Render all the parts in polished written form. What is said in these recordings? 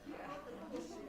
Yeah.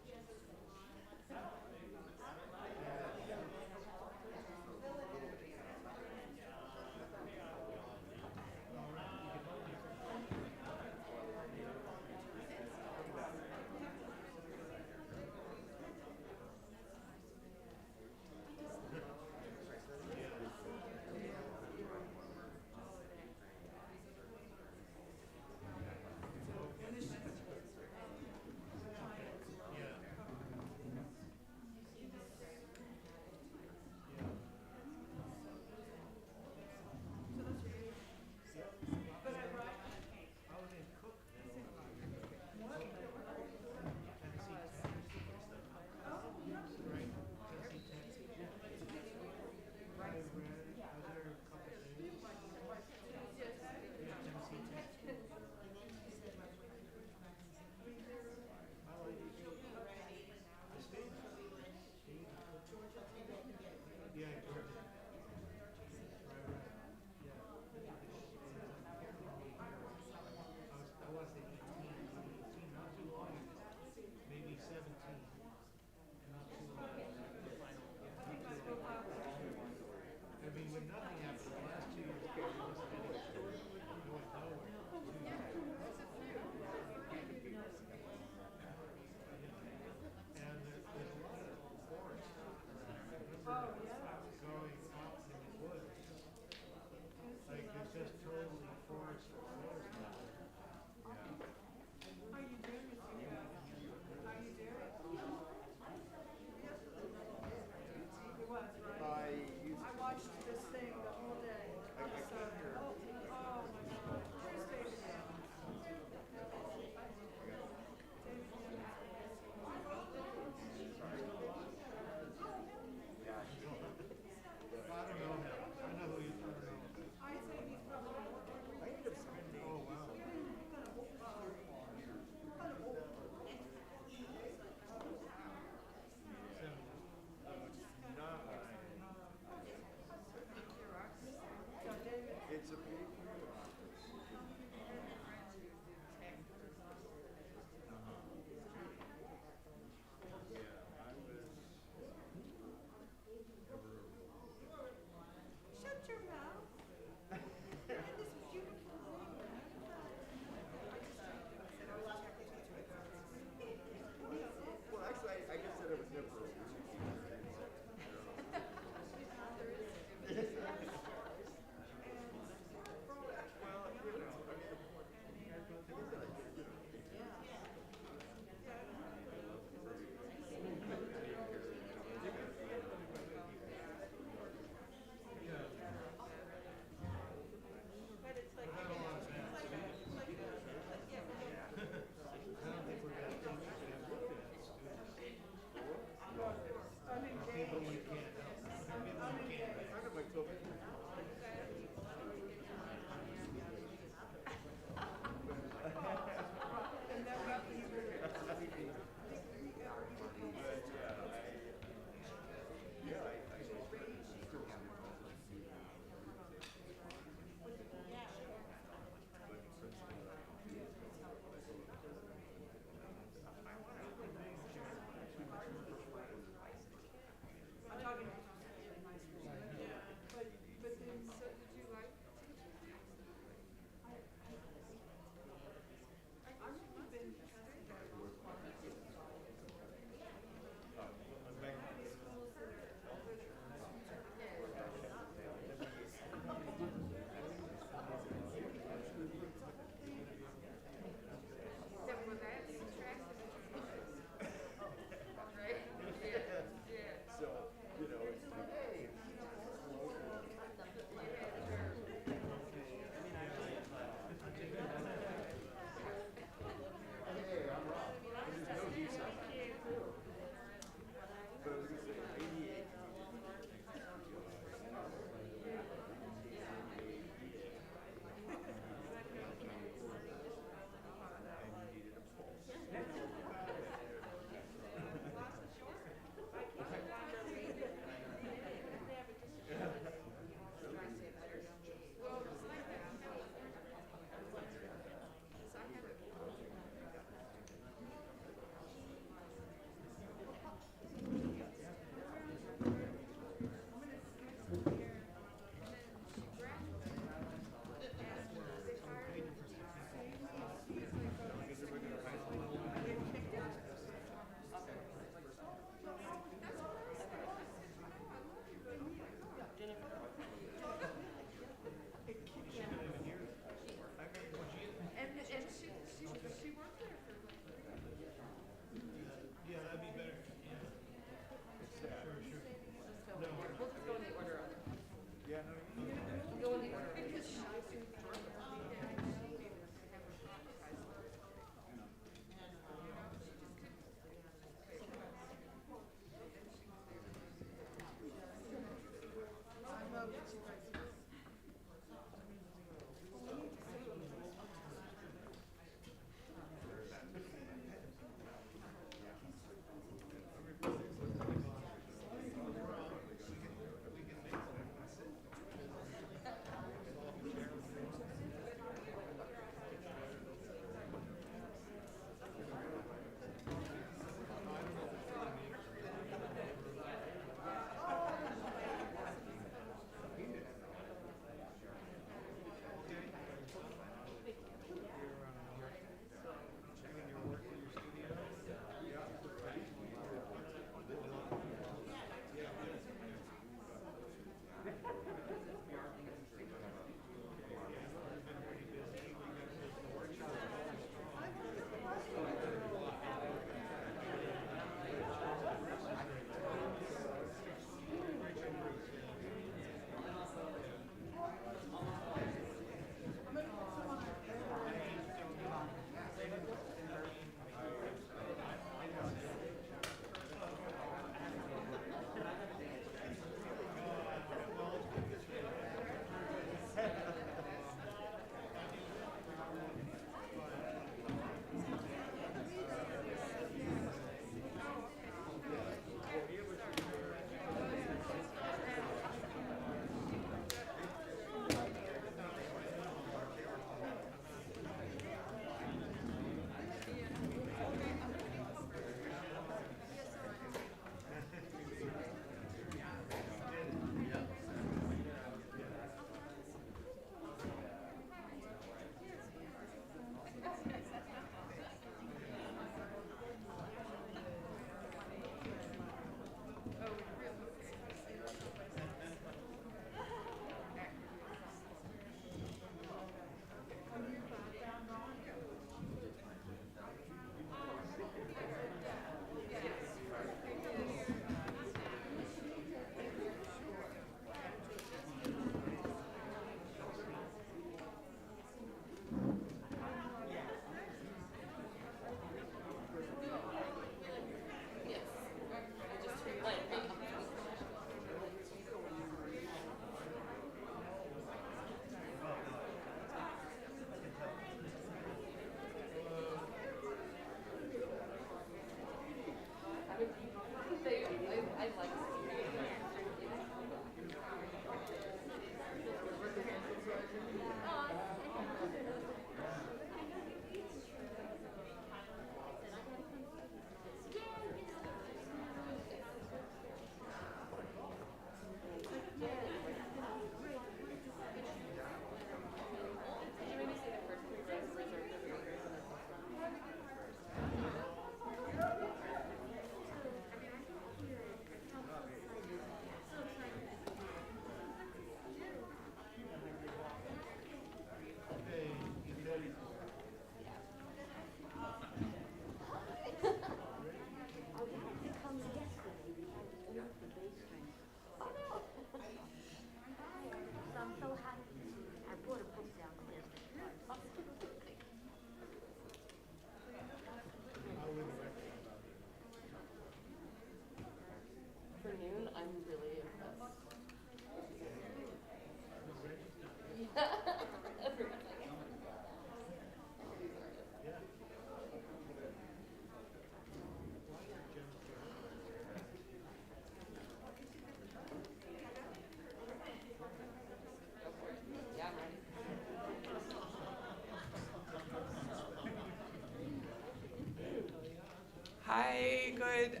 Hi, good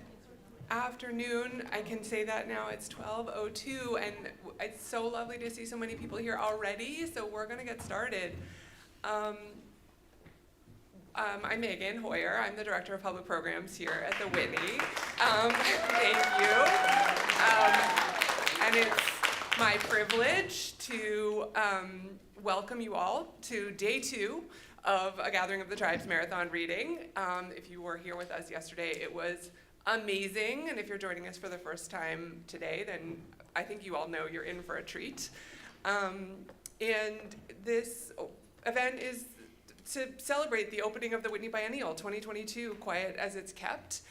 afternoon. I can say that now. It's 12:02, and it's so lovely to see so many people here already, so we're going to get started. I'm Megan Hoyer. I'm the Director of Public Programs here at the Whitney. Thank you. And it's my privilege to welcome you all to day 2 of A Gathering of the Tribes Marathon Reading. If you were here with us yesterday, it was amazing, and if you're joining us for the first time today, then I think you all know you're in for a treat. And this event is to celebrate the opening of the Whitney Biennial 2022, Quiet as It's Kept.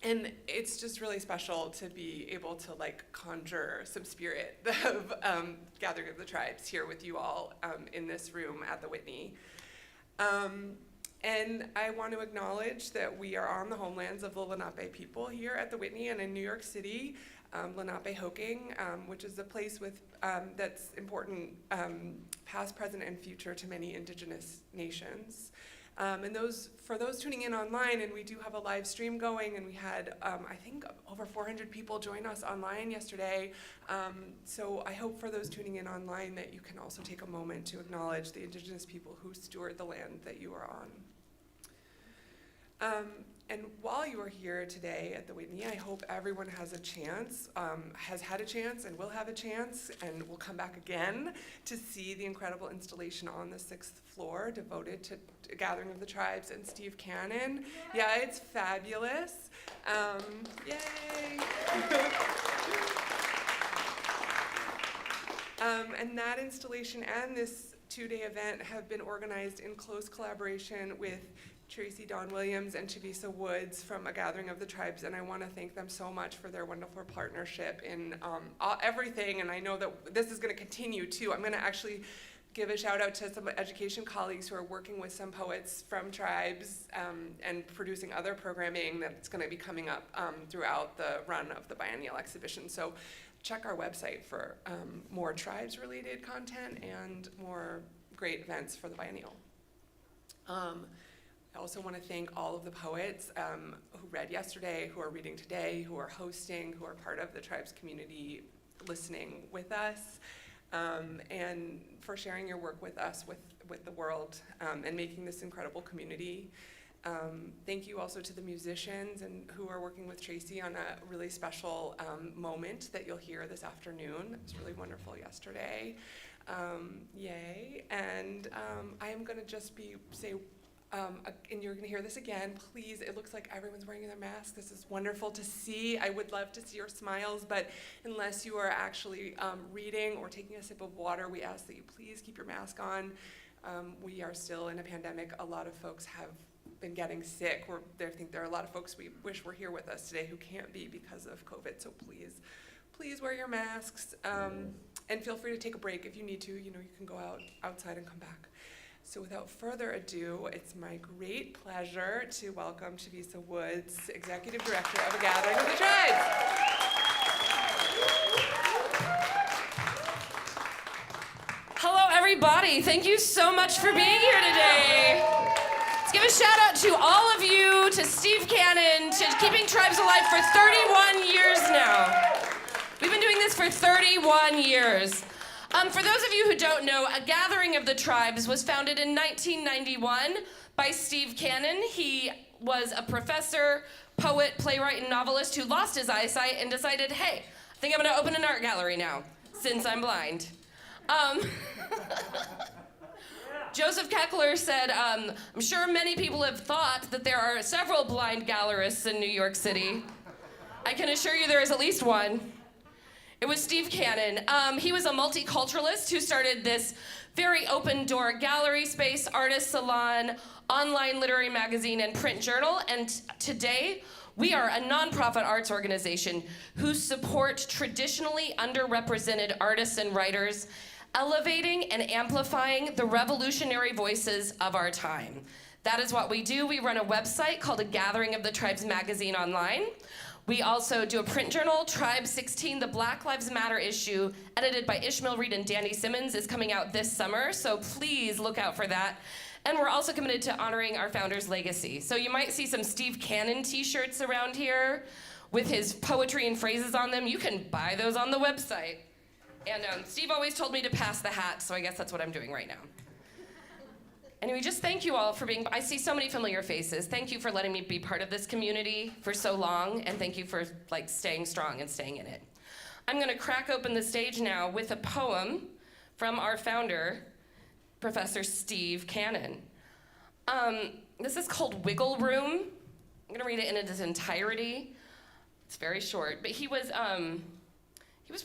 And it's just really special to be able to conjure some spirit of Gathering of the Tribes here with you all in this room at the Whitney. And I want to acknowledge that we are on the homelands of the Lenape people here at the Whitney and in New York City, Lenapehoking, which is a place with that's important past, present, and future to many indigenous nations. And for those tuning in online, and we do have a live stream going, and we had, I think, over 400 people join us online yesterday. So I hope for those tuning in online that you can also take a moment to acknowledge the indigenous people who steward the land that you are on. And while you are here today at the Whitney, I hope everyone has a chance, has had a chance and will have a chance, and will come back again to see the incredible installation on the 6th floor devoted to Gathering of the Tribes and Steve Cannon. Yeah, it's fabulous. Yay! And that installation and this 2-day event have been organized in close collaboration with Tracie Dawn Williams and Chavisa Woods from A Gathering of the Tribes, and I want to thank them so much for their wonderful partnership in everything, and I know that this is going to continue too. I'm going to actually give a shout out to some education colleagues who are working with some poets from tribes and producing other programming that's going to be coming up throughout the run of the biennial exhibition. So check our website for more tribes-related content and more great events for the biennial. I also want to thank all of the poets who read yesterday, who are reading today, who are hosting, who are part of the tribes community listening with us, and for sharing your work with us, with the world, and making this incredible community. Thank you also to the musicians and who are working with Tracie on a really special moment that you'll hear this afternoon. It was really wonderful yesterday. Yay. And I am going to just say, and you're going to hear this again, please, it looks like everyone's wearing their masks. This is wonderful to see. I would love to see your smiles, but unless you are actually reading or taking a sip of water, we ask that you please keep your mask on. We are still in a pandemic. A lot of folks have been getting sick. I think there are a lot of folks we wish were here with us today who can't be because of COVID, so please wear your masks, and feel free to take a break if you need to. You can go outside and come back. So without further ado, it's my great pleasure to welcome Chavisa Woods, Executive Director of A Gathering of the Tribes. Hello, everybody. Thank you so much for being here today. Let's give a shout out to all of you, to Steve Cannon, to Keeping Tribes Alive for 31 years now. We've been doing this for 31 years. For those of you who don't know, A Gathering of the Tribes was founded in 1991 by Steve Cannon. He was a professor, poet, playwright, and novelist who lost his eyesight and decided, hey, I think I'm going to open an art gallery now, since I'm blind. Joseph Keckler said, I'm sure many people have thought that there are several blind gallerists in New York City. I can assure you there is at least one. It was Steve Cannon. He was a multiculturalist who started this very open door gallery space, artist salon, online literary magazine, and print journal. And today, we are a nonprofit arts organization who support traditionally underrepresented artists and writers, elevating and amplifying the revolutionary voices of our time. That is what we do. We run a website called A Gathering of the Tribes magazine online. We also do a print journal, Tribe 16, the Black Lives Matter issue, edited by Ishmael Reed and Danny Simmons, is coming out this summer, so please look out for that. And we're also committed to honoring our founder's legacy. So you might see some Steve Cannon t-shirts around here with his poetry and phrases on them. You can buy those on the website. And Steve always told me to pass the hat, so I guess that's what I'm doing right now. Anyway, just thank you all for being, I see so many familiar faces. Thank you for letting me be part of this community for so long, and thank you for staying strong and staying in it. I'm gonna crack open the stage now with a poem from our founder, Professor Steve Cannon. This is called Wiggle Room. I'm gonna read it in its entirety. It's very short, but he was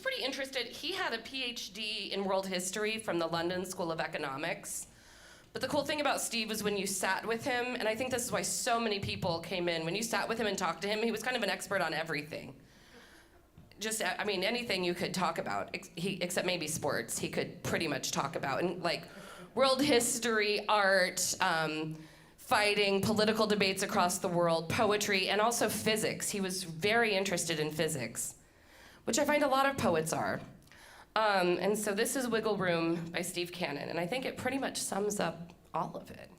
pretty interested. He had a PhD in world history from the London School of Economics. But the cool thing about Steve was when you sat with him, and I think this is why so many people came in, when you sat with him and talked to him, he was kind of an expert on everything. Just, I mean, anything you could talk about, except maybe sports, he could pretty much talk about. And world history, art, fighting, political debates across the world, poetry, and also physics. He was very interested in physics, which I find a lot of poets are. And so this is Wiggle Room by Steve Cannon, and I think it pretty much sums up all of it.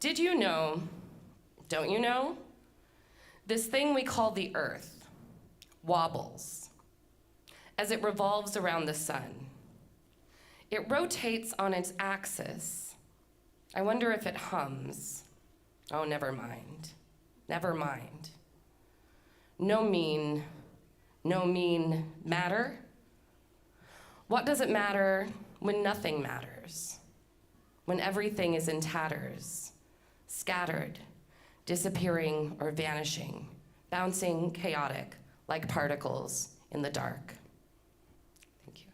Did you know, don't you know, this thing we call the Earth wobbles as it revolves around the sun. It rotates on its axis. I wonder if it hums. Oh, never mind. Never mind. No mean matter? What does it matter when nothing matters? When everything is in tatters, scattered, disappearing or vanishing, bouncing chaotic like particles in the dark. Thank you.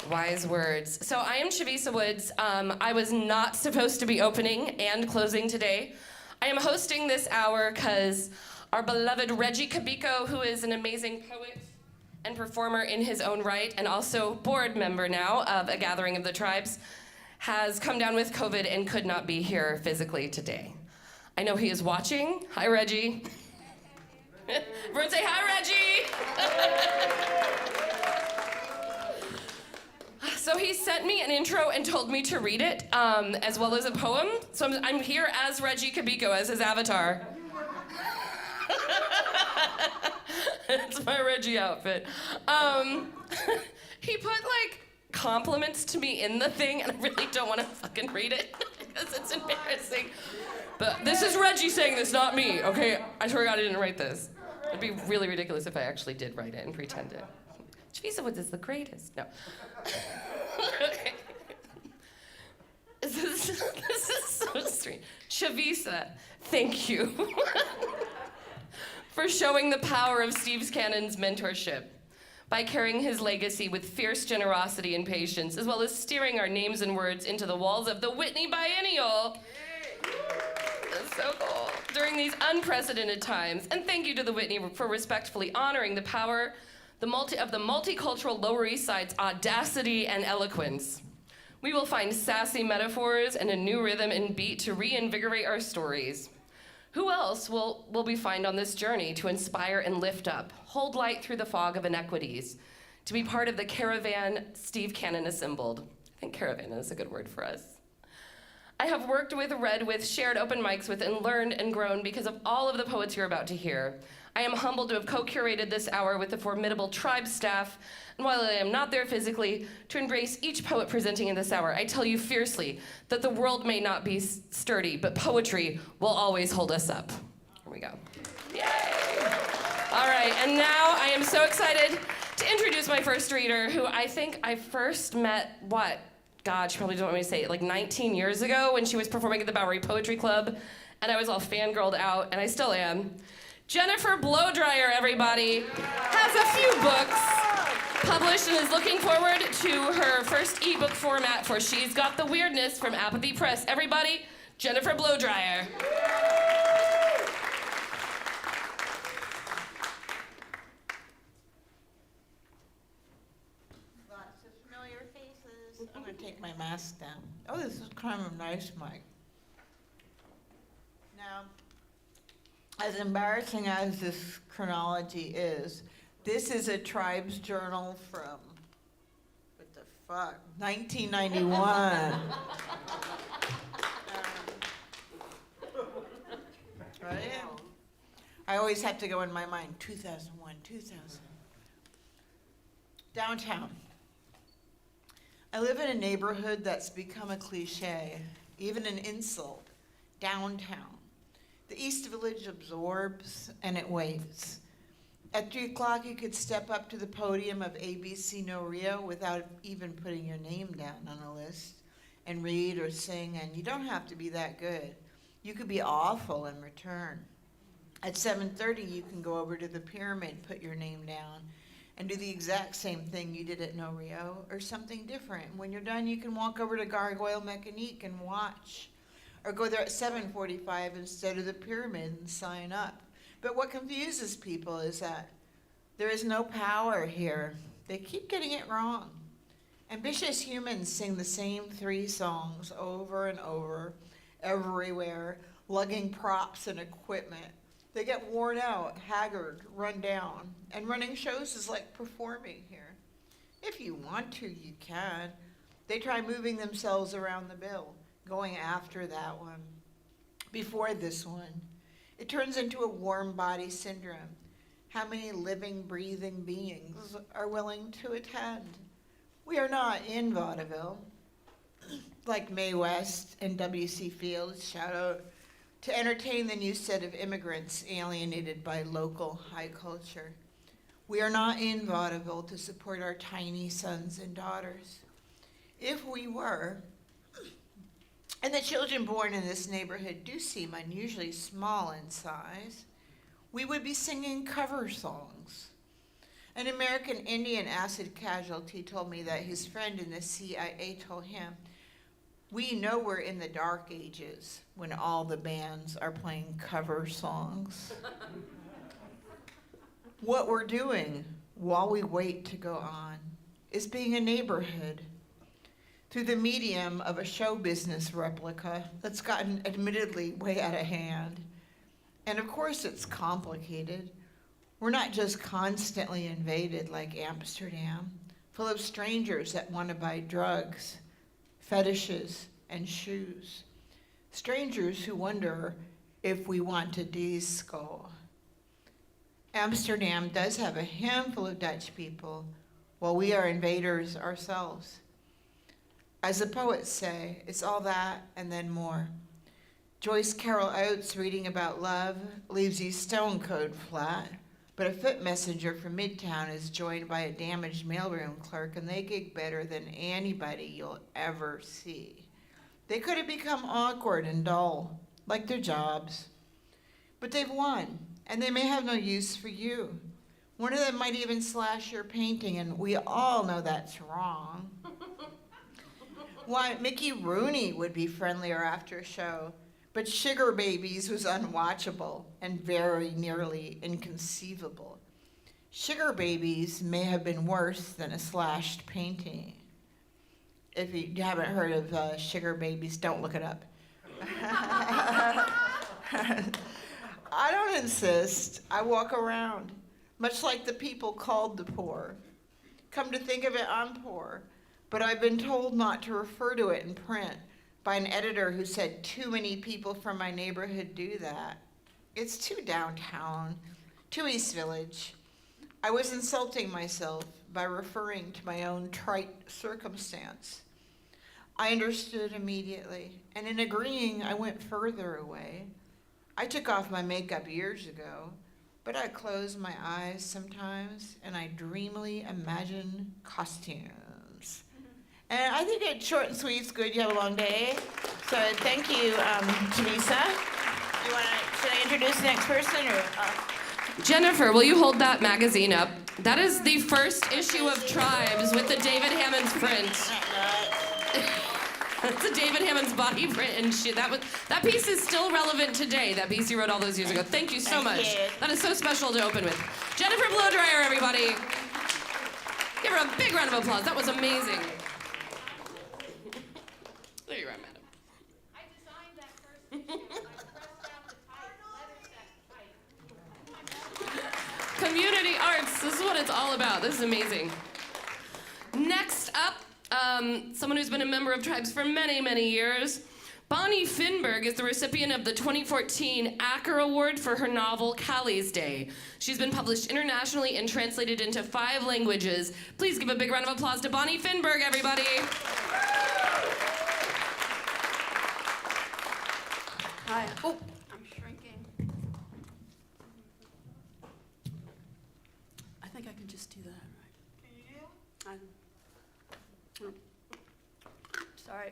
Wise words. So I am Chavisa Woods. I was not supposed to be opening and closing today. I am hosting this hour because our beloved Regie Cabico, who is an amazing poet and performer in his own right, and also board member now of A Gathering of the Tribes, has come down with COVID and could not be here physically today. I know he is watching. Hi, Regie. Everyone say hi, Regie. So he sent me an intro and told me to read it, as well as a poem. So I'm here as Regie Cabico, as his avatar. It's my Regie outfit. He put compliments to me in the thing, and I really don't want to fucking read it because it's embarrassing. But this is Regie saying this, not me, okay? I swear to God I didn't write this. It'd be really ridiculous if I actually did write it and pretend it. Chavisa Woods is the greatest. No. Okay. This is so strange. Chavisa, thank you for showing the power of Steve Cannon's mentorship by carrying his legacy with fierce generosity and patience, as well as steering our names and words into the walls of the Whitney Biennial. That's so cool. During these unprecedented times. And thank you to the Whitney for respectfully honoring the power of the multicultural Lower East Side's audacity and eloquence. We will find sassy metaphors and a new rhythm and beat to reinvigorate our stories. Who else will we find on this journey to inspire and lift up, hold light through the fog of inequities, to be part of the caravan Steve Cannon assembled? I think caravan is a good word for us. I have worked with, read with, shared open mics with, and learned and grown because of all of the poets you're about to hear. I am humbled to have co-curated this hour with the formidable Tribe staff, and while I am not there physically, to embrace each poet presenting in this hour, I tell you fiercely that the world may not be sturdy, but poetry will always hold us up. Here we go. Yay! All right, and now I am so excited to introduce my first reader, who I think I first met, God, she probably don't want me to say it, 19 years ago when she was performing at the Bowery Poetry Club, and I was all fangirled out, and I still am. Jennifer Blowdryer, everybody, has a few books published and is looking forward to her first ebook format for She's Got the Weirdness from Apathy Press. Everybody, Jennifer Blowdryer. Lots of familiar faces. I'm going to take my mask down. Oh, this is kind of a nice mic. Now, as embarrassing as this chronology is, this is a Tribes journal from, what the fuck, 1991. Right? I always have to go in my mind, 2001, 2000. Downtown. I live in a neighborhood that's become a cliche, even an insult. Downtown. The East Village absorbs and it waits. At 3 o'clock, you could step up to the podium of ABC No Rio without even putting your name down on a list and read or sing, and you don't have to be that good. You could be awful in return. At 7:30, you can go over to the Pyramid, put your name down, and do the exact same thing you did at No Rio, or something different. When you're done, you can walk over to Gargoyle Mechanique and watch, or go there at 7:45 instead of the Pyramid and sign up. But what confuses people is that there is no power here. They keep getting it wrong. Ambitious humans sing the same 3 songs over and over, everywhere, lugging props and equipment. They get worn out, haggard, run down, and running shows is like performing here. If you want to, you can. They try moving themselves around the bill, going after that one, before this one. It turns into a warm body syndrome. How many living, breathing beings are willing to attend? We are not in vaudeville, like Mae West and W.C. Fields, shout out, to entertain the new set of immigrants alienated by local high culture. We are not in vaudeville to support our tiny sons and daughters. If we were, and the children born in this neighborhood do seem unusually small in size, we would be singing cover songs. An American Indian acid casualty told me that his friend in the CIA told him, "We know we're in the dark ages when all the bands are playing cover songs." What we're doing while we wait to go on is being a neighborhood through the medium of a show business replica that's gotten admittedly way out of hand. And of course it's complicated. We're not just constantly invaded like Amsterdam, full of strangers that want to buy drugs, fetishes, and shoes. Strangers who wonder if we want to disco. Amsterdam does have a handful of Dutch people, while we are invaders ourselves. As the poets say, it's all that and then more. Joyce Carol Oates reading about love leaves you stone cold flat, but a foot messenger from Midtown is joined by a damaged mailroom clerk, and they gig better than anybody you'll ever see. They could have become awkward and dull, like their jobs, but they've won, and they may have no use for you. One of them might even slash your painting, and we all know that's wrong. Why, Mickey Rooney would be friendlier after a show, but Sugar Babies was unwatchable and very nearly inconceivable. Sugar Babies may have been worse than a slashed painting. If you haven't heard of Sugar Babies, don't look it up. I don't insist. I walk around, much like the people called the poor. Come to think of it, I'm poor, but I've been told not to refer to it in print by an editor who said too many people from my neighborhood do that. It's too downtown, too East Village. I was insulting myself by referring to my own trite circumstance. I understood immediately, and in agreeing, I went further away. I took off my makeup years ago, but I close my eyes sometimes, and I dreamily imagine costumes. And I think it's short and sweet. It's good. You have a long day. So thank you, Chavisa. Should I introduce the next person? Or, Jennifer, will you hold that magazine up? That is the first issue of Tribes with the David Hammond's print. It's a David Hammond's body print, and that piece is still relevant today. That piece you wrote all those years ago. Thank you so much. That is so special to open with. Jennifer Blowdryer, everybody. Give her a big round of applause. That was amazing. There you are, madam. I designed that first picture. I pressed out the type, letters that type. Community arts, this is what it's all about. This is amazing. Next up, someone who's been a member of Tribes for many, many years. Bonnie Finberg is the recipient of the 2014 Acker Award for her novel Callie's Day. She's been published internationally and translated into 5 languages. Please give a big round of applause to Bonnie Finberg, everybody. Hi. Oh, I'm shrinking. I think I can just do that, right? Sorry.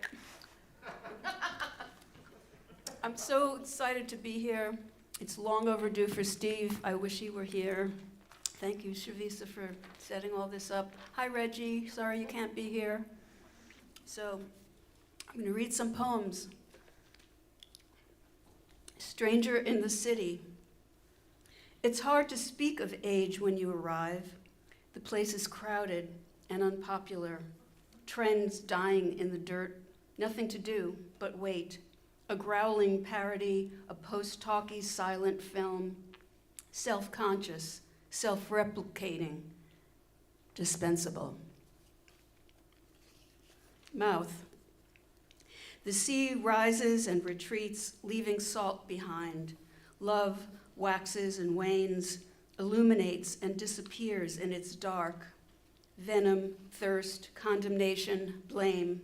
I'm so excited to be here. It's long overdue for Steve. I wish he were here. Thank you, Chavisa, for setting all this up. Hi, Regie. Sorry you can't be here. So I'm going to read some poems. Stranger in the City. It's hard to speak of age when you arrive. The place is crowded and unpopular. Trends dying in the dirt. Nothing to do but wait. A growling parody, a post-talkie silent film. Self-conscious, self-replicating, dispensable. Mouth. The sea rises and retreats, leaving salt behind. Love waxes and wanes, illuminates and disappears in its dark. Venom, thirst, condemnation, blame.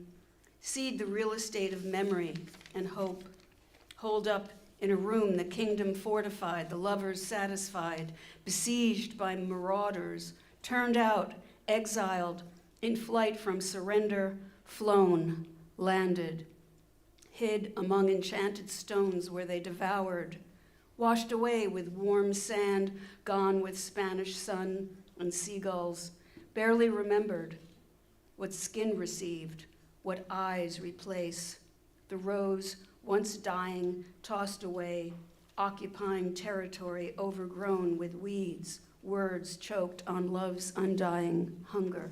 Seed the real estate of memory and hope. Hold up in a room the kingdom fortified, the lovers satisfied, besieged by marauders, turned out, exiled, in flight from surrender, flown, landed. Hid among enchanted stones where they devoured, washed away with warm sand, gone with Spanish sun and seagulls, barely remembered what skin received, what eyes replace. The rose, once dying, tossed away, occupying territory overgrown with weeds, words choked on love's undying hunger.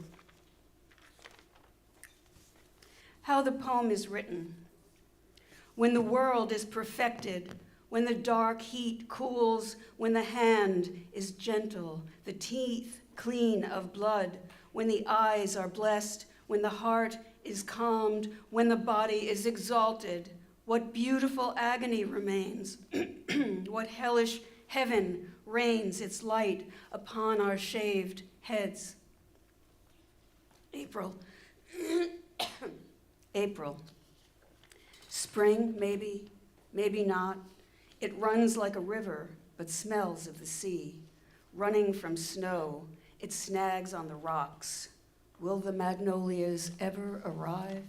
How the poem is written. When the world is perfected, when the dark heat cools, when the hand is gentle, the teeth clean of blood, when the eyes are blessed, when the heart is calmed, when the body is exalted, what beautiful agony remains, what hellish heaven rains its light upon our shaved heads. April. April. Spring, maybe, maybe not. It runs like a river, but smells of the sea. Running from snow, it snags on the rocks. Will the magnolias ever arrive?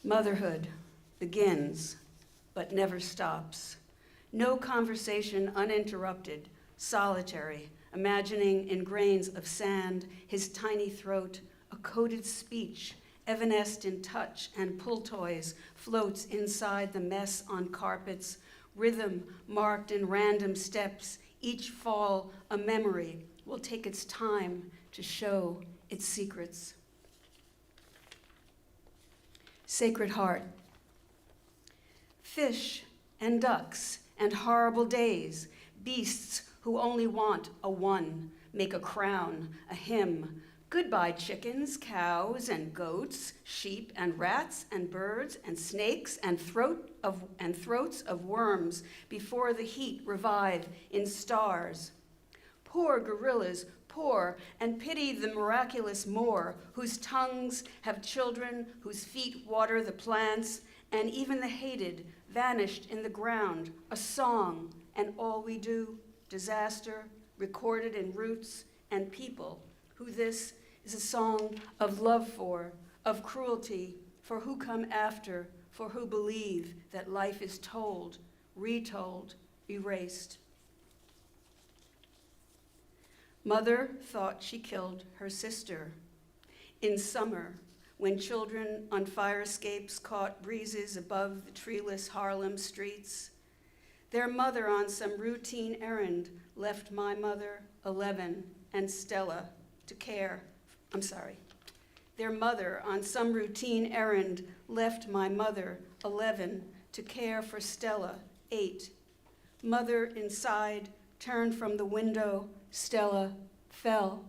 Motherhood begins, but never stops. No conversation uninterrupted, solitary, imagining in grains of sand his tiny throat, a coded speech, evanescent in touch and pull toys, floats inside the mess on carpets, rhythm marked in random steps, each fall a memory will take its time to show its secrets. Sacred Heart. Fish and ducks and horrible days, beasts who only want a one, make a crown, a hymn. Goodbye chickens, cows and goats, sheep and rats and birds and snakes and throats of worms before the heat revive in stars. Poor gorillas, poor, and pity the miraculous more, whose tongues have children, whose feet water the plants, and even the hated vanished in the ground, a song, and all we do, disaster, recorded in roots and people, who this is a song of love for, of cruelty, for who come after, for who believe that life is told, retold, erased. Mother thought she killed her sister. In summer, when children on fire escapes caught breezes above the treeless Harlem streets, their mother on some routine errand left my mother, 11, and Stella to care Their mother, on some routine errand, left my mother, 11, to care for Stella, 8. Mother inside, turned from the window, Stella fell.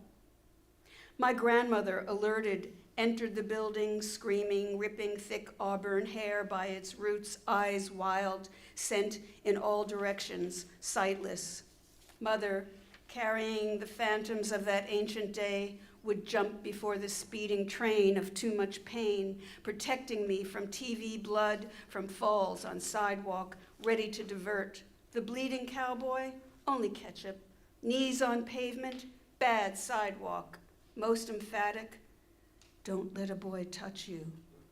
My grandmother, alerted, entered the building, screaming, ripping thick auburn hair by its roots, eyes wild, sent in all directions, sightless. Mother, carrying the phantoms of that ancient day, would jump before the speeding train of too much pain, protecting me from TV blood, from falls on sidewalk, ready to divert. The bleeding cowboy, only ketchup. Knees on pavement, bad sidewalk. Most emphatic, don't let a boy touch you,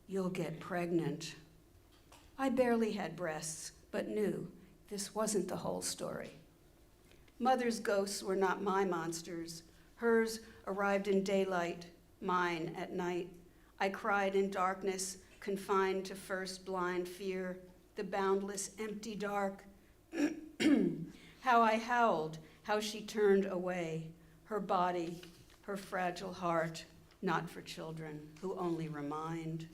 you'll get pregnant. I barely had breasts, but knew this wasn't the whole story. Mother's ghosts were not my monsters. Hers arrived in daylight, mine at night. I cried in darkness, confined to first blind fear, the boundless empty dark. How I howled, how she turned away, her body, her fragile heart, not for children who only remind.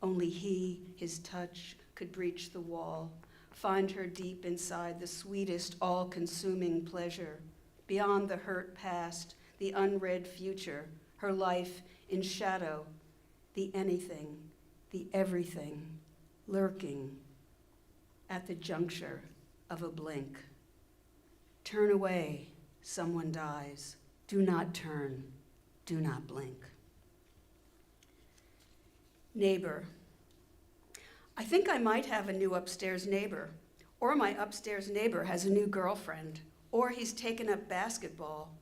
Only he, his touch, could breach the wall, find her deep inside the sweetest, all-consuming pleasure, beyond the hurt past, the unread future, her life in shadow, the anything, the everything, lurking at the juncture of a blink. Turn away, someone dies. Do not turn, do not blink. Neighbor. I think I might have a new upstairs neighbor, or my upstairs neighbor has a new girlfriend, or he's taken up basketball.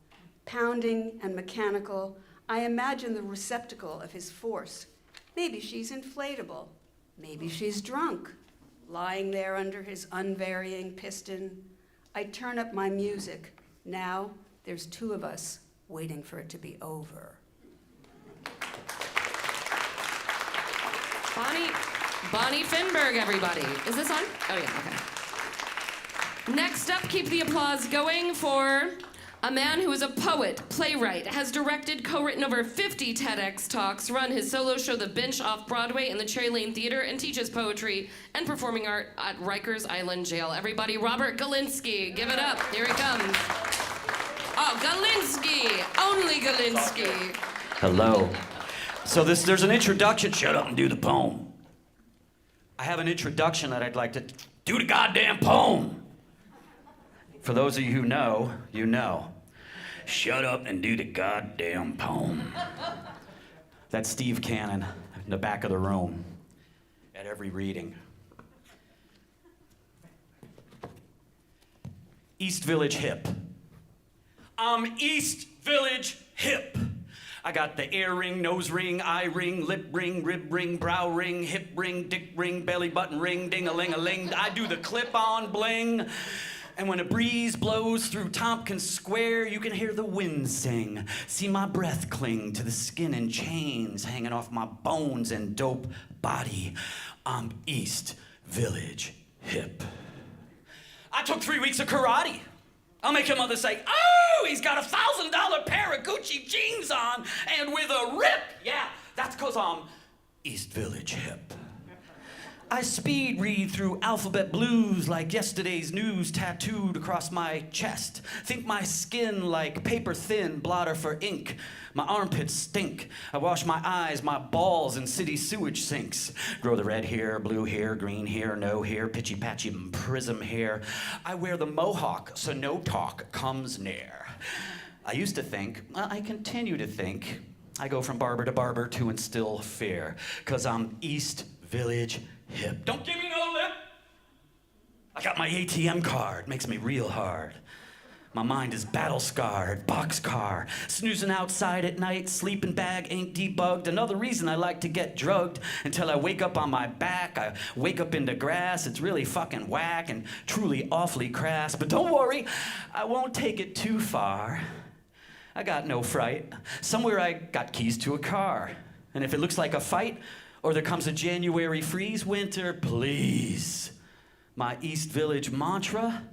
Pounding and mechanical, I imagine the receptacle of his force. Maybe she's inflatable, maybe she's drunk, lying there under his unvarying piston. I turn up my music. Now there's 2 of us waiting for it to be over. Bonnie Finberg, everybody. Is this on? Oh, yeah, okay. Next up, keep the applause going for a man who is a poet, playwright, has directed, co-written over 50 TEDx talks, run his solo show The Bench off Broadway in the Cherry Lane Theater, and teaches poetry and performing art at Rikers Island Jail. Everybody, Robert Galinsky. Give it up. Here he comes. Oh, Galinsky. Only Galinsky. Hello. So there's an introduction. Shut up and do the poem. I have an introduction that I'd like to do the goddamn poem. For those of you who know, you know. Shut up and do the goddamn poem. That's Steve Cannon in the back of the room at every reading. East Village hip. I'm East Village hip. I got the ear ring, nose ring, eye ring, lip ring, rib ring, brow ring, hip ring, dick ring, belly button ring, ding-a-ling-a-ling. I do the clip-on bling. And when a breeze blows through Tompkins Square, you can hear the wind sing. See my breath cling to the skin and chains hanging off my bones and dope body. I'm East Village hip. I took 3 weeks of karate. I'll make your mother say, oh, he's got a $1,000 pair of Gucci jeans on and with a rip. Yeah, that's 'cause I'm East Village hip. I speed read through alphabet blues like yesterday's news tattooed across my chest. Think my skin like paper thin, blotter for ink. My armpits stink. I wash my eyes, my balls in city sewage sinks. Grow the red here, blue here, green here, no here, pitchy patchy prism here. I wear the mohawk so no talk comes near. I used to think, well, I continue to think, I go from barber to barber to instill fear, 'cause I'm East Village hip. Don't give me no lip. I got my ATM card, makes me real hard. My mind is battle scarred, boxcar, snoozing outside at night, sleeping bag ain't debugged. Another reason I like to get drugged until I wake up on my back. I wake up in the grass, it's really fucking whack and truly awfully crass. But don't worry, I won't take it too far. I got no fright. Somewhere I got keys to a car. And if it looks like a fight, or there comes a January freeze, winter, please. My East Village mantra,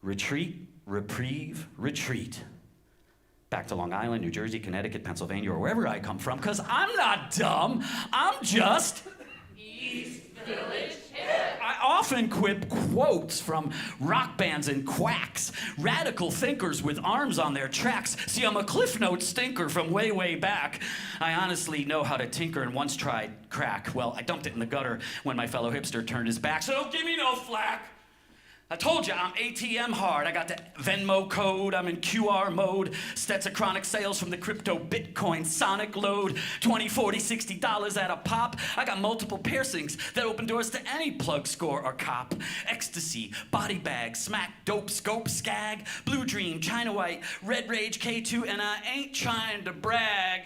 retreat, reprieve, retreat. back to Long Island, New Jersey, Connecticut, Pennsylvania, or wherever I come from, because I'm not dumb. I'm just East Village Hip. I often quip quotes from rock bands and quacks, radical thinkers with arms on their tracks. See, I'm a Cliff Note stinker from way, way back. I honestly know how to tinker and once tried crack. Well, I dumped it in the gutter when my fellow hipster turned his back, so don't give me no flack. I told you, I'm ATM hard. I got the Venmo code, I'm in QR mode. Stetsachronic sales from the crypto Bitcoin sonic load. 20, 40, $60 at a pop. I got multiple piercings that open doors to any plug, score, or cop. Ecstasy, body bag, smack, dope, scope, skag, blue dream, China white, red rage, K2, and I ain't trying to brag.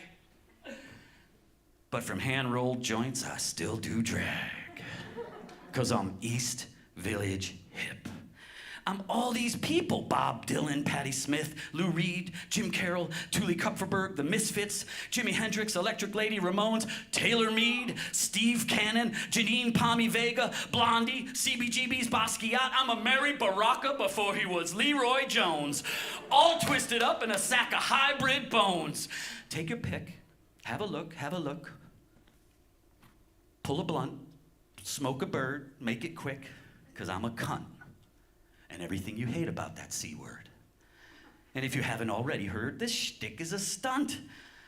But from hand-rolled joints, I still do drag. 'Cause I'm East Village Hip. I'm all these people: Bob Dylan, Patti Smith, Lou Reed, Jim Carroll, Thule Kupferberg, the Misfits, Jimi Hendrix, Electric Lady, Ramones, Taylor Mead, Steve Cannon, Janine Pommy Vega, Blondie, CBGB's Basquiat. I'm a Mary Baraka before he was Leroy Jones. All twisted up in a sack of hybrid bones. Take your pick, have a look, pull a blunt, smoke a bird, make it quick, 'cause I'm a cunt. And everything you hate about that C word. And if you haven't already heard, this shtick is a stunt.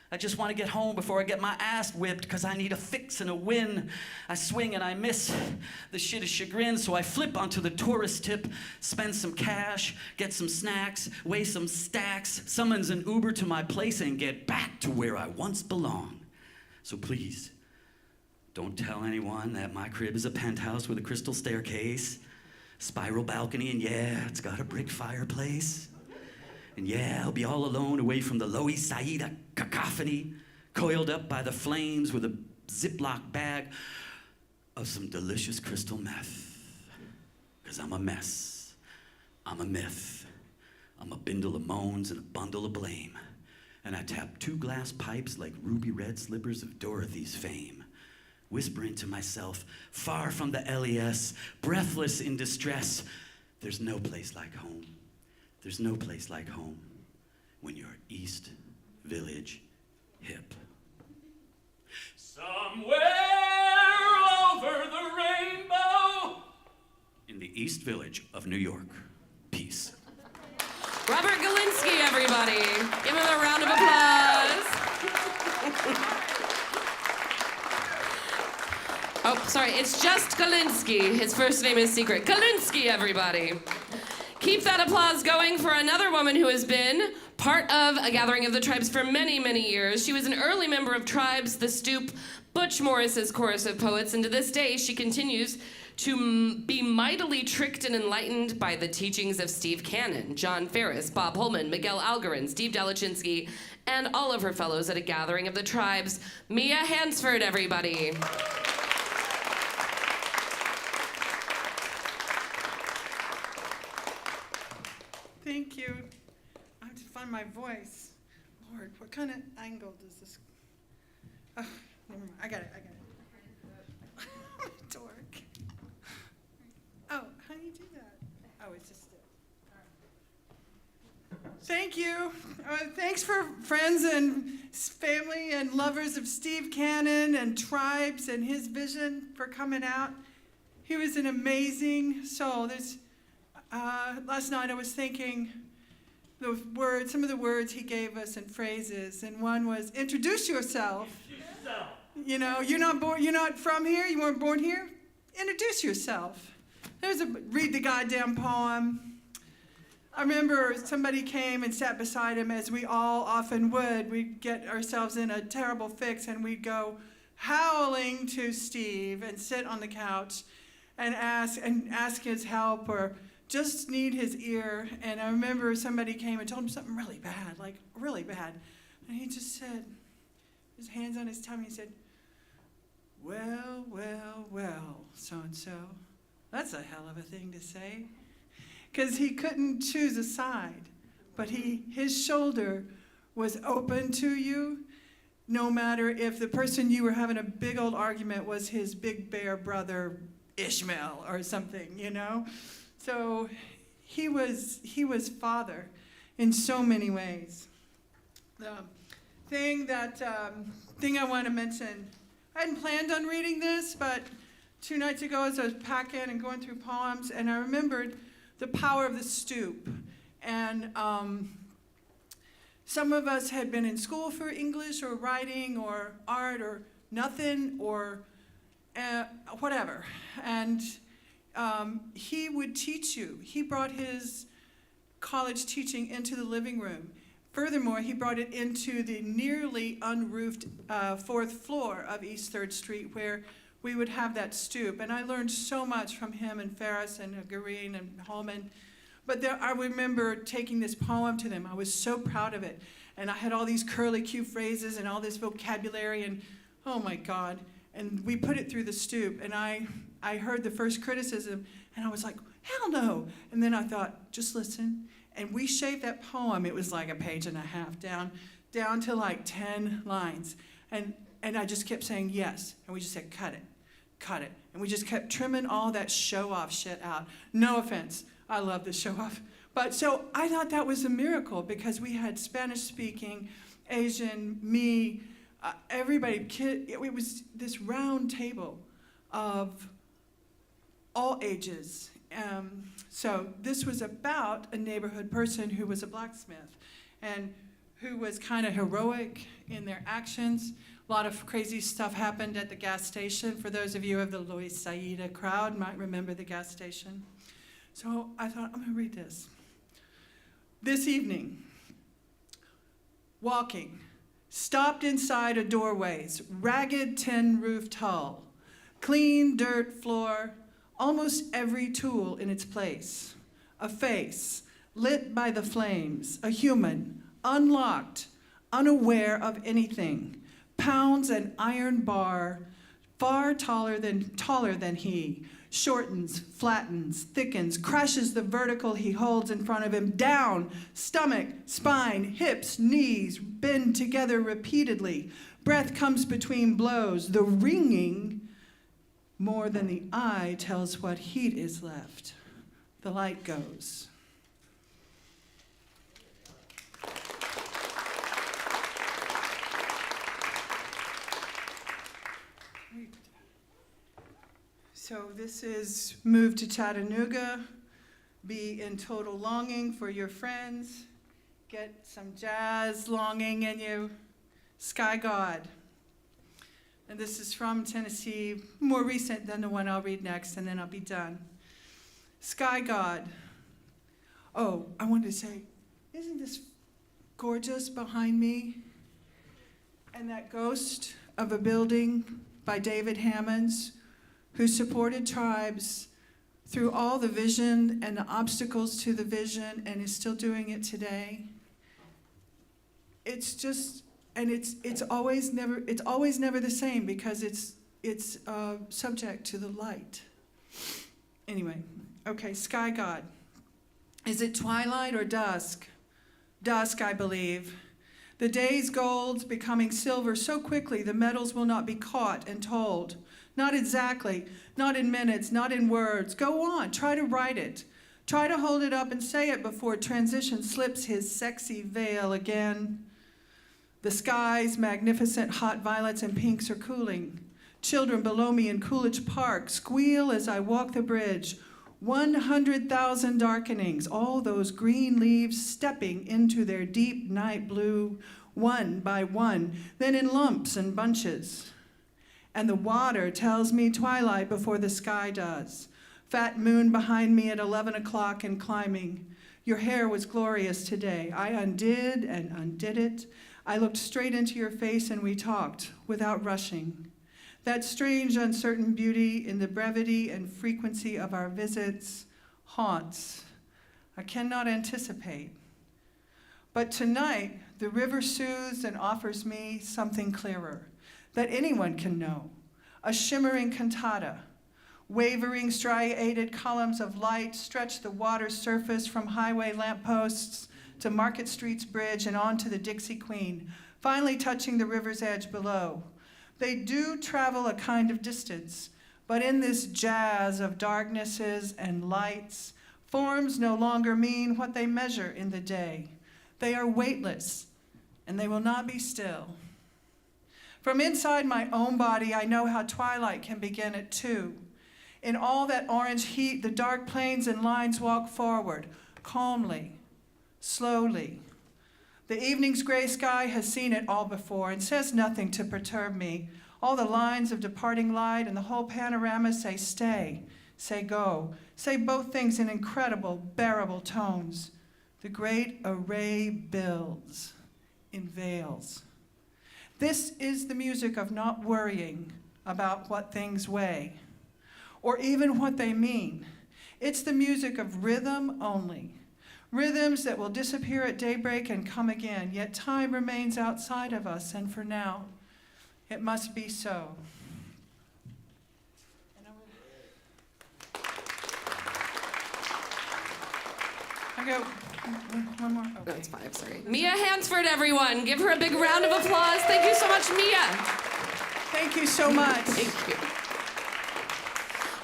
I just want to get home before I get my ass whipped, 'cause I need a fix and a win. I swing and I miss. The shit is chagrin, so I flip onto the tourist tip, spend some cash, get some snacks, weigh some stacks, summons an Uber to my place, and get back to where I once belonged. So please, don't tell anyone that my crib is a penthouse with a crystal staircase, spiral balcony, and yeah, it's got a brick fireplace. And yeah, I'll be all alone away from the Lower Saida cacophony, coiled up by the flames with a Ziploc bag of some delicious crystal meth. 'Cause I'm a mess, I'm a myth, I'm a bindle of moans and a bundle of blame. And I tap 2 glass pipes like ruby red slippers of Dorothy's fame, whispering to myself, far from the LES, breathless in distress, there's no place like home. There's no place like home when you're East Village Hip. Somewhere over the rainbow in the East Village of New York. Peace. Robert Galinsky, everybody. Give him a round of applause. Oh, sorry, it's just Galinsky. His first name is secret. Galinsky, everybody. Keep that applause going for another woman who has been part of a gathering of the tribes for many, many years. She was an early member of Tribes, The Stoop, Butch Morris's Chorus of Poets, and to this day she continues to be mightily tricked and enlightened by the teachings of Steve Cannon, John Ferris, Bob Holman, Miguel Algarin, Steve Dalachinsky, and all of her fellows at a gathering of the tribes. Mia Hansford, everybody. Thank you. I have to find my voice. Lord, what kind of angle does this? Oh, never mind. I got it. I'm a dork. Oh, how do you do that? Oh, it's just it. All right. Thank you. Thanks for friends and family and lovers of Steve Cannon and Tribes and his vision for coming out. He was an amazing soul. Last night I was thinking some of the words he gave us and phrases, and one was introduce yourself. You know, you're not from here, you weren't born here. Introduce yourself. Read the goddamn poem. I remember somebody came and sat beside him, as we all often would. We'd get ourselves in a terrible fix and we'd go howling to Steve and sit on the couch and ask his help or just need his ear. And I remember somebody came and told him something really bad, like really bad. And he just said, his hands on his tummy, he said, well, so-and-so. That's a hell of a thing to say. Because he couldn't choose a side, but his shoulder was open to you, no matter if the person you were having a big old argument was his big bear brother, Ishmael, or something, you know? So he was father in so many ways. the thing I want to mention. I hadn't planned on reading this, but 2 nights ago as I was packing and going through poems, and I remembered the power of the stoop. And some of us had been in school for English or writing or art or nothing or whatever. And he would teach you. He brought his college teaching into the living room. Furthermore, he brought it into the nearly unroofed 4th floor of East 3rd Street where we would have that stoop. And I learned so much from him and Ferris and Green and Holman. But I remember taking this poem to them. I was so proud of it. And I had all these curly-Q phrases and all this vocabulary and, oh my God. And we put it through the stoop. And I heard the first criticism and I was like, hell no. And then I thought, just listen. And we shaved that poem. It was like a page and a half down to like 10 lines. And I just kept saying yes. And we just said, cut it. And we just kept trimming all that show-off shit out. No offense. I love the show-off. But so I thought that was a miracle because we had Spanish-speaking, Asian, me, everybody. It was this round table of all ages. So this was about a neighborhood person who was a blacksmith and who was kind of heroic in their actions. A lot of crazy stuff happened at the gas station. For those of you of the Lois Saida crowd might remember the gas station. So I thought, I'm going to read this. This evening, walking, stopped inside a doorway's ragged tin-roofed hull, clean dirt floor, almost every tool in its place, a face lit by the flames, a human, unlocked, unaware of anything, pounds an iron bar, far taller than he, shortens, flattens, thickens, crushes the vertical he holds in front of him, down, stomach, spine, hips, knees, bend together repeatedly. Breath comes between blows, the ringing more than the eye tells what heat is left. The light goes. So this is move to Chattanooga, be in total longing for your friends, get some jazz longing in you, Sky God. And this is from Tennessee, more recent than the one I'll read next, and then I'll be done. Sky God. Oh, I wanted to say, isn't this gorgeous behind me? And that ghost of a building by David Hammonds, who supported tribes through all the vision and the obstacles to the vision and is still doing it today. It's just, and it's always never the same because it's subject to the light. Anyway, okay, Sky God. Is it twilight or dusk? Dusk, I believe. The day's gold's becoming silver so quickly the metals will not be caught and told. Not exactly, not in minutes, not in words. Go on, try to write it. Try to hold it up and say it before transition slips his sexy veil again. The skies, magnificent hot violets and pinks are cooling. Children below me in Coolidge Park squeal as I walk the bridge. 100,000 darkenings, all those green leaves stepping into their deep night blue, one by one, then in lumps and bunches. And the water tells me twilight before the sky does. Fat moon behind me at 11 o'clock and climbing. Your hair was glorious today. I undid and undid it. I looked straight into your face and we talked without rushing. That strange, uncertain beauty in the brevity and frequency of our visits haunts. I cannot anticipate. But tonight, the river soothes and offers me something clearer that anyone can know, a shimmering cantata. Wavering, striated columns of light stretch the water's surface from highway lampposts to Market Street's bridge and on to the Dixie Queen, finally touching the river's edge below. They do travel a kind of distance, but in this jazz of darknesses and lights, forms no longer mean what they measure in the day. They are weightless and they will not be still. From inside my own body, I know how twilight can begin at 2. In all that orange heat, the dark planes and lines walk forward, calmly, slowly. The evening's gray sky has seen it all before and says nothing to perturb me. All the lines of departing light and the whole panorama say stay, say go, say both things in incredible, bearable tones. The great array builds in veils. This is the music of not worrying about what things weigh, or even what they mean. It's the music of rhythm only. Rhythms that will disappear at daybreak and come again, yet time remains outside of us, and for now, it must be so. I go, one more. No, Okay. it's 5, sorry. Mia Hansford, everyone. Give her a big round of applause. Thank you so much, Mia. Thank you so much. Thank you.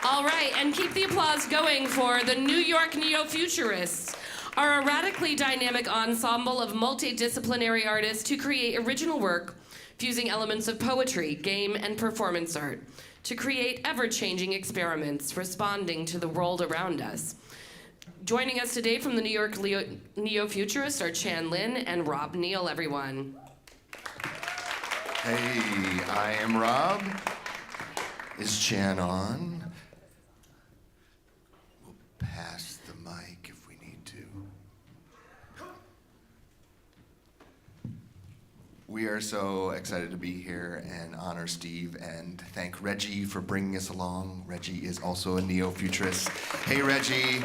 All right, and keep the applause going for the New York Neo-Futurists, our erratically dynamic ensemble of multidisciplinary artists who create original work, fusing elements of poetry, game, and performance art to create ever-changing experiments responding to the world around us. Joining us today from the New York Neo-Futurists are Chan Lin and Rob Neal, everyone. Hey, I am Rob. Is Chan on? We'll pass the mic if we need to. We are so excited to be here and honor Steve and thank Regie for bringing us along. Regie is also a neo-futurist. Hey, Regie.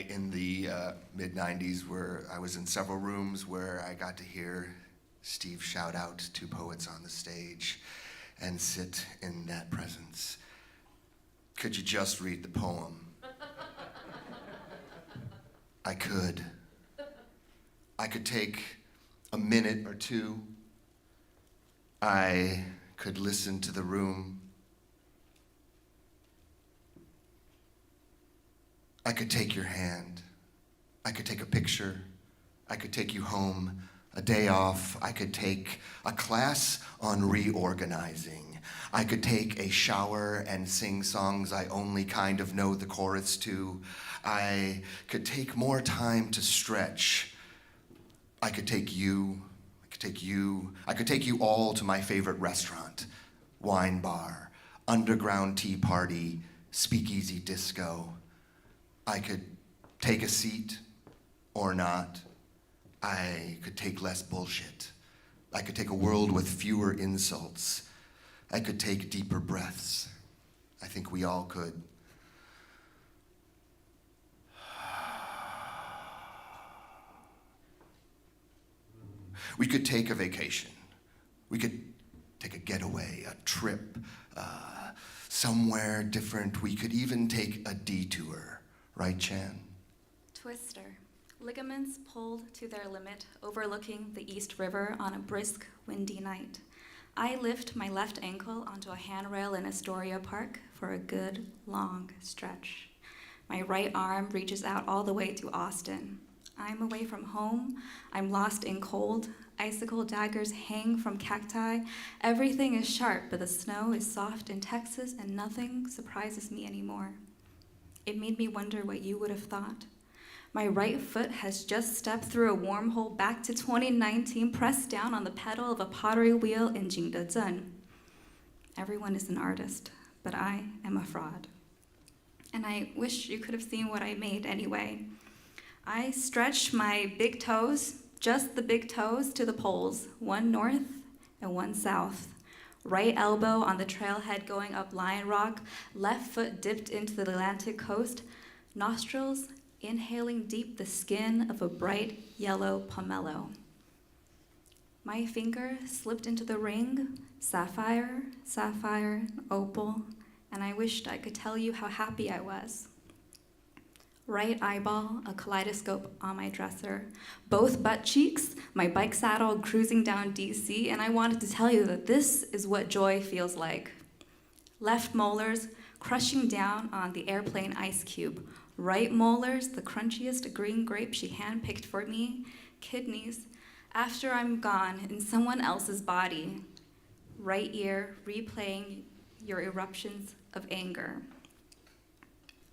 In the mid-90s, where I was in several rooms where I got to hear Steve shout out to poets on the stage and sit in that presence. Could you just read the poem? I could. I could take a minute or two. I could listen to the room. I could take your hand. I could take a picture. I could take you home, a day off. I could take a class on reorganizing. I could take a shower and sing songs I only kind of know the chorus to. I could take more time to stretch. I could take you. I could take you all to my favorite restaurant, wine bar, underground tea party, speakeasy disco. I could take a seat or not. I could take less bullshit. I could take a world with fewer insults. I could take deeper breaths. I think we all could. We could take a vacation. We could take a getaway, a trip, somewhere different. We could even take a detour. Right, Chan? Twister. Ligaments pulled to their limit, overlooking the East River on a brisk, windy night. I lift my left ankle onto a handrail in Astoria Park for a good, long stretch. My right arm reaches out all the way to Austin. I'm away from home. I'm lost in cold. Icicle daggers hang from cacti. Everything is sharp, but the snow is soft in Texas, and nothing surprises me anymore. It made me wonder what you would have thought. My right foot has just stepped through a wormhole back to 2019, pressed down on the pedal of a pottery wheel in Jingdezhen. Everyone is an artist, but I am a fraud. And I wish you could have seen what I made anyway. I stretched my big toes, just the big toes, to the poles, one north and one south. Right elbow on the trailhead going up Lion Rock, left foot dipped into the Atlantic coast, nostrils inhaling deep the skin of a bright yellow pomelo. My finger slipped into the ring, sapphire, sapphire, opal, and I wished I could tell you how happy I was. Right eyeball, a kaleidoscope on my dresser. Both butt cheeks, my bike saddle cruising down DC, and I wanted to tell you that this is what joy feels like. Left molars crushing down on the airplane ice cube. Right molars, the crunchiest green grape she handpicked for me. Kidneys, after I'm gone in someone else's body. Right ear, replaying your eruptions of anger.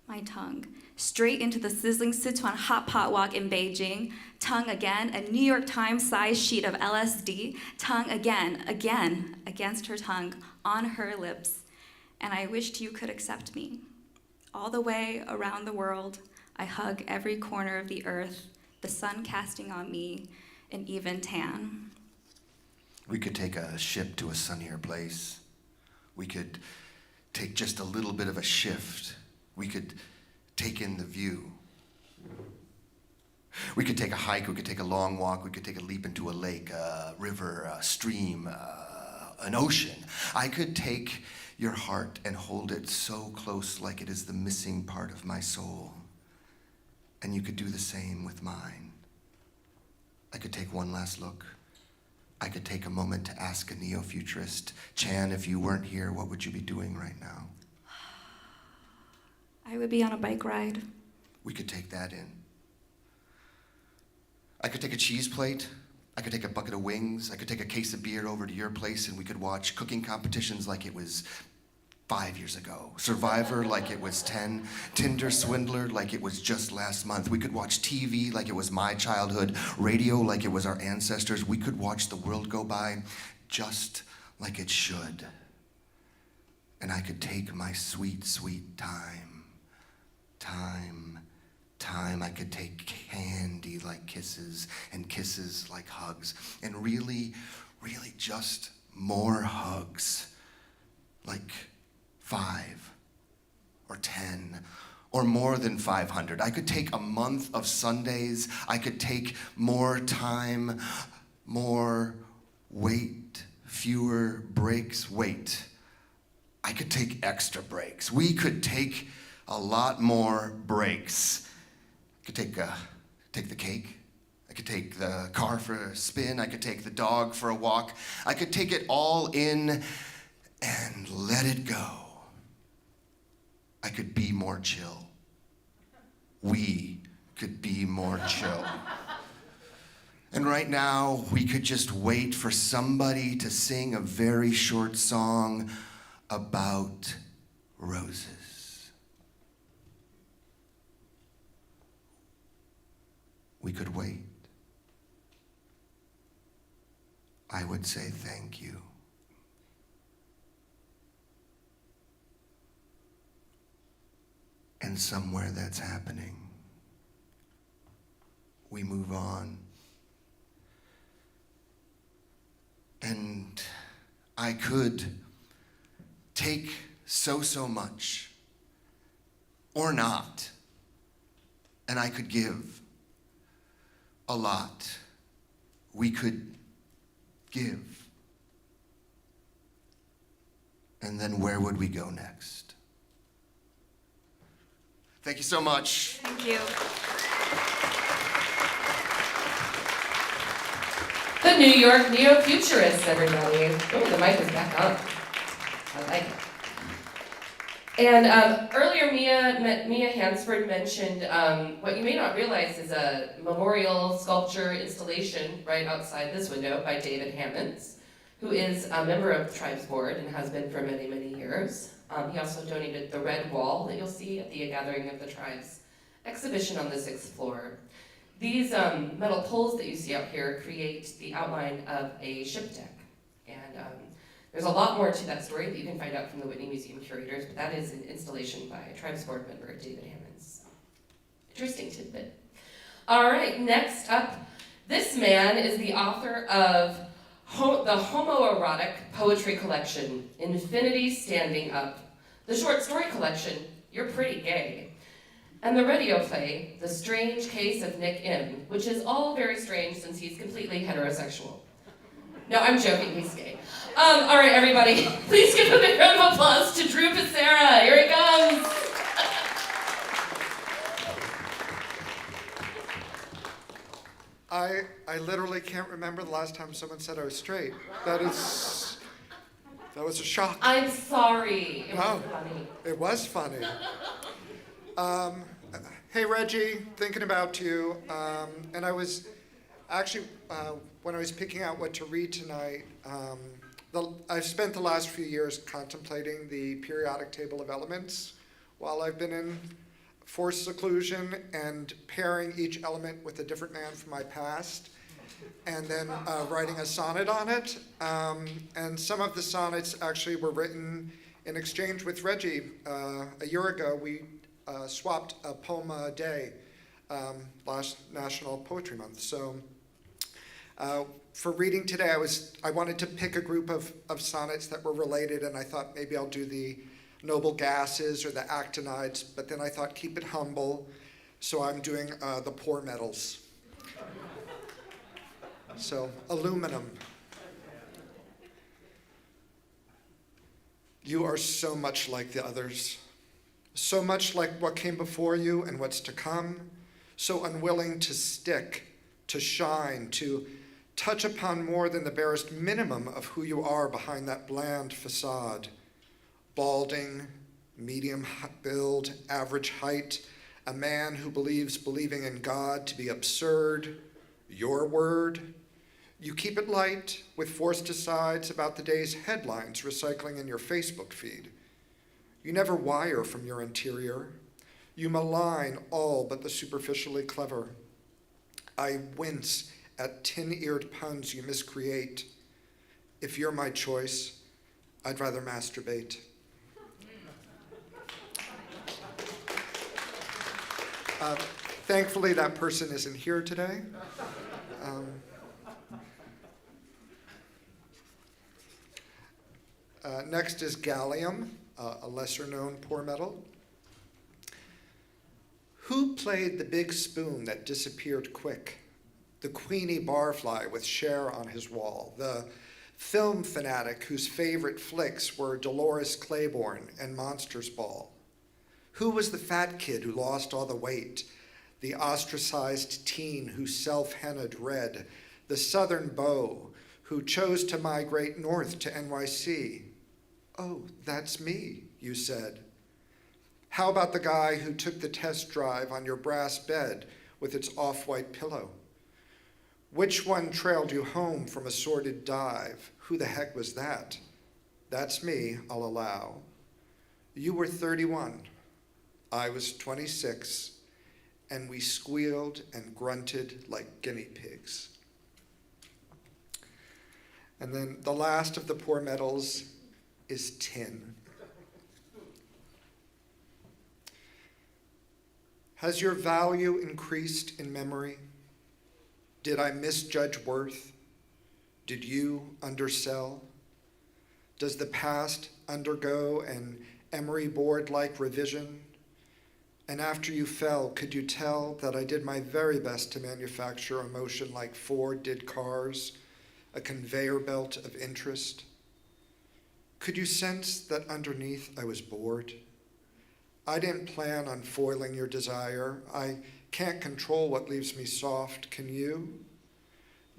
My tongue, straight into the sizzling Sichuan hot pot wok in Beijing. Tongue again, a New York Times sized sheet of LSD. Tongue again, against her tongue, on her lips. And I wished you could accept me. All the way around the world, I hug every corner of the earth, the sun casting on me an even tan. We could take a ship to a sunnier place. We could take just a little bit of a shift. We could take in the view. We could take a hike, we could take a long walk, we could take a leap into a lake, a river, a stream, an ocean. I could take your heart and hold it so close like it is the missing part of my soul. And you could do the same with mine. I could take one last look. I could take a moment to ask a neo-futurist, Chan, if you weren't here, what would you be doing right now? I would be on a bike ride. We could take that in. I could take a cheese plate. I could take a bucket of wings. I could take a case of beer over to your place and we could watch cooking competitions like it was 5 years ago. Survivor like it was 10. Tinder Swindler like it was just last month. We could watch TV like it was my childhood. Radio like it was our ancestors. We could watch the world go by just like it should. And I could take my sweet, sweet time. Time. I could take candy like kisses and kisses like hugs. And really, really just more hugs. Like 5 or 10 or more than 500. I could take a month of Sundays. I could take more time, more wait, fewer breaks. Wait, I could take extra breaks. We could take a lot more breaks. I could take the cake. I could take the car for a spin. I could take the dog for a walk. I could take it all in and let it go. I could be more chill. We could be more chill. And right now, we could just wait for somebody to sing a very short song about roses. We could wait. I would say thank you. And somewhere that's happening, we move on. And I could take so much, or not, and I could give a lot. We could give. And then where would we go next? Thank you so much. Thank you. The New York Neo-Futurists, everybody. Oh, the mic is back up. I like it. And earlier, Mia Hansford mentioned what you may not realize is a memorial sculpture installation right outside this window by David Hammonds, who is a member of the Tribes Board and has been for many, many years. He also donated the red wall that you'll see at the Gathering of the Tribes exhibition on the 6th floor. These metal poles that you see out here create the outline of a ship deck. And there's a lot more to that story that you can find out from the Whitney Museum curators, but that is an installation by a Tribes Board member, David Hammonds. Interesting tidbit. All right, next up, this man is the author of the homoerotic poetry collection, Infinity Standing Up, the short story collection, You're Pretty Gay, and the radio play, The Strange Case of Nick M., which is all very strange since he's completely heterosexual. No, I'm joking, he's gay. All right, everybody, please give a big round of applause to Drew Becerra. Here he comes. I literally can't remember the last time someone said I was straight. That was a shock. I'm sorry. It was No. funny. It was funny. Hey Reggie, thinking about you. And I was actually, when I was picking out what to read tonight, I've spent the last few years contemplating the periodic table of elements while I've been in forced seclusion and pairing each element with a different man from my past, and then writing a sonnet on it. And some of the sonnets actually were written in exchange with Reggie. A year ago, we swapped a poem a day last National Poetry Month. So for reading today, I wanted to pick a group of sonnets that were related, and I thought maybe I'll do the noble gases or the actinides, but then I thought keep it humble, so I'm doing the poor metals. So, aluminum. You are so much like the others, so much like what came before you and what's to come, so unwilling to stick, to shine, to touch upon more than the barest minimum of who you are behind that bland facade. Balding, medium build, average height, a man who believes believing in God to be absurd, your word. You keep it light with forced asides about the day's headlines recycling in your Facebook feed. You never wire from your interior. You malign all but the superficially clever. I wince at tin-eared puns you miscreate. If you're my choice, I'd rather masturbate. Thankfully, that person isn't here today. Next is gallium, a lesser-known poor metal. Who played the big spoon that disappeared quick? The Queenie barfly with Cher on his wall. The film fanatic whose favorite flicks were Dolores Claiborne and Monsters Ball. Who was the fat kid who lost all the weight? The ostracized teen who self-henna'd red. The southern beau who chose to migrate north to NYC. Oh, that's me, you said. How about the guy who took the test drive on your brass bed with its off-white pillow? Which one trailed you home from a sordid dive? Who the heck was that? That's me, I'll allow. You were 31. I was 26, and we squealed and grunted like guinea pigs. And then the last of the poor metals is tin. Has your value increased in memory? Did I misjudge worth? Did you undersell? Does the past undergo an emery board-like revision? And after you fell, could you tell that I did my very best to manufacture emotion like Ford did cars, a conveyor belt of interest? Could you sense that underneath I was bored? I didn't plan on foiling your desire. I can't control what leaves me soft, can you?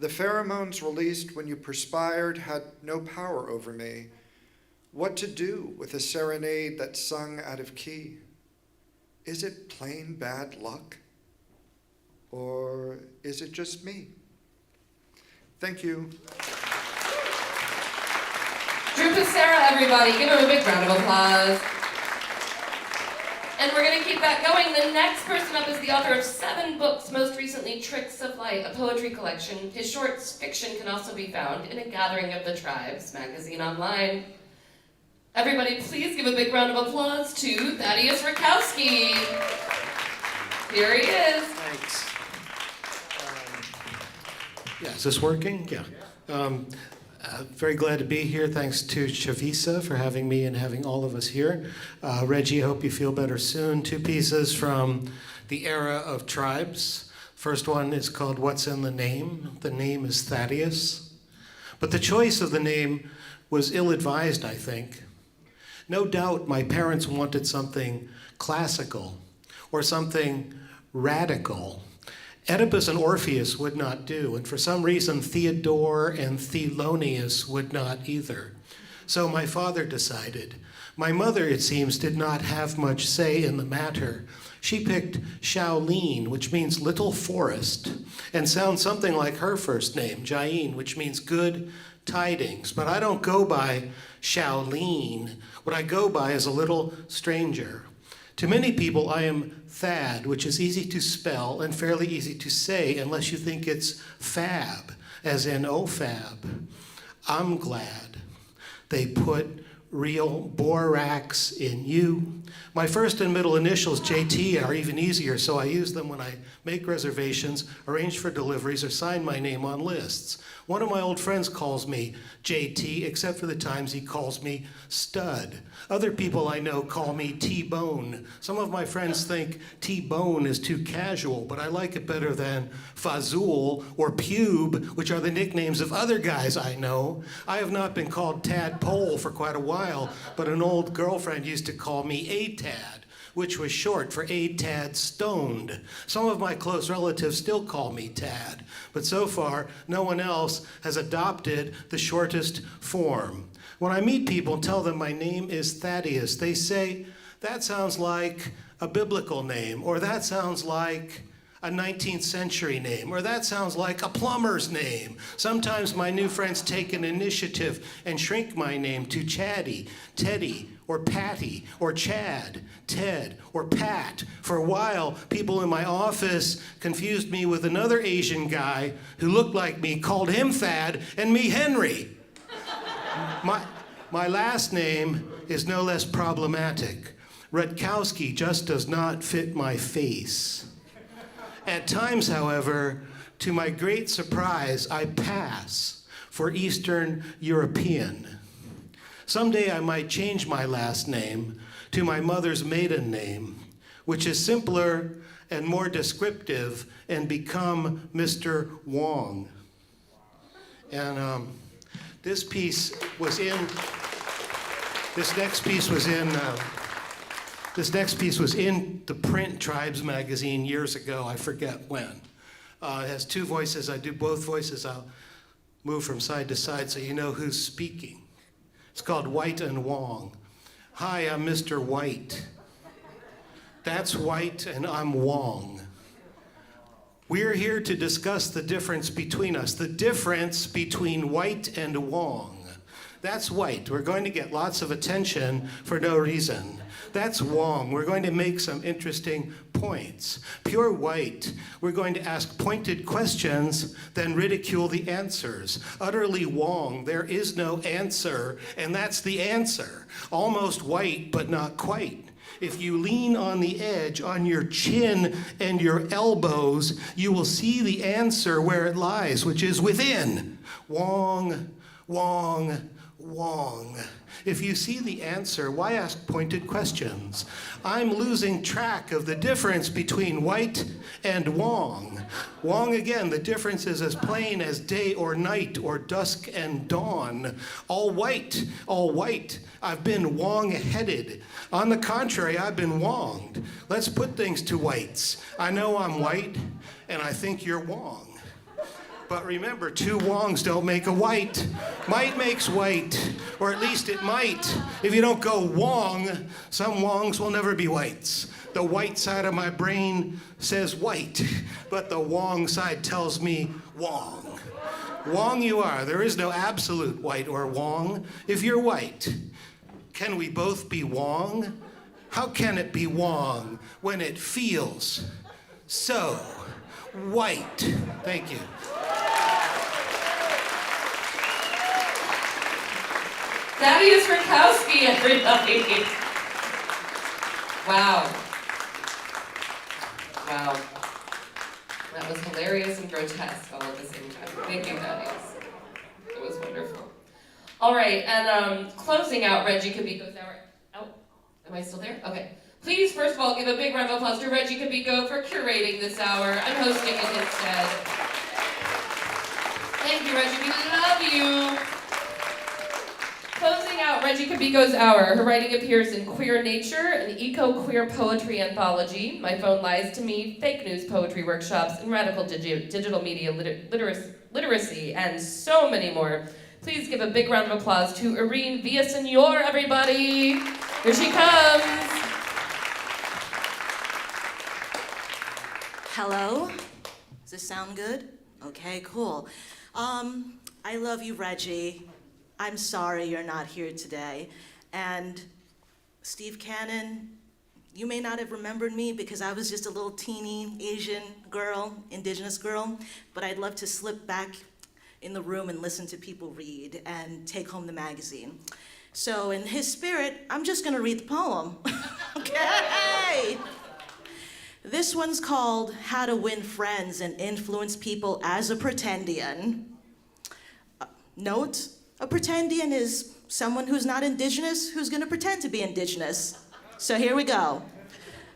The pheromones released when you perspired had no power over me. What to do with a serenade that sung out of key? Is it plain bad luck? Or is it just me? Thank you. Drew Passera, everybody. Give him a big round of applause. And we're going to keep that going. The next person up is the author of 7 books, most recently Tricks of Light, a poetry collection. His short fiction can also be found in A Gathering of the Tribes magazine online. Everybody, please give a big round of applause to Thaddeus Rakowski. Here he is. Thanks. Yeah, is this working? Yeah. Very glad to be here. Thanks to Chavisa for having me and having all of us here. Reggie, hope you feel better soon. 2 pieces from the era of tribes. First one is called What's in the Name? The name is Thaddeus. But the choice of the name was ill-advised, I think. No doubt my parents wanted something classical or something radical. Oedipus and Orpheus would not do, and for some reason Theodore and Thelonious would not either. So my father decided. My mother, it seems, did not have much say in the matter. She picked Shaolin, which means little forest, and sounds something like her first name, Jeanne, which means good tidings. But I don't go by Shaolin. What I go by is a little stranger. To many people, I am Thad, which is easy to spell and fairly easy to say unless you think it's fab, as in OFAB. I'm glad they put real borax in you. My first and middle initials, JT, are even easier, so I use them when I make reservations, arrange for deliveries, or sign my name on lists. One of my old friends calls me JT, except for the times he calls me Stud. Other people I know call me T-Bone. Some of my friends think T-Bone is too casual, but I like it better than Fazul or Pube, which are the nicknames of other guys I know. I have not been called Tadpole for quite a while, but an old girlfriend used to call me A-Tad, which was short for A-Tad Stoned. Some of my close relatives still call me Tad, but so far, no one else has adopted the shortest form. When I meet people and tell them my name is Thaddeus, they say, that sounds like a biblical name, or that sounds like a 19th century name, or that sounds like a plumber's name. Sometimes my new friends take an initiative and shrink my name to Chaddy, Teddy, or Patty, or Chad, Ted, or Pat. For a while, people in my office confused me with another Asian guy who looked like me, called him Thad, and me Henry. My last name is no less problematic. Rutkowski just does not fit my face. At times, however, to my great surprise, I pass for Eastern European. Someday I might change my last name to my mother's maiden name, which is simpler and more descriptive, and become Mr. Wong. And this next piece was in the print Tribes magazine years ago, I forget when. It has two voices, I do both voices, I'll move from side to side so you know who's speaking. It's called White and Wong. Hi, I'm Mr. White. That's White and I'm Wong. We're here to discuss the difference between us, the difference between White and Wong. That's White. We're going to get lots of attention for no reason. That's Wong. We're going to make some interesting points. Pure White. We're going to ask pointed questions, then ridicule the answers. Utterly Wong. There is no answer, and that's the answer. Almost white, but not quite. If you lean on the edge, on your chin and your elbows, you will see the answer where it lies, which is within. Wong, Wong, Wong. If you see the answer, why ask pointed questions? I'm losing track of the difference between White and Wong. Wong again, the difference is as plain as day or night or dusk and dawn. All white, all white. I've been Wong-headed. On the contrary, I've been Wonged. Let's put things to whites. I know I'm white, and I think you're Wong. But remember, two Wongs don't make a white. Might makes white, or at least it might. If you don't go Wong, some Wongs will never be whites. The white side of my brain says white, but the Wong side tells me Wong. Wong you are. There is no absolute white or Wong. If you're white, can we both be Wong? How can it be Wong when it feels so white? Thank you. Thaddeus Rutkowski, everybody. Wow. Wow. That was hilarious and grotesque all at the same time. Thank you, Thaddeus. It was wonderful. All right, and closing out Regie Cabico's hour. Oh, am I still there? Okay. Please, first of all, give a big round of applause to Regie Cabico for curating this hour. I'm hosting it instead. Thank you, Regie. We love you. Closing out Regie Cabico's hour, her writing appears in Queer Nature, an eco-queer poetry anthology, My Phone Lies to Me, fake news poetry workshops, and radical digital media literacy, and so many more. Please give a big round of applause to Irene Villasenor, everybody. Here she comes. Hello? Does this sound good? Okay, cool. I love you, Regie. I'm sorry you're not here today. And Steve Cannon, you may not have remembered me because I was just a little teeny Asian girl, indigenous girl, but I'd love to slip back in the room and listen to people read and take home the magazine. So in his spirit, I'm just gonna read the poem. Okay. This one's called How to Win Friends and Influence People as a Pretendian. Note, a pretendian is someone who's not indigenous who's gonna pretend to be indigenous. So here we go.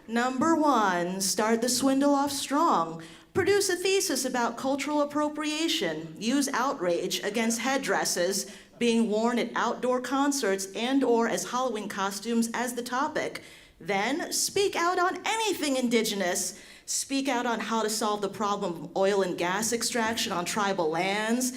Number 1, start the swindle off strong. Produce a thesis about cultural appropriation. Use outrage against headdresses being worn at outdoor concerts and/or as Halloween costumes as the topic. Then speak out on anything indigenous. Speak out on how to solve the problem of oil and gas extraction on tribal lands,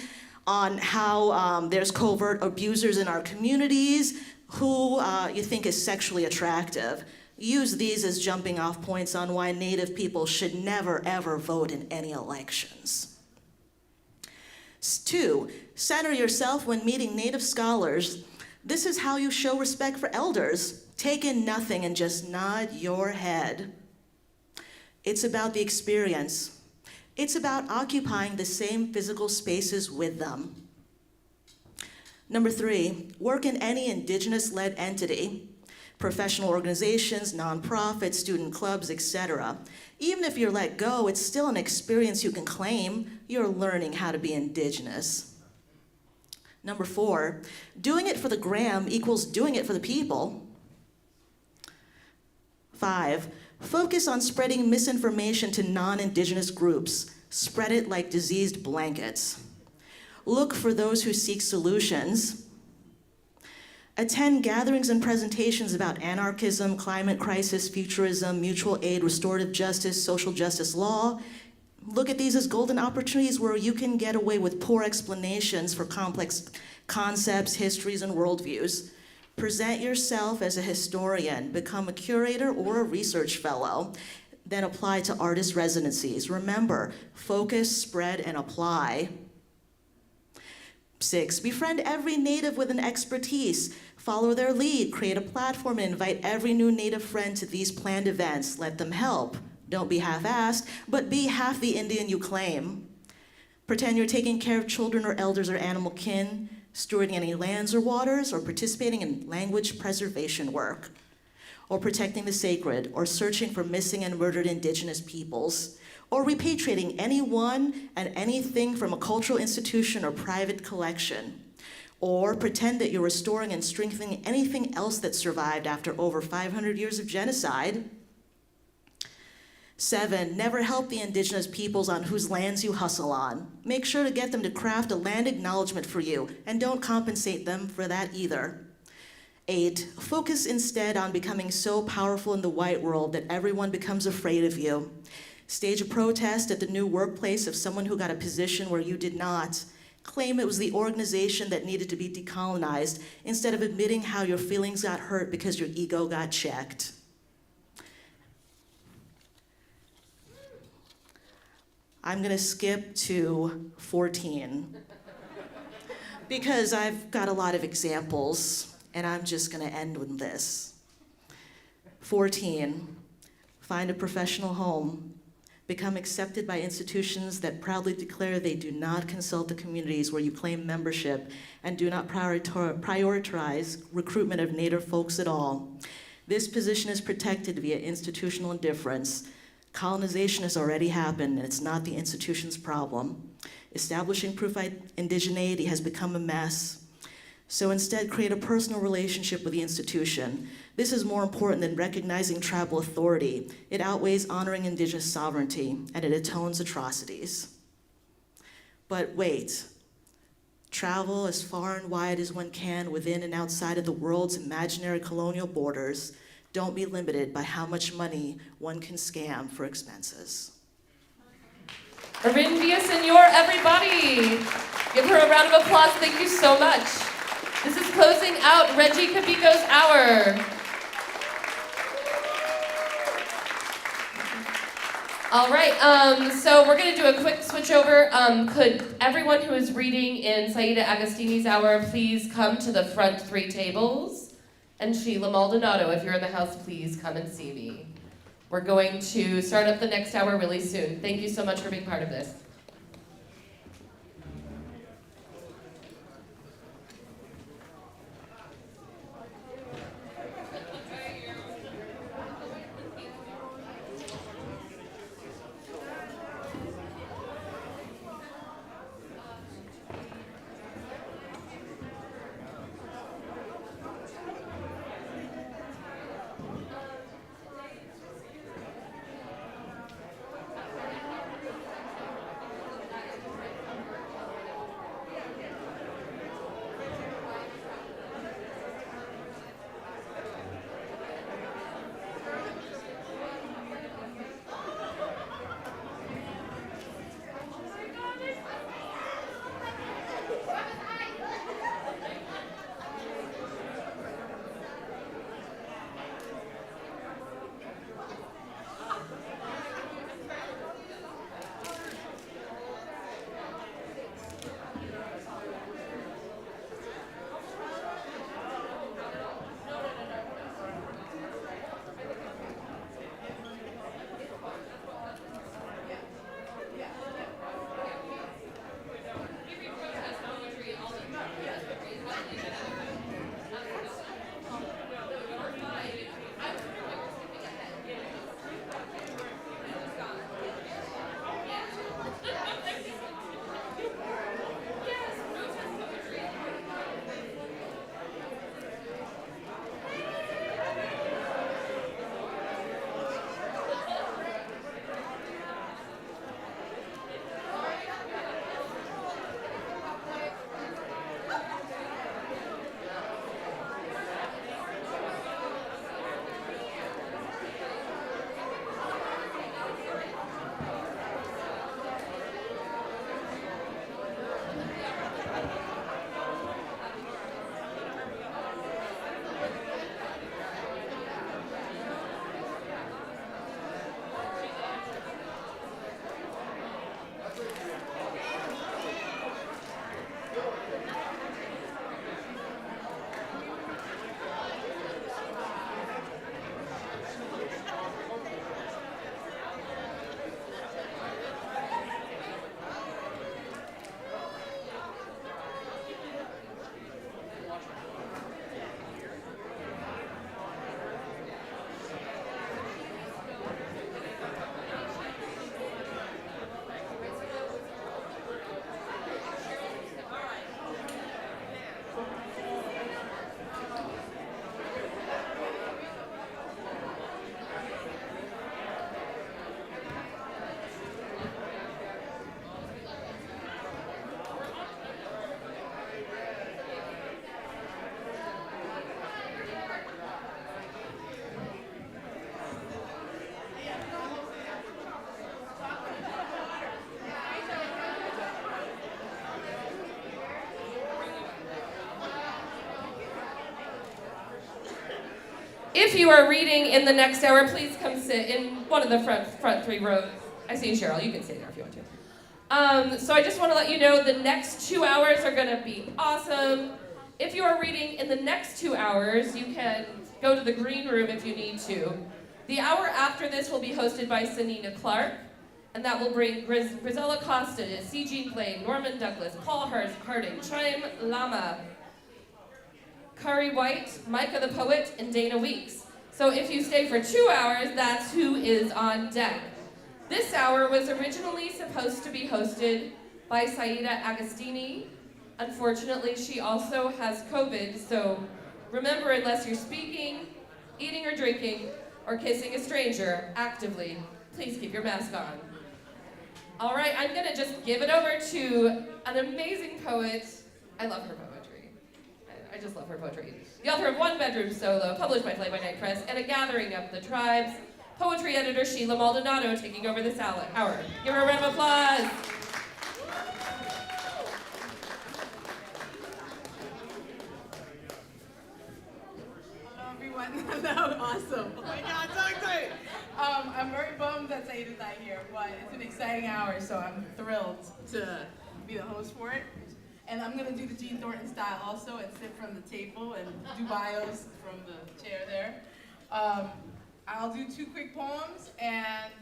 on how there's covert abusers in our communities, who you think is sexually attractive. Use these as jumping off points on why Native people should never, ever vote in any elections. 2, center yourself when meeting Native scholars. This is how you show respect for elders. Take in nothing and just nod your head. It's about the experience. It's about occupying the same physical spaces with them. Number 3, work in any indigenous-led entity. Professional organizations, nonprofits, student clubs, etc. Even if you're let go, it's still an experience you can claim. You're learning how to be indigenous. Number 4, doing it for the gram equals doing it for the people. 5, focus on spreading misinformation to non-indigenous groups. Spread it like diseased blankets. Look for those who seek solutions. Attend gatherings and presentations about anarchism, climate crisis, futurism, mutual aid, restorative justice, social justice law. Look at these as golden opportunities where you can get away with poor explanations for complex concepts, histories, and worldviews. Present yourself as a historian, become a curator or a research fellow, then apply to artist residencies. Remember, focus, spread, and apply. 6, befriend every Native with an expertise. Follow their lead, create a platform, and invite every new Native friend to these planned events. Let them help. Don't be half-assed, but be half the Indian you claim. Pretend you're taking care of children or elders or animal kin, stewarding any lands or waters, or participating in language preservation work, or protecting the sacred, or searching for missing and murdered indigenous peoples, or repatriating anyone and anything from a cultural institution or private collection, or pretend that you're restoring and strengthening anything else that survived after over 500 years of genocide. 7, never help the indigenous peoples on whose lands you hustle on. Make sure to get them to craft a land acknowledgement for you, and don't compensate them for that either. 8, focus instead on becoming so powerful in the white world that everyone becomes afraid of you. Stage a protest at the new workplace of someone who got a position where you did not. Claim it was the organization that needed to be decolonized, instead of admitting how your feelings got hurt because your ego got checked. I'm gonna skip to 14 because I've got a lot of examples and I'm just gonna end with this. 14, find a professional home. Become accepted by institutions that proudly declare they do not consult the communities where you claim membership and do not prioritize recruitment of Native folks at all. This position is protected via institutional indifference. Colonization has already happened, and it's not the institution's problem. Establishing proof of indigeneity has become a mess. So instead, create a personal relationship with the institution. This is more important than recognizing tribal authority. It outweighs honoring indigenous sovereignty, and it atones atrocities. But wait, travel as far and wide as one can within and outside of the world's imaginary colonial borders. Don't be limited by how much money one can scam for expenses. Erin Villasenor, everybody. Give her a round of applause. Thank you so much. This is closing out Regie Cabico's hour. All right, so we're gonna do a quick switch over. Could everyone who is reading in Saida Agostini's hour please come to the front 3 tables? And Sheila Maldonado, if you're in the house, please come and see me. We're going to start up the next hour really soon. Thank you so much for being part of this. If you are reading in the next hour, please come sit in one of the front 3 rows. I see Cheryl, you can stay there if you want to. So I just want to let you know the next 2 hours are gonna be awesome. If you are reading in the next 2 hours, you can go to the green room if you need to. The hour after this will be hosted by Sanina Clark, and that will bring Grisella Costa, C. Jean Blaine, Norman Douglas, Paul Harding, Chaim Lama, Kari White, Micah the Poet, and Dana Weeks. So if you stay for 2 hours, that's who is on deck. This hour was originally supposed to be hosted by Saida Agostini. Unfortunately, she also has COVID, so remember, unless you're speaking, eating or drinking, or kissing a stranger actively, please keep your mask on. All right, I'm gonna just give it over to an amazing poet. I love her poetry. I just love her poetry. The author of One Bedroom Solo, published by Play by Night Press, and A Gathering of the Tribes. Poetry editor Sheila Maldonado taking over this hour. Give her a round of applause. Hello, everyone. Hello, awesome. Oh my God, so excited. I'm very bummed that late at night here, but it's an exciting hour, so I'm thrilled to be the host for it. And I'm gonna do the Jeanne Thornton style also and sit from the table and do bios from the chair there. I'll do 2 quick poems and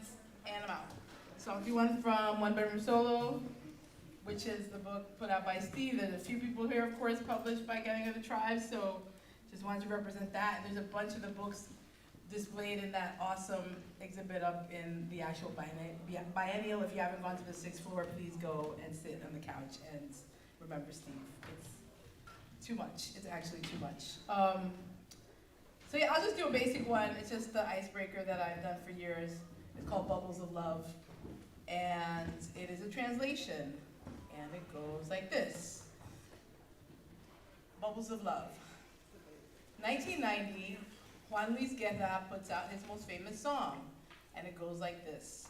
I'm out. So I'll do one from One Bedroom Solo, which is the book put out by Steve. There's a few people here, of course, published by Getting of the Tribes, so just wanted to represent that. And there's a bunch of the books displayed in that awesome exhibit up in the actual biennial. If you haven't gone to the 6th floor, please go and sit on the couch and remember Steve. It's too much. It's actually too much. So yeah, I'll just do a basic one. It's just the icebreaker that I've done for years. It's called Bubbles of Love. And it is a translation. And it goes like this. Bubbles of Love. 1990, Juan Luis Guerra puts out his most famous song. And it goes like this.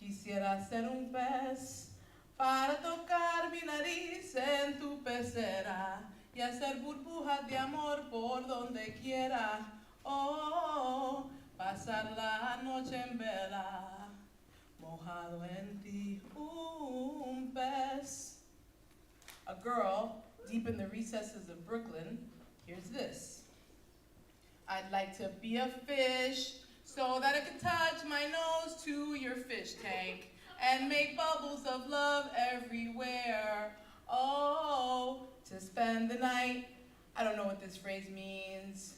Quisiera ser un pez para tocar mi nariz en tu pecera y hacer burbujas de amor por donde quiera. Oh, pasar la noche en vela, mojado en ti, un pez. A girl deep in the recesses of Brooklyn hears this. I'd like to be a fish so that I could touch my nose to your fish tank and make bubbles of love everywhere. Oh, to spend the night. I don't know what this phrase means.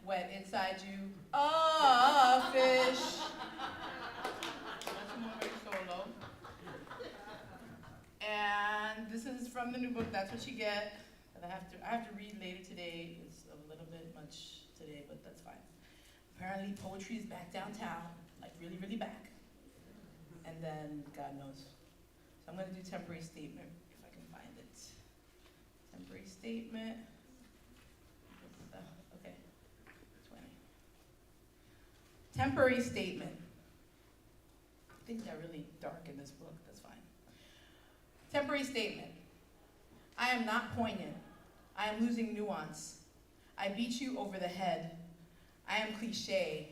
Wet inside you, a fish. That's more solo. And this is from the new book, That's What You Get. That I have to read later today. It's a little bit much today, but that's fine. Apparently poetry is back downtown, like really, really back. And then God knows. So I'm gonna do temporary statement, if I can find it. Temporary statement. Okay, 20. Temporary statement. Things got really dark in this book, that's fine. Temporary statement. I am not poignant. I am losing nuance. I beat you over the head. I am cliche.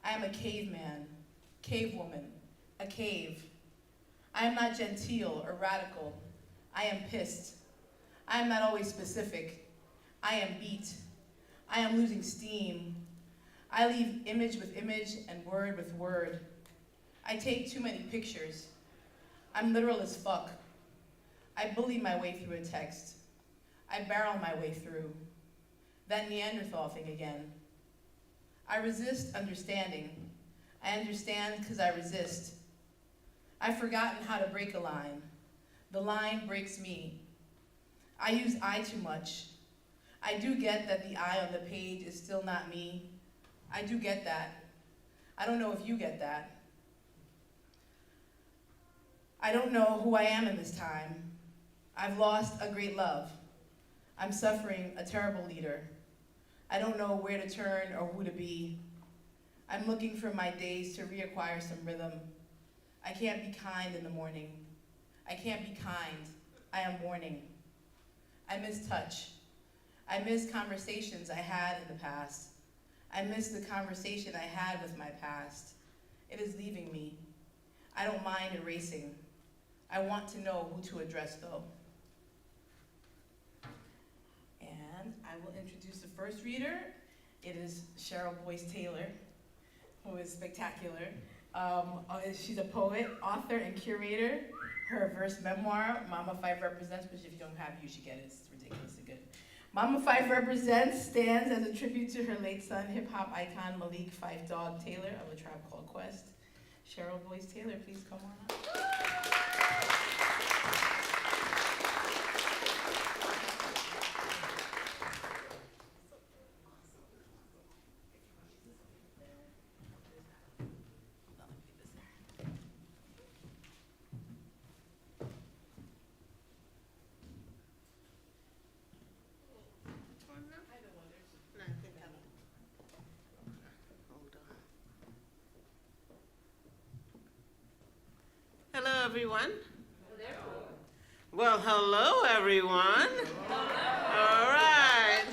I am a caveman, cavewoman, a cave. I am not genteel or radical. I am pissed. I am not always specific. I am beat. I am losing steam. I leave image with image and word with word. I take too many pictures. I'm literal as fuck. I bully my way through a text. I barrel my way through. That Neanderthal thing again. I resist understanding. I understand because I resist. I've forgotten how to break a line. The line breaks me. I use I too much. I do get that the I on the page is still not me. I do get that. I don't know if you get that. I don't know who I am in this time. I've lost a great love. I'm suffering a terrible leader. I don't know where to turn or who to be. I'm looking for my days to reacquire some rhythm. I can't be kind in the morning. I can't be kind. I am mourning. I miss touch. I miss conversations I had in the past. I miss the conversation I had with my past. It is leaving me. I don't mind erasing. I want to know who to address though. And I will introduce the first reader. It is Cheryl Boyce Taylor, who is spectacular. She's a poet, author, and curator. Her verse memoir, Mama Fife Represents, which if you don't have, you should get it. It's ridiculously good. Mama Fife Represents stands as a tribute to her late son, hip-hop icon Malik Fife Dog Taylor of A Tribe Called Quest. Cheryl Boyce Taylor, please come on up. Hello, everyone. Hello. Well, hello, everyone. Hello. All right.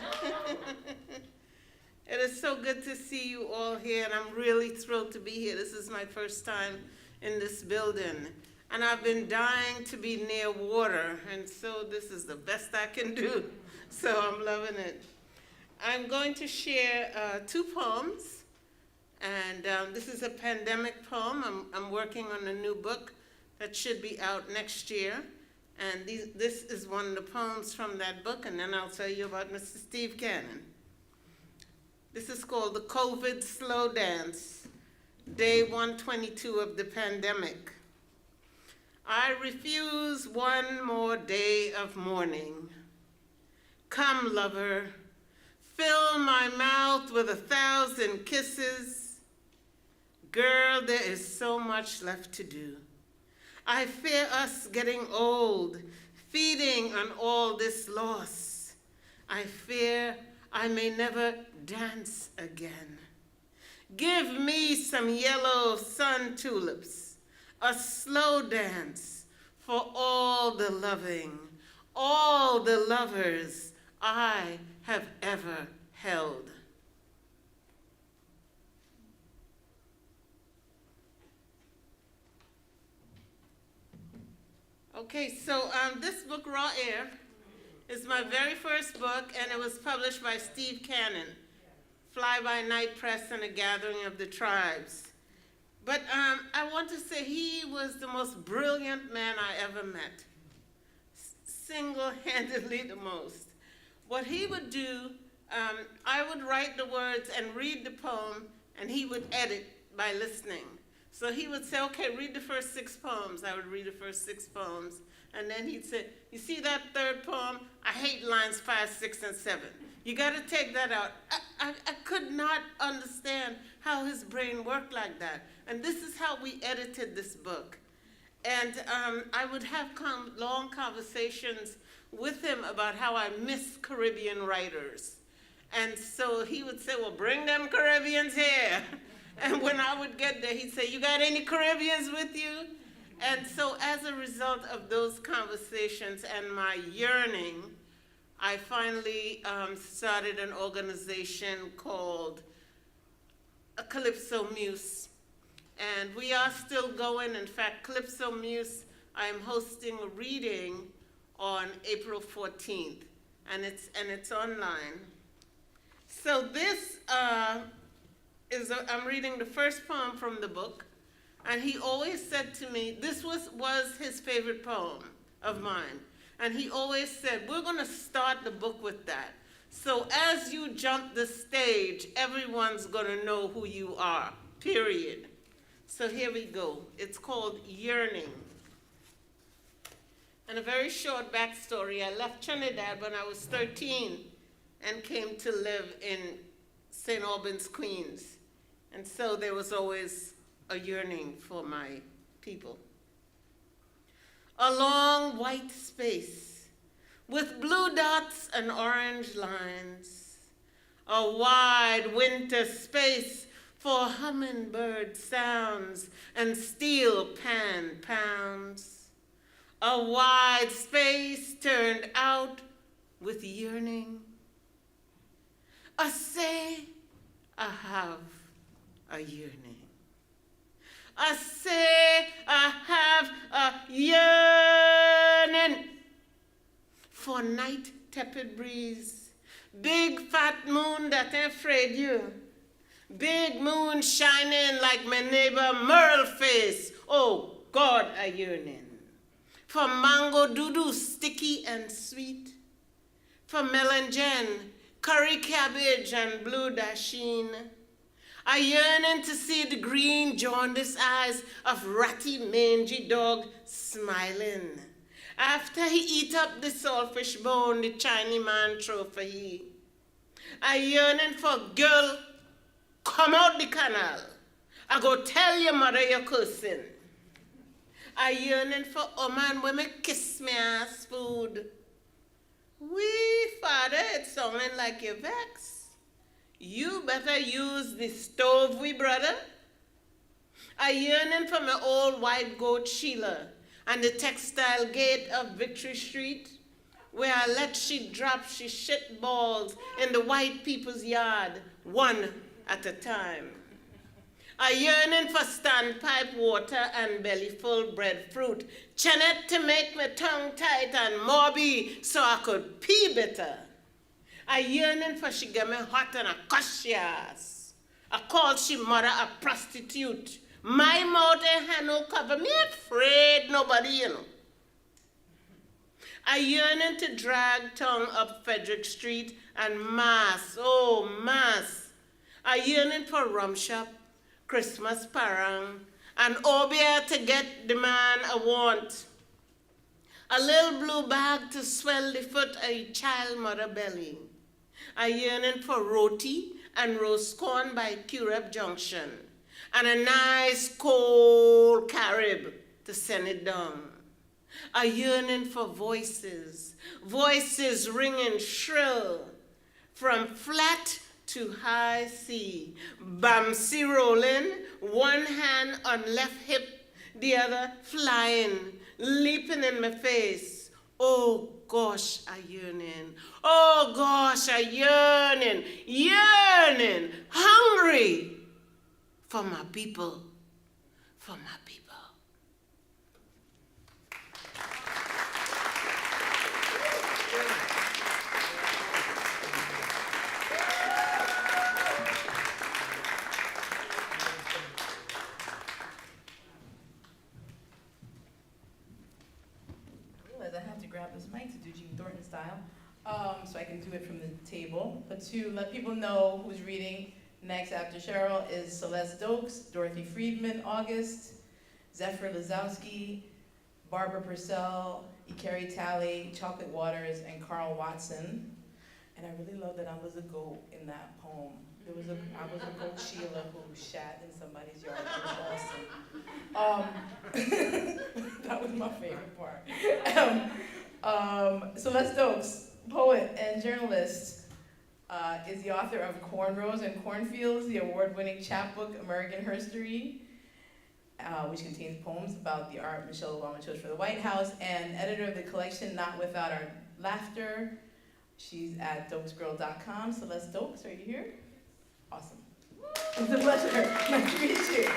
It is so good to see you all here, and I'm really thrilled to be here. This is my first time in this building, and I've been dying to be near water, and so this is the best I can do. So I'm loving it. I'm going to share 2 poems, and this is a pandemic poem. I'm working on a new book that should be out next year, and this is one of the poems from that book, and then I'll tell you about Mr. Steve Cannon. This is called The COVID Slow Dance, Day 122 of the Pandemic. I refuse one more day of mourning. Come, lover, fill my mouth with 1,000 kisses. Girl, there is so much left to do. I fear us getting old, feeding on all this loss. I fear I may never dance again. Give me some yellow sun tulips, a slow dance for all the loving, all the lovers I have ever held. Okay, so this book, Raw Air, is my very first book, and it was published by Steve Cannon, Fly By Night Press and a Gathering of the Tribes. But I want to say he was the most brilliant man I ever met, single-handedly the most. What he would do, I would write the words and read the poem, and he would edit by listening. So he would say, okay, read the first 6 poems. I would read the first 6 poems. And then he'd say, you see that 3rd poem? I hate lines 5, 6, and 7. You got to take that out. I could not understand how his brain worked like that. And this is how we edited this book. And I would have long conversations with him about how I miss Caribbean writers. And so he would say, well, bring them Caribbeans here. And when I would get there, he'd say, you got any Caribbeans with you? And so as a result of those conversations and my yearning, I finally started an organization called Calypso Muse. And we are still going. In fact, Calypso Muse, I am hosting a reading on April 14th, and it's online. So this I'm reading the first poem from the book, and he always said to me, this was his favorite poem of mine, and he always said, we're going to start the book with that. So as you jump the stage, everyone's going to know who you are, period. So here we go. It's called Yearning. And a very short backstory. I left Trinidad when I was 13 and came to live in St. Albans, Queens. And so there was always a yearning for my people. A long white space with blue dots and orange lines. A wide winter space for hummingbird sounds and steel pan pounds. A wide space turned out with yearning. I say I have a yearning. I say I have a yearning for night tepid breeze, big fat moon that ain't afraid you, big moon shining like my neighbor Merle face. Oh God, a yearning for mango doodoo sticky and sweet, for melangen, curry cabbage and blue dasheen. I yearning to see the green jaundiced eyes of ratty mangy dog smiling. After he eat up the saltfish bone the Chinese man throw for he. I yearning for girl, come out the canal. I go tell your mother you're cursing. I yearning for a man when me kiss me ass food. Wee father, it's sounding like you vex. You better use the stove, wee brother. I yearning for my old white goat Sheila and the textile gate of Victory Street, where I let she drop she shit balls in the white people's yard one at a time. A yearning for standpipe water and bellyful breadfruit, chenet to make my tongue tight and mobby so I could pee better. A yearning for she get me hot and a cuss she ass. I call she mother a prostitute. My mouth ain't had no cover, me afraid nobody, you know. A yearning to drag tongue up Frederick Street and mass, oh mass. A yearning for rum shop, Christmas parang, and obia to get the man I want. A little blue bag to swell the foot of a child mother belly. A yearning for roti and roast corn by Cureb Junction, and a nice cold carib to send it down. A yearning for voices, voices ringing shrill, from flat to high C. Bamsi rolling, one hand on left hip, the other flying, leaping in my face. Oh gosh, a yearning. Oh gosh, a yearning, yearning, hungry for my people, for my people. I have to grab this mic to do Jeanne Thornton style, so I can do it from the table. But to let people know who's reading next after Cheryl is Celeste Dokes, Dorothy Friedman, August, Zephyr Lazowski, Barbara Purcell, Ikeri Talley, Chocolate Waters, and Carl Watson. And I really love that I was a goat in that poem. I was a goat Sheila who shat in somebody's yard. It was awesome. That was my favorite part. Celeste Dokes, poet and journalist, is the author of Cornrows and Cornfields, the award-winning chapbook American History, which contains poems about the art Michelle Obama chose for the White House, and editor of the collection Not Without Our Laughter. She's at dokesgirl.com. Celeste Dokes, are you here? Awesome. It's a pleasure. Nice to meet you.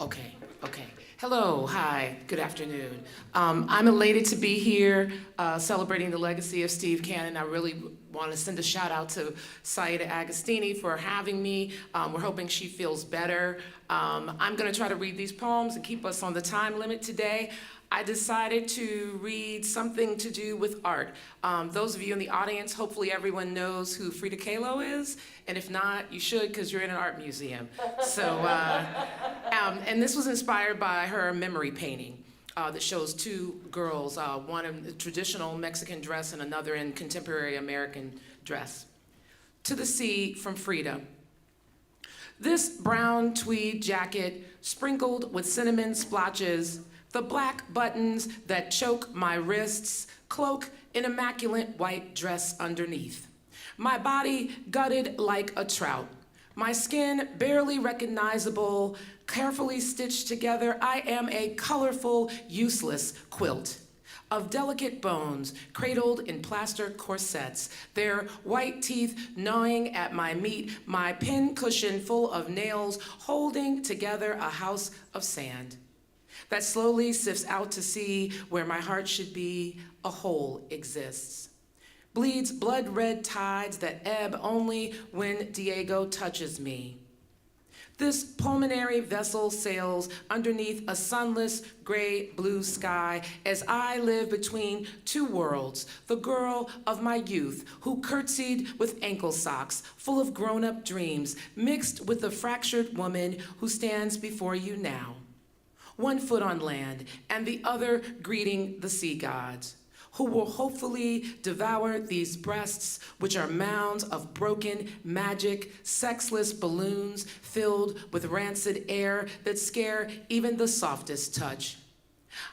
Okay. Hello, hi, good afternoon. I'm elated to be here celebrating the legacy of Steve Cannon. I really want to send a shout out to Saida Agostini for having me. We're hoping she feels better. I'm going to try to read these poems and keep us on the time limit today. I decided to read something to do with art. Those of you in the audience, hopefully everyone knows who Frida Kahlo is, and if not, you should because you're in an art museum. So, and this was inspired by her memory painting that shows two girls, one in a traditional Mexican dress and another in contemporary American dress. To the Sea from Frida. This brown tweed jacket sprinkled with cinnamon splotches, the black buttons that choke my wrists, cloak an immaculate white dress underneath. My body gutted like a trout. My skin barely recognizable, carefully stitched together. I am a colorful, useless quilt of delicate bones cradled in plaster corsets, their white teeth gnawing at my meat, my pin cushion full of nails holding together a house of sand that slowly sifts out to sea where my heart should be. A hole exists. Bleeds blood-red tides that ebb only when Diego touches me. This pulmonary vessel sails underneath a sunless gray-blue sky as I live between two worlds, the girl of my youth who curtsied with ankle socks, full of grown-up dreams, mixed with the fractured woman who stands before you now. One foot on land and the other greeting the sea gods, who will hopefully devour these breasts, which are mounds of broken, magic, sexless balloons filled with rancid air that scare even the softest touch.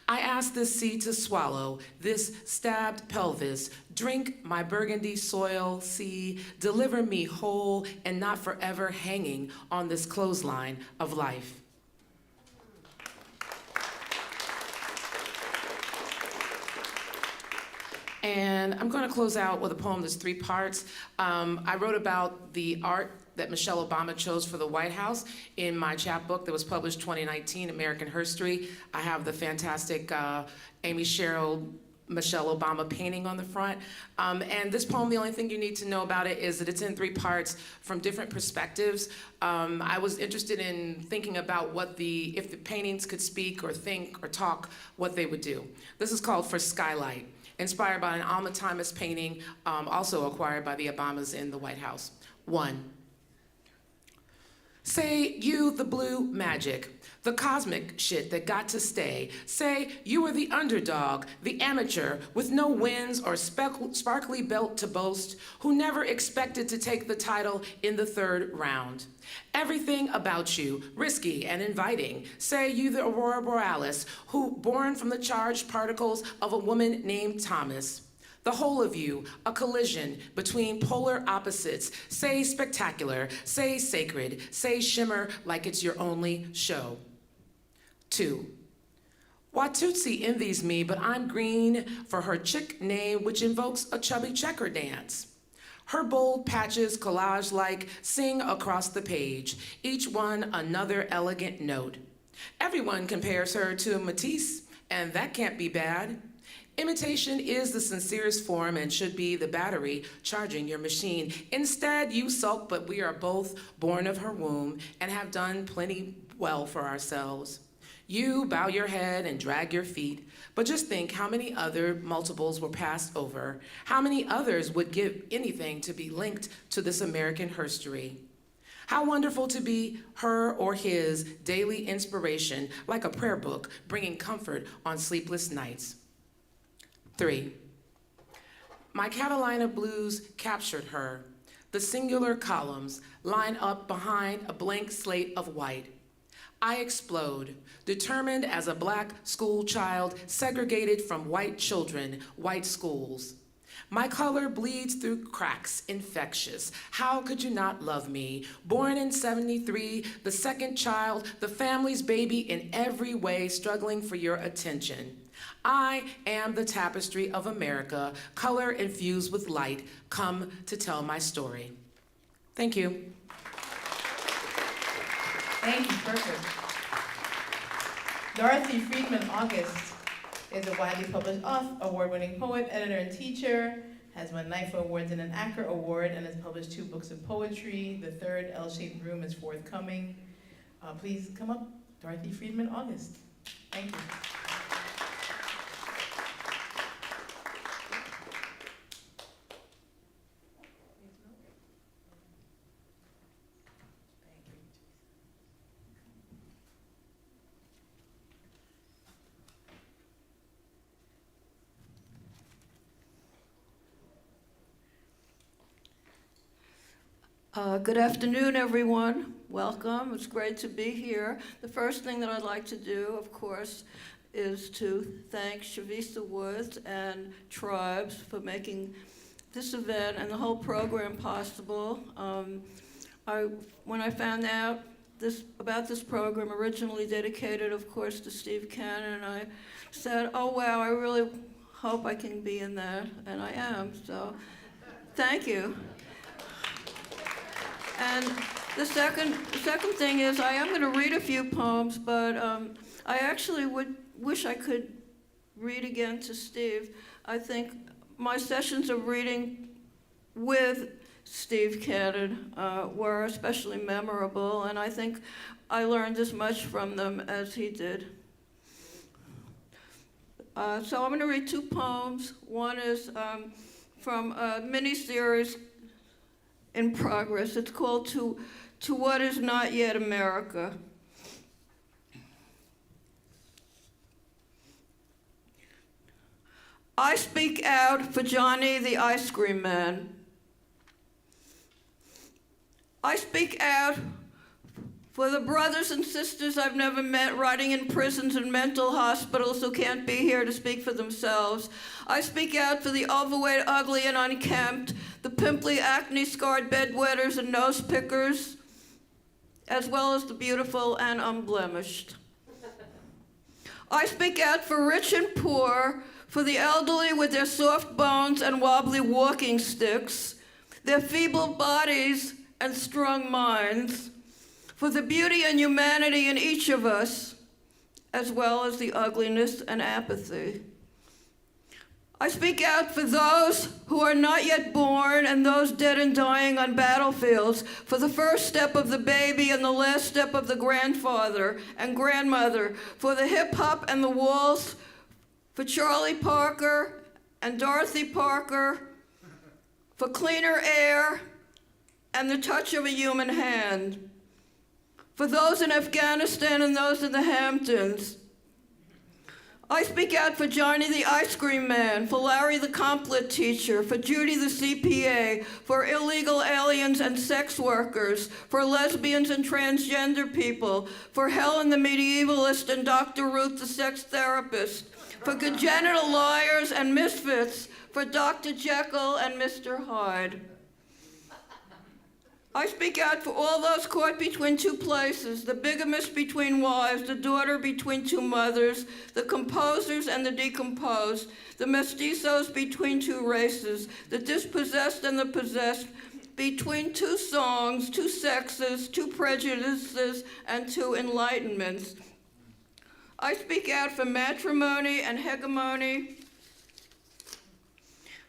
I ask this sea to swallow this stabbed pelvis, drink my burgundy soil, sea, deliver me whole and not forever hanging on this clothesline of life. And I'm going to close out with a poem that's 3 parts. I wrote about the art that Michelle Obama chose for the White House in my chapbook that was published 2019, American Herstory. I have the fantastic Amy Cheryl Michelle Obama painting on the front. And this poem, the only thing you need to know about it is that it's in 3 parts from different perspectives. I was interested in thinking about if the paintings could speak or think or talk, what they would do. This is called For Skylight, inspired by an Alma Thomas painting, also acquired by the Obamas in the White House. 1. Say you the blue magic, the cosmic shit that got to stay. Say you were the underdog, the amateur with no wins or sparkly belt to boast, who never expected to take the title in the 3rd round. Everything about you, risky and inviting. Say you the Aurora Borealis, who born from the charged particles of a woman named Thomas. The whole of you, a collision between polar opposites. Say spectacular, say sacred, say shimmer like it's your only show. 2. Watusi envies me, but I'm green for her chick name, which invokes a chubby checker dance. Her bold patches, collage-like, sing across the page, each one another elegant note. Everyone compares her to Matisse, and that can't be bad. Imitation is the sincerest form and should be the battery charging your machine. Instead, you sulk, but we are both born of her womb and have done plenty well for ourselves. You bow your head and drag your feet, but just think how many other multiples were passed over, how many others would give anything to be linked to this American herstory. How wonderful to be her or his daily inspiration, like a prayer book, bringing comfort on sleepless nights. 3. My Catalina blues captured her. The singular columns line up behind a blank slate of white. I explode, determined as a black school child segregated from white children, white schools. My color bleeds through cracks, infectious. How could you not love me? Born in 73, the 2nd child, the family's baby in every way, struggling for your attention. I am the tapestry of America, color infused with light, come to tell my story. Thank you. Thank you, perfect. Dorothy Friedman August is a widely published award-winning poet, editor, and teacher, has won NIFA Awards and an Acker Award, and has published 2 books of poetry. The 3rd, L-Shaped Room, is forthcoming. Please come up, Dorothy Friedman August. Thank you. Good afternoon, everyone. Welcome. It's great to be here. The first thing that I'd like to do, of course, is to thank Chavisa Woods and Tribes for making this event and the whole program possible. When I found out about this program, originally dedicated, of course, to Steve Cannon, I said, oh, wow, I really hope I can be in that, and I am, so thank you. And the second thing is I am going to read a few poems, but I actually wish I could read again to Steve. I think my sessions of reading with Steve Cannon were especially memorable, and I think I learned as much from them as he did. So I'm going to read 2 poems. One is from a mini-series in progress. It's called To What Is Not Yet America. I speak out for Johnny the ice cream man. I speak out for the brothers and sisters I've never met rotting in prisons and mental hospitals who can't be here to speak for themselves. I speak out for the overweight, ugly, and unkempt, the pimply, acne-scarred bedwetters and nose pickers, as well as the beautiful and unblemished. I speak out for rich and poor, For the elderly with their soft bones and wobbly walking sticks, their feeble bodies and strong minds, for the beauty and humanity in each of us, as well as the ugliness and apathy. I speak out for those who are not yet born and those dead and dying on battlefields, for the first step of the baby and the last step of the grandfather and grandmother, for the hip-hop and the waltz, for Charlie Parker and Dorothy Parker, for cleaner air and the touch of a human hand, for those in Afghanistan and those in the Hamptons. I speak out for Johnny the Ice Cream Man, for Larry the Complet Teacher, for Judy the CPA, for illegal aliens and sex workers, for lesbians and transgender people, for Helen the Medievalist and Dr. Ruth the Sex Therapist, for congenital liars and misfits, for Dr. Jekyll and Mr. Hyde. I speak out for all those caught between two places, the bigamist between wives, the daughter between two mothers, the composers and the decomposed, the mestizos between two races, the dispossessed and the possessed, between two songs, two sexes, two prejudices, and two enlightenments. I speak out for matrimony and hegemony,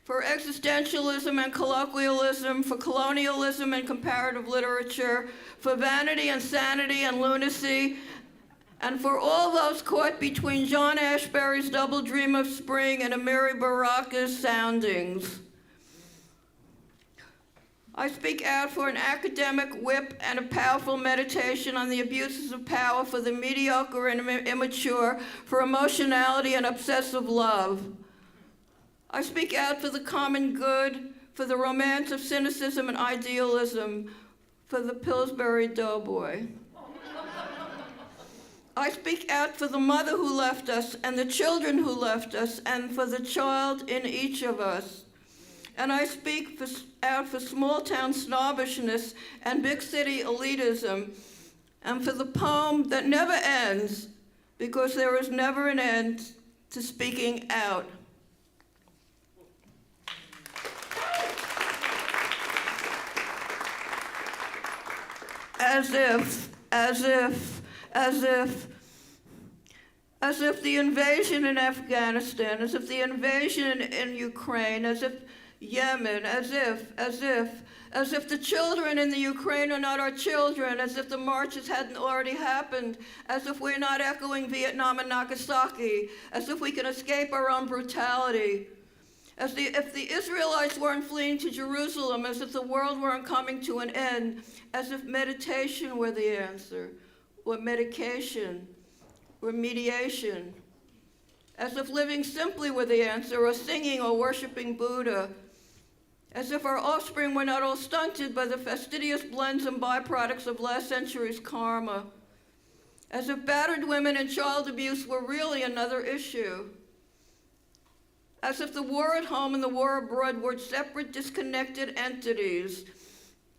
for existentialism and colloquialism, for colonialism and comparative literature, for vanity and sanity and lunacy, and for all those caught between John Ashbery's Double Dream of Spring and Amiri Baraka's Soundings. I speak out for an academic whip and a powerful meditation on the abuses of power for the mediocre and immature, for emotionality and obsessive love. I speak out for the common good, for the romance of cynicism and idealism, for the Pillsbury Doughboy. I speak out for the mother who left us and the children who left us and for the child in each of us. And I speak out for small-town snobbishness and big-city elitism and for the poem that never ends because there is never an end to speaking out. As if the invasion in Afghanistan, as if the invasion in Ukraine, as if Yemen, as if the children in the Ukraine are not our children, as if the marches hadn't already happened, as if we're not echoing Vietnam and Nagasaki, as if we can escape our own brutality. If the Israelites weren't fleeing to Jerusalem, as if the world weren't coming to an end, as if meditation were the answer, or medication, or mediation, as if living simply were the answer, or singing or worshiping Buddha, as if our offspring were not all stunted by the fastidious blends and byproducts of last century's karma, as if battered women and child abuse were really another issue, as if the war at home and the war abroad were separate, disconnected entities,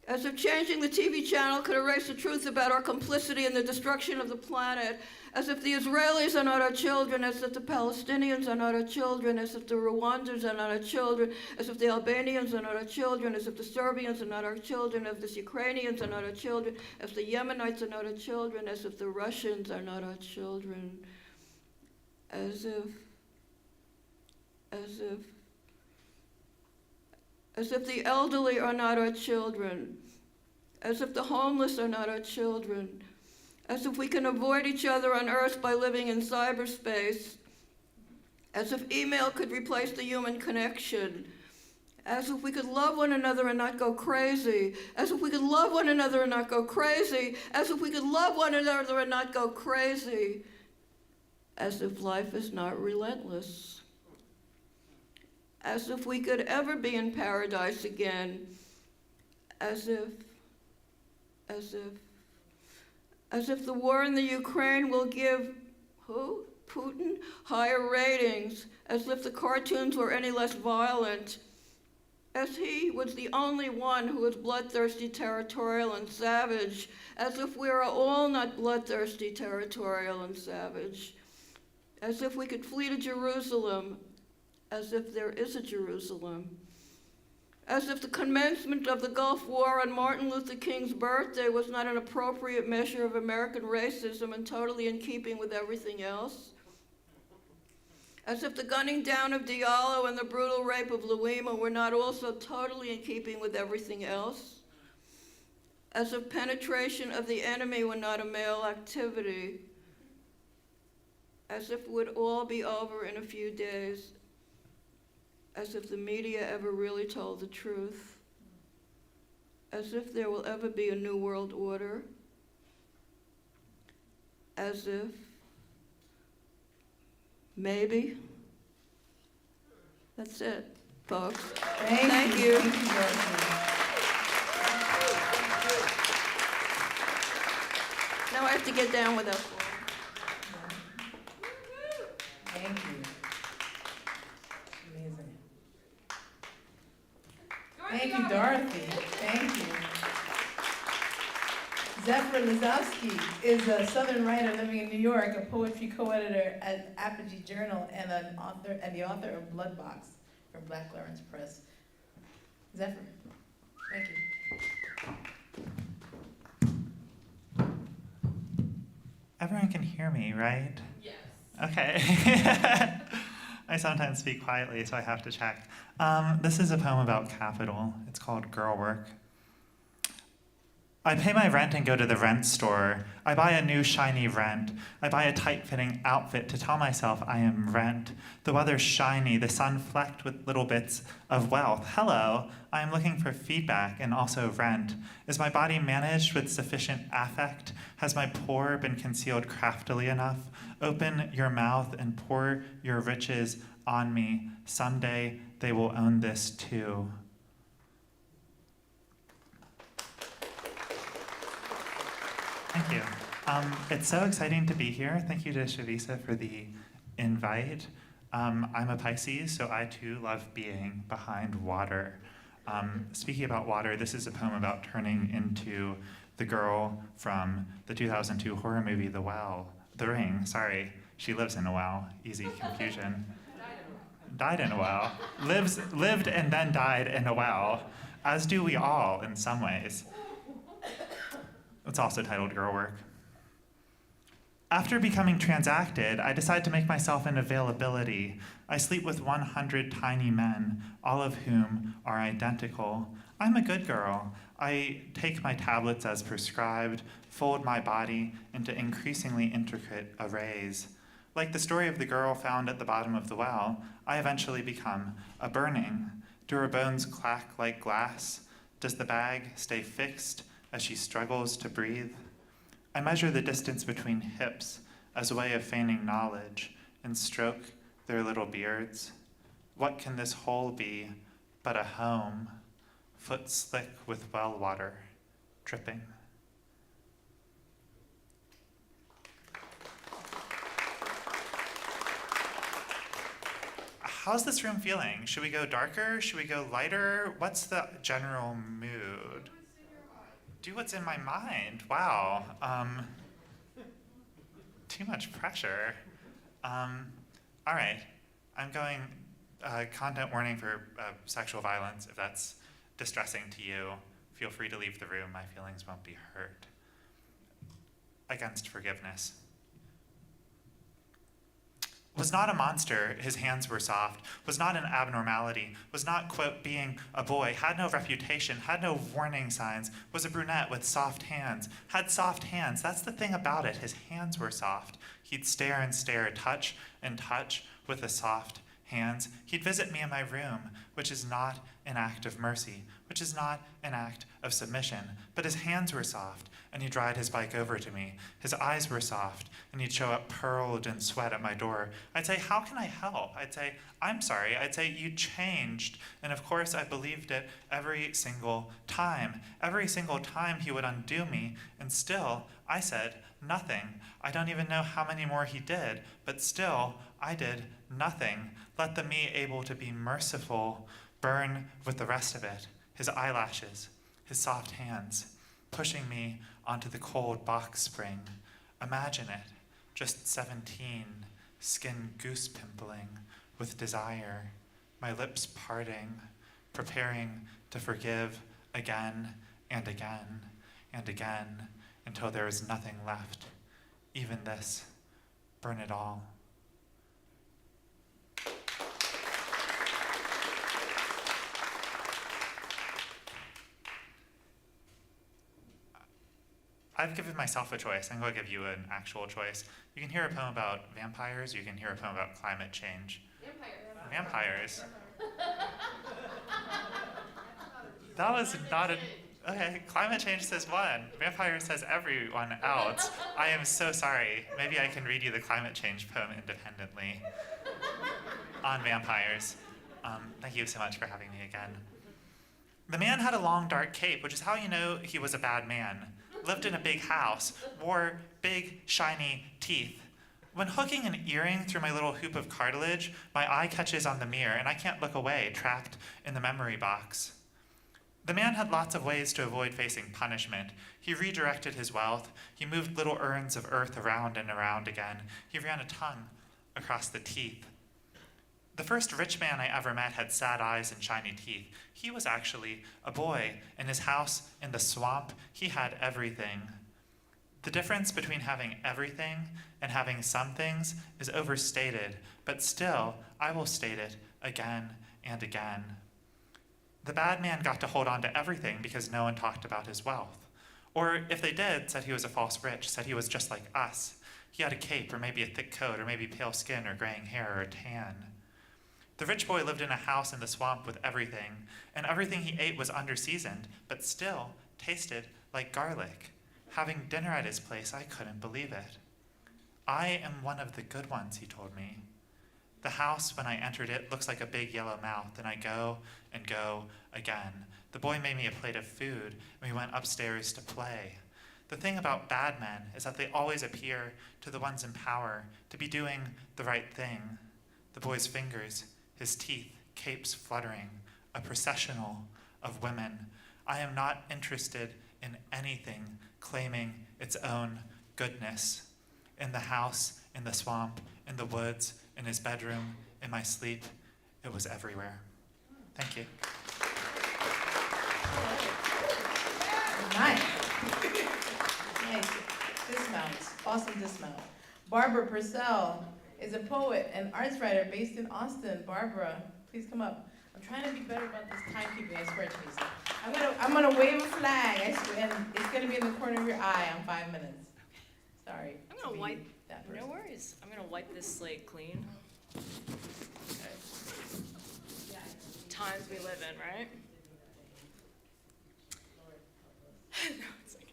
as if changing the TV channel could erase the truth about our complicity in the destruction of the planet, as if the Israelis are not our children, as if the Palestinians are not our children, as if the Rwandans are not our children, as if the Albanians are not our children, as if the Serbians are not our children, as if the Ukrainians are not our children, as the Yemenites are not our children, as if the Russians are not our children, as if the elderly are not our children, as if the homeless are not our children, as if we can avoid each other on Earth by living in cyberspace, as if email could replace the human connection, as if we could love one another and not go crazy, as if we could love one another and not go crazy, as if we could love one another and not go crazy, as if life is not relentless. As if we could ever be in paradise again, as if the war in the Ukraine will give, Putin, higher ratings, as if the cartoons were any less violent, as he was the only one who was bloodthirsty, territorial, and savage, as if we are all not bloodthirsty, territorial, and savage, as if we could flee to Jerusalem, as if there is a Jerusalem, as if the commencement of the Gulf War on Martin Luther King's birthday was not an appropriate measure of American racism and totally in keeping with everything else, as if the gunning down of Diallo and the brutal rape of Louima were not also totally in keeping with everything else, as if penetration of the enemy were not a male activity, as if it would all be over in a few days, as if the media ever really told the truth, as if there will ever be a new world order, as if maybe. That's it, folks. Thank you. Thank you, Dorothy. Now I have to get down with that. Thank you. Amazing. Thank you, Dorothy. Thank you. Zephyr Lazowski is a Southern writer living in New York, a poetry co-editor at Apogee Journal, and the author of Bloodbox from Black Lawrence Press. Zephyr, thank you. Everyone can hear me, right? Yes. Okay. I sometimes speak quietly, so I have to check. This is a poem about capital. It's called Girl Work. I pay my rent and go to the rent store. I buy a new shiny rent. I buy a tight-fitting outfit to tell myself I am rent. The weather's shiny, the sun flecked with little bits of wealth. Hello, I am looking for feedback and also rent. Is my body managed with sufficient affect? Has my pour been concealed craftily enough? Open your mouth and pour your riches on me. Someday they will own this too. Thank you. It's so exciting to be here. Thank you to Chavisa for the invite. I'm a Pisces, so I too love being behind water. Speaking about water, this is a poem about turning into the girl from the 2002 horror movie The Ring. Sorry, she lives in a well. Easy confusion. Died in a well. Lived and then died in a well, as do we all in some ways. It's also titled Girl Work. After becoming transacted, I decide to make myself an availability. I sleep with 100 tiny men, all of whom are identical. I'm a good girl. I take my tablets as prescribed, fold my body into increasingly intricate arrays. Like the story of the girl found at the bottom of the well, I eventually become a burning. Do her bones clack like glass? Does the bag stay fixed as she struggles to breathe? I measure the distance between hips as a way of feigning knowledge and stroke their little beards. What can this hole be but a home, foot slick with well water dripping? How's this room feeling? Should we go darker? Should we go lighter? What's the general mood? Do what's in my mind. Wow. Too much pressure. All right. I'm going content warning for sexual violence. If that's distressing to you, feel free to leave the room. My feelings won't be hurt. Against forgiveness. Was not a monster, his hands were soft, was not an abnormality, was not, quote, being a boy, had no reputation, had no warning signs, was a brunette with soft hands, had soft hands. That's the thing about it, his hands were soft. He'd stare and stare, touch and touch with the soft hands. He'd visit me in my room, which is not an act of mercy, which is not an act of submission, but his hands were soft, and he'd ride his bike over to me. His eyes were soft, and he'd show up pearled in sweat at my door. I'd say, how can I help? I'd say, I'm sorry. I'd say, you changed. And of course, I believed it every single time. Every single time he would undo me, and still, I said nothing. I don't even know how many more he did, but still, I did nothing. Let the me able to be merciful burn with the rest of it. His eyelashes, his soft hands, pushing me onto the cold box spring. Imagine it, just 17, skin goose pimpling with desire. my lips parting, preparing to forgive again and again and again until there is nothing left. Even this, burn it all. I've given myself a choice. I'm going to give you an actual choice. You can hear a poem about vampires. You can hear a poem about climate change. Vampires. That was not a... Okay, climate change says one. Vampire says everyone else. I am so sorry. Maybe I can read you the climate change poem independently on vampires. Thank you so much for having me again. The man had a long dark cape, which is how you know he was a bad man. Lived in a big house, wore big, shiny teeth. When hooking an earring through my little hoop of cartilage, my eye catches on the mirror and I can't look away, trapped in the memory box. The man had lots of ways to avoid facing punishment. He redirected his wealth. He moved little urns of earth around and around again. He ran a tongue across the teeth. The first rich man I ever met had sad eyes and shiny teeth. He was actually a boy. In his house in the swamp, he had everything. The difference between having everything and having some things is overstated, but still, I will state it again and again. The bad man got to hold on to everything because no one talked about his wealth. Or if they did, said he was a false rich, said he was just like us. He had a cape, or maybe a thick coat, or maybe pale skin, or graying hair, or a tan. The rich boy lived in a house in the swamp with everything, and everything he ate was under-seasoned, but still tasted like garlic. Having dinner at his place, I couldn't believe it. I am one of the good ones, he told me. The house, when I entered it, looks like a big yellow mouth, and I go and go again. The boy made me a plate of food, and we went upstairs to play. The thing about bad men is that they always appear to the ones in power to be doing the right thing. The boy's fingers, his teeth, capes fluttering, a processional of women. I am not interested in anything claiming its own goodness. In the house, in the swamp, in the woods, in his bedroom, in my sleep, it was everywhere. Thank you. Nice. Nice. Dismounts. Awesome dismount. Barbara Purcell is a poet and arts writer based in Austin. Barbara, please come up. I'm trying to be better about this timekeeping, I swear, Chavisa. I'm gonna wave a flag, I swear, and it's gonna be in the corner of your eye on 5 minutes. Sorry. I'm gonna wipe that person. No worries. I'm gonna wipe this slate clean. Okay. Times we live in, right? No, it's okay.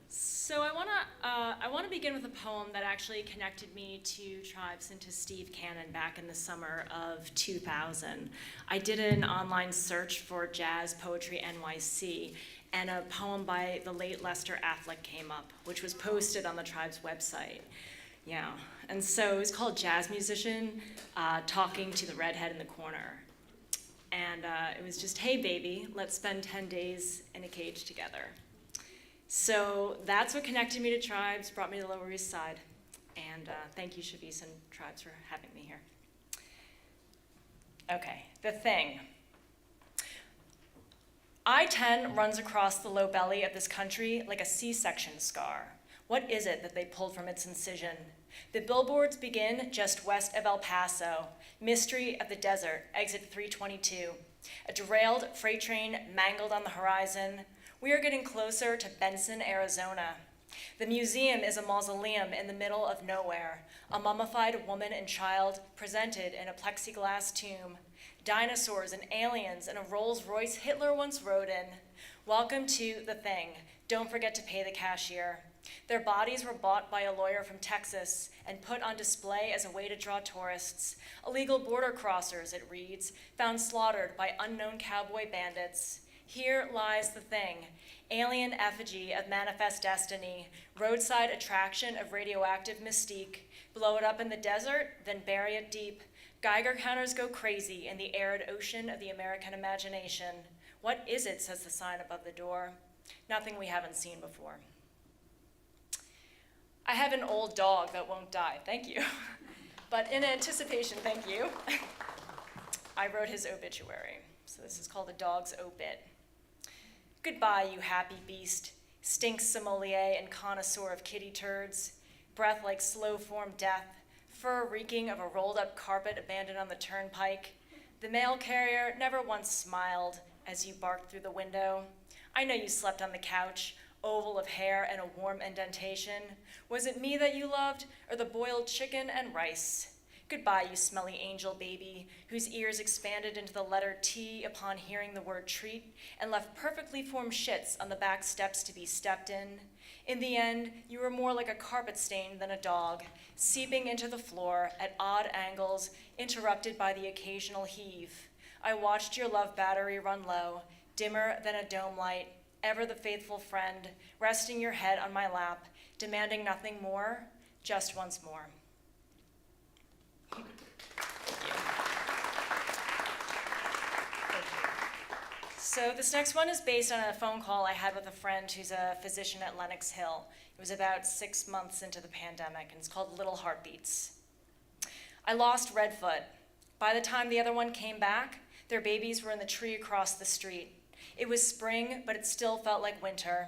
So I wanna begin with a poem that actually connected me to Tribes and to Steve Cannon back in the summer of 2000. I did an online search for Jazz Poetry NYC, and a poem by the late Lester Affleck came up, which was posted on the Tribes website. Yeah, and so it was called Jazz Musician Talking to the Redhead in the Corner. And it was just, hey baby, let's spend 10 days in a cage together. So that's what connected me to Tribes, brought me to the Lower East Side. And thank you, Chavisa and Tribes, for having me here. Okay, the thing. I-10 runs across the low belly of this country like a C-section scar. What is it that they pulled from its incision? The billboards begin just west of El Paso. Mystery of the desert, exit 322. A derailed freight train mangled on the horizon. We are getting closer to Benson, Arizona. The museum is a mausoleum in the middle of nowhere. A mummified woman and child presented in a plexiglass tomb. Dinosaurs and aliens and a Rolls Royce Hitler once rode in. Welcome to the thing. Don't forget to pay the cashier. Their bodies were bought by a lawyer from Texas and put on display as a way to draw tourists. Illegal border crossers, it reads, found slaughtered by unknown cowboy bandits. Here lies the thing. Alien effigy of manifest destiny, roadside attraction of radioactive mystique. Blow it up in the desert, then bury it deep. Geiger counters go crazy in the arid ocean of the American imagination. What is it, says the sign above the door. Nothing we haven't seen before. I have an old dog that won't die, thank you. But in anticipation, thank you. I wrote his obituary. So this is called A Dog's Obit. Goodbye, you happy beast, stink sommelier and connoisseur of kitty turds, breath like slow-formed death, fur reeking of a rolled-up carpet abandoned on the turnpike. The mail carrier never once smiled as you barked through the window. I know you slept on the couch, oval of hair and a warm indentation. Was it me that you loved, or the boiled chicken and rice? Goodbye, you smelly angel baby, whose ears expanded into the letter T upon hearing the word treat, and left perfectly formed shits on the back steps to be stepped in. In the end, you were more like a carpet stain than a dog, seeping into the floor at odd angles, interrupted by the occasional heave. I watched your love battery run low, dimmer than a dome light, ever the faithful friend, resting your head on my lap, demanding nothing more, just once more. So this next one is based on a phone call I had with a friend who's a physician at Lenox Hill. It was about 6 months into the pandemic, and it's called Little Heartbeats. I lost Redfoot. By the time the other one came back, their babies were in the tree across the street. It was spring, but it still felt like winter.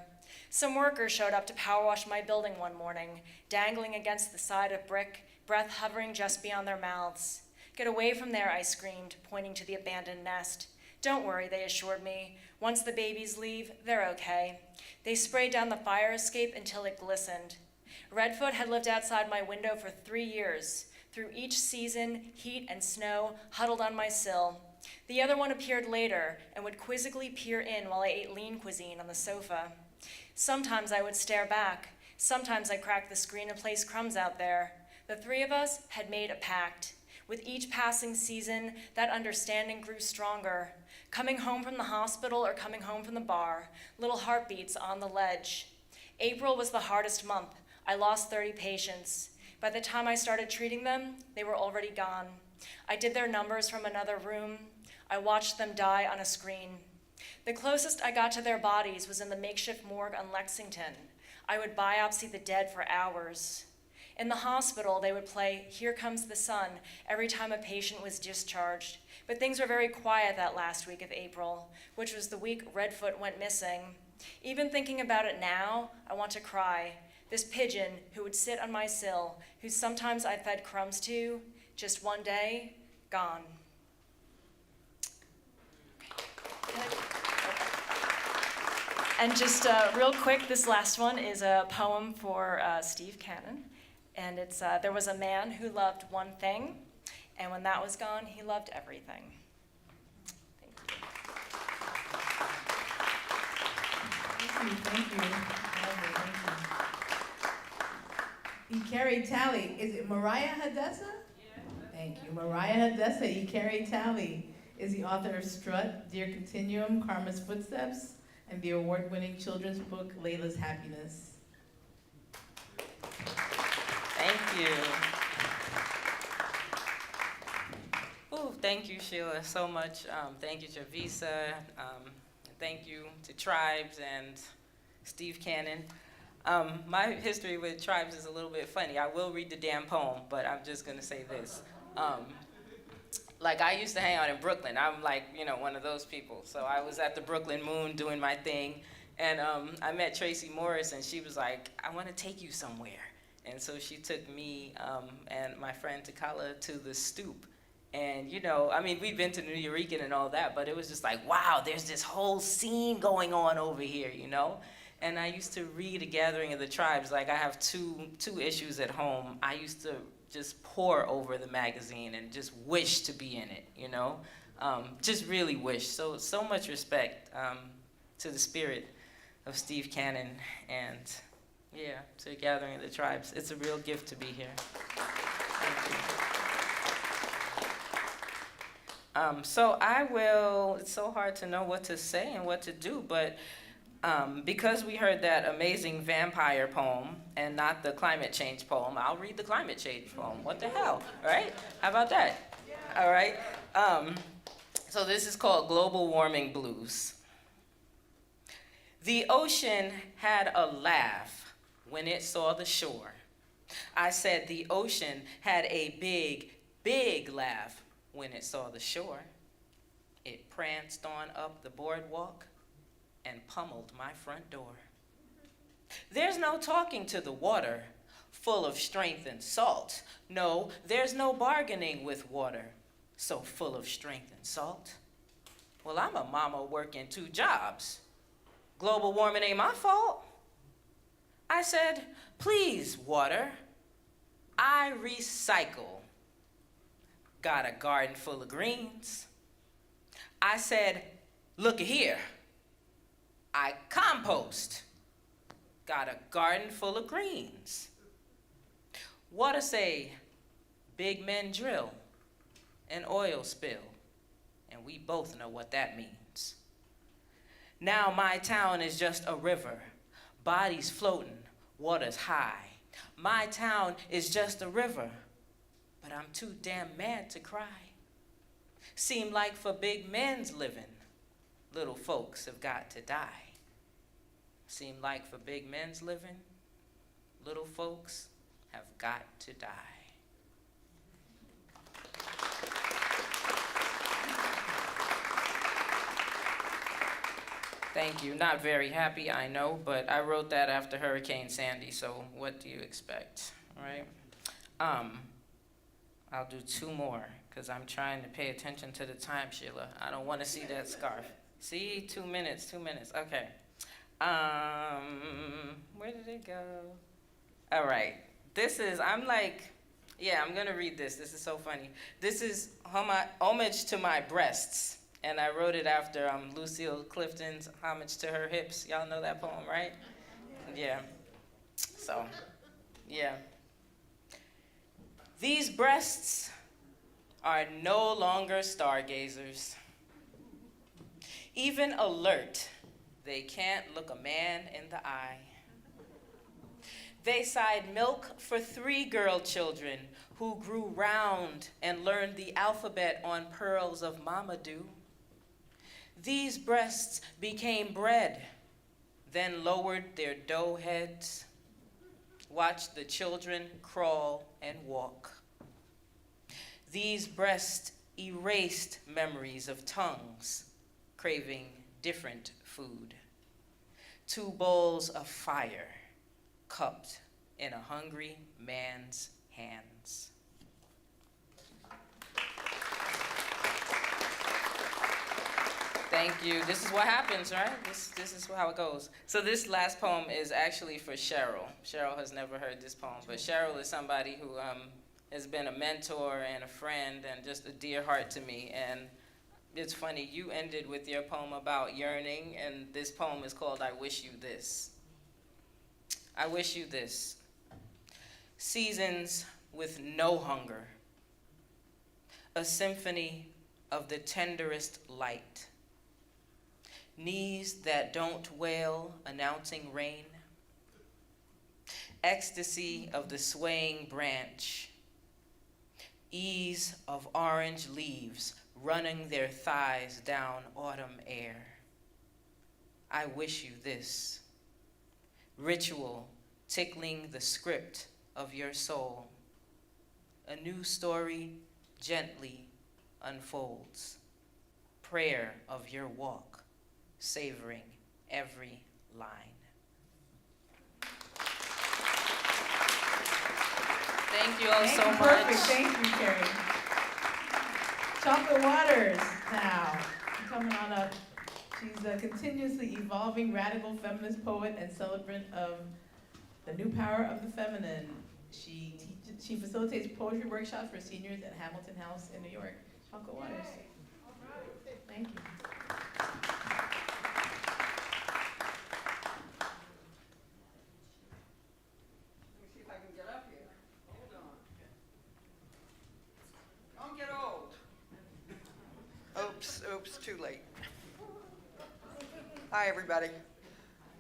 Some workers showed up to power wash my building one morning, dangling against the side of brick, breath hovering just beyond their mouths. Get away from there, I screamed, pointing to the abandoned nest. Don't worry, they assured me. Once the babies leave, they're okay. They sprayed down the fire escape until it glistened. Redfoot had lived outside my window for 3 years. Through each season, heat and snow, huddled on my sill. The other one appeared later and would quizzically peer in while I ate lean cuisine on the sofa. Sometimes I would stare back. Sometimes I cracked the screen and placed crumbs out there. The three of us had made a pact. With each passing season, that understanding grew stronger. Coming home from the hospital or coming home from the bar, little heartbeats on the ledge. April was the hardest month. I lost 30 patients. By the time I started treating them, they were already gone. I did their numbers from another room. I watched them die on a screen. The closest I got to their bodies was in the makeshift morgue on Lexington. I would biopsy the dead for hours. In the hospital, they would play Here Comes the Sun every time a patient was discharged. But things were very quiet that last week of April, which was the week Redfoot went missing. Even thinking about it now, I want to cry. This pigeon who would sit on my sill, who sometimes I fed crumbs to, just one day, gone. And just real quick, this last one is a poem for Steve Cannon. And it's, there was a man who loved one thing, and when that was gone, he loved everything. Thank you. Lovely, thank you. Ikeri Tally, is it Mariah Hadessa? Thank you. Mariah Hadessa, Ikeri Tally, is the author of Strut, Dear Continuum, Karma's Footsteps, and the award-winning children's book, Layla's Happiness. Thank you. Ooh, thank you, Sheila, so much. Thank you, Chavisa. Thank you to Tribes and Steve Cannon. My history with Tribes is a little bit funny. I will read the damn poem, but I'm just gonna say this. Like, I used to hang out in Brooklyn. I'm like, you know, one of those people. So I was at the Brooklyn Moon doing my thing, and I met Tracy Morris, and she was like, I wanna take you somewhere. And so she took me and my friend Takala to the Stoop. And, you know, I mean, we've been to New Eureka and all that, but it was just like, wow, there's this whole scene going on over here, you know? And I used to read A Gathering of the Tribes. Like, I have two issues at home. I used to just pore over the magazine and just wish to be in it, you know? Just really wish. So much respect to the spirit of Steve Cannon and, yeah, to A Gathering of the Tribes. It's a real gift to be here. Thank you. So it's so hard to know what to say and what to do, but because we heard that amazing vampire poem and not the climate change poem, I'll read the climate change poem. What the hell, right? How about that? All right. So this is called Global Warming Blues. The ocean had a laugh when it saw the shore. I said the ocean had a big, big laugh when it saw the shore. It pranced on up the boardwalk and pummeled my front door. There's no talking to the water, full of strength and salt. No, there's no bargaining with water, so full of strength and salt. Well, I'm a mama working 2 jobs. Global warming ain't my fault. I said, please, water, I recycle. Got a garden full of greens. I said, looky here, I compost. Got a garden full of greens. Water say, big men drill, an oil spill, and we both know what that means. Now my town is just a river, bodies floating, water's high. My town is just a river, but I'm too damn mad to cry. Seem like for big men's living, little folks have got to die. Seem like for big men's living, little folks have got to die. Thank you. Not very happy, I know, but I wrote that after Hurricane Sandy, so what do you expect, all right? I'll do 2 more, because I'm trying to pay attention to the time, Sheila. I don't want to see that scarf. See, 2 minutes, 2 minutes, okay. Where did it go? All right, this is, I'm gonna read this. This is so funny. This is homage to my breasts. And I wrote it after Lucille Clifton's Homage to Her Hips. Y'all know that poem, right? Yeah. So, yeah. These breasts are no longer stargazers. Even alert, they can't look a man in the eye. They sighed milk for 3 girl children who grew round and learned the alphabet on pearls of Mama Dew. These breasts became bread, then lowered their dough heads, watched the children crawl and walk. These breasts erased memories of tongues craving different food. 2 bowls of fire cupped in a hungry man's hands. Thank you. This is what happens, right? This is how it goes. So this last poem is actually for Cheryl. Cheryl has never heard this poem, but Cheryl is somebody who has been a mentor and a friend and just a dear heart to me. And it's funny, you ended with your poem about yearning, and this poem is called I Wish You This. I wish you this. Seasons with no hunger. A symphony of the tenderest light. Knees that don't wail, announcing rain. Ecstasy of the swaying branch. Ease of orange leaves running their thighs down autumn air. I wish you this. Ritual tickling the script of your soul. A new story gently unfolds. Prayer of your walk, savoring every line. Thank you all so much. Perfect. Thank you, Carrie. Chocolate Waters now, coming on up. She's a continuously evolving radical feminist poet and celebrant of the new power of the feminine. She facilitates poetry workshops for seniors at Hamilton House in New York. Chocolate Waters. Thank you. Oops, too late. Hi, everybody.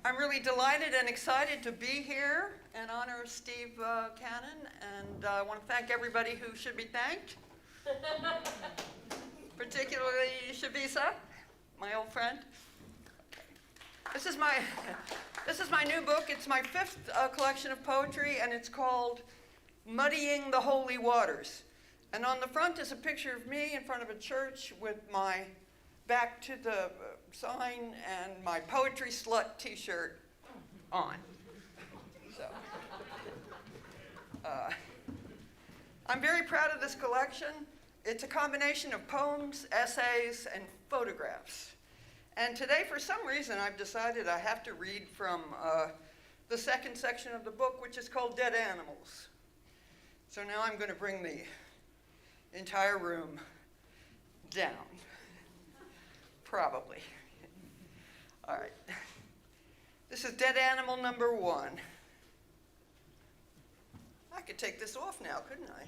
I'm really delighted and excited to be here in honor of Steve Cannon, and I want to thank everybody who should be thanked, particularly Chavisa, my old friend. This is my new book. It's my 5th collection of poetry, and it's called Muddying the Holy Waters. And on the front is a picture of me in front of a church with my back to the sign and my Poetry Slut t-shirt on. So, I'm very proud of this collection. It's a combination of poems, essays, and photographs. And today, for some reason, I've decided I have to read from the second section of the book, which is called Dead Animals. So now I'm going to bring the entire room down. Probably. All right. This is Dead Animal number 1. I could take this off now, couldn't I?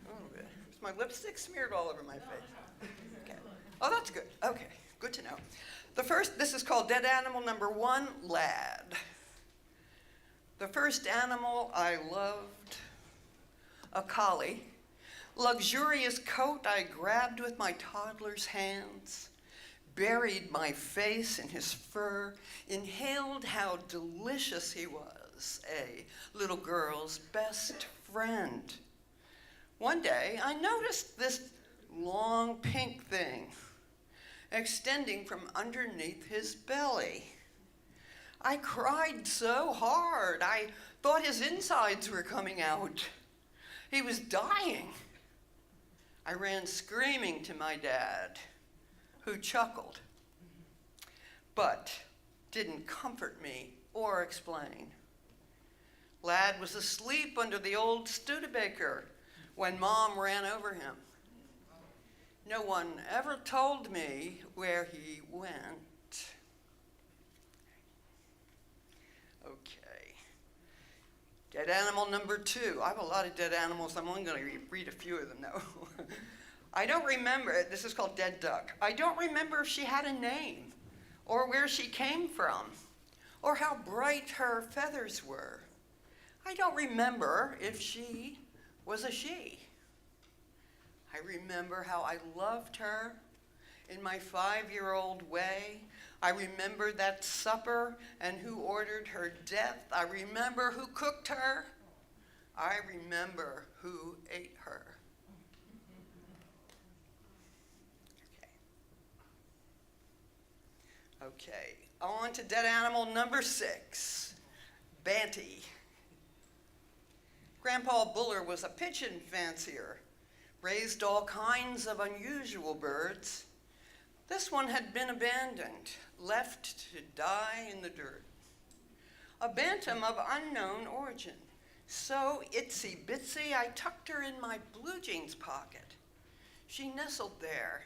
Oh, good. Is my lipstick smeared all over my face? Okay. Oh, that's good. Okay, good to know. This is called Dead Animal number 1, Lad. The first animal I loved, a collie. Luxurious coat I grabbed with my toddler's hands, buried my face in his fur, inhaled how delicious he was, a little girl's best friend. One day, I noticed this long pink thing extending from underneath his belly. I cried so hard, I thought his insides were coming out. He was dying. I ran screaming to my dad, who chuckled, but didn't comfort me or explain. Lad was asleep under the old Studebaker when Mom ran over him. No one ever told me where he went. Okay. Dead animal number 2. I have a lot of dead animals. I'm only going to read a few of them, though. I don't remember. This is called Dead Duck. I don't remember if she had a name, or where she came from, or how bright her feathers were. I don't remember if she was a she. I remember how I loved her in my 5-year-old way. I remember that supper and who ordered her death. I remember who cooked her. I remember who ate her. Okay, on to dead animal number 6, Banty. Grandpa Buller was a pigeon fancier, raised all kinds of unusual birds. This one had been abandoned, left to die in the dirt. A bantam of unknown origin. So itsy bitsy, I tucked her in my blue jeans pocket. She nestled there,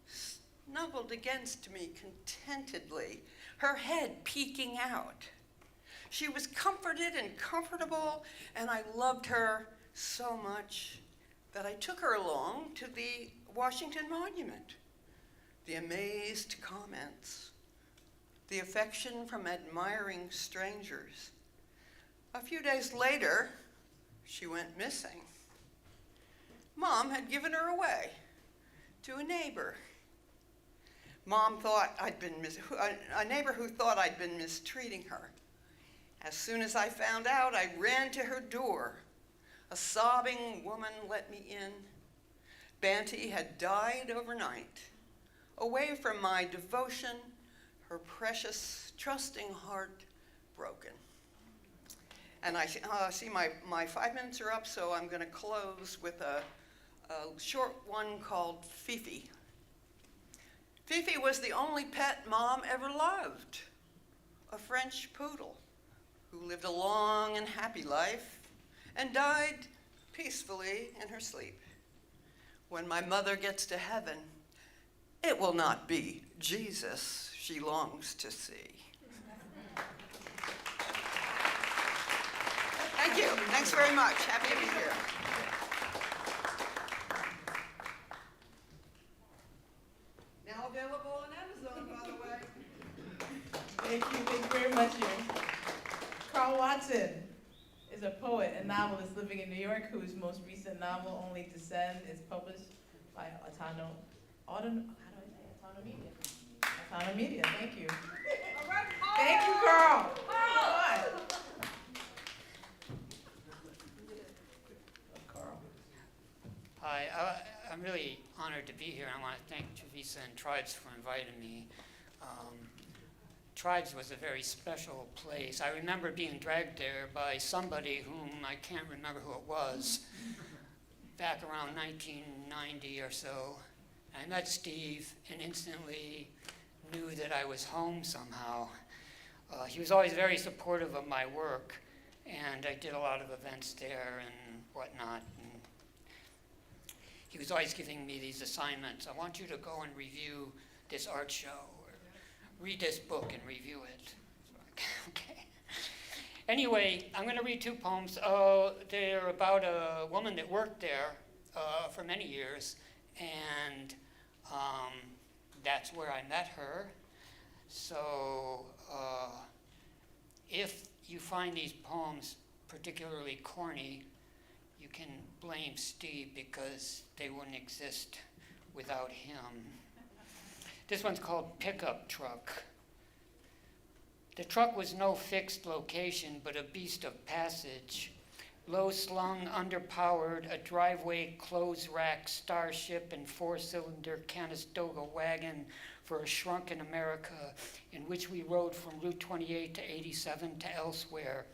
snuggled against me contentedly, her head peeking out. She was comforted and comfortable, and I loved her so much that I took her along to the Washington Monument. The amazed comments, the affection from admiring strangers. A few days later, she went missing. Mom had given her away to a neighbor. Mom thought a neighbor who thought I'd been mistreating her. As soon as I found out, I ran to her door. A sobbing woman let me in. Banty had died overnight, away from my devotion, her precious, trusting heart broken. And I see my 5 minutes are up, so I'm going to close with a short one called Fifi. Fifi was the only pet Mom ever loved, a French poodle who lived a long and happy life and died peacefully in her sleep. When my mother gets to heaven, it will not be Jesus she longs to see. Thank you. Thanks very much. Happy to be here. Now available on Amazon, by the way. Thank you very much. Carl Watson is a poet and novelist living in New York whose most recent novel, Only to Send, is published by Autonomedia. Thank you. Thank you, Carl. Hi, I'm I'm really honored to be here. I want to thank Chavisa and Tribes for inviting me. Tribes was a very special place. I remember being dragged there by somebody whom I can't remember who it was, back around 1990 or so. I met Steve and instantly knew that I was home somehow. He was always very supportive of my work, and I did a lot of events there and whatnot. And he was always giving me these assignments. I want you to go and review this art show, or read this book and review it. Okay. Anyway, I'm going to read two poems. They're about a woman that worked there for many years, and that's where I met her. So if you find these poems particularly corny, you can blame Steve because they wouldn't exist without him. This one's called Pickup Truck. The truck was no fixed location, but a beast of passage. Low-slung, underpowered, a driveway, clothes rack, starship, and four-cylinder Conestoga wagon for a shrunken America in which we rode from Route 28 to 87 to elsewhere.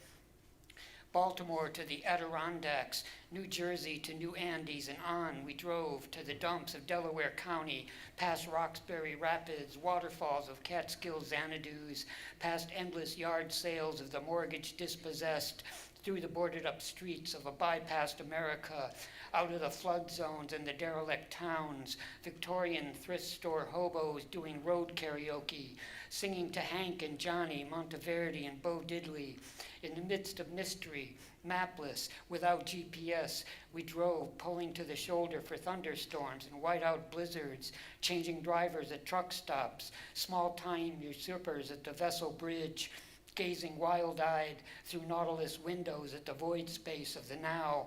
Baltimore to the Adirondacks, New Jersey to New Andes, and on we drove to the dumps of Delaware County, past Roxbury Rapids, waterfalls of Catskill Xanadu's, past endless yard sales of the mortgage dispossessed, through the boarded up streets of a bypassed America, out of the flood zones and the derelict towns, Victorian thrift store hobos doing road karaoke, singing to Hank and Johnny, Monteverdi and Bo Diddley. In the midst of mystery, mapless, without GPS, we drove, pulling to the shoulder for thunderstorms and whiteout blizzards, changing drivers at truck stops, small-time usurpers at the Vessel Bridge, gazing wild-eyed through Nautilus windows at the void space of the now,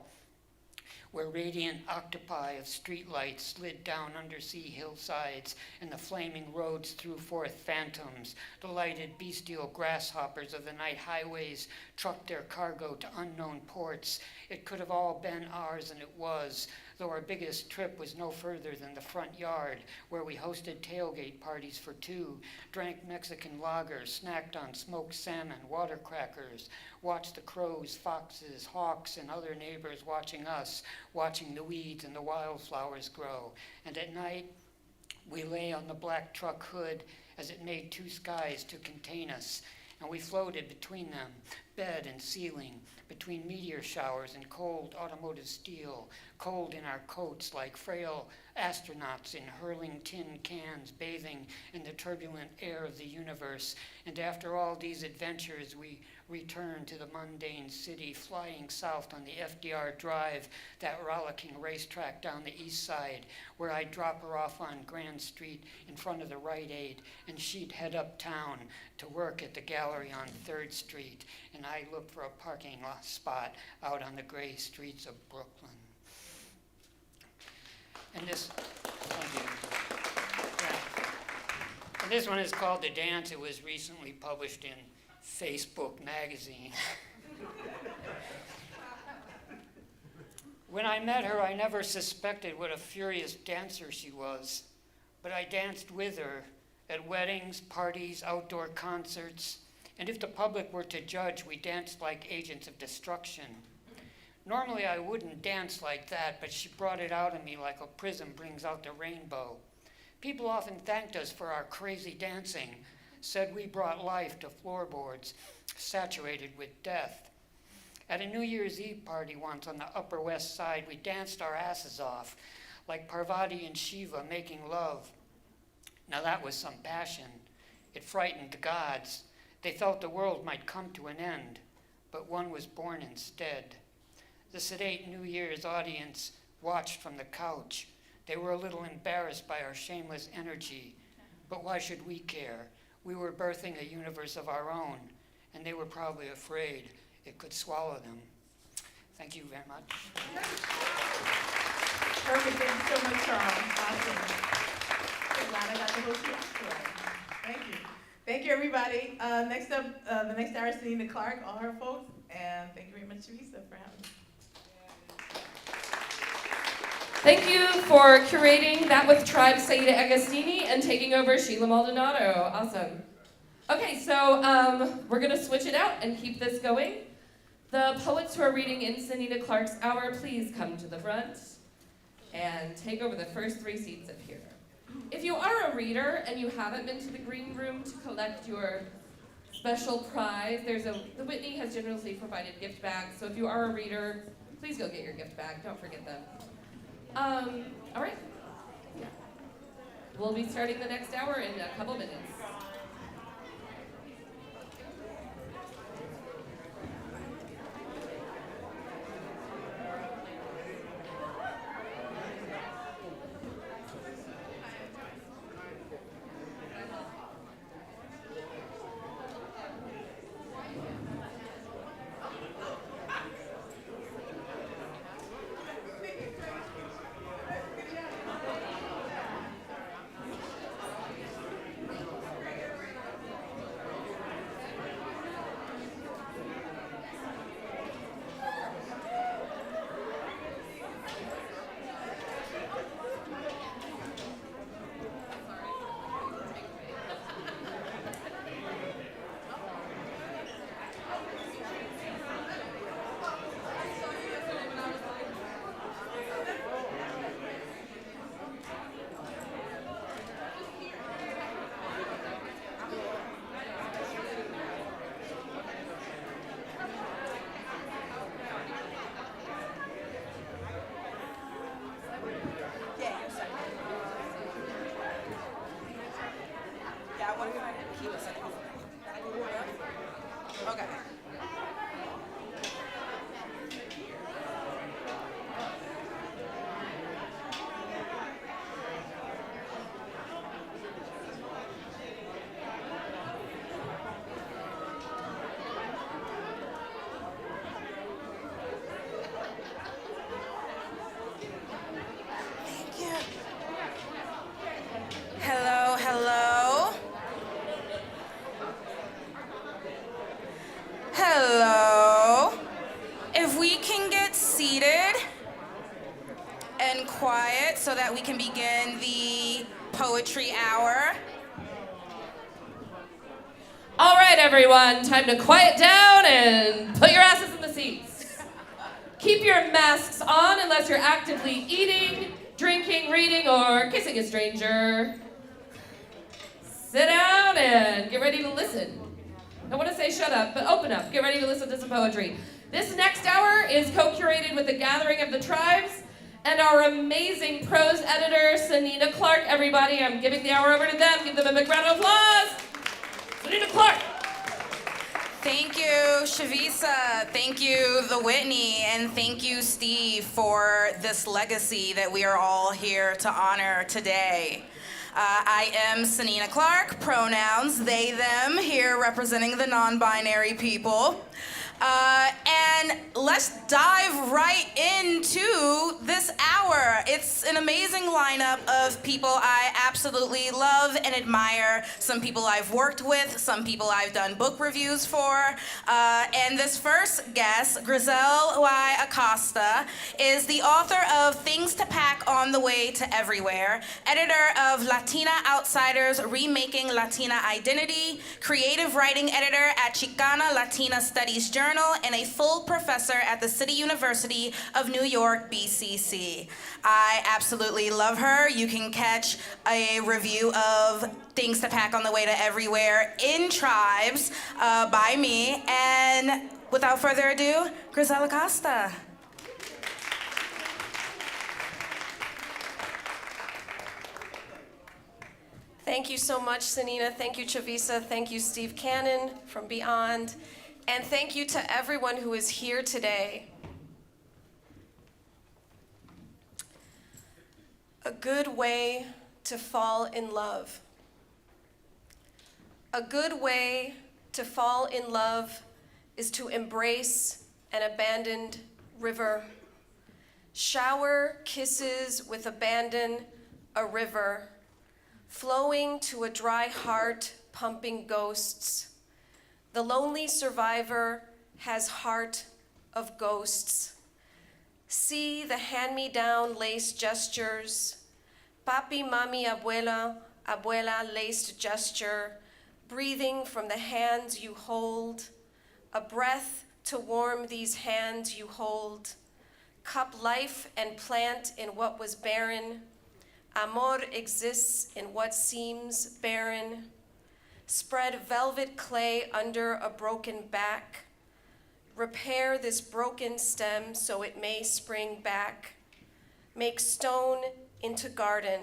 where radiant octopi of streetlights slid down undersea hillsides and the flaming roads threw forth phantoms. The lighted bestial grasshoppers of the night highways trucked their cargo to unknown ports. It could have all been ours, and it was, though our biggest trip was no further than the front yard, where we hosted tailgate parties for two, drank Mexican lager, snacked on smoked salmon, water crackers, watched the crows, foxes, hawks, and other neighbors watching us, watching the weeds and the wildflowers grow. And at night, we lay on the black truck hood as it made two skies to contain us, and we floated between them, bed and ceiling, between meteor showers and cold automotive steel, cold in our coats like frail astronauts in hurling tin cans, bathing in the turbulent air of the universe. And after all these adventures, we returned to the mundane city, flying south on the FDR Drive, that rollicking racetrack down the east side, where I'd drop her off on Grand Street in front of the Rite Aid, and she'd head uptown to work at the gallery on 3rd Street, and I looked for a parking lot spot out on the gray streets of Brooklyn. And this, thank you. Yeah. And this one is called The Dance. It was recently published in Facebook magazine. When I met her, I never suspected what a furious dancer she was, but I danced with her at weddings, parties, outdoor concerts, and if the public were to judge, we danced like agents of destruction. Normally I wouldn't dance like that, but she brought it out in me like a prism brings out the rainbow. People often thanked us for our crazy dancing, said we brought life to floorboards saturated with death. At a New Year's Eve party once on the Upper West Side, we danced our asses off, like Parvati and Shiva making love. Now that was some passion. It frightened the gods. They felt the world might come to an end, but one was born instead. The sedate New Year's audience watched from the couch. They were a little embarrassed by our shameless energy, but why should we care? We were birthing a universe of our own, and they were probably afraid it could swallow them. Thank you very much. Perfect. Thank you so much, Charles. Awesome. So glad I got to host you today. Thank you. Thank you, everybody. Next up, the next hour is Sanina Clark, all her folks, and thank you very much, Chavisa, for having me. Thank you for curating that with Tribe Saida Agostini and taking over Sheila Maldonado. Awesome. Okay, so we're going to switch it out and keep this going. The poets who are reading in Sanina Clark's hour, please come to the front and take over the first 3 seats up here. If you are a reader and you haven't been to the green room to collect your special prize, the Whitney has generously provided gift bags, so if you are a reader, please go get your gift bag, don't forget them. All right. Yeah. We'll be starting the next hour in a couple minutes. Hello. If we can get seated and quiet so that we can begin the poetry hour. All right, everyone, time to quiet down and put your asses in the seats. Keep your masks on unless you're actively eating, drinking, reading, or kissing a stranger. Sit down and get ready to listen. I want to say shut up, but open up. Get ready to listen to some poetry. This next hour is co-curated with the Gathering of the Tribes and our amazing prose editor, Sanina Clark. Everybody, I'm giving the hour over to them. Give them a big round of applause. Sanina Clark. Thank you, Chavisa. Thank you, the Whitney, and thank you, Steve, for this legacy that we are all here to honor today. I am Sanina Clark, pronouns they, them, here representing the non-binary people. And let's dive right into this hour. It's an amazing lineup of people I absolutely love and admire. Some people I've worked with, some people I've done book reviews for. And this first guest, Giselle Y. Acosta, is the author of Things to Pack on the Way to Everywhere, editor of Latina Outsiders, Remaking Latina Identity, creative writing editor at Chicana Latina Studies Journal, and a full professor at the City University of New York, BCC. I absolutely love her. You can catch a review of Things to Pack on the Way to Everywhere in Tribes by me. And without further ado, Giselle Acosta. Thank you so much, Sanina. Thank you, Chavisa. Thank you, Steve Cannon from Beyond. And thank you to everyone who is here today. A good way to fall in love. A good way to fall in love is to embrace an abandoned river. Shower kisses with abandon a river, flowing to a dry heart, pumping ghosts. The lonely survivor has heart of ghosts. See the hand-me-down lace gestures, papi, mami, abuela, abuela laced gesture, breathing from the hands you hold, a breath to warm these hands you hold, cup life and plant in what was barren, amor exists in what seems barren, spread velvet clay under a broken back, repair this broken stem so it may spring back, make stone into garden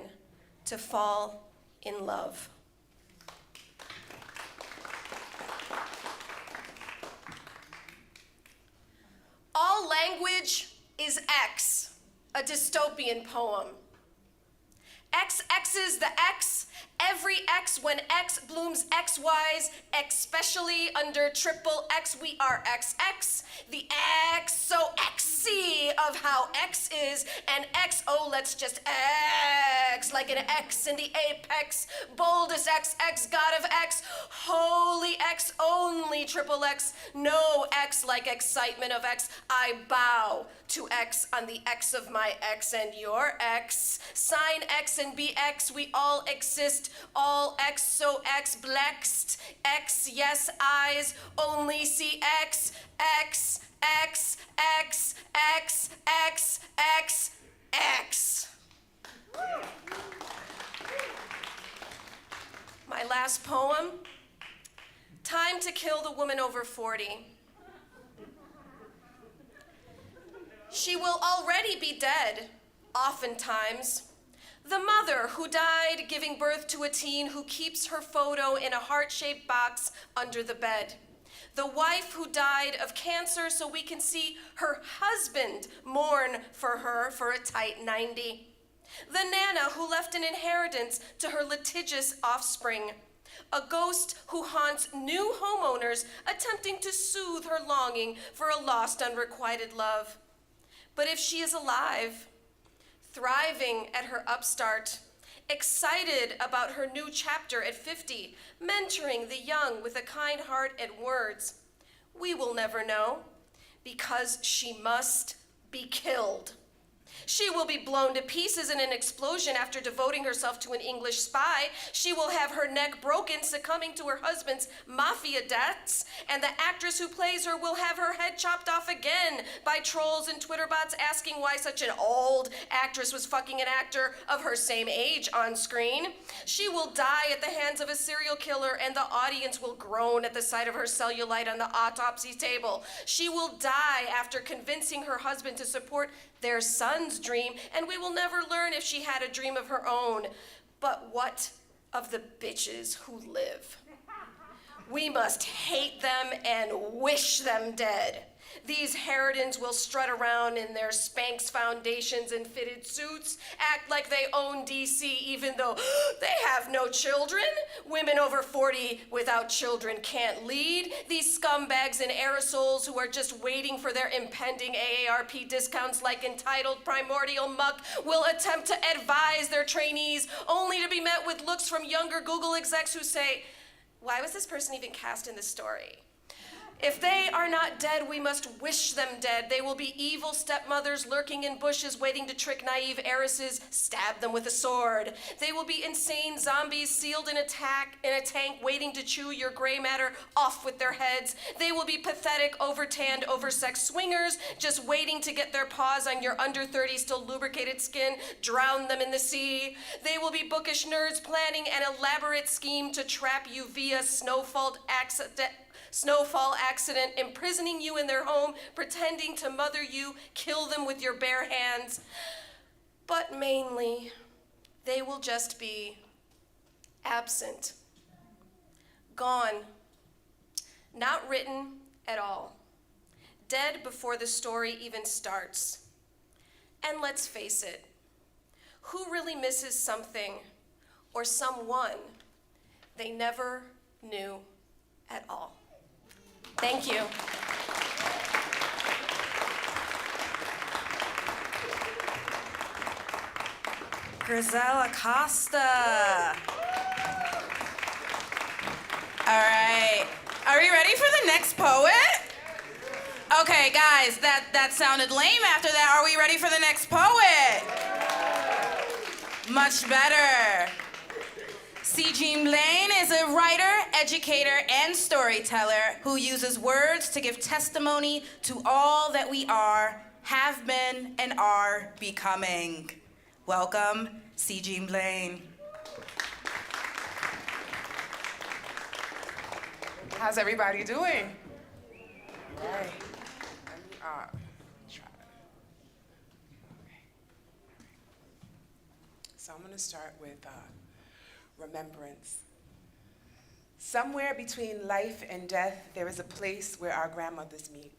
to fall in love. All language is X, a dystopian poem. X X's the X, every X when X blooms XYs, especially under triple X, we are XX, the X so XC of how X is, and XO, let's just X, like an X in the apex, boldest XX, God of X, holy X, only triple X, no X like excitement of X, I bow to X on the X of my X and your X, sign X and be X, we all exist, all X, so X, blexed, X, yes, eyes, only see X, X, X, X, X, X, X, X. My last poem, Time to Kill the Woman Over 40. She will already be dead, oftentimes. The mother who died giving birth to a teen who keeps her photo in a heart-shaped box under the bed. The wife who died of cancer so we can see her husband mourn for her for a tight 90. The nana who left an inheritance to her litigious offspring. A ghost who haunts new homeowners attempting to soothe her longing for a lost unrequited love. But if she is alive, thriving at her upstart, excited about her new chapter at 50, mentoring the young with a kind heart and words, we will never know, because she must be killed. She will be blown to pieces in an explosion after devoting herself to an English spy. She will have her neck broken, succumbing to her husband's mafia debts. And the actress who plays her will have her head chopped off again by trolls and Twitter bots asking why such an old actress was fucking an actor of her same age on screen. She will die at the hands of a serial killer, and the audience will groan at the sight of her cellulite on the autopsy table. She will die after convincing her husband to support their son's dream, and we will never learn if she had a dream of her own. But what of the bitches who live? We must hate them and wish them dead. These harridans will strut around in their Spanx foundations and fitted suits, act like they own DC even though they have no children. Women over 40 without children can't lead. These scumbags and aerosols who are just waiting for their impending AARP discounts like entitled primordial muck will attempt to advise their trainees only to be met with looks from younger Google execs who say, why was this person even cast in this story? If they are not dead, we must wish them dead. They will be evil stepmothers lurking in bushes waiting to trick naive heiresses, stab them with a sword. They will be insane zombies sealed in a tank waiting to chew your gray matter off with their heads. They will be pathetic, over-tanned, oversexed swingers just waiting to get their paws on your under 30 still lubricated skin, drown them in the sea. They will be bookish nerds planning an elaborate scheme to trap you via snowfall accident, imprisoning you in their home, pretending to mother you, kill them with your bare hands. But mainly, they will just be absent, gone, not written at all, dead before the story even starts. And let's face it, who really misses something or someone they never knew at all? Thank you. Giselle Acosta. All right. Are we ready for the next poet? Okay, guys, that sounded lame after that. Are we ready for the next poet? Much better. Jeanne Blaine is a writer, educator, and storyteller who uses words to give testimony to all that we are, have been, and are becoming. Welcome, Jeanne Blaine. How's everybody doing? All right. Let me try. Okay. So I'm going to start with remembrance. Somewhere between life and death, there is a place where our grandmothers meet.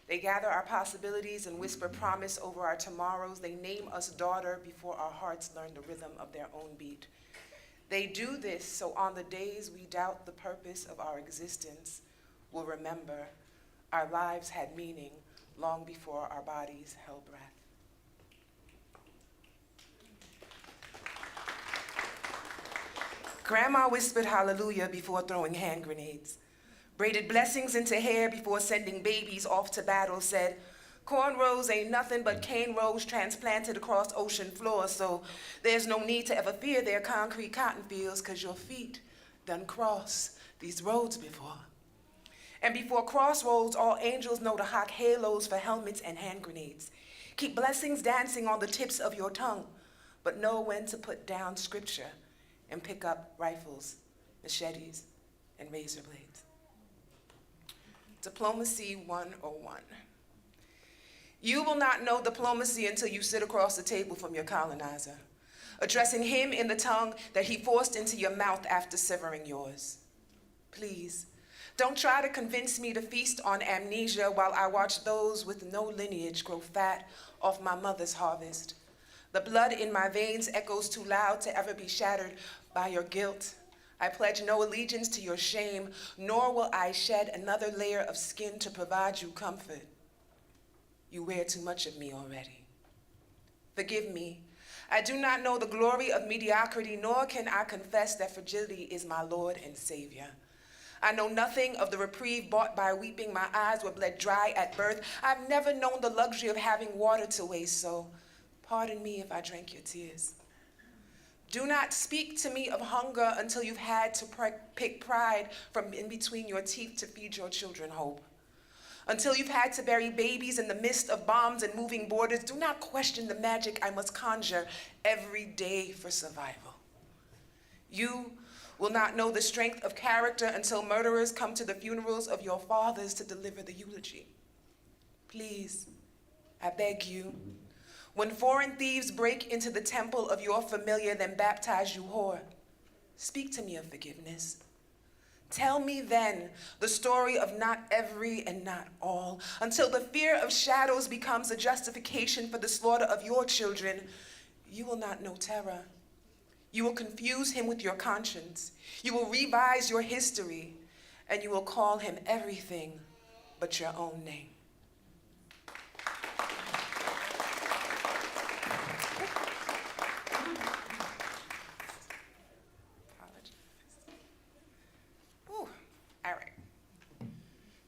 They gather our possibilities and whisper promise over our tomorrows. They name us daughter before our hearts learn the rhythm of their own beat. They do this so on the days we doubt the purpose of our existence, we'll remember our lives had meaning long before our bodies held breath. Grandma whispered hallelujah before throwing hand grenades, braided blessings into hair before sending babies off to battle, said, cornrows ain't nothing but cane rows transplanted across ocean floors, so there's no need to ever fear their concrete cotton fields, 'cause your feet done cross these roads before. And before crossroads, all angels know to hawk halos for helmets and hand grenades. Keep blessings dancing on the tips of your tongue, but know when to put down scripture and pick up rifles, machetes, and razor blades. Diplomacy 101. You will not know diplomacy until you sit across the table from your colonizer, addressing him in the tongue that he forced into your mouth after severing yours. Please, don't try to convince me to feast on amnesia while I watch those with no lineage grow fat off my mother's harvest. The blood in my veins echoes too loud to ever be shattered by your guilt. I pledge no allegiance to your shame, nor will I shed another layer of skin to provide you comfort. You wear too much of me already. Forgive me. I do not know the glory of mediocrity, nor can I confess that fragility is my Lord and Savior. I know nothing of the reprieve bought by weeping. My eyes were bled dry at birth. I've never known the luxury of having water to waste, so pardon me if I drank your tears. Do not speak to me of hunger until you've had to pick pride from in between your teeth to feed your children hope. Until you've had to bury babies in the midst of bombs and moving borders, do not question the magic I must conjure every day for survival. You will not know the strength of character until murderers come to the funerals of your fathers to deliver the eulogy. Please, I beg you, when foreign thieves break into the temple of your familiar, then baptize you whore, speak to me of forgiveness. Tell me then the story of not every and not all, until the fear of shadows becomes a justification for the slaughter of your children. You will not know terror. You will confuse him with your conscience. You will revise your history, and you will call him everything but your own name.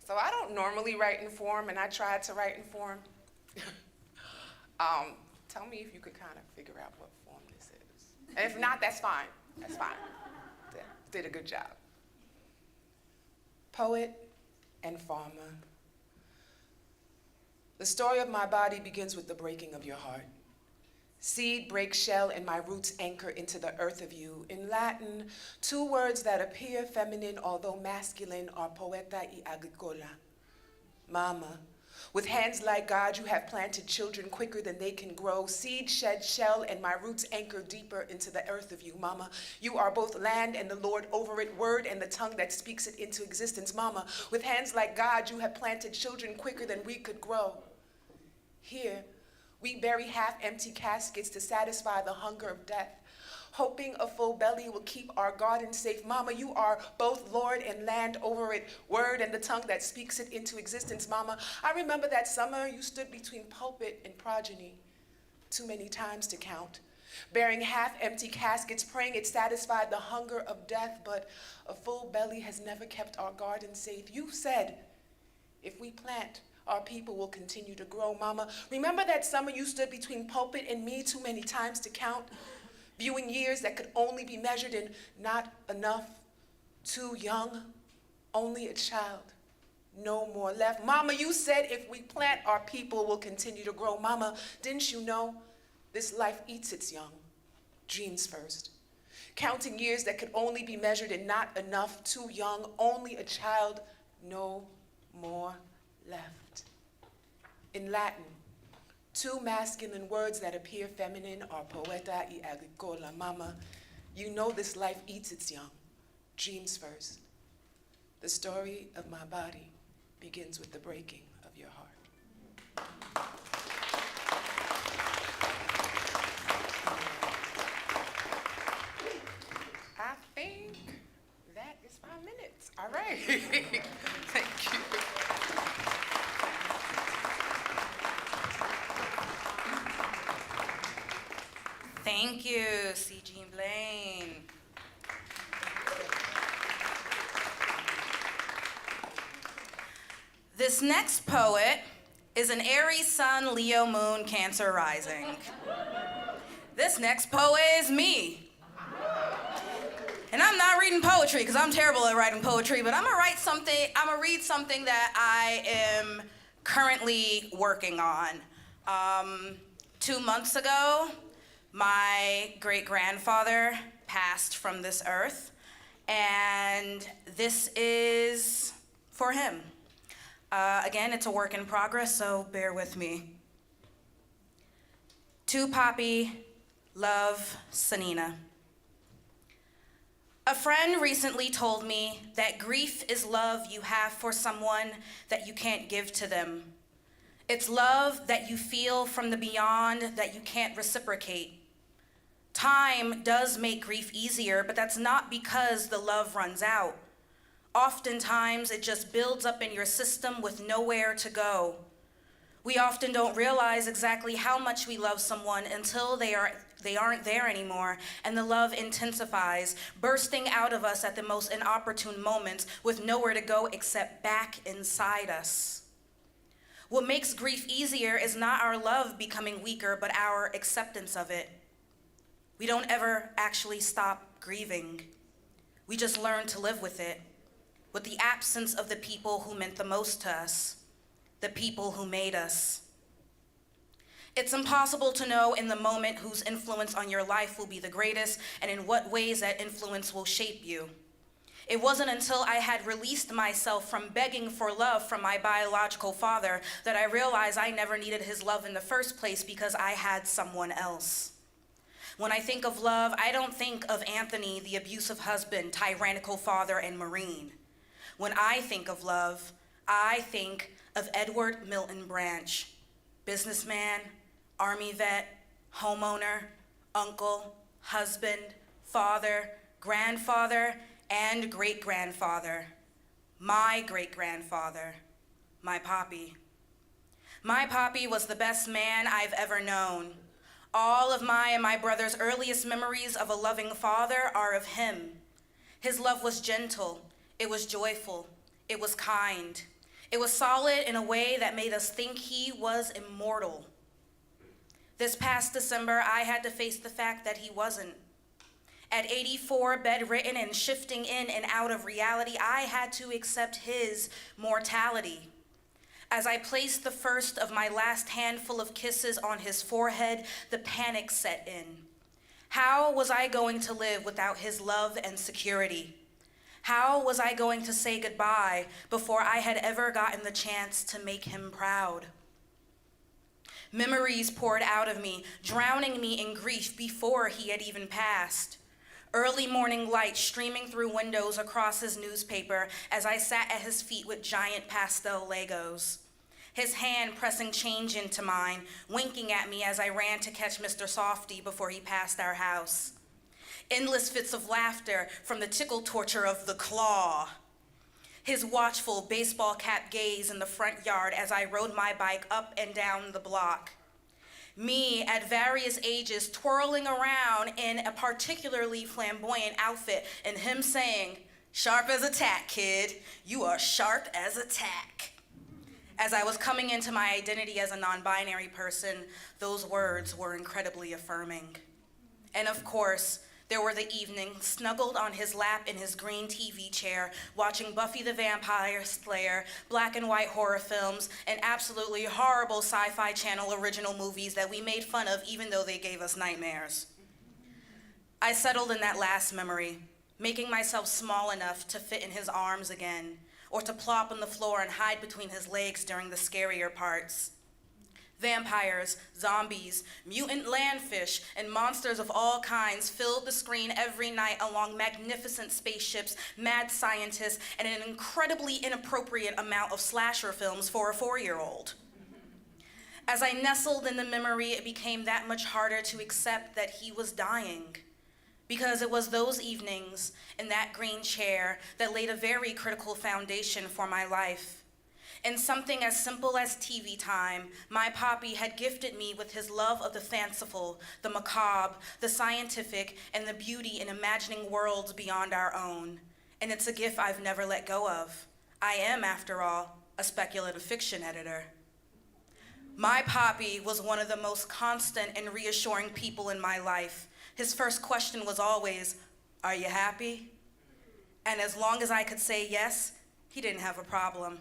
So I don't normally write in form, and I tried to write in form. Tell me if you could kind of figure out what form this is. And if not, that's fine. That's fine. Did a good job. Poet and farmer. The story of my body begins with the breaking of your heart. Seed breaks shell and my roots anchor into the earth of you. In Latin, two words that appear feminine although masculine are poeta y agricola. Mama, with hands like God, you have planted children quicker than they can grow. Seed shed shell and my roots anchor deeper into the earth of you. Mama, you are both land and the Lord over it, word and the tongue that speaks it into existence. Mama, with hands like God, you have planted children quicker than we could grow. Here, we bury half-empty caskets to satisfy the hunger of death, hoping a full belly will keep our garden safe. Mama, you are both Lord and land over it, word and the tongue that speaks it into existence. Mama, I remember that summer you stood between pulpit and progeny, too many times to count, bearing half-empty caskets, praying it satisfied the hunger of death, but a full belly has never kept our garden safe. You said, if we plant our people will continue to grow, Mama. Remember that summer you stood between pulpit and me too many times to count? Viewing years that could only be measured in not enough, too young, only a child, no more left. Mama, you said if we plant, our people will continue to grow. Mama, didn't you know this life eats its young? Dreams first. Counting years that could only be measured in not enough, too young, only a child, no more left. In Latin, two masculine words that appear feminine are poeta y agricola. Mama, you know this life eats its young. Dreams first. The story of my body begins with the breaking of your heart. I think that is 5 minutes. All right. Thank you. Thank you, C. Jean Blaine. This next poet is an Aries sun, Leo moon, Cancer rising. This next poet is me. And I'm not reading poetry because I'm terrible at writing poetry, but I'm gonna read something that I am currently working on. 2 months ago, my great-grandfather passed from this earth, and this is for him. Again, it's a work in progress, so bear with me. To Poppy, love, Sanina. A friend recently told me that grief is love you have for someone that you can't give to them. It's love that you feel from the beyond that you can't reciprocate. Time does make grief easier, but that's not because the love runs out. Oftentimes, it just builds up in your system with nowhere to go. We often don't realize exactly how much we love someone until they aren't there anymore, and the love intensifies, bursting out of us at the most inopportune moments with nowhere to go except back inside us. What makes grief easier is not our love becoming weaker, but our acceptance of it. We don't ever actually stop grieving. We just learn to live with it, with the absence of the people who meant the most to us, the people who made us. It's impossible to know in the moment whose influence on your life will be the greatest and in what ways that influence will shape you. It wasn't until I had released myself from begging for love from my biological father that I realized I never needed his love in the first place because I had someone else. When I think of love, I don't think of Anthony, the abusive husband, tyrannical father, and Marine. When I think of love, I think of Edward Milton Branch, businessman, Army vet, homeowner, uncle, husband, father, grandfather, and great-grandfather. My great-grandfather, my Poppy. My Poppy was the best man I've ever known. All of my and my brother's earliest memories of a loving father are of him. His love was gentle, it was joyful, it was kind. It was solid in a way that made us think he was immortal. This past December, I had to face the fact that he wasn't. At 84, bedridden and shifting in and out of reality, I had to accept his mortality. As I placed the first of my last handful of kisses on his forehead, the panic set in. How was I going to live without his love and security? How was I going to say goodbye before I had ever gotten the chance to make him proud? Memories poured out of me, drowning me in grief before he had even passed. Early morning light streaming through windows across his newspaper as I sat at his feet with giant pastel Legos. His hand pressing change into mine, winking at me as I ran to catch Mr. Softy before he passed our house. Endless fits of laughter from the tickle torture of the claw. His watchful baseball cap gaze in the front yard as I rode my bike up and down the block. Me at various ages twirling around in a particularly flamboyant outfit and him saying, "Sharp as a tack, kid. You are sharp as a tack." As I was coming into my identity as a non-binary person, those words were incredibly affirming. And of course, there were the evenings, snuggled on his lap in his green TV chair, watching Buffy the Vampire Slayer, black and white horror films, and absolutely horrible Sci-Fi Channel original movies that we made fun of even though they gave us nightmares. I settled in that last memory, making myself small enough to fit in his arms again, or to plop on the floor and hide between his legs during the scarier parts. Vampires, zombies, mutant landfish, and monsters of all kinds filled the screen every night along magnificent spaceships, mad scientists, and an incredibly inappropriate amount of slasher films for a 4-year-old. As I nestled in the memory, it became that much harder to accept that he was dying, because it was those evenings in that green chair that laid a very critical foundation for my life. In something as simple as TV time, my Poppy had gifted me with his love of the fanciful, the macabre, the scientific, and the beauty in imagining worlds beyond our own. And it's a gift I've never let go of. I am, after all, a speculative fiction editor. My Poppy was one of the most constant and reassuring people in my life. His first question was always, "Are you happy?" And as long as I could say yes, he didn't have a problem.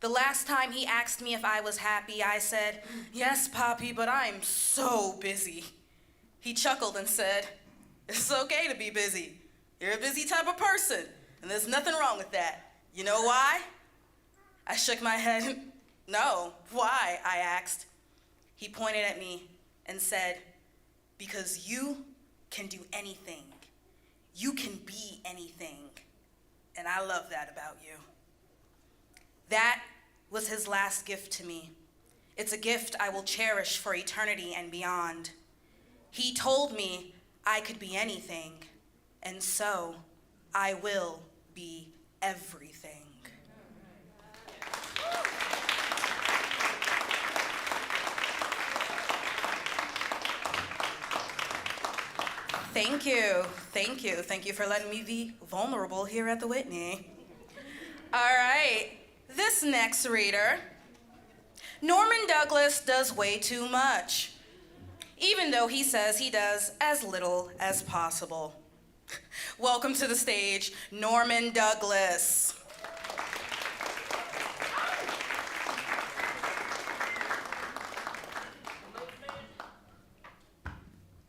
The last time he asked me if I was happy, I said, "Yes, Poppy, but I'm so busy." He chuckled and said, "It's okay to be busy. You're a busy type of person, and there's nothing wrong with that. You know why?" I shook my head. "No, why?" I asked. He pointed at me and said, "Because you can do anything. You can be anything. And I love that about you." That was his last gift to me. It's a gift I will cherish for eternity and beyond. He told me I could be anything, and so I will be everything. Thank you, thank you. Thank you for letting me be vulnerable here at the Whitney. All right, this next reader, Norman Douglas does way too much, even though he says he does as little as possible. Welcome to the stage, Norman Douglas.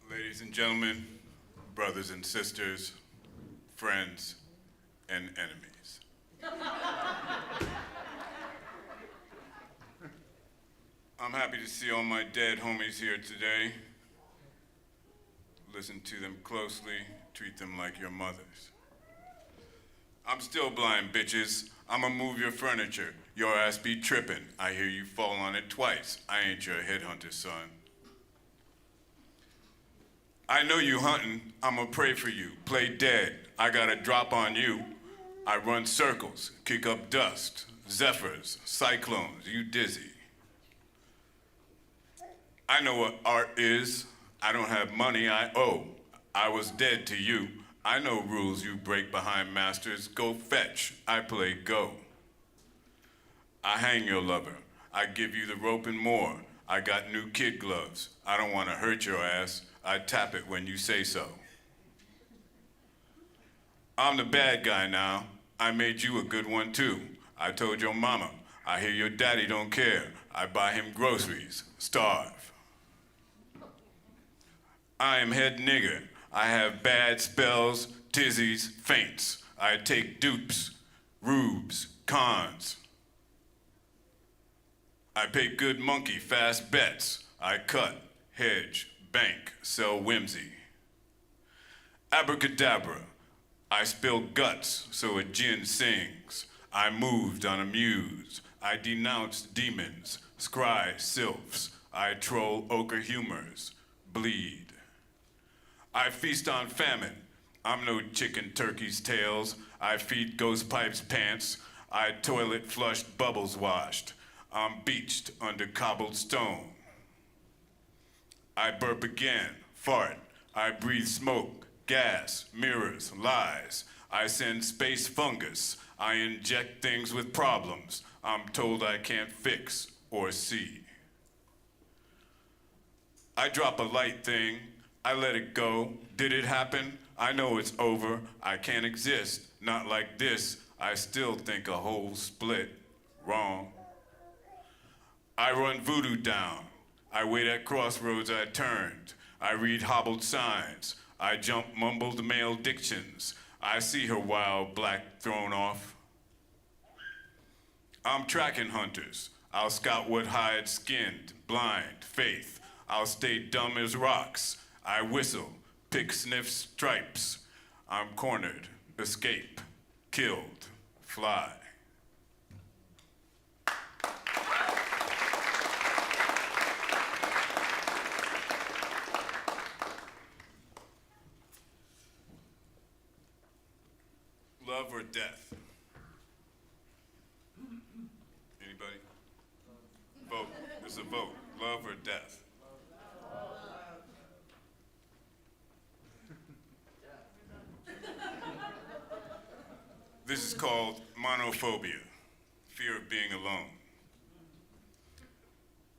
Ladies and gentlemen, brothers and sisters, friends and enemies. I'm happy to see all my dead homies here today. Listen to them closely, treat them like your mothers. I'm still blind, bitches. I'ma move your furniture. Your ass be trippin'. I hear you fall on it twice. I ain't your headhunter, son. I know you hunting, I'ma pray for you. Play dead, I got a drop on you. I run circles, kick up dust, zephyrs, cyclones, you dizzy. I know what art is. I don't have money I owe. I was dead to you. I know rules you break behind masters. Go fetch, I play go. I hang your lover. I give you the rope and more. I got new kid gloves. I don't want to hurt your ass. I tap it when you say so. I'm the bad guy now. I made you a good one too. I told your mama. I hear your daddy don't care. I buy him groceries. Starve. I am head nigger. I have bad spells, tizzies, faints. I take dupes, rubes, cons. I pay good monkey fast bets. I cut, hedge, bank, sell whimsy. Abracadabra, I spill guts so a djinn sings. I moved on a muse. I denounced demons, scry sylphs. I troll ochre humors, bleed. I feast on famine. I'm no chicken turkey's tails. I feed ghost pipes pants. I toilet flushed bubbles washed. I'm beached under cobbled stone. I burp again, fart. I breathe smoke, gas, mirrors, lies. I send space fungus. I inject things with problems I'm told I can't fix or see. I drop a light thing, I let it go. Did it happen? I know it's over. I can't exist. Not like this. I still think a whole split. Wrong. I run voodoo down. I wait at crossroads I turned. I read hobbled signs. I jump mumbled maledictions. I see her wild black thrown off. I'm tracking hunters. I'll scout what hides skinned, blind, faith. I'll stay dumb as rocks. I whistle, pick sniff stripes. I'm cornered, escape, killed, fly. Love or death? Anybody? Vote. It's a vote. Love or death? This is called monophobia, fear of being alone.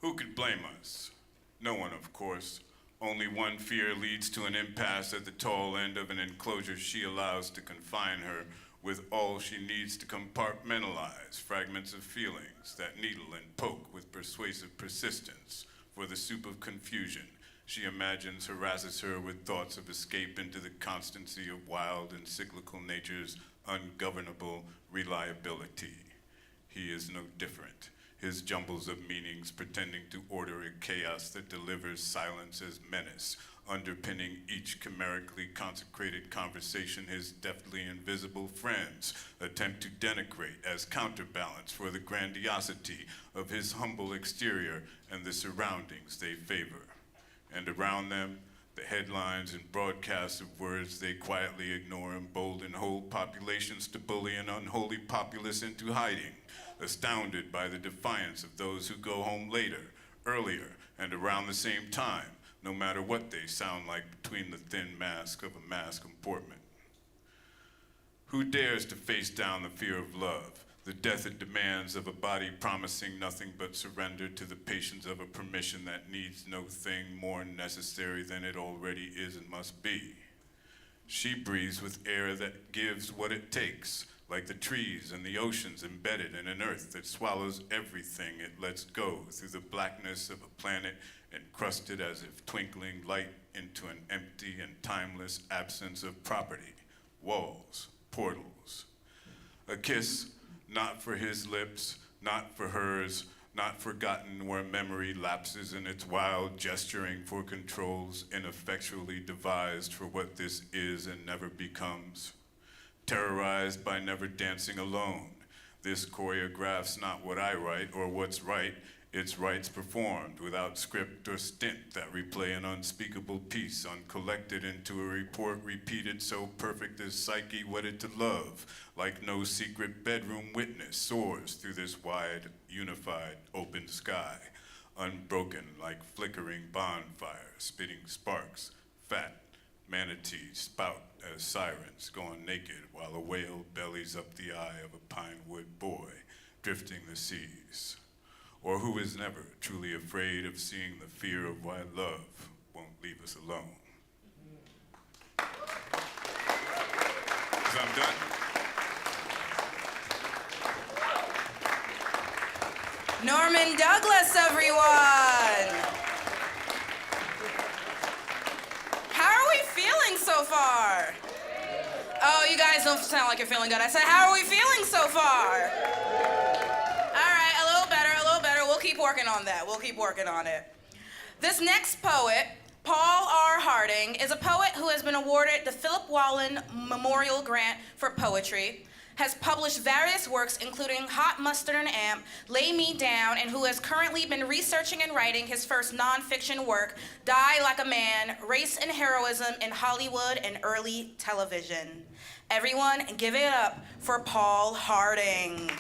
Who could blame us? No one, of course. Only one fear leads to an impasse at the tall end of an enclosure she allows to confine her with all she needs to compartmentalize fragments of feelings that needle and poke with persuasive persistence for the soup of confusion she imagines harasses her with thoughts of escape into the constancy of wild and cyclical nature's ungovernable reliability. He is no different. His jumbles of meanings pretending to order a chaos that delivers silence as menace, underpinning each chimerically consecrated conversation his deftly invisible friends attempt to denigrate as counterbalance for the grandiosity of his humble exterior and the surroundings they favor. And around them, the headlines and broadcasts of words they quietly ignore embolden whole populations to bully an unholy populace into hiding, astounded by the defiance of those who go home later, earlier, and around the same time, no matter what they sound like between the thin mask of a mass comportment. Who dares to face down the fear of love, the death it demands of a body promising nothing but surrender to the patience of a permission that needs no thing more necessary than it already is and must be? She breathes with air that gives what it takes, like the trees and the oceans embedded in an earth that swallows everything it lets go through the blackness of a planet encrusted as if twinkling light into an empty and timeless absence of property, walls, portals. A kiss, not for his lips, not for hers, not forgotten where memory lapses in its wild gesturing for controls ineffectually devised for what this is and never becomes. Terrorized by never dancing alone, this choreographs not what I write or what's right, its rites performed without script or stint that replay an unspeakable piece, uncollected into a report repeated so perfect as psyche wedded to love, like no secret bedroom witness soars through this wide, unified, open sky, unbroken like flickering bonfires, spitting sparks, fat manatees spout as sirens going naked while a whale bellies up the eye of a pine wood boy drifting the seas. Or who is never truly afraid of seeing the fear of why love won't leave us alone. So I'm done. Norman Douglas, everyone! How are we feeling so far? Oh, you guys don't sound like you're feeling good. I said, how are we feeling so far? All right, a little better. We'll keep working on that. We'll keep working on it. This next poet, Paul R. Harding, is a poet who has been awarded the Philip Wallen Memorial Grant for Poetry, has published various works including Hot Mustard and Amp, Lay Me Down, and who has currently been researching and writing his first nonfiction work, Die Like a Man, Race and Heroism in Hollywood and Early Television. Everyone, give it up for Paul Harding.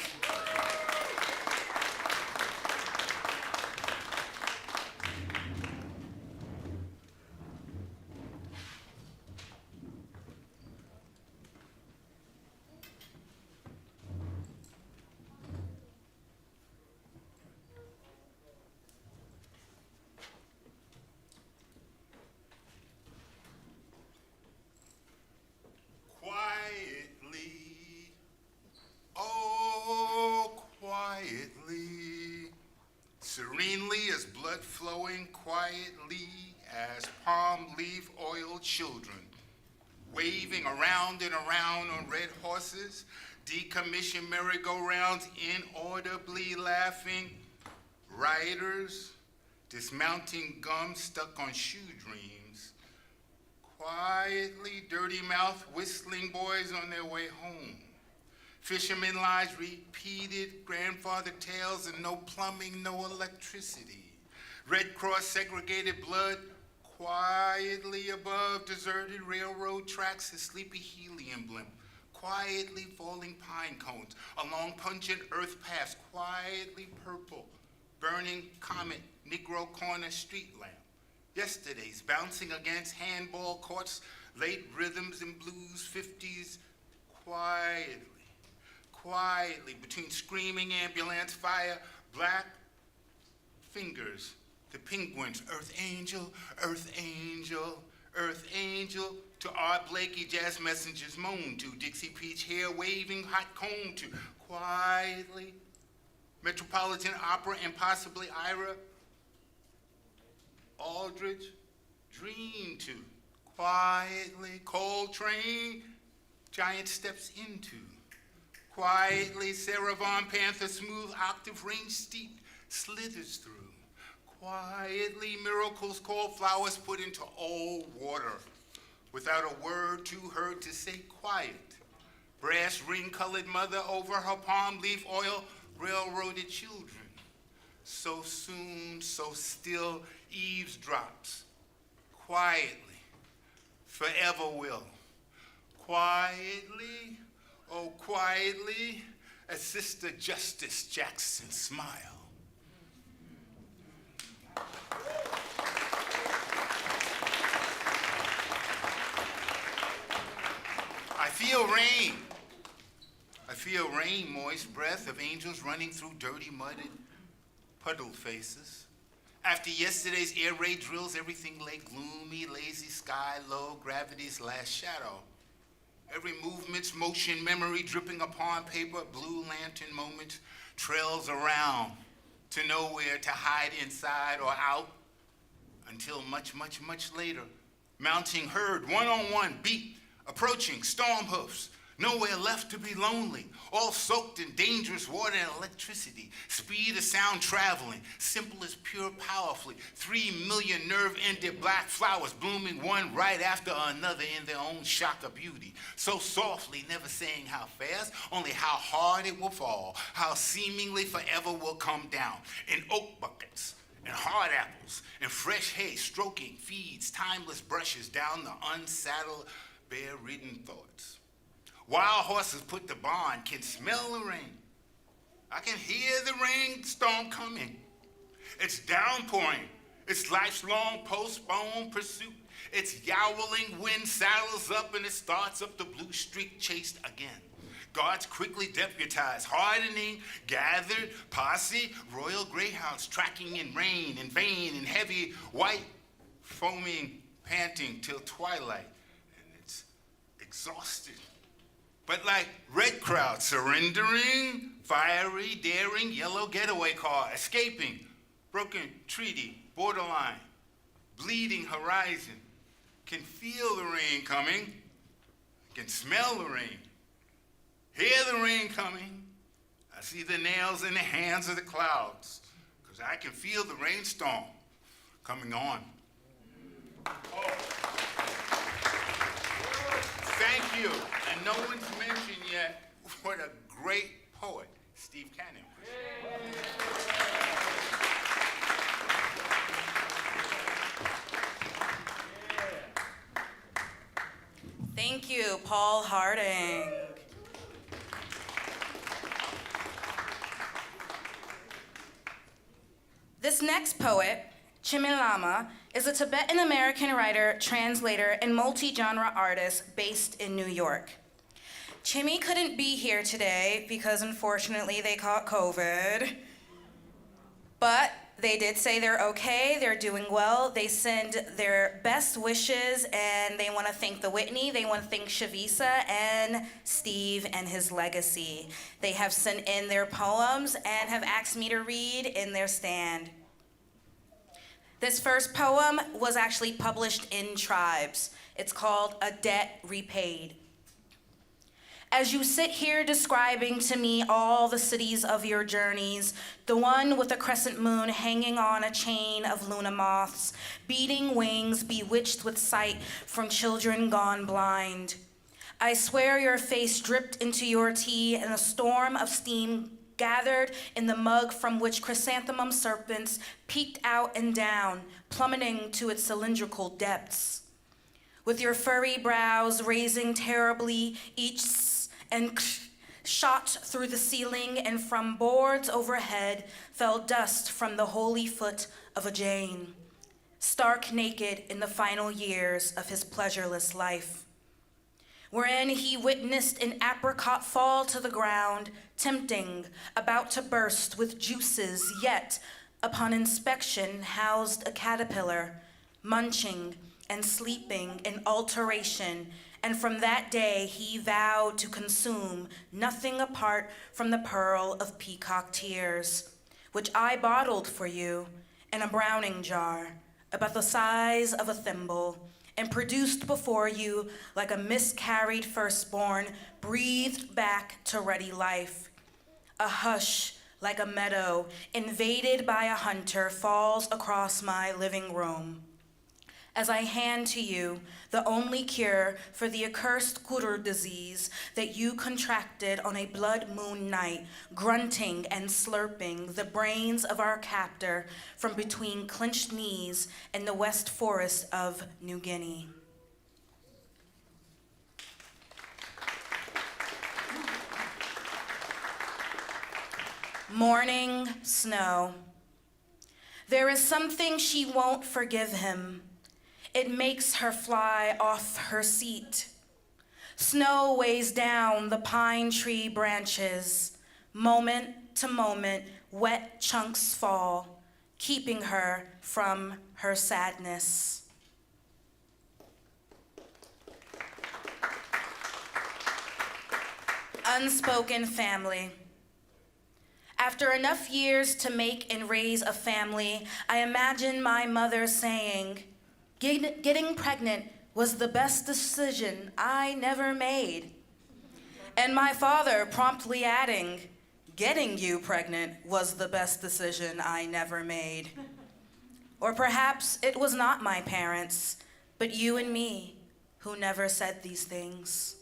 blood flowing quietly as palm leaf oil children, waving around and around on red horses, decommissioned merry-go-rounds, inaudibly laughing, riders, dismounting gum stuck on shoe dreams, quietly dirty-mouthed whistling boys on their way home, fishermen lives repeated grandfather tales and no plumbing, no electricity, Red Cross segregated blood quietly above deserted railroad tracks, a sleepy helium blimp, quietly falling pine cones along pungent earth paths, quietly purple, burning comet, Negro corner street lamp. Yesterday's bouncing against handball courts, late rhythms and blues, 50s, quietly, between screaming ambulance fire, black fingers, the penguins, earth angel, earth angel, earth angel, to Art Blakey, jazz messengers moan to, Dixie Peach hair waving, hot comb to, quietly, Metropolitan Opera and possibly Ira, Aldridge, dream to, quietly, Coltrane, giant steps into, quietly, Sarah Vaughan Panther, smooth octave range steep, slithers through, quietly, miracles called flowers put into old water, without a word too heard to say quiet, brass ring-colored mother over her palm leaf oil, railroaded children, so soon, so still, eavesdrops, quietly, forever will, quietly, oh quietly, as Sister Justice Jackson smile. I feel rain. I feel rain, moist breath of angels running through dirty, mudded, puddled faces. After yesterday's air raid drills, everything lay gloomy, lazy sky, low, gravity's last shadow. Every movement's motion, memory dripping upon paper, blue lantern moments, trails around to nowhere to hide inside or out until much, much, much later. Mounting herd, one-on-one, beat, approaching, storm hoofs, nowhere left to be lonely, all soaked in dangerous water and electricity, speed of sound traveling, simple as pure powerfully, 3 million nerve-ended black flowers blooming one right after another in their own shock of beauty, so softly, never saying how fast, only how hard it will fall, how seemingly forever will come down, in oak buckets, and hard apples, and fresh hay, stroking feeds, timeless brushes down the unsaddled, bear-ridden thoughts. Wild horses put to bond, can smell the rain. I can hear the rainstorm coming. It's downpouring. It's life's long postponed pursuit. It's yowling wind saddles up and it starts up the blue streak chased again. Guards quickly deputized, hardening, gathered, posse, royal greyhounds tracking in rain, in vain, in heavy, white, foaming, panting till twilight. Exhausted, but like red crowd surrendering, fiery, daring, yellow getaway car, escaping, broken treaty, borderline, bleeding horizon, can feel the rain coming, can smell the rain, hear the rain coming. I see the nails in the hands of the clouds, because I can feel the rainstorm coming on. Oh. Thank you. And no one's mentioned yet what a great poet Steve Cannon was. Thank you, Paul Harding. This next poet, Chimilama, is a Tibetan-American writer, translator, and multi-genre artist based in New York. Chimmy couldn't be here today because unfortunately they caught COVID, but they did say they're okay, they're doing well. They send their best wishes and they want to thank the Whitney, they want to thank Chavisa and Steve and his legacy. They have sent in their poems and have asked me to read in their stand. This first poem was actually published in Tribes. It's called A Debt Repaid. As you sit here describing to me all the cities of your journeys, the one with a crescent moon hanging on a chain of luna moths, beating wings bewitched with sight from children gone blind. I swear your face dripped into your tea and a storm of steam gathered in the mug from which chrysanthemum serpents peeked out and down, plummeting to its cylindrical depths. With your furry brows raising terribly, each and shot through the ceiling, and from boards overhead fell dust from the holy foot of a Jane, stark naked in the final years of his pleasureless life, wherein he witnessed an apricot fall to the ground, tempting, about to burst with juices, yet, upon inspection, housed a caterpillar, munching and sleeping in alteration, and from that day he vowed to consume nothing apart from the pearl of peacock tears, which I bottled for you in a browning jar, about the size of a thimble, and produced before you like a miscarried firstborn, breathed back to ruddy life. A hush like a meadow invaded by a hunter falls across my living room, as I hand to you the only cure for the accursed Kurr disease that you contracted on a blood moon night, grunting and slurping the brains of our captor from between clenched knees in the west forest of New Guinea. Morning snow. There is something she won't forgive him. It makes her fly off her seat. Snow weighs down the pine tree branches. Moment to moment, wet chunks fall, keeping her from her sadness. Unspoken family. After enough years to make and raise a family, I imagine my mother saying, getting pregnant was the best decision I never made. And my father promptly adding, getting you pregnant was the best decision I never made. Or perhaps it was not my parents, but you and me who never said these things.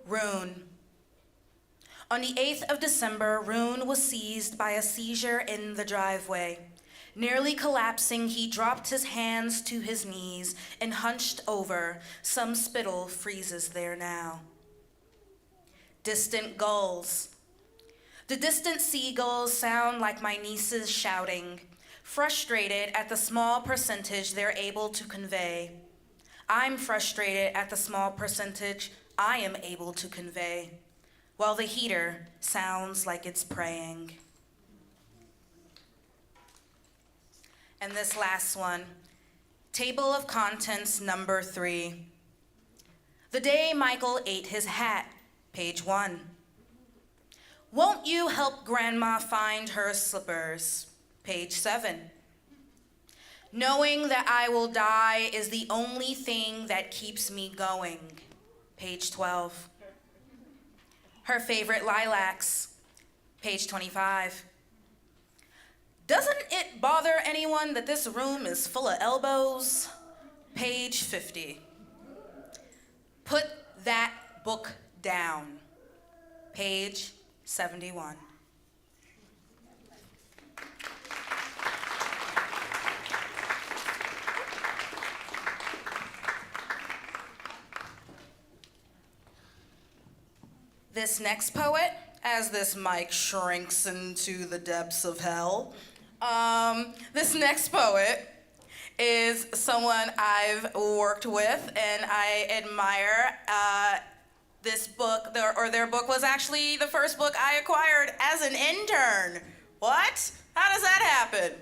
Rune. On the 8th of December, Rune was seized by a seizure in the driveway. Nearly collapsing, he dropped his hands to his knees and hunched over. Some spittle freezes there now. Distant gulls. The distant seagulls sound like my nieces shouting, frustrated at the small percentage they're able to convey. I'm frustrated at the small percentage I am able to convey, while the heater sounds like it's praying. And this last one, table of contents number 3. The day Michael ate his hat, page 1. Won't you help Grandma find her slippers, page 7. Knowing that I will die is the only thing that keeps me going, page 12. Her favorite lilacs, page 25. Doesn't it bother anyone that this room is full of elbows? Page 50. Put that book down. Page 71. This next poet, as this mic shrinks into the depths of hell, this next poet is someone I've worked with and I admire. This book, their book was actually the first book I acquired as an intern. What? How does that happen?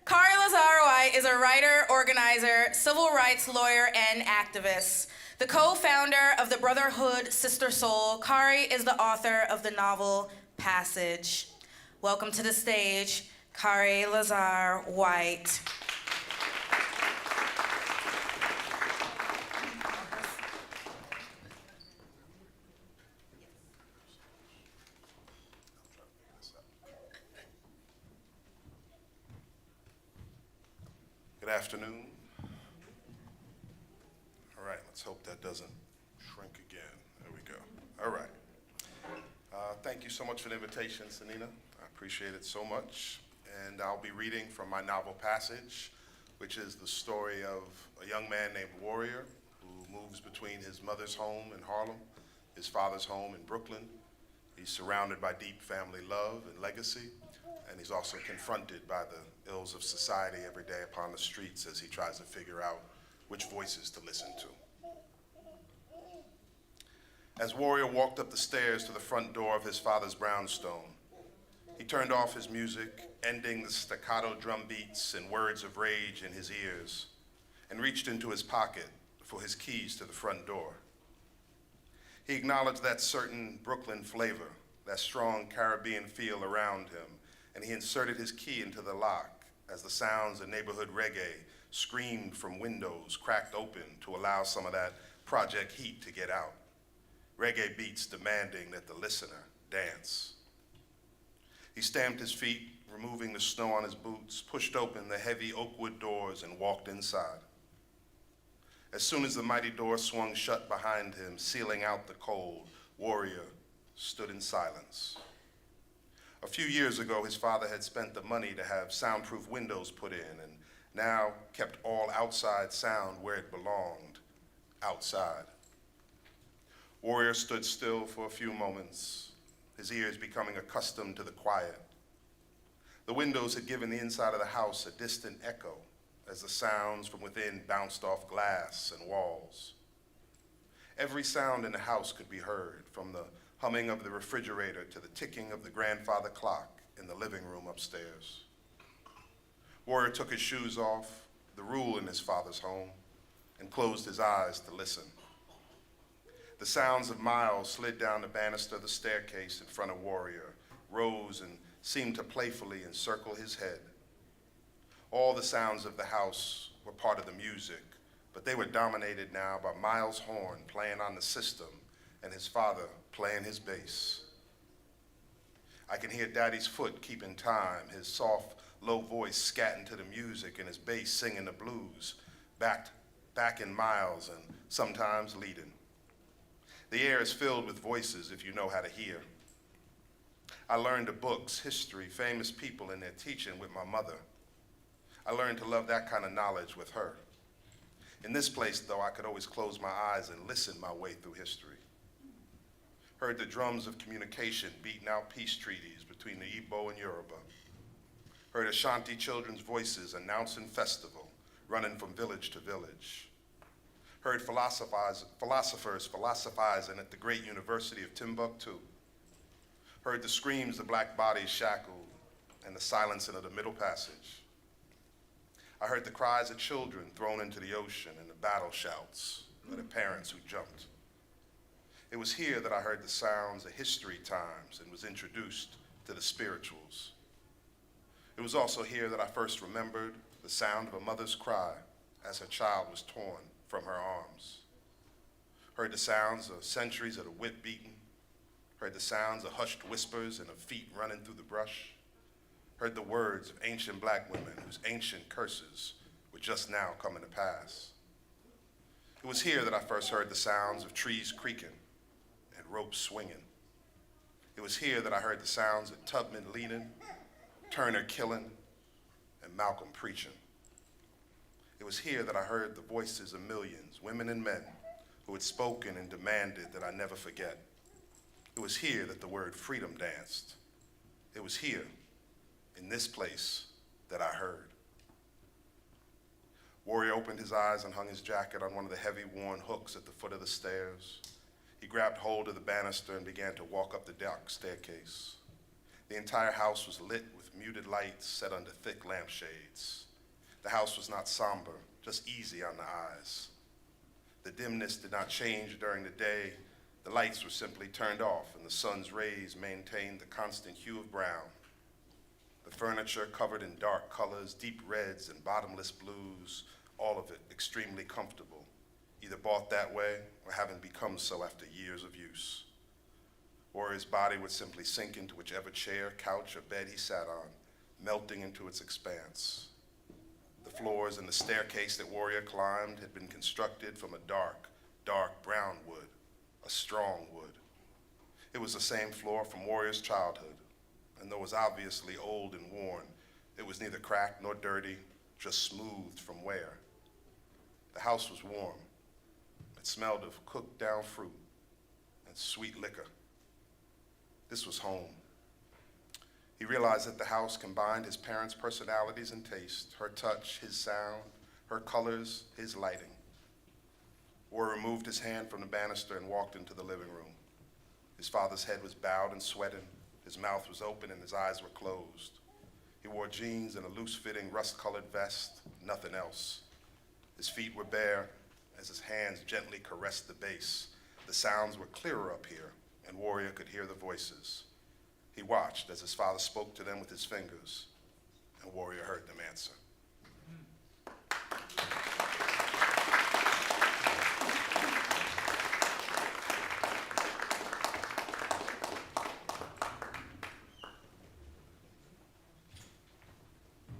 Kari Lazaro is a writer, organizer, civil rights lawyer, and activist. The co-founder of the Brotherhood Sister Soul, Kari is the author of the novel Passage. Welcome to the stage, Kare Lazar White. Good afternoon. All right, let's hope that doesn't shrink again. There we go. All right. Thank you so much for the invitation, Sanina. I appreciate it so much. And I'll be reading from my novel Passage, which is the story of a young man named Warrior who moves between his mother's home in Harlem, his father's home in Brooklyn. He's surrounded by deep family love and legacy, and he's also confronted by the ills of society every day upon the streets as he tries to figure out which voices to listen to. As Warrior walked up the stairs to the front door of his father's brownstone, he turned off his music, ending the staccato drum beats and words of rage in his ears, and reached into his pocket for his keys to the front door. He acknowledged that certain Brooklyn flavor, that strong Caribbean feel around him, and he inserted his key into the lock as the sounds of neighborhood reggae screamed from windows cracked open to allow some of that project heat to get out. Reggae beats demanding that the listener dance. He stamped his feet, removing the snow on his boots, pushed open the heavy oak wood doors, and walked inside. As soon as the mighty door swung shut behind him, sealing out the cold, Warrior stood in silence. A few years ago, his father had spent the money to have soundproof windows put in, and now kept all outside sound where it belonged, outside. Warrior stood still for a few moments, his ears becoming accustomed to the quiet. The windows had given the inside of the house a distant echo as the sounds from within bounced off glass and walls. Every sound in the house could be heard, from the humming of the refrigerator to the ticking of the grandfather clock in the living room upstairs. Warrior took his shoes off, the rule in his father's home, and closed his eyes to listen. The sounds of miles slid down the banister of the staircase in front of Warrior, rose and seemed to playfully encircle his head. All the sounds of the house were part of the music, but they were dominated now by Miles' horn playing on the system and his father playing his bass. I can hear Daddy's foot keeping time, his soft, low voice scatting to the music and his bass singing the blues, back in Miles and sometimes leading. The air is filled with voices if you know how to hear. I learned the books, history, famous people and their teaching with my mother. I learned to love that kind of knowledge with her. In this place, though, I could always close my eyes and listen my way through history. Heard the drums of communication beating out peace treaties between the Igbo and Yoruba. Heard Ashanti children's voices announcing festival, running from village to village. Heard philosophers philosophizing at the great University of Timbuktu. Heard the screams of black bodies shackled and the silencing of the Middle Passage. I heard the cries of children thrown into the ocean and the battle shouts of the parents who jumped. It was here that I heard the sounds of history times and was introduced to the spirituals. It was also here that I first remembered the sound of a mother's cry as her child was torn from her arms. Heard the sounds of centuries of the whip beating. Heard the sounds of hushed whispers and of feet running through the brush. Heard the words of ancient black women whose ancient curses were just now coming to pass. It was here that I first heard the sounds of trees creaking and ropes swinging. It was here that I heard the sounds of Tubman leading, Turner killing, and Malcolm preaching. It was here that I heard the voices of millions, women and men, who had spoken and demanded that I never forget. It was here that the word freedom danced. It was here, in this place, that I heard. Warrior opened his eyes and hung his jacket on one of the heavy worn hooks at the foot of the stairs. He grabbed hold of the banister and began to walk up the dark staircase. The entire house was lit with muted lights set under thick lampshades. The house was not somber, just easy on the eyes. The dimness did not change during the day. The lights were simply turned off and the sun's rays maintained the constant hue of brown. The furniture covered in dark colors, deep reds and bottomless blues, all of it extremely comfortable, either bought that way or having become so after years of use. Warrior's body would simply sink into whichever chair, couch, or bed he sat on, melting into its expanse. The floors and the staircase that Warrior climbed had been constructed from a dark, dark brown wood, a strong wood. It was the same floor from Warrior's childhood, and though it was obviously old and worn, it was neither cracked nor dirty, just smoothed from wear. The house was warm. It smelled of cooked down fruit and sweet liquor. This was home. He realized that the house combined his parents' personalities and taste, her touch, his sound, her colors, his lighting. Warrior removed his hand from the banister and walked into the living room. His father's head was bowed and sweating. His mouth was open and his eyes were closed. He wore jeans and a loose-fitting rust-colored vest, nothing else. His feet were bare as his hands gently caressed the bass. The sounds were clearer up here, and Warrior could hear the voices. He watched as his father spoke to them with his fingers, and Warrior heard them answer.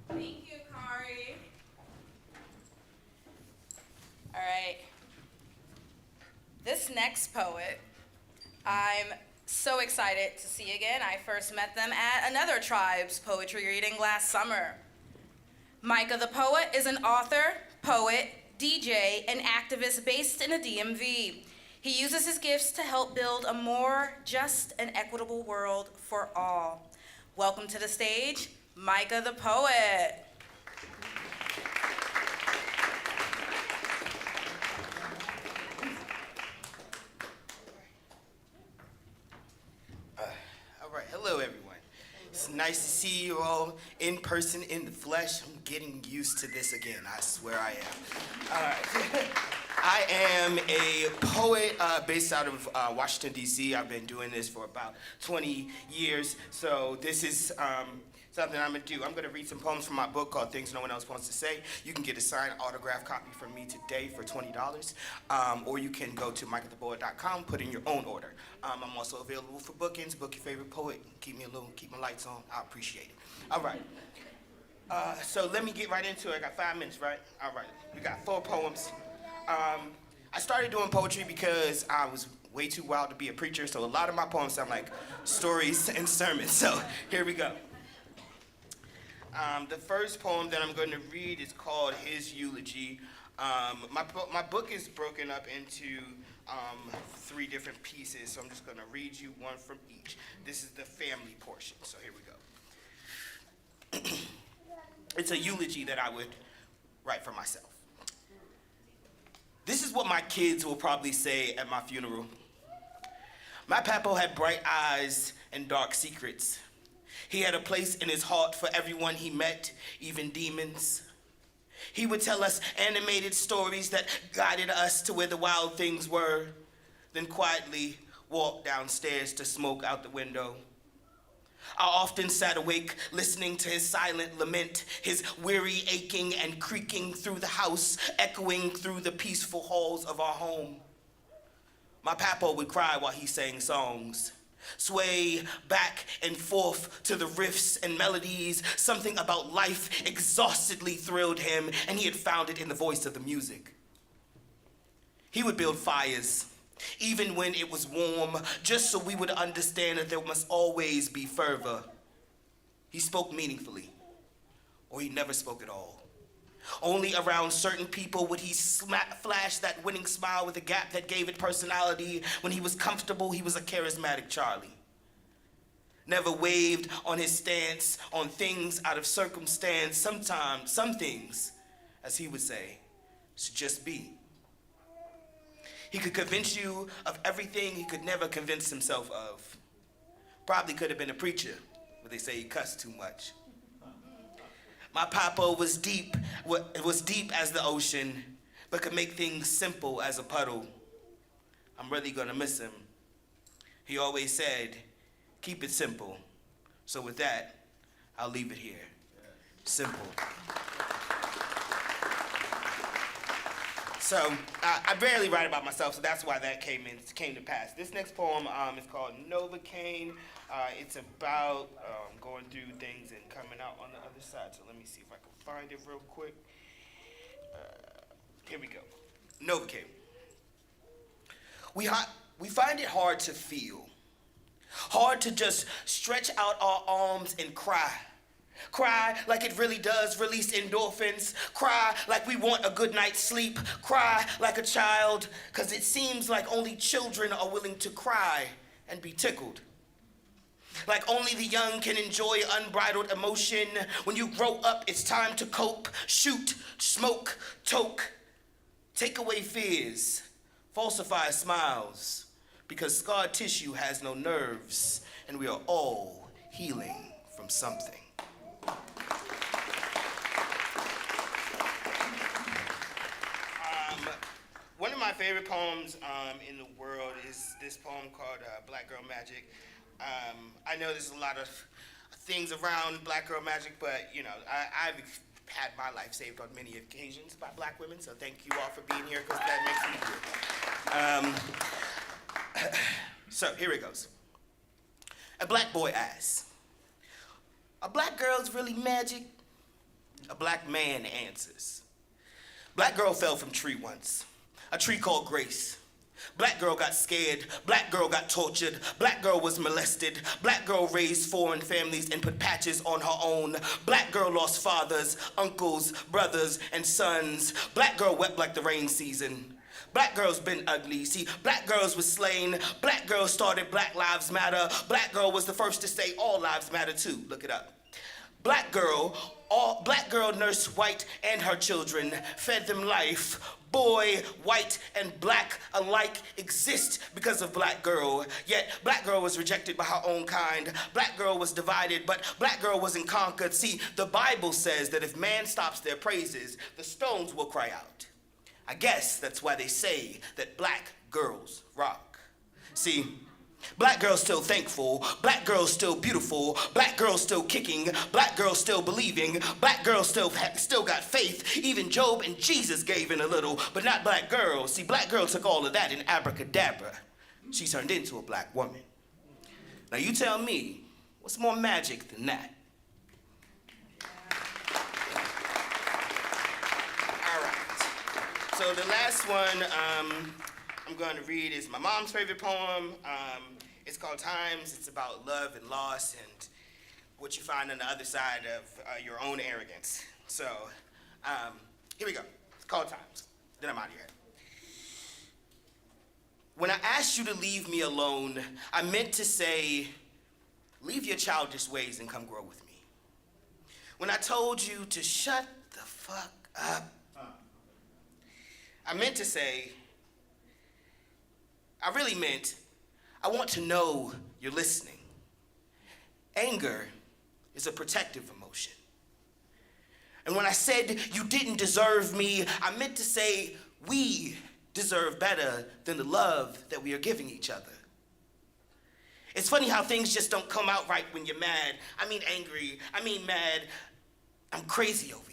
Thank you, Kari. All right. This next poet, I'm so excited to see again. I first met them at another tribe's poetry reading last summer. Micah the Poet is an author, poet, DJ, and activist based in the DMV. He uses his gifts to help build a more just and equitable world for all. Welcome to the stage, Micah the Poet. Hello, everyone. It's nice to see you all in person, in the flesh. I'm getting used to this again. I swear I am. All right. I am a poet based out of Washington, D.C. I've been doing this for about 20 years. So this is something I'm going to do. I'm going to read some poems from my book called Things No One Else Wants to Say. You can get a signed autograph copy from me today for $20. Or you can go to micahthepoet.com, put in your own order. I'm also available for bookings. Book your favorite poet. Keep me alone. Keep my lights on. I appreciate it. All right. So let me get right into it. I got 5 minutes, right? All right. We got 4 poems. I started doing poetry because I was way too wild to be a preacher, so a lot of my poems sound like stories and sermons. So here we go. The first poem that I'm going to read is called His Eulogy. My book is broken up into 3 different pieces, so I'm just going to read you one from each. This is the family portion, so here we go. It's a eulogy that I would write for myself. This is what my kids will probably say at my funeral. My papo had bright eyes and dark secrets. He had a place in his heart for everyone he met, even demons. He would tell us animated stories that guided us to where the wild things were, then quietly walk downstairs to smoke out the window. I often sat awake listening to his silent lament, his weary aching and creaking through the house, echoing through the peaceful halls of our home. My papo would cry while he sang songs, sway back and forth to the riffs and melodies. Something about life exhaustedly thrilled him, and he had found it in the voice of the music. He would build fires, even when it was warm, just so we would understand that there must always be fervor. He spoke meaningfully, or he never spoke at all. Only around certain people would he flash that winning smile with a gap that gave it personality. When he was comfortable, he was a charismatic Charlie. Never waved on his stance on things out of circumstance. Sometimes, some things, as he would say, should just be. He could convince you of everything he could never convince himself of. Probably could have been a preacher, but they say he cussed too much. My papa was deep as the ocean, but could make things simple as a puddle. I'm really gonna miss him. He always said, keep it simple. So with that, I'll leave it here. Simple. So I barely write about myself, so that's why that came to pass. This next poem is called Novocaine. It's about going through things and coming out on the other side. So let me see if I can find it real quick. Here we go. Novocaine. We find it hard to feel, hard to just stretch out our arms and cry. Cry like it really does release endorphins. Cry like we want a good night's sleep. Cry like a child, because it seems like only children are willing to cry and be tickled. Like only the young can enjoy unbridled emotion. When you grow up, it's time to cope, shoot, smoke, toke. Take away fears, falsify smiles, because scarred tissue has no nerves, and we are all healing from something. One of my favorite poems in the world is this poem called Black Girl Magic. I know there's a lot of things around Black Girl Magic, but you know, I've had my life saved on many occasions by Black women, so thank you all for being here, because that makes me good. So here it goes. A black boy asks, are black girls really magic? A black man answers, black girl fell from tree once, a tree called Grace. Black girl got scared, black girl got tortured, black girl was molested, black girl raised foreign families and put patches on her own. Black girl lost fathers, uncles, brothers, and sons. Black girl wept like the rain season. Black girls been ugly. See, black girls was slain. Black girl started Black Lives Matter. Black girl was the first to say all lives matter too. Look it up. Black girl nursed white and her children, fed them life. Boy, white, and black alike exist because of black girl. Yet black girl was rejected by her own kind. Black girl was divided, but black girl wasn't conquered. See, the Bible says that if man stops their praises, the stones will cry out. I guess that's why they say that black girls rock. See, black girls still thankful, black girls still beautiful, black girls still kicking, black girls still believing, black girls still got faith. Even Job and Jesus gave in a little, but not black girls. See, black girl took all of that in abracadabra. She turned into a black woman. Now you tell me, what's more magic than that? All right, so the last one I'm going to read is my mom's favorite poem. It's called Times. It's about love and loss and what you find on the other side of your own arrogance. So here we go. It's called Times. Then I'm out of here. When I asked you to leave me alone, I meant to say, leave your childish ways and come grow with me. When I told you to shut the fuck up, I meant to say, I really meant, I want to know you're listening. Anger is a protective emotion. And when I said you didn't deserve me, I meant to say we deserve better than the love that we are giving each other. It's funny how things just don't come out right when you're mad. I mean angry, I mean mad. I'm crazy over you.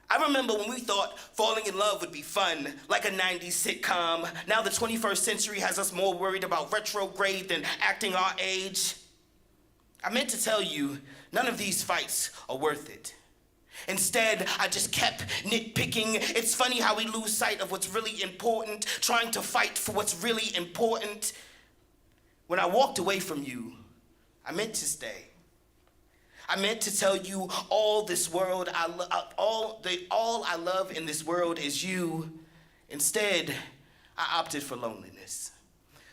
I remember when we thought falling in love would be fun, like a 90s sitcom. Now the 21st century has us more worried about retrograde than acting our age. I meant to tell you, none of these fights are worth it. Instead, I just kept nitpicking. It's funny how we lose sight of what's really important, trying to fight for what's really important. When I walked away from you, I meant to stay. I meant to tell you all this world, all I love in this world is you. Instead, I opted for loneliness.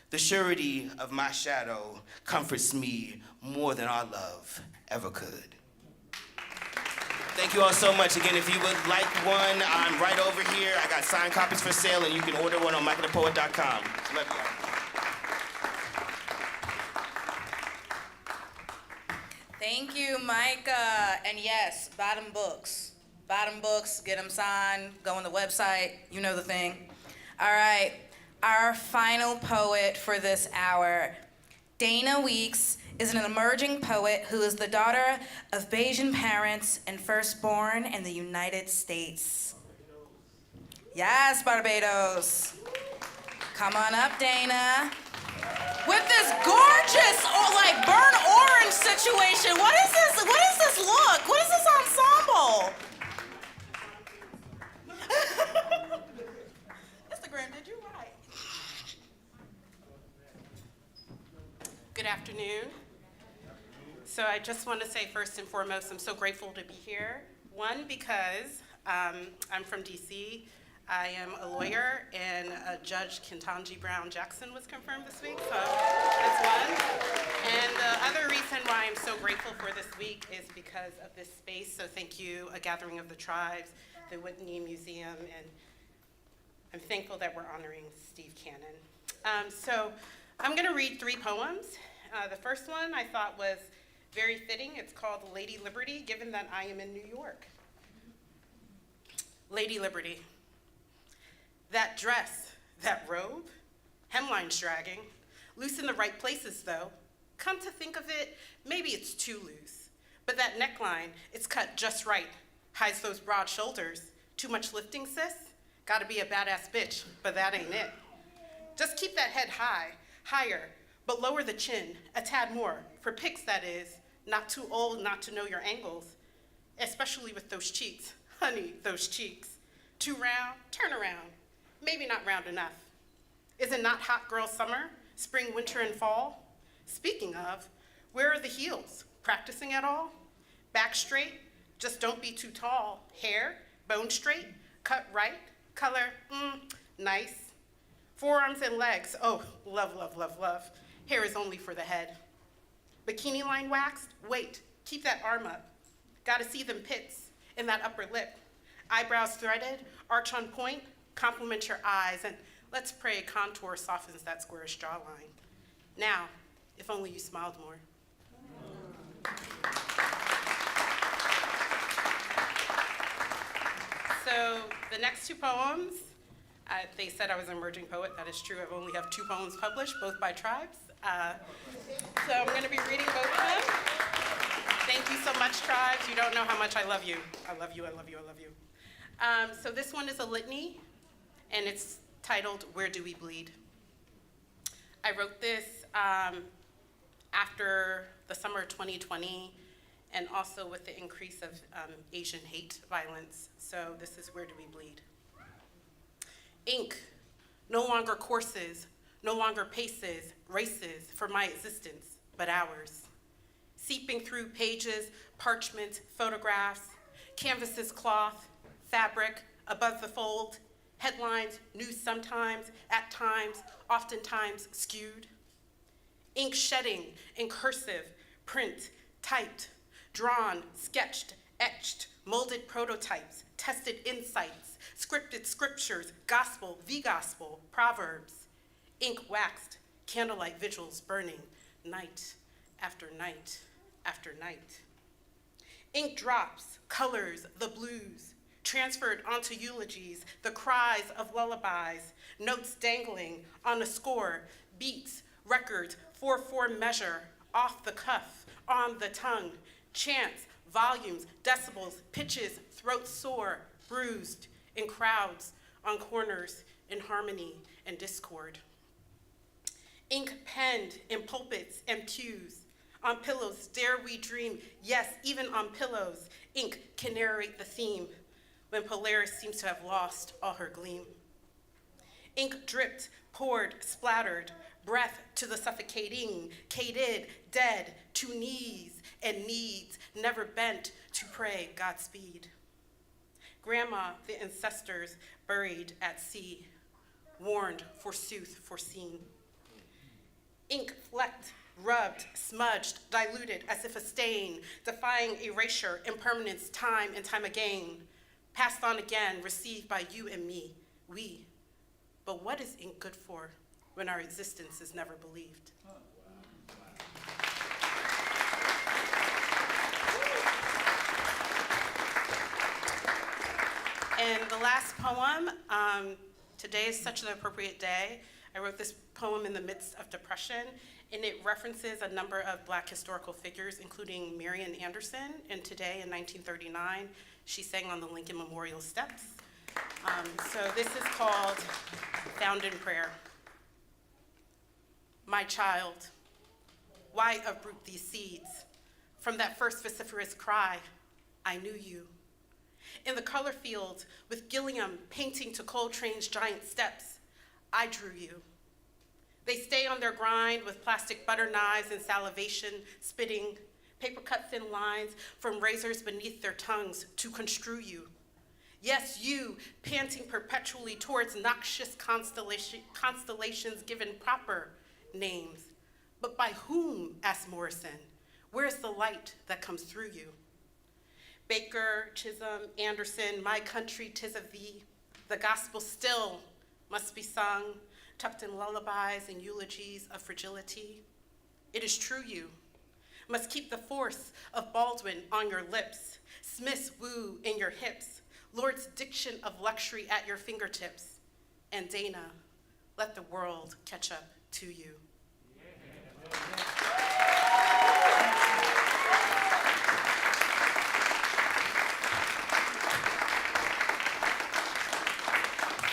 The surety of my shadow comforts me more than our love ever could. Thank you all so much. Again, if you would like one, I'm right over here. I got signed copies for sale, and you can order one on MikeThePoet.com. Love you. Thank you, Micah. And yes, Bottom Books. Bottom Books, get them signed, go on the website, you know the thing. All right, our final poet for this hour. Dana Weeks is an emerging poet who is the daughter of Bayesian parents and firstborn in the United States. Yes, Barbados. Come on up, Dana. With this gorgeous, like burnt orange situation. What is this? What is this look? What is this ensemble? Instagram, did you write? Good afternoon. So I just want to say first and foremost, I'm so grateful to be here. One, because I'm from DC. I am a lawyer, and Judge Ketanji Brown Jackson was confirmed this week, so that's one. And the other reason why I'm so grateful for this week is because of this space, so thank you, A Gathering of the Tribes, the Whitney Museum, and I'm thankful that we're honoring Steve Cannon. So I'm gonna read 3 poems. The first one I thought was very fitting. It's called Lady Liberty, given that I am in New York. Lady Liberty. That dress, that robe, hemline's dragging, loose in the right places though. Come to think of it, maybe it's too loose. But that neckline, it's cut just right, hides those broad shoulders. Too much lifting, sis? Gotta be a badass bitch, but that ain't it. Just keep that head high, higher, but lower the chin, a tad more, for pics that is, not too old not to know your angles, especially with those cheeks, honey, those cheeks. Too round, turn around. Maybe not round enough. Is it not hot girl summer, spring, winter, and fall? Speaking of, where are the heels? Practicing at all? Back straight, just don't be too tall. Hair, bone straight, cut right, color, nice. Forearms and legs, oh, love, love, love, love. Hair is only for the head. Bikini line waxed, wait, keep that arm up. Gotta see them pits in that upper lip. Eyebrows threaded, arch on point, compliment your eyes, and let's pray contour softens that squarish jawline. Now, if only you smiled more. So the next 2 poems, they said I was an emerging poet. That is true. I only have 2 poems published, both by tribes. So I'm going to be reading both of them. Thank you so much, tribes. You don't know how much I love you. I love you, I love you, I love you. So this one is a litany, and it's titled, Where Do We Bleed? I wrote this after the summer of 2020, and also with the increase of Asian hate violence. So this is Where Do We Bleed? Ink, no longer courses, no longer paces, races for my existence, but ours. Seeping through pages, parchment, photographs, canvases, cloth, fabric, above the fold, headlines, news sometimes, at times, oftentimes skewed. Ink shedding in cursive, print, typed, drawn, sketched, etched, molded prototypes, tested insights, scripted scriptures, gospel, the gospel, proverbs. Ink waxed, candlelight vigils burning, night after night after night. Ink drops, colors, the blues, transferred onto eulogies, the cries of lullabies, notes dangling on a score, beats, records, 4/4 measure, off the cuff, on the tongue, chants, volumes, decibels, pitches, throat sore, bruised, in crowds, on corners, in harmony and discord. Ink penned in pulpits and pews, on pillows, dare we dream, yes, even on pillows, ink can narrate the theme, when Polaris seems to have lost all her gleam. Ink dripped, poured, splattered, breath to the suffocating, cated, dead, to knees and needs, never bent to pray Godspeed. Grandma, the ancestors buried at sea, warned, forsooth, foreseen. Ink flecked, rubbed, smudged, diluted as if a stain, defying erasure, impermanence, time and time again. Passed on again, received by you and me, we. But what is ink good for when our existence is never believed? And the last poem, today is such an appropriate day. I wrote this poem in the midst of depression, and it references a number of Black historical figures, including Marian Anderson, and today in 1939, she sang on the Lincoln Memorial Steps. So this is called Found in Prayer. My child, why uproot these seeds? From that first vociferous cry, I knew you. In the color field, with Gilliam painting to Coltrane's giant steps, I drew you. They stay on their grind with plastic butter knives and salivation, spitting paper cut thin lines from razors beneath their tongues to construe you. Yes, you, panting perpetually towards noxious constellations given proper names. But by whom, asked Morrison, where's the light that comes through you? Baker, Chisholm, Anderson, my country, 'tis of thee. The gospel still must be sung, tucked in lullabies and eulogies of fragility. It is true you must keep the force of Baldwin on your lips, Smith's woo in your hips, Lord's diction of luxury at your fingertips. And Dana, let the world catch up to you.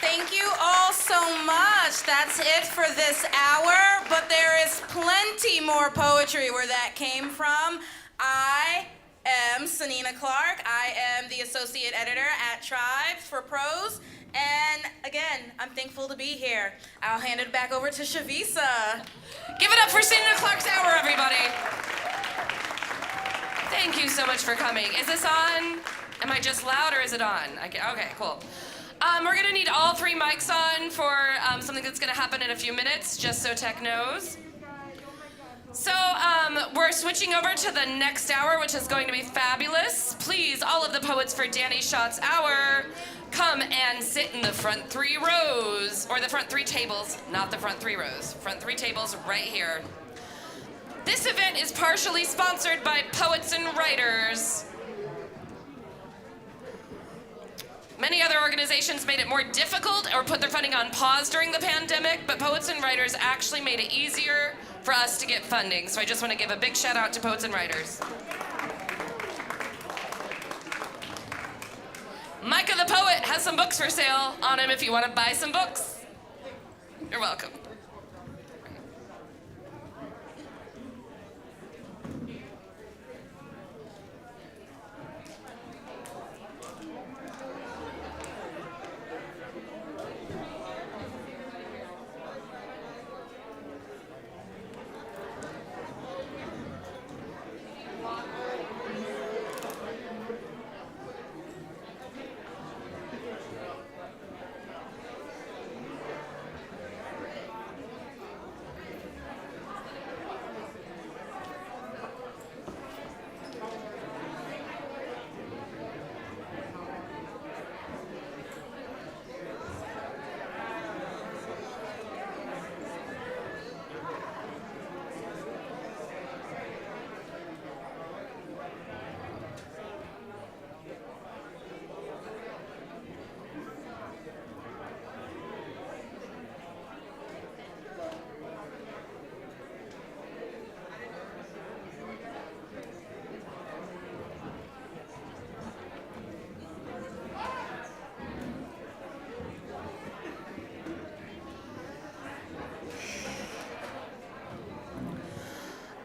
Thank you all so much. That's it for this hour, but there is plenty more poetry where that came from. I am Sanina Clark. I am the associate editor at Tribes for Prose. And again, I'm thankful to be here. I'll hand it back over to Chavisa. Give it up for Sanina Clark's Hour, everybody. Thank you so much for coming. Is this on? Am I just loud or is it on? Okay, cool. We're gonna need all 3 mics on for something that's gonna happen in a few minutes, just so tech knows. So we're switching over to the next hour, which is going to be fabulous. Please, all of the poets for Danny Schott's Hour, come and sit in the front 3 rows, or the front 3 tables, not the front 3 rows. Front 3 tables right here. This event is partially sponsored by Poets and Writers. Many other organizations made it more difficult or put their funding on pause during the pandemic, but Poets and Writers actually made it easier for us to get funding. So I just want to give a big shout out to Poets and Writers. Micah the Poet has some books for sale on him if you want to buy some books. You're welcome.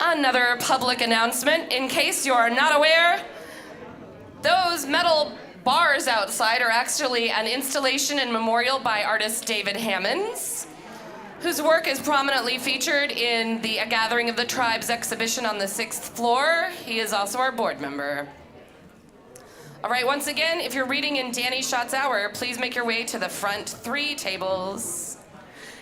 Another public announcement. In case you are not aware, those metal bars outside are actually an installation and memorial by artist David Hammonds, whose work is prominently featured in the A Gathering of the Tribes exhibition on the 6th floor. He is also our board member. All right, once again, if you're reading in Danny Schott's Hour, please make your way to the front 3 tables.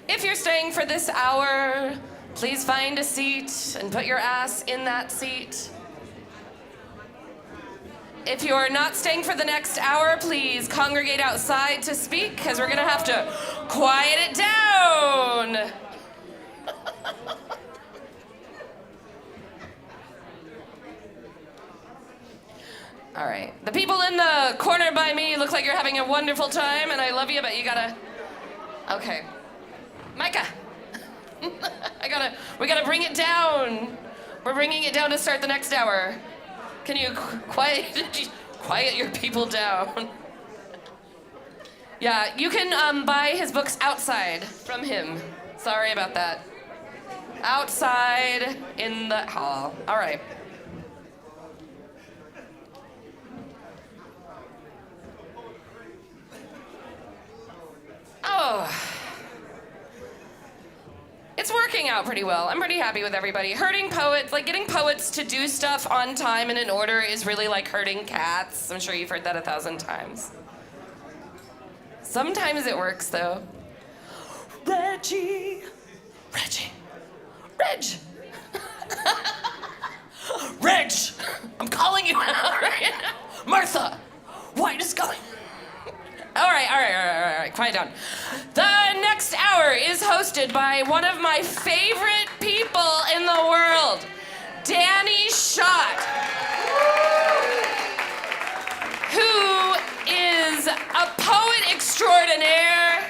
If you're staying for this hour, please find a seat and put your ass in that seat. If you're not staying for the next hour, please congregate outside to speak, because we're gonna have to quiet it down. All right, the people in the corner by me look like you're having a wonderful time, and I love you, but you gotta, okay. Micah. We gotta bring it down. We're bringing it down to start the next hour. Can you quiet your people down? Yeah, you can buy his books outside from him. Sorry about that. Outside in the hall. All right. Oh. It's working out pretty well. I'm pretty happy with everybody. Herding poets, like getting poets to do stuff on time and in order is really like herding cats. I'm sure you've heard that 1,000 times. Sometimes it works though. Reggie. Reg. Reg. I'm calling you out right now. Martha. White is going. All right, quiet down. The next hour is hosted by one of my favorite people in the world, Danny Schott, who is a poet extraordinaire,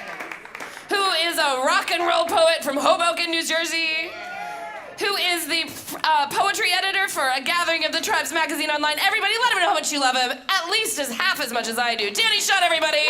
who is a rock and roll poet from Hoboken, New Jersey, who is the poetry editor for A Gathering of the Tribes magazine online. Everybody, let him know how much you love him, at least as half as much as I do. Danny Schott, everybody.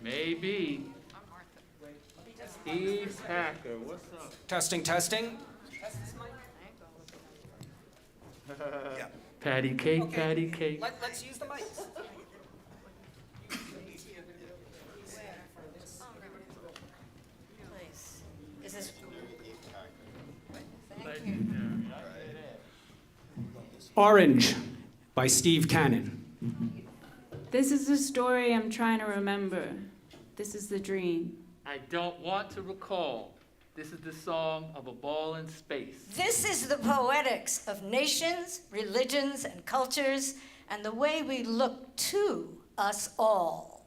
Maybe. Steve Hacker, what's up? Testing. Yeah. Patty cake, Okay. patty cake. Let's use the mics. Is this? Orange by Steve Cannon. This is the story I'm trying to remember. This is the dream. I don't want to recall. This is the song of a ball in space. This is the poetics of nations, religions, and cultures, and the way we look to us all.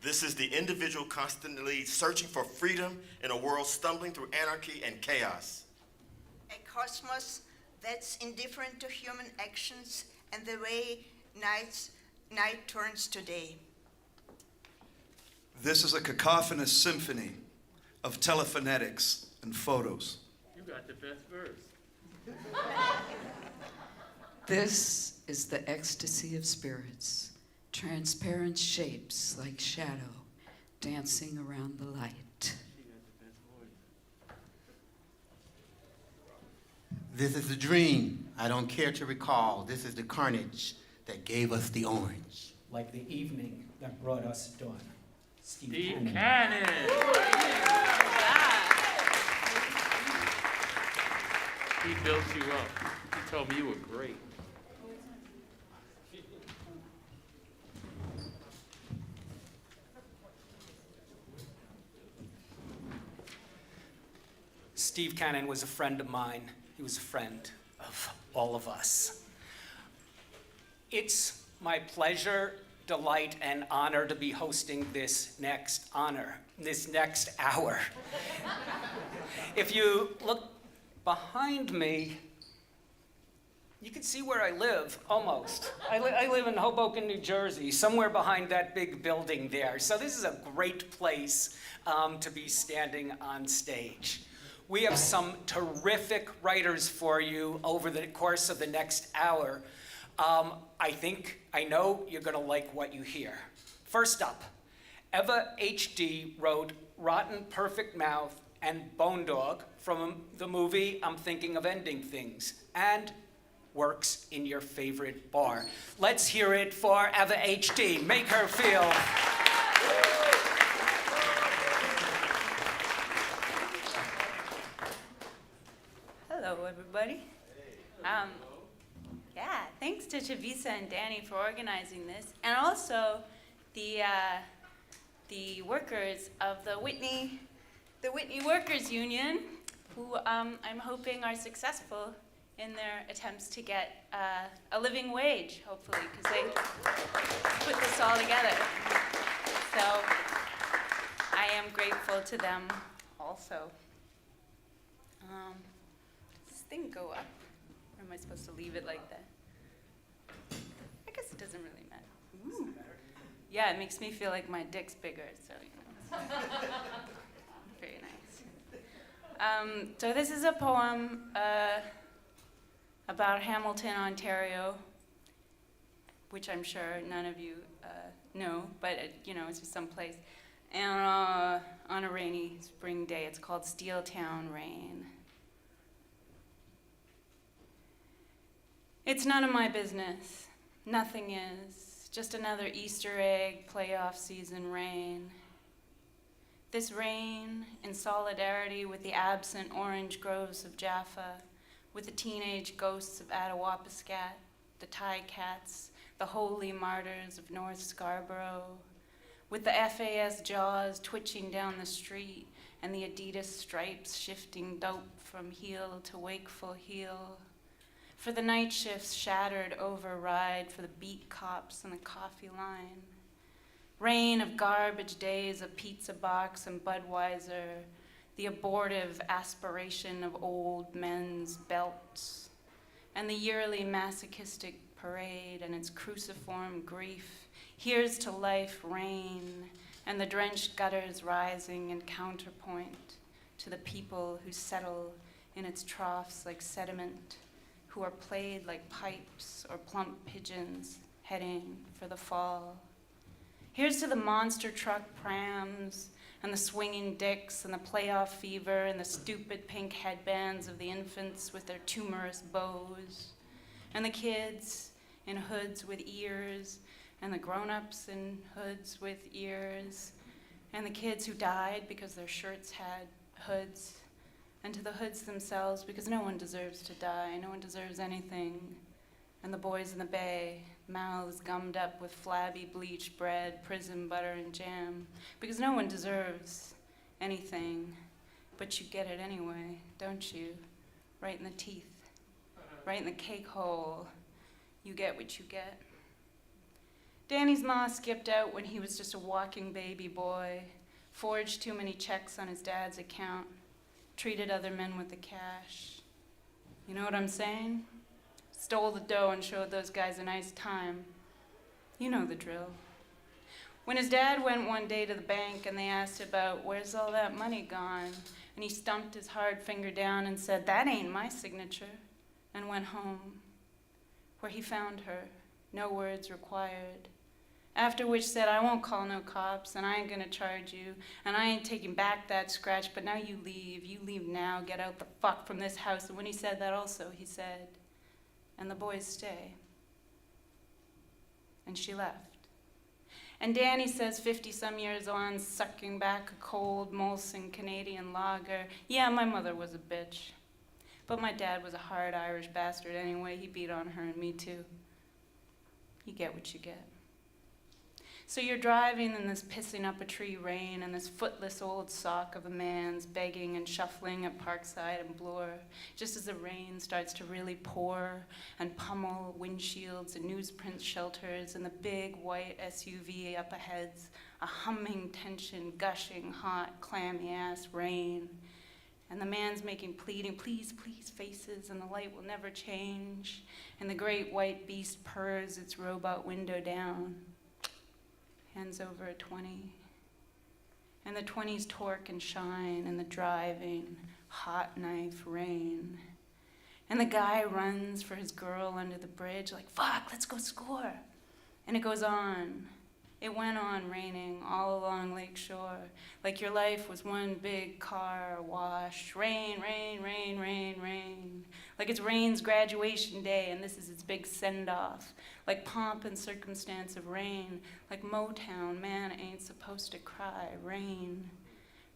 This is the individual constantly searching for freedom in a world stumbling through anarchy and chaos. A cosmos that's indifferent to human actions and the way night turns to day. This is a cacophonous symphony of telephonetics and photos. You got the best verse. This is the ecstasy of spirits, transparent shapes like shadow dancing around the light. This is the dream I don't care to recall. This is the carnage that gave us the orange. Like the evening that brought us dawn. Steve Cannon. He built you up. He told me you were great. Steve Cannon was a friend of mine. He was a friend of all of us. It's my pleasure, delight, and honor to be hosting this next hour. If you look behind me, you can see where I live, almost. I live in Hoboken, New Jersey, somewhere behind that big building there. So this is a great place to be standing on stage. We have some terrific writers for you over the course of the next hour. I know you're gonna like what you hear. First up, Eva HD wrote Rotten Perfect Mouth and Bone Dog from the movie I'm Thinking of Ending Things, and works in your favorite bar. Let's hear it for Eva HD. Make her feel. Hello, everybody. Yeah, thanks to Chavisa and Danny for organizing this, and also the workers of the Whitney the Whitney Workers Union, who I'm hoping are successful in their attempts to get a living wage, hopefully, because they put this all together. So I am grateful to them also. Does this thing go up? Or am I supposed to leave it like that? I guess it doesn't really matter. Ooh. Yeah, it makes me feel like my dick's bigger, so you know. Very nice. So this is a poem about Hamilton, Ontario, which I'm sure none of you know, but it's just someplace. And on a rainy spring day, it's called Steeltown Rain. It's none of my business. Nothing is. Just another Easter egg, playoff season rain. This rain, in solidarity with the absent orange groves of Jaffa, with the teenage ghosts of Attawapiskat, the Thai cats, the holy martyrs of North Scarborough, with the FAS jaws twitching down the street and the Adidas stripes shifting dope from heel to wakeful heel, for the night shifts shattered override for the beat cops and the coffee line, rain of garbage days of Pizza Box and Budweiser, the abortive aspiration of old men's belts, and the yearly masochistic parade and its cruciform grief. Here's to life rain, and the drenched gutters rising in counterpoint to the people who settle in its troughs like sediment, who are played like pipes or plump pigeons heading for the fall. Here's to the monster truck prams and the swinging dicks and the playoff fever and the stupid pink headbands of the infants with their tumorous bows, and the kids in hoods with ears, and the grown-ups in hoods with ears, and the kids who died because their shirts had hoods, and to the hoods themselves, because no one deserves to die, no one deserves anything, and the boys in the bay, mouths gummed up with flabby bleached bread, prison butter, and jam, because no one deserves anything, but you get it anyway, don't you? Right in the teeth, right in the cake hole, you get what you get. Danny's ma skipped out when he was just a walking baby boy, forged too many checks on his dad's account, treated other men with the cash. You know what I'm saying? Stole the dough and showed those guys a nice time. You know the drill. When his dad went one day to the bank and they asked about where's all that money gone, and he stumped his hard finger down and said, that ain't my signature, and went home, where he found her, no words required. After which said, I won't call no cops, and I ain't gonna charge you, and I ain't taking back that scratch, but now you leave now, get out the fuck from this house. And when he said that also, he said, and the boys stay. And she left. And Danny says 50-some years on, sucking back a cold Molson Canadian lager, yeah, my mother was a bitch. But my dad was a hard Irish bastard anyway. He beat on her and me too. You get what you get. So you're driving in this pissing up a tree rain and this footless old sock of a man's begging and shuffling at Parkside and Bloor, just as the rain starts to really pour and pummel windshields and newsprint shelters and the big white SUV up ahead's a humming tension, gushing, hot, clammy-ass rain. And the man's making pleading, please, please faces, and the light will never change. And the great white beast purrs its robot window down. Hands over a 20. And the 20s torque and shine in the driving, hot knife rain. And the guy runs for his girl under the bridge like, fuck, let's go score. And it goes on. It went on raining all along Lake Shore, like your life was one big car wash. Rain, rain, rain, rain, rain. Like it's rain's graduation day and this is its big send-off. Like pomp and circumstance of rain. Like Motown, man ain't supposed to cry. Rain.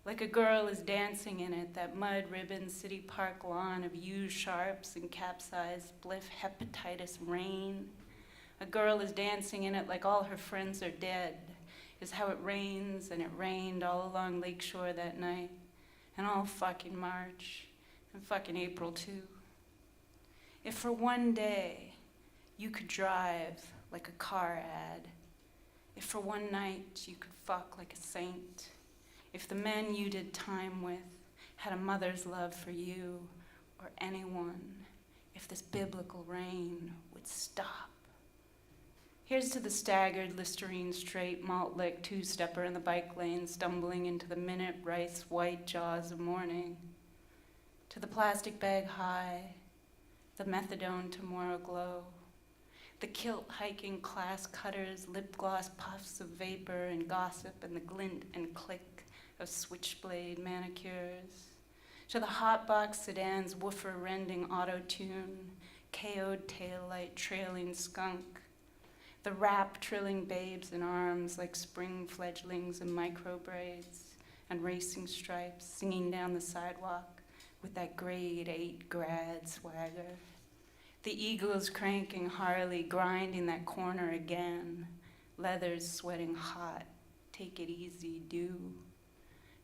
Like a girl is dancing in it, that mud ribbon city park lawn of used sharps and capsized bliff hepatitis rain. A girl is dancing in it like all her friends are dead, is how it rains and it rained all along Lakeshore that night. and all fucking March, and fucking April too. If for one day you could drive like a car ad, if for one night you could fuck like a saint, if the men you did time with had a mother's love for you or anyone, if this biblical rain would stop. Here's to the staggered, Listerine straight, malt lick two-stepper in the bike lane stumbling into the minute rice white jaws of morning. To the plastic bag high, the methadone tomorrow glow, the kilt hiking class cutters, lip gloss puffs of vapor and gossip and the glint and click of switchblade manicures. To the hotbox sedans woofer rending auto-tune, KO'd taillight trailing skunk, the rap trilling babes in arms like spring fledglings in micro braids and racing stripes singing down the sidewalk with that grade 8 grad swagger. The Eagles cranking Harley, grinding that corner again, leathers sweating hot, take it easy, do.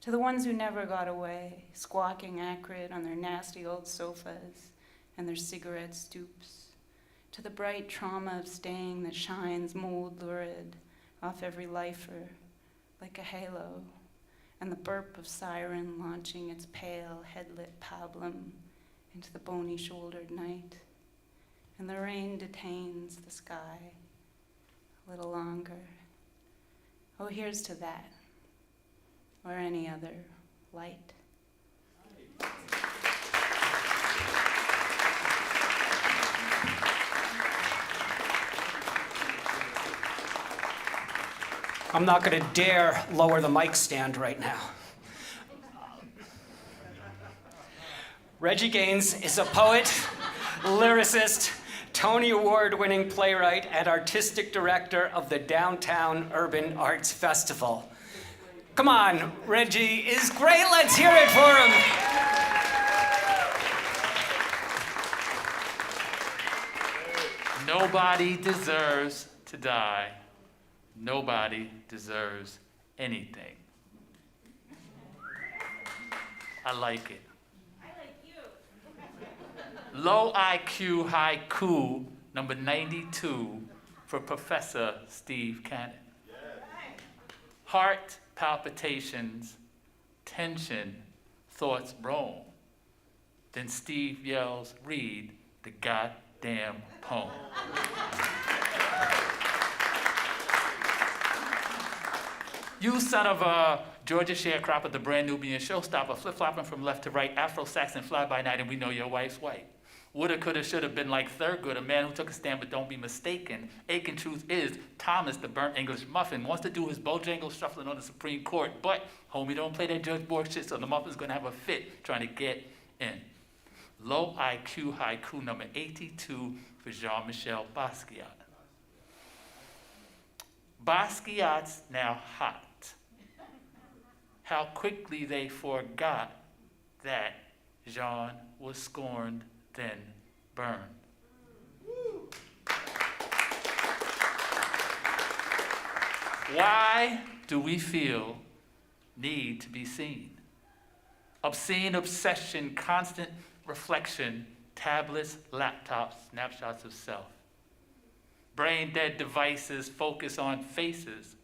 To the ones who never got away, squawking acrid on their nasty old sofas and their cigarette stoops. To the bright trauma of staying that shines mold lurid off every lifer like a halo, and the burp of siren launching its pale headlit pablum into the bony-shouldered night. And the rain detains the sky a little longer. Oh, here's to that, or any other light. I'm not going to dare lower the mic stand right now. Regie Gaines is a poet, lyricist, Tony Award-winning playwright, and artistic director of the Downtown Urban Arts Festival. Come on, Regie is great. Let's hear it for him. Nobody deserves to die. Nobody deserves anything. I like it. I like you. Low IQ haiku, number 92, for Professor Steve Cannon. Heart palpitations, tension, thoughts roam. Then Steve yells, read the goddamn poem. You son of a Georgia sharecropper, the brand Nubian showstopper, flip-flopping from left to right, Afro-Saxon fly-by-night, and we know your wife's white. Woulda, coulda, shoulda been like Thurgood, a man who took a stand, but don't be mistaken. Aching truth is, Thomas, the burnt English muffin, wants to do his Bojangles shuffling on the Supreme Court, but homie, don't play that Judge Borg shit, so the muffin's gonna have a fit trying to get in. Low IQ haiku number 82 for Jean-Michel Basquiat. Basquiat's now hot. How quickly they forgot that Jean was scorned, then burned. Why do we feel need to be seen? Obscene obsession, constant reflection, tablets, laptops, snapshots of self. Brain-dead devices focus on faces,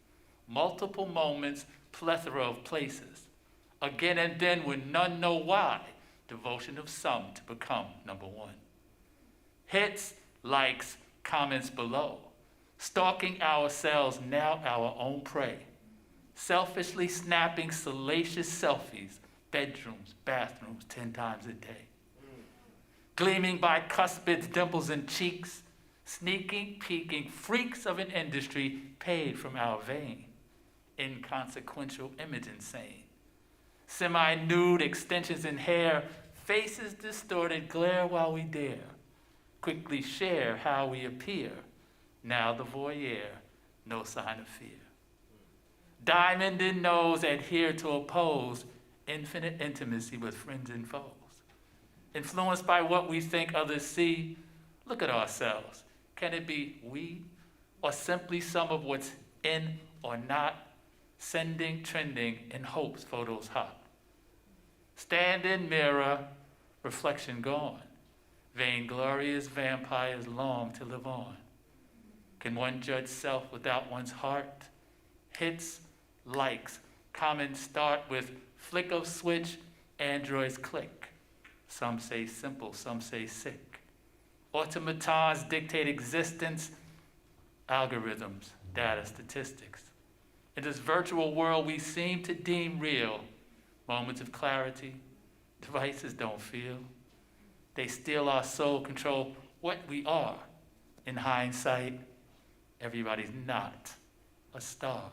multiple moments, plethora of places. Again and then when none know why, devotion of some to become number one. Hits, likes, comments below. Stalking ourselves, now our own prey. Selfishly snapping salacious selfies, bedrooms, bathrooms, 10 times a day. Gleaming by cuspids, dimples and cheeks, sneaking, peeking, freaks of an industry paid from our vein. Inconsequential image insane. Semi-nude extensions in hair, faces distorted, glare while we dare. Quickly share how we appear. Now the voyeur, no sign of fear. Diamond in nose, adhere to oppose infinite intimacy with friends and foes. Influenced by what we think others see, look at ourselves. Can it be we, or simply some of what's in or not? Sending, trending, in hopes photos hop. Stand-in mirror, reflection gone. Vainglorious vampires long to live on. Can one judge self without one's heart? Hits, likes, comments start with flick of switch, androids click. Some say simple, some say sick. Automatons dictate existence, algorithms, data, statistics. In this virtual world we seem to deem real, moments of clarity, devices don't feel. They steal our soul, control what we are. In hindsight, everybody's not a star.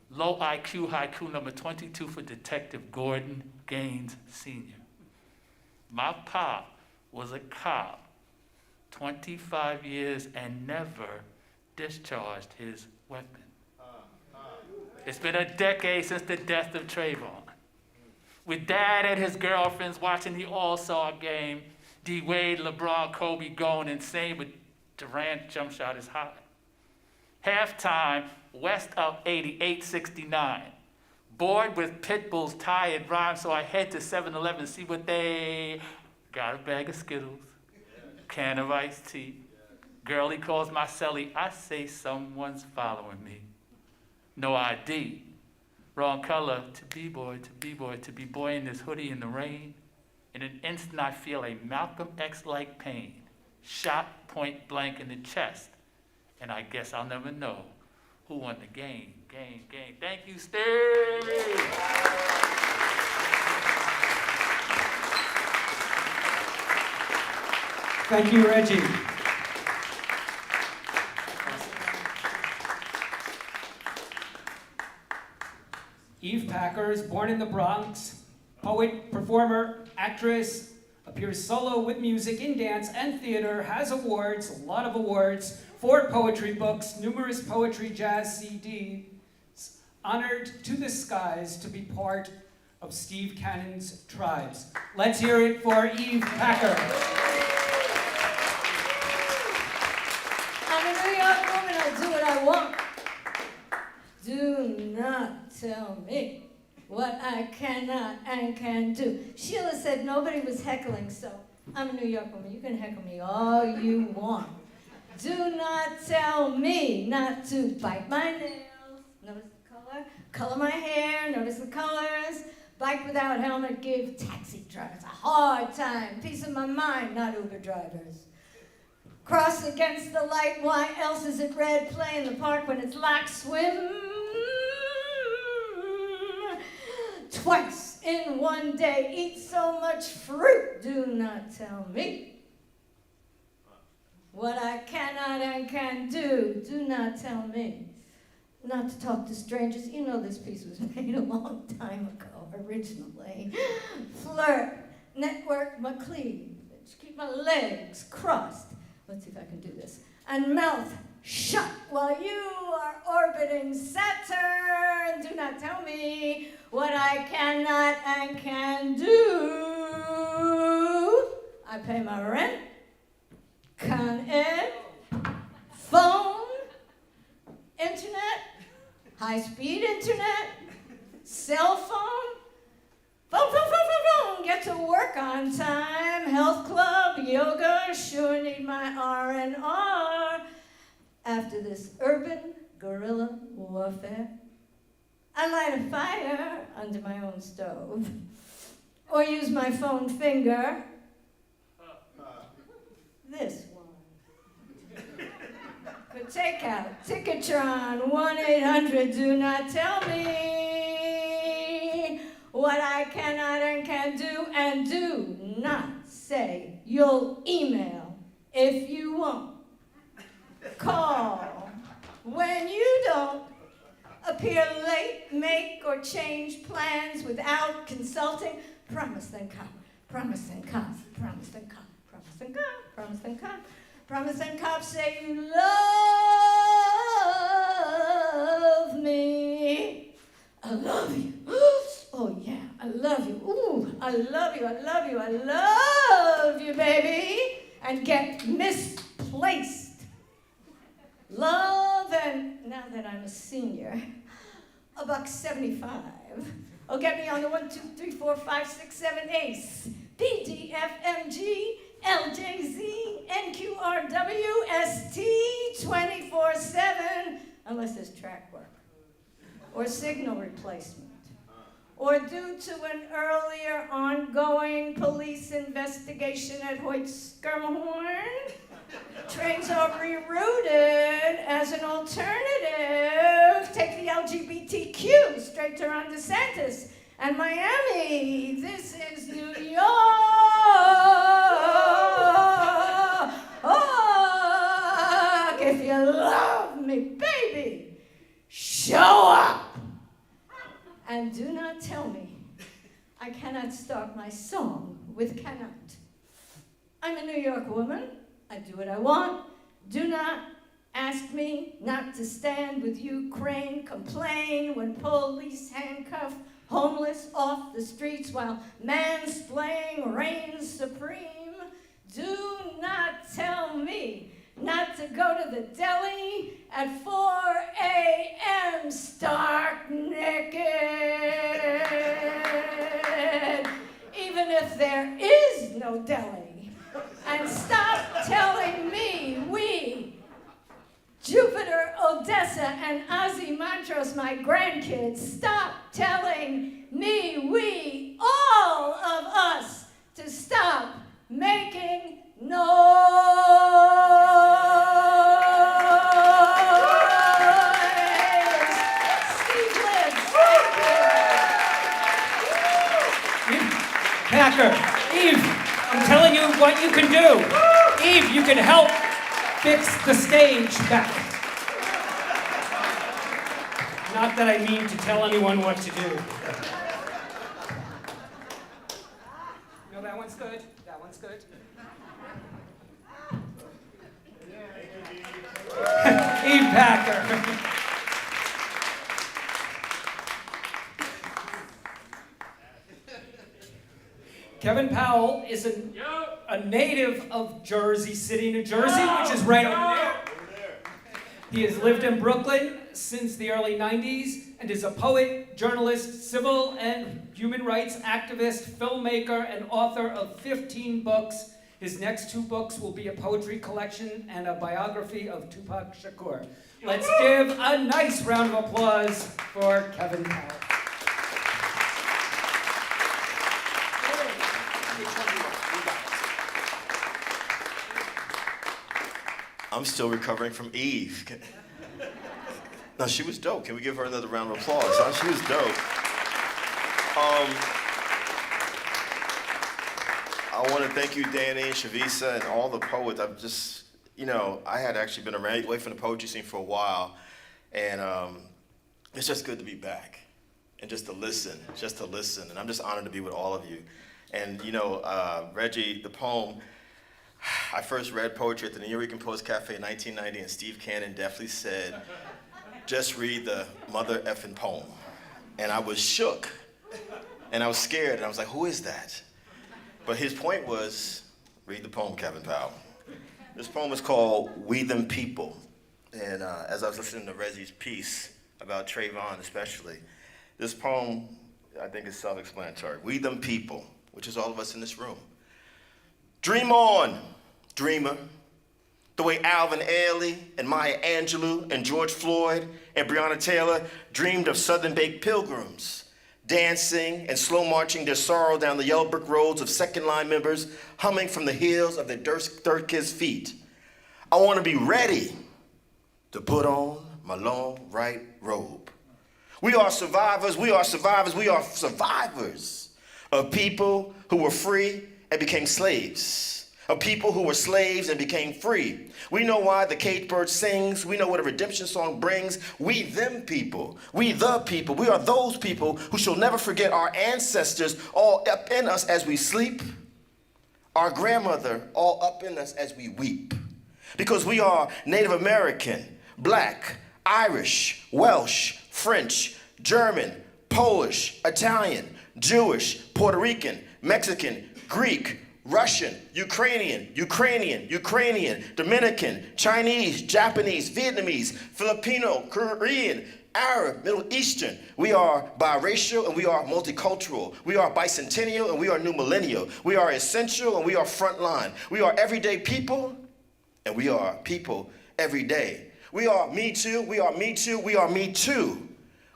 Low IQ haiku number 22 for Detective Gordon Gaines Sr. My pop was a cop, 25 years and never discharged his weapon. It's been a decade since the death of Trayvon. With Dad and his girlfriends watching the All-Star game, D. Wade, LeBron, Kobe going insane, but Durant jump shot is high. Halftime, West up 88-69. Bored with Pitbull's tired rhyme, so I head to 7-Eleven, see what they got. A bag of Skittles, can of iced tea. Girlie calls my celly, I say someone's following me. No ID. Wrong color, to B-boy, to B-boy, to be boy in this hoodie in the rain. In an instant I feel a Malcolm X-like pain. Shot point blank in the chest. And I guess I'll never know who won the game. Thank you, Steve! Thank you, Reggie. Eve Packer is born in the Bronx, poet, performer, actress, appears solo with music in dance and theater, has awards, a lot of awards, 4 poetry books, numerous poetry jazz CDs, honored to the skies to be part of Steve Cannon's Tribes. Let's hear it for Eve Packer. I'm a New York woman, I'll do what I want. Do not tell me what I cannot and can do. Sheila said nobody was heckling, so I'm a New York woman. You can heckle me all you want. Do not tell me not to bite my nails. Notice the color my hair, notice the colors. Bike without helmet, give taxi drivers a hard time. Peace of my mind, not Uber drivers. Cross against the light, why else is it red? Play in the park when it's locked, swim twice in one day, eat so much fruit. Do not tell me what I cannot and can do. Do not tell me not to talk to strangers. You know this piece was made a long time ago, originally. Flirt, network my cleavage, keep my legs crossed. Let's see if I can do this. And mouth shut while you are orbiting Saturn. Do not tell me what I cannot and can do. I pay my rent, Con Ed, phone, internet, high-speed internet, cell phone, phone, get to work on time, health club, yoga, sure need my R&R. After this urban guerrilla warfare, I light a fire under my own stove, or use my phone finger, this one. For takeout, Ticketron, 1-800, do not tell me what I cannot and can do, and do not say you'll email if you won't. Call when you don't. Appear late, make or change plans without consulting. Promise then come, promise then come, promise then come, promise then come, promise then come. Promise then come, say you love me. I love you. Oh yeah, I love you. Ooh, I love you, I love you, I love you, baby. And get misplaced. Love, and now that I'm a senior, $1.75, Oh, get me on the 1, 2, 3, 4, 5, 6, 7 ACE. P, D, F, M, G, L, J, Z, N, Q, R, W, S, T, 24/7, unless there's track work, or signal replacement, or due to an earlier ongoing police investigation at Hoyt-Schermerhorn, trains are rerouted as an alternative. Take the LGBTQ straight to Ron DeSantis and Miami. This is New York. If you love me, baby, show up. And do not tell me I cannot start my song with cannot. I'm a New York woman. I do what I want. Do not ask me not to stand with Ukraine, complain when police handcuff homeless off the streets while mansplaining reigns supreme. Do not tell me not to go to the deli at 4 a.m. stark naked, even if there is no deli. And stop telling me we, Jupiter, Odessa, and Ozymandias, my grandkids, stop telling me we, all of us, to stop making noise. Steve Libbs, Packer, Eve, I'm telling you what you can do. Eve, you can help fix the stage back. Not that I mean to tell anyone what to do. No, that one's good. That one's good. Eve Packer. Kevin Powell is a native of Jersey City, New Jersey, which is right over there. He has lived in Brooklyn since the early 90s and is a poet, journalist, civil and human rights activist, filmmaker, and author of 15 books. His next 2 books will be a poetry collection and a biography of Tupac Shakur. Let's give a nice round of applause for Kevin Powell. I'm still recovering from Eve. No, she was dope. Can we give her another round of applause? Huh? She was dope. I want to thank you, Danny and Chavisa, and all the poets. I've just, I had actually been away from the poetry scene for a while, and it's just good to be back and just to listen. And I'm just honored to be with all of you. And, Regie, the poem, I first read poetry at the New York Post Cafe in 1990, and Steve Cannon definitely said, just read the mother effing poem. And I was shook, and I was scared, and I was like, who is that? But his point was, read the poem, Kevin Powell. This poem is called We Them People. And as I was listening to Regie's piece about Trayvon especially, this poem, I think, is self-explanatory. We them people, which is all of us in this room. Dream on, dreamer, the way Alvin Ailey and Maya Angelou and George Floyd and Breonna Taylor dreamed of Southern-baked pilgrims, dancing and slow-marching their sorrow down the yellow brick roads of second-line members, humming from the heels of their third kids' feet. I want to be ready to put on my long white robe. We are survivors, we are survivors, we are survivors of people who were free and became slaves, of people who were slaves and became free. We know why the cage bird sings. We know what a redemption song brings. We them people, we the people, we are those people who shall never forget our ancestors all up in us as we sleep, our grandmother all up in us as we weep. Because we are Native American, Black, Irish, Welsh, French, German, Polish, Italian, Jewish, Puerto Rican, Mexican, Greek, Russian, Ukrainian, Dominican, Chinese, Japanese, Vietnamese, Filipino, Korean, Arab, Middle Eastern. We are biracial and we are multicultural. We are bicentennial and we are new millennial. We are essential and we are frontline. We are everyday people and we are people every day. We are me too, we are me too, we are me too.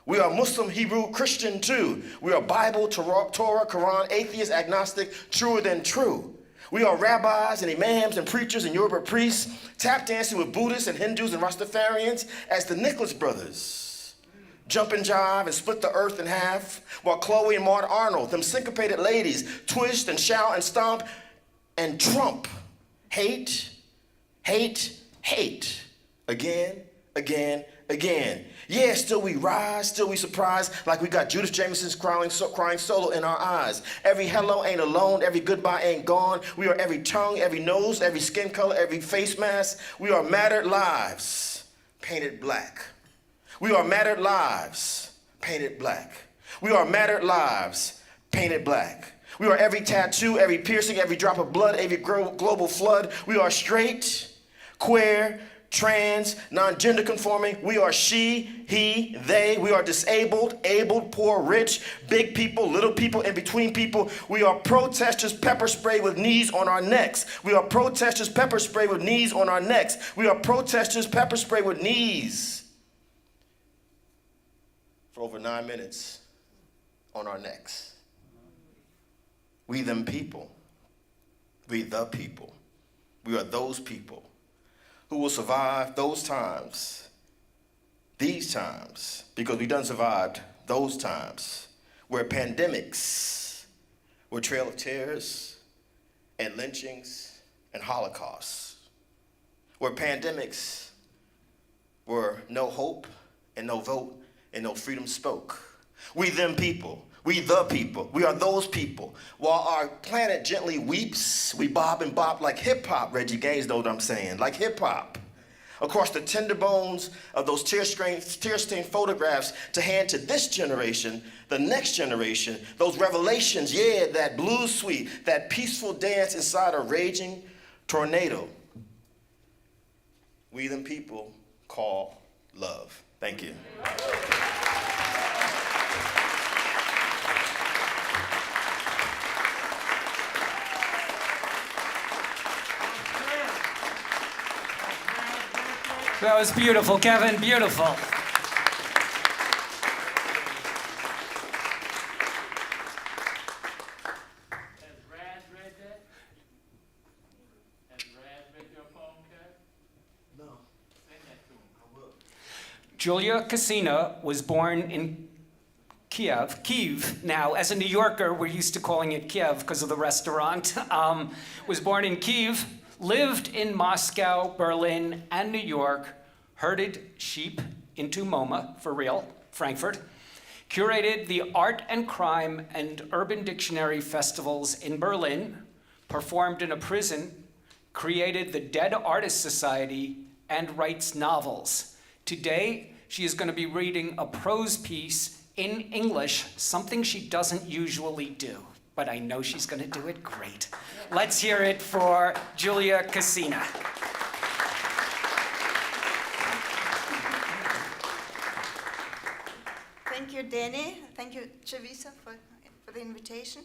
We are Muslim, Hebrew, Christian too. We are Bible, Torah, Quran, atheist, agnostic, truer than true. We are rabbis and imams and preachers and Yoruba priests, tap dancing with Buddhists and Hindus and Rastafarians as the Nicholas brothers. Jump and jive and split the earth in half, while Chloe and Maud Arnold, them syncopated ladies, twist and shout and stomp and trump. Hate, hate, hate. Again, again, again. Yeah, still we rise, still we surprise, like we got Judith Jameson's crying solo in our eyes. Every hello ain't alone, every goodbye ain't gone. We are every tongue, every nose, every skin color, every face mask. We are mattered lives, painted black. We are mattered lives, painted black. We are mattered lives, painted black. We are every tattoo, every piercing, every drop of blood, every global flood. We are straight, queer, trans, non-gender conforming. We are she, he, they. We are disabled, abled, poor, rich, big people, little people, in between people. We are protesters pepper spray with knees on our necks. We are protesters pepper spray with knees on our necks. We are protesters pepper spray with knees for over 9 minutes on our necks. We them people. We the people. We are those people who will survive those times, these times, because we done survived those times where pandemics were trail of tears and lynchings and holocausts, where pandemics were no hope and no vote and no freedom spoke. We them people. We the people. We are those people. While our planet gently weeps, we bob and bop like hip-hop. Reggie Gaines know what I'm saying, like hip-hop. Across the tender bones of those tear-stained photographs to hand to this generation, the next generation, those revelations, yeah, that blues suite, that peaceful dance inside a raging tornado. We them people call love. Thank you. That was beautiful, Kevin, beautiful. Has Raz read that? Has Raz read your poem, Kev? No. Send that to him, I will. Julia Cassina was born in Kiev. Now, as a New Yorker, we're used to calling it Kiev because of the restaurant. Was born in Kiev, lived in Moscow, Berlin, and New York, herded sheep into MoMA, for real, Frankfurt, curated the Art and Crime and Urban Dictionary festivals in Berlin, performed in a prison, created the Dead Artists Society, and writes novels. Today, she is going to be reading a prose piece in English, something she doesn't usually do, but I know she's going to do it great. Let's hear it for Julia Cassina. Thank you, Danny. Thank you, Chavisa, for the invitation.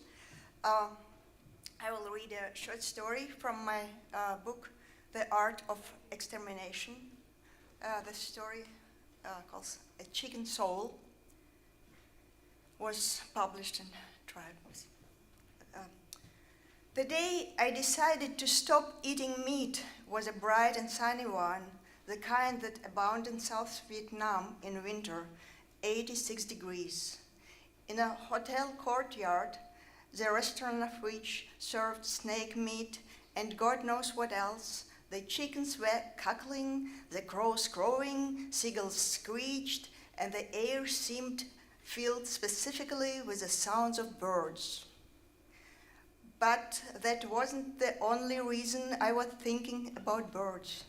I will read a short story from my book, The Art of Extermination. The story called A Chicken Soul was published in Tribes. The day I decided to stop eating meat was a bright and sunny one, the kind that abound in South Vietnam in winter, 86 degrees. In a hotel courtyard, the restaurant of which served snake meat and God knows what else, the chickens were cackling, the crows crowing, seagulls screeched, and the air seemed filled specifically with the sounds of birds. But that wasn't the only reason I was thinking about birds.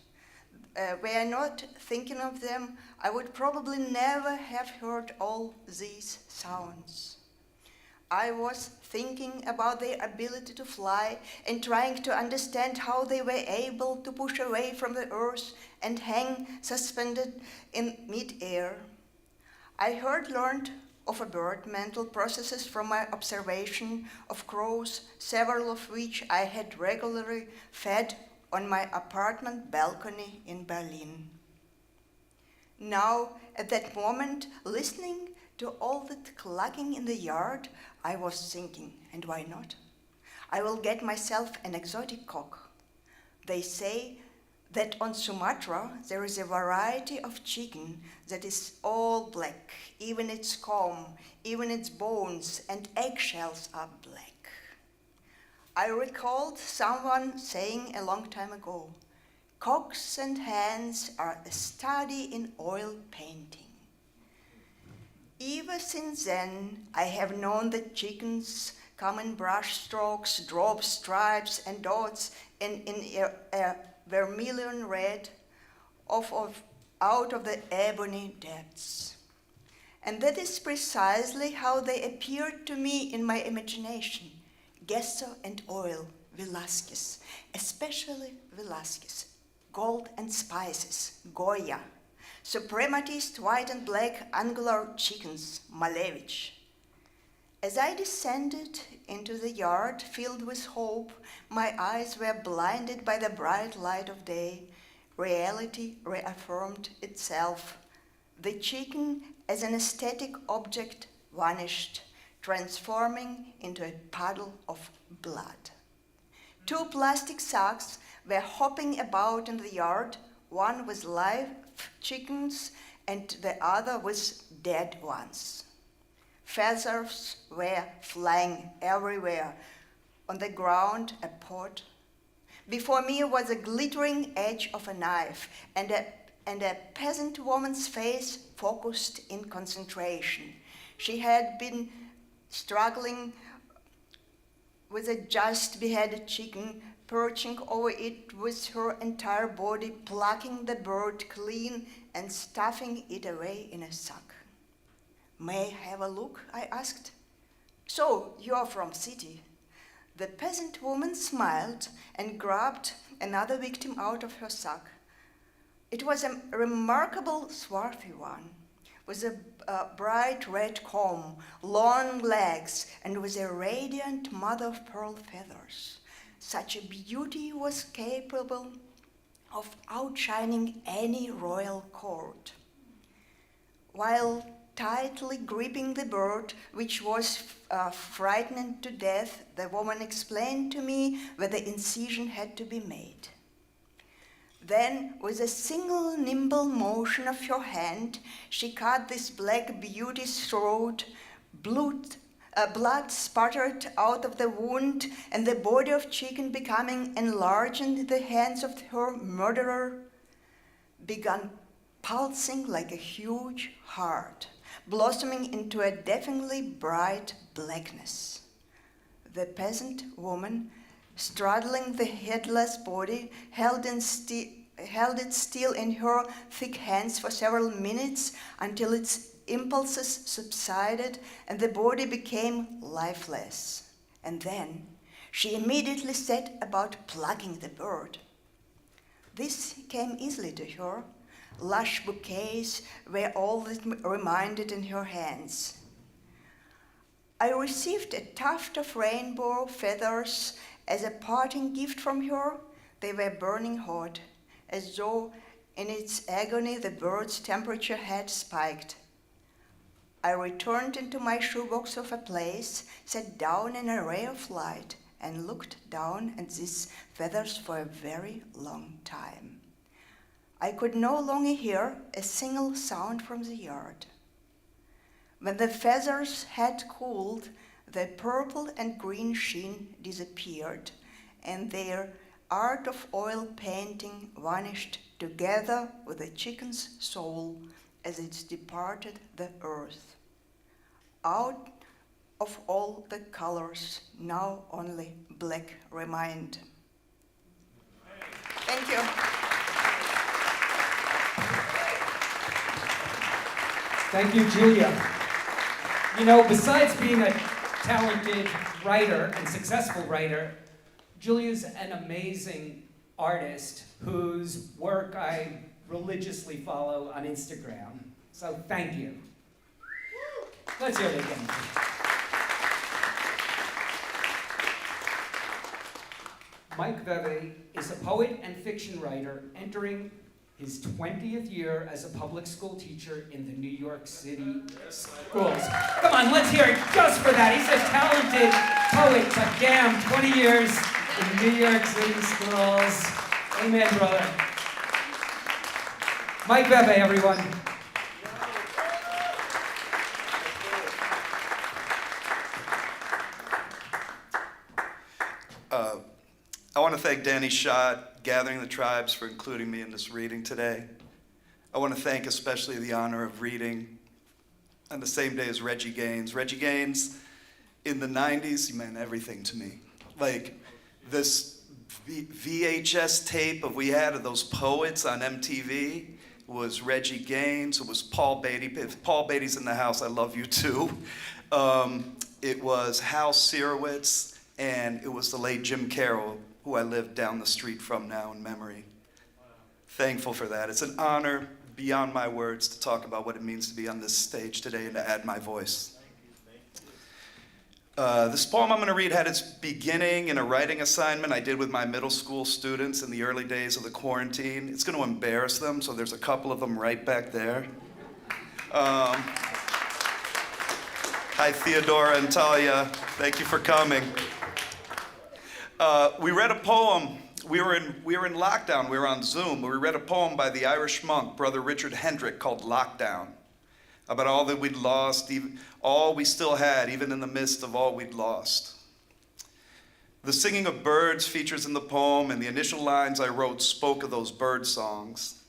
Were I not thinking of them, I would probably never have heard all these sounds. I was thinking about their ability to fly and trying to understand how they were able to push away from the earth and hang suspended in mid-air. I learned of a bird mental processes from my observation of crows, several of which I had regularly fed on my apartment balcony in Berlin. Now, at that moment, listening to all that clucking in the yard, I was thinking, and why not? I will get myself an exotic cock. They say that on Sumatra there is a variety of chicken that is all black, even its comb, even its bones and eggshells are black. I recalled someone saying a long time ago, cocks and hens are a study in oil painting. Ever since then, I have known that chickens come in brush strokes, drop stripes and dots in a vermilion red out of the ebony depths. And that is precisely how they appeared to me in my imagination. Gesso and oil, Velasquez, especially Velasquez. Gold and spices, Goya. Suprematist white and black angular chickens, Malevich. As I descended into the yard filled with hope, my eyes were blinded by the bright light of day. Reality reaffirmed itself. The chicken as an aesthetic object vanished, transforming into a puddle of blood. 2 plastic sacks were hopping about in the yard, one with live chickens and the other with dead ones. Feathers were flying everywhere. On the ground, a pot. Before me was a glittering edge of a knife and a peasant woman's face focused in concentration. She had been struggling with a just beheaded chicken, perching over it with her entire body, plucking the bird clean and stuffing it away in a sack. May I have a look? I asked. So, you're from city. The peasant woman smiled and grabbed another victim out of her sack. It was a remarkable swarthy one, with a bright red comb, long legs, and with a radiant mother-of-pearl feathers. Such a beauty was capable of outshining any royal court. While tightly gripping the bird, which was frightened to death, the woman explained to me where the incision had to be made. Then, with a single nimble motion of her hand, she cut this black beauty's throat. Blood sputtered out of the wound, and the body of chicken, becoming enlarged in the hands of her murderer, began pulsing like a huge heart, blossoming into a deafeningly bright blackness. The peasant woman, straddling the headless body, held it still in her thick hands for several minutes until its impulses subsided and the body became lifeless. And then she immediately set about plucking the bird. This came easily to her. Lush bouquets were all that remained in her hands. I received a tuft of rainbow feathers as a parting gift from her. They were burning hot, as though in its agony the bird's temperature had spiked. I returned into my shoebox of a place, sat down in a ray of light, and looked down at these feathers for a very long time. I could no longer hear a single sound from the yard. When the feathers had cooled, the purple and green sheen disappeared, and their art of oil painting vanished together with the chicken's soul as it departed the earth. Out of all the colors, now only black remained. Thank you. Thank you, Julia. You know, besides being a talented writer and successful writer, Julia's an amazing artist whose work I religiously follow on Instagram. So thank you. Let's hear it again. Mike Veve is a poet and fiction writer entering his 20th year as a public school teacher in the New York City schools. Come on, let's hear it just for that. He's a talented poet, but damn, 20 years in New York City schools. Amen, brother. Mike Veve, everyone. I want to thank Danny Schott, Gathering the Tribes, for including me in this reading today. I want to thank especially the honor of reading on the same day as Regie Gaines. Regie Gaines, in the 90s, he meant everything to me. Like this VHS tape we had of those poets on MTV was Regie Gaines. It was Paul Beatty. If Paul Beatty's in the house, I love you too. It was Hal Sirowitz, and it was the late Jim Carroll, who I live down the street from now in memory. Thankful for that. It's an honor beyond my words to talk about what it means to be on this stage today and to add my voice. This poem I'm going to read had its beginning in a writing assignment I did with my middle school students in the early days of the quarantine. It's going to embarrass them, so there's a couple of them right back there. Hi, Theodora and Talia. Thank you for coming. We read a poem. We were in lockdown. We were on Zoom. We read a poem by the Irish monk, Brother Richard Hendrick, called Lockdown, about all that we'd lost, all we still had, even in the midst of all we'd lost. The singing of birds features in the poem, and the initial lines I wrote spoke of those bird songs.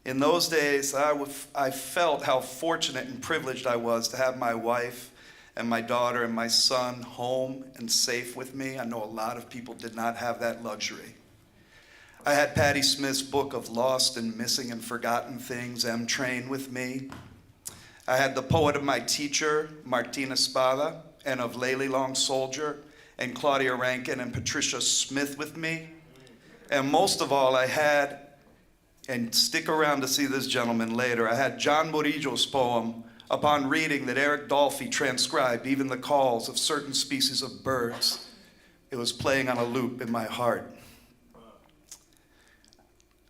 In those days, I felt how fortunate and privileged I was to have my wife and my daughter and my son home and safe with me. I know a lot of people did not have that luxury. I had Patti Smith's book of lost and missing and forgotten things, M-Train, with me. I had the poet of my teacher, Martina Spada, and of Layli Long Soldier, and Claudia Rankin and Patricia Smith with me. And most of all, I had, and stick around to see this gentleman later, I had John Murillo's poem, Upon Reading, that Eric Dolphy transcribed even the calls of certain species of birds. It was playing on a loop in my heart.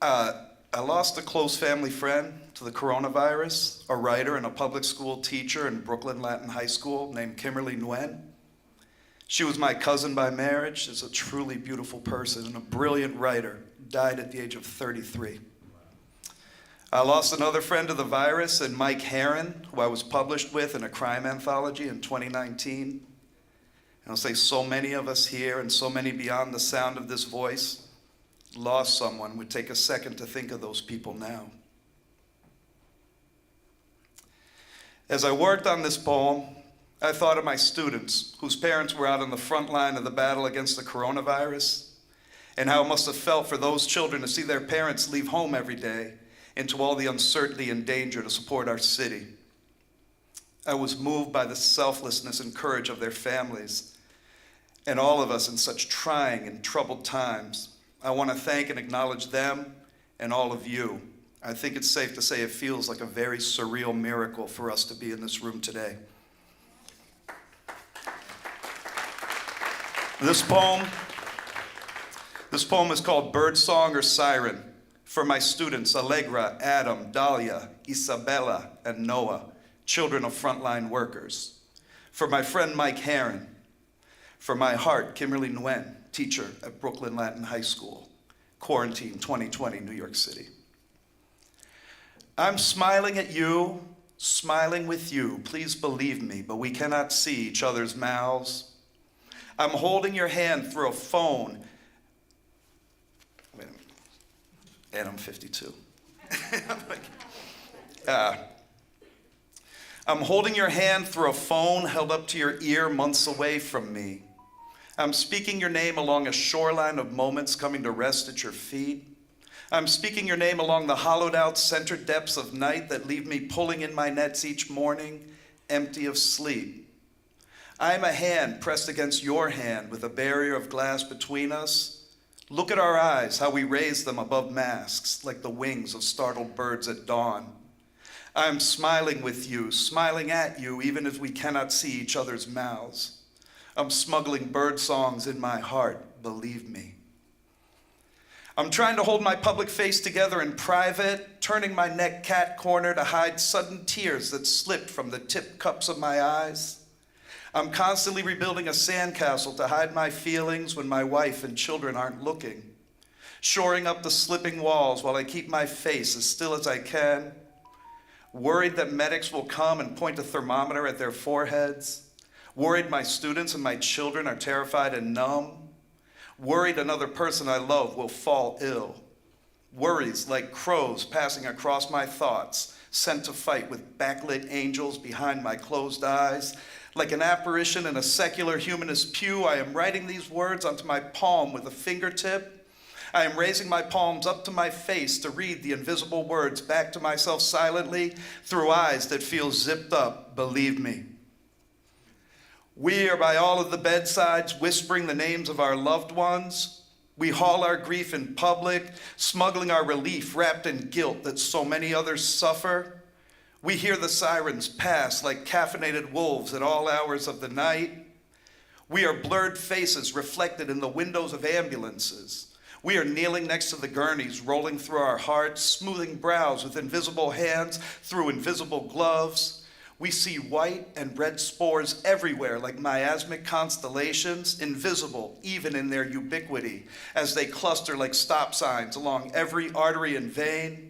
I lost a close family friend to the coronavirus, a writer and a public school teacher in Brooklyn Latin High School named Kimberly Nguyen. She was my cousin by marriage. She's a truly beautiful person and a brilliant writer. Died at the age of 33. I lost another friend to the virus, and Mike Herron, who I was published with in a crime anthology in 2019. And I'll say so many of us here and so many beyond the sound of this voice lost someone. Would take a second to think of those people now. As I worked on this poem, I thought of my students whose parents were out on the front line of the battle against the coronavirus, and how it must have felt for those children to see their parents leave home every day into all the uncertainty and danger to support our city. I was moved by the selflessness and courage of their families and all of us in such trying and troubled times. I want to thank and acknowledge them and all of you. I think it's safe to say it feels like a very surreal miracle for us to be in this room today. This poem is called Bird Song or Siren. For my students, Allegra, Adam, Dahlia, Isabella, and Noah, children of frontline workers. For my friend Mike Herron. For my heart, Kimberly Nguyen, teacher at Brooklyn Latin High School. Quarantine 2020, New York City. I'm smiling at you, smiling with you. Please believe me, but we cannot see each other's mouths. I'm holding your hand through a phone. Wait a minute. And I'm 52. I'm holding your hand through a phone held up to your ear months away from me. I'm speaking your name along a shoreline of moments coming to rest at your feet. I'm speaking your name along the hollowed out center depths of night that leave me pulling in my nets each morning, empty of sleep. I am a hand pressed against your hand with a barrier of glass between us. Look at our eyes, how we raise them above masks, like the wings of startled birds at dawn. I'm smiling with you, smiling at you, even as we cannot see each other's mouths. I'm smuggling bird songs in my heart, believe me. I'm trying to hold my public face together in private, turning my neck cat corner to hide sudden tears that slipped from the tip cups of my eyes. I'm constantly rebuilding a sandcastle to hide my feelings when my wife and children aren't looking, shoring up the slipping walls while I keep my face as still as I can, worried that medics will come and point a thermometer at their foreheads, worried my students and my children are terrified and numb, worried another person I love will fall ill, worries like crows passing across my thoughts, sent to fight with backlit angels behind my closed eyes. Like an apparition in a secular humanist pew, I am writing these words onto my palm with a fingertip. I am raising my palms up to my face to read the invisible words back to myself silently through eyes that feel zipped up, believe me. We are by all of the bedsides whispering the names of our loved ones. We haul our grief in public, smuggling our relief wrapped in guilt that so many others suffer. We hear the sirens pass like caffeinated wolves at all hours of the night. We are blurred faces reflected in the windows of ambulances. We are kneeling next to the gurneys, rolling through our hearts, smoothing brows with invisible hands through invisible gloves. We see white and red spores everywhere like miasmic constellations, invisible even in their ubiquity, as they cluster like stop signs along every artery and vein.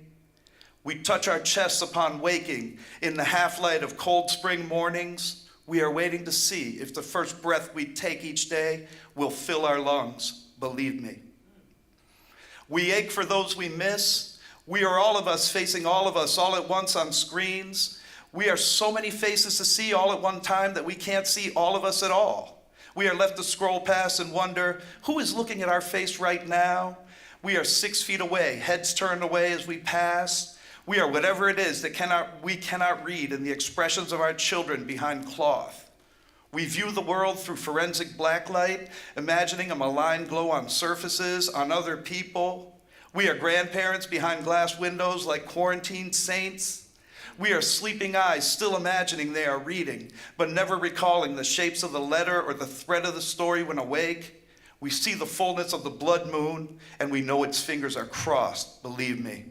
We touch our chests upon waking in the half-light of cold spring mornings. We are waiting to see if the first breath we take each day will fill our lungs, believe me. We ache for those we miss. We are all of us facing all of us all at once on screens. We are so many faces to see all at one time that we can't see all of us at all. We are left to scroll past and wonder, who is looking at our face right now? We are 6 feet away, heads turned away as we pass. We are whatever it is that we cannot read in the expressions of our children behind cloth. We view the world through forensic blacklight, imagining a malign glow on surfaces, on other people. We are grandparents behind glass windows like quarantined saints. We are sleeping eyes, still imagining they are reading, but never recalling the shapes of the letter or the thread of the story when awake. We see the fullness of the blood moon, and we know its fingers are crossed, believe me.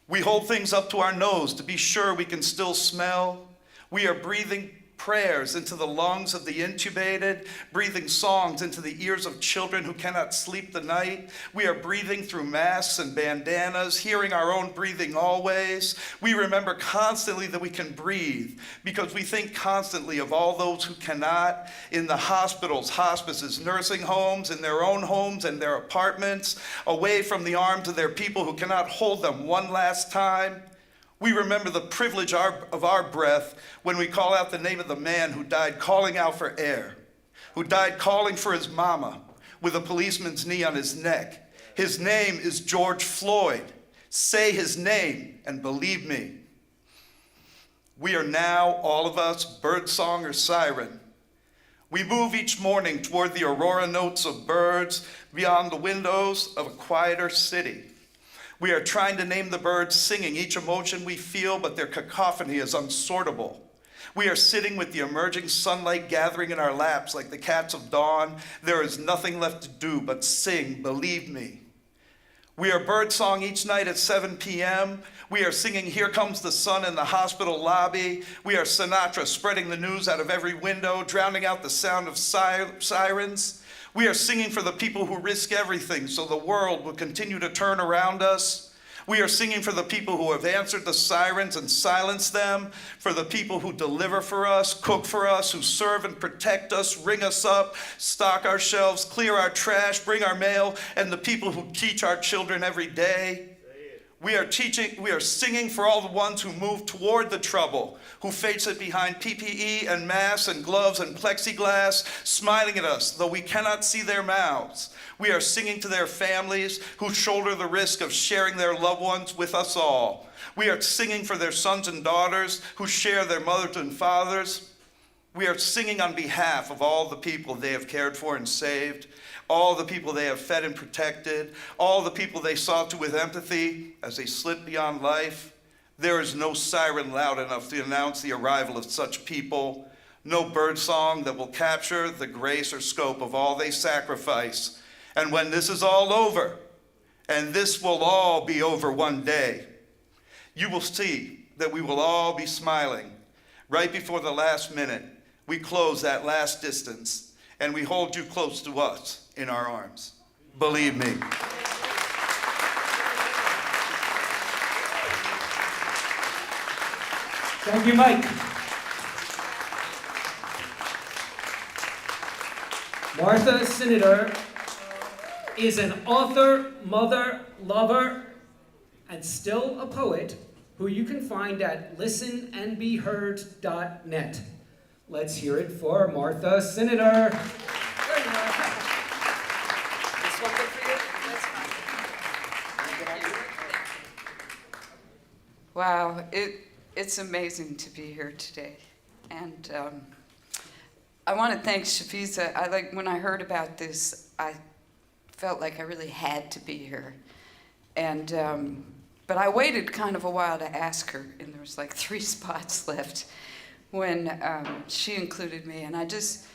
We hold things up to our nose to be sure we can still smell. We are breathing prayers into the lungs of the intubated, breathing songs into the ears of children who cannot sleep the night. We are breathing through masks and bandanas, hearing our own breathing always. We remember constantly that we can breathe because we think constantly of all those who cannot in the hospitals, hospices, nursing homes, in their own homes and their apartments, away from the arms of their people who cannot hold them one last time. We remember the privilege of our breath when we call out the name of the man who died calling out for air, who died calling for his mama with a policeman's knee on his neck. His name is George Floyd. Say his name and believe me. We are now, all of us, birdsong or siren. We move each morning toward the aurora notes of birds beyond the windows of a quieter city. We are trying to name the birds singing each emotion we feel, but their cacophony is unsortable. We are sitting with the emerging sunlight gathering in our laps like the cats of dawn. There is nothing left to do but sing, believe me. We are birdsong each night at 7 p.m. We are singing Here Comes the Sun in the hospital lobby. We are Sinatra spreading the news out of every window, drowning out the sound of sirens. We are singing for the people who risk everything so the world will continue to turn around us. We are singing for the people who have answered the sirens and silenced them, for the people who deliver for us, cook for us, who serve and protect us, ring us up, stock our shelves, clear our trash, bring our mail, and the people who teach our children every day. We are singing for all the ones who move toward the trouble, who face it behind PPE and masks and gloves and plexiglass, smiling at us, though we cannot see their mouths. We are singing to their families who shoulder the risk of sharing their loved ones with us all. We are singing for their sons and daughters who share their mothers and fathers. We are singing on behalf of all the people they have cared for and saved, all the people they have fed and protected, all the people they saw to with empathy as they slipped beyond life. There is no siren loud enough to announce the arrival of such people, no birdsong that will capture the grace or scope of all they sacrifice. And when this is all over, and this will all be over one day, you will see that we will all be smiling. Right before the last minute, we close that last distance, and we hold you close to us in our arms. Believe me. Thank you, Mike. Martha Sinider is an author, mother, lover, and still a poet who you can find at listenandbeheard.net. Let's hear it for Martha Sinider. This one good for you? That's fine. Wow, it's amazing to be here today. And I want to thank Chavisa. When I heard about this, I felt like I really had to be here. And but I waited kind of a while to ask her, and there was like 3 spots left when she included me. And I just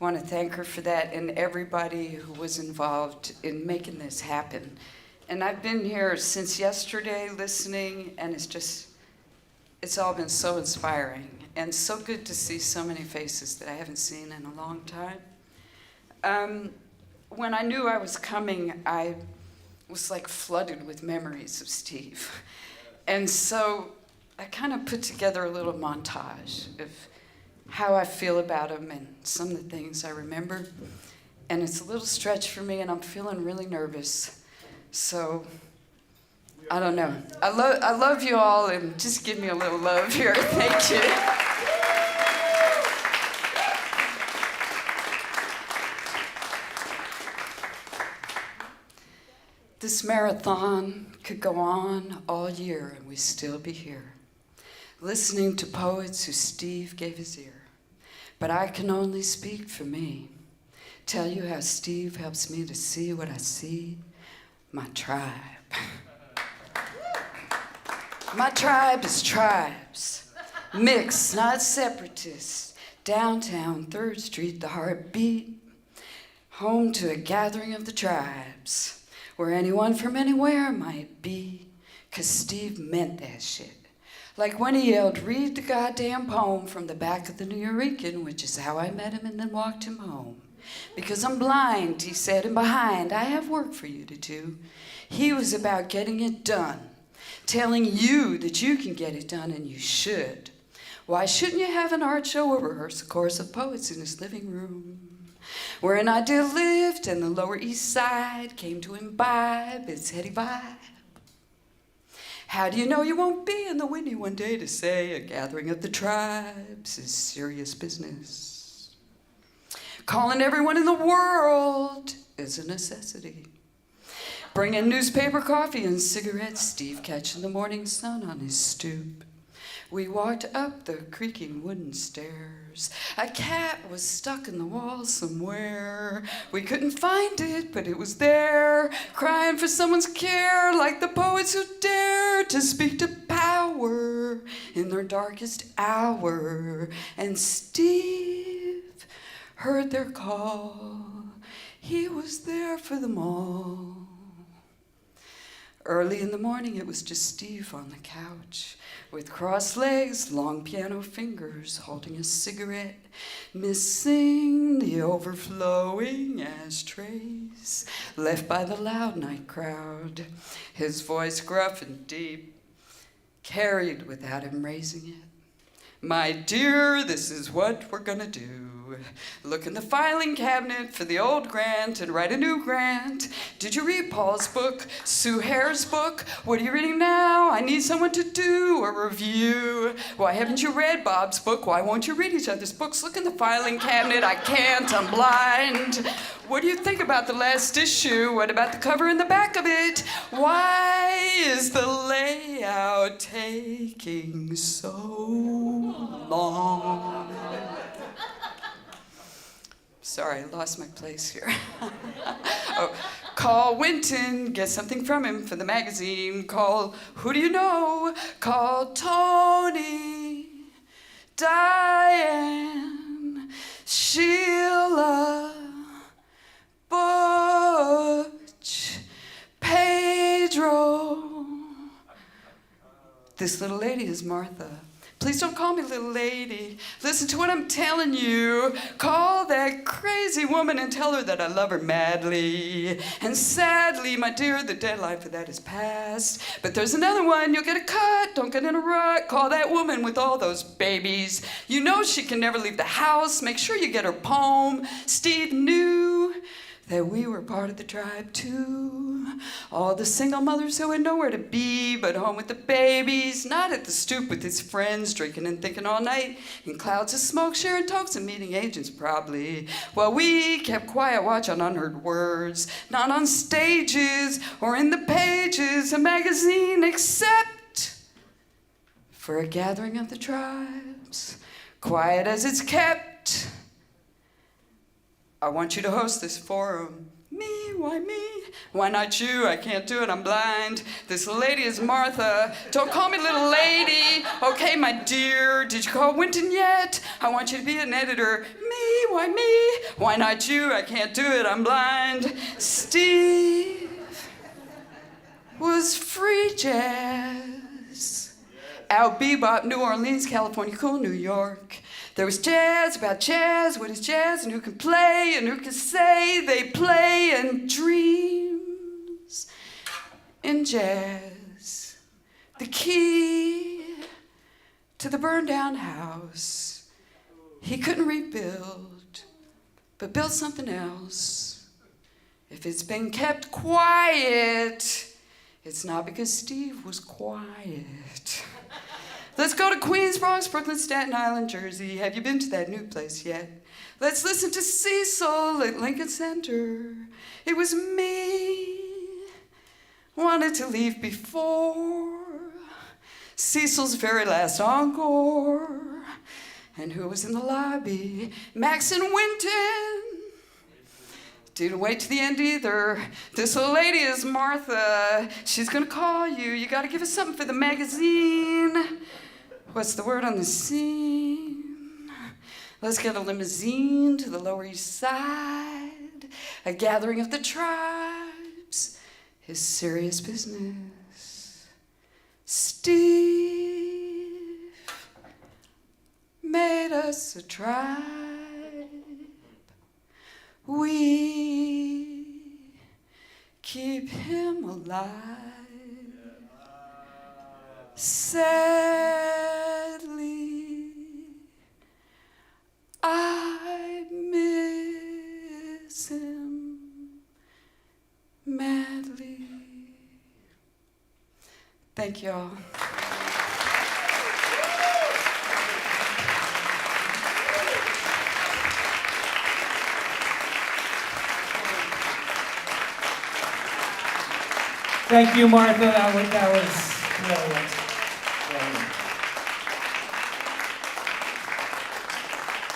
want to thank her for that and everybody who was involved in making this happen. And I've been here since yesterday listening, and it's all been so inspiring and so good to see so many faces that I haven't seen in a long time. When I knew I was coming, I was like flooded with memories of Steve. And so I kind of put together a little montage of how I feel about him and some of the things I remember. And it's a little stretch for me, and I'm feeling really nervous. So I don't know. I love you all, and just give me a little love here. Thank you. This marathon could go on all year, and we'd still be here, listening to poets who Steve gave his ear. But I can only speak for me, tell you how Steve helps me to see what I see, my tribe. My tribe is tribes, mixed, not separatists. Downtown 3rd Street, the heartbeat, home to a gathering of the tribes, where anyone from anywhere might be, 'cause Steve meant that shit. Like when he yelled, "Read the goddamn poem" from the back of the New Eurekan, which is how I met him and then walked him home. Because I'm blind, he said, and behind, I have work for you to do. He was about getting it done, telling you that you can get it done and you should. Why shouldn't you have an art show or rehearse a chorus of poets in his living room, where an idea lived and the Lower East Side came to imbibe its heady vibe? How do you know you won't be in the Whitney one day to say a gathering of the tribes is serious business? Calling everyone in the world is a necessity. Bringing newspaper, coffee, and cigarettes, Steve catching the morning sun on his stoop. We walked up the creaking wooden stairs. A cat was stuck in the wall somewhere. We couldn't find it, but it was there, crying for someone's care, like the poets who dare to speak to power in their darkest hour. And Steve heard their call. He was there for them all. Early in the morning, it was just Steve on the couch, with crossed legs, long piano fingers, holding a cigarette, missing the overflowing ashtrays left by the loud night crowd. His voice gruff and deep, carried without him raising it. My dear, this is what we're gonna do. Look in the filing cabinet for the old grant and write a new grant. Did you read Paul's book, Sue Hare's book? What are you reading now? I need someone to do a review. Why haven't you read Bob's book? Why won't you read each other's books? Look in the filing cabinet. I can't, I'm blind. What do you think about the last issue? What about the cover and the back of it? Why is the layout taking so long? Sorry, I lost my place here. Oh, Call Winton, get something from him for the magazine. Call, who do you know? Call Tony, Diane, Sheila, Butch, Pedro. This little lady is Martha. Please don't call me little lady. Listen to what I'm telling you. Call that crazy woman and tell her that I love her madly. And sadly, my dear, the deadline for that is past. But there's another one. You'll get a cut. Don't get in a rut. Call that woman with all those babies. You know she can never leave the house. Make sure you get her poem. Steve knew that we were part of the tribe too. All the single mothers who had nowhere to be but home with the babies, not at the stoop with his friends, drinking and thinking all night, in clouds of smoke, sharing talks and meeting agents probably. While we kept quiet watch on unheard words, not on stages or in the pages of magazine, except for a gathering of the tribes, quiet as it's kept. I want you to host this forum. Me? Why me? Why not you? I can't do it, I'm blind. This lady is Martha. Don't call me little lady. Okay, my dear, did you call Winton yet? I want you to be an editor. Me? Why me? Why not you? I can't do it, I'm blind. Steve was free jazz. Out bebop, New Orleans, California, cool, New York. There was jazz about jazz, what is jazz, and who can play, and who can say they play, and dreams in jazz. The key to the burned down house. He couldn't rebuild, but built something else. If it's been kept quiet, it's not because Steve was quiet. Let's go to Queens, Bronx, Brooklyn, Staten Island, Jersey. Have you been to that new place yet? Let's listen to Cecil at Lincoln Center. It was me, wanted to leave before Cecil's very last encore. And who was in the lobby? Max and Winton. Didn't wait to the end either. This old lady is Martha. She's gonna call you. You gotta give us something for the magazine. What's the word on the scene? Let's get a limousine to the Lower East Side. A gathering of the tribes is serious business. Steve made us a tribe. We keep him alive. Sadly, I miss him madly. Thank y'all. Thank you, Martha. That was brilliant.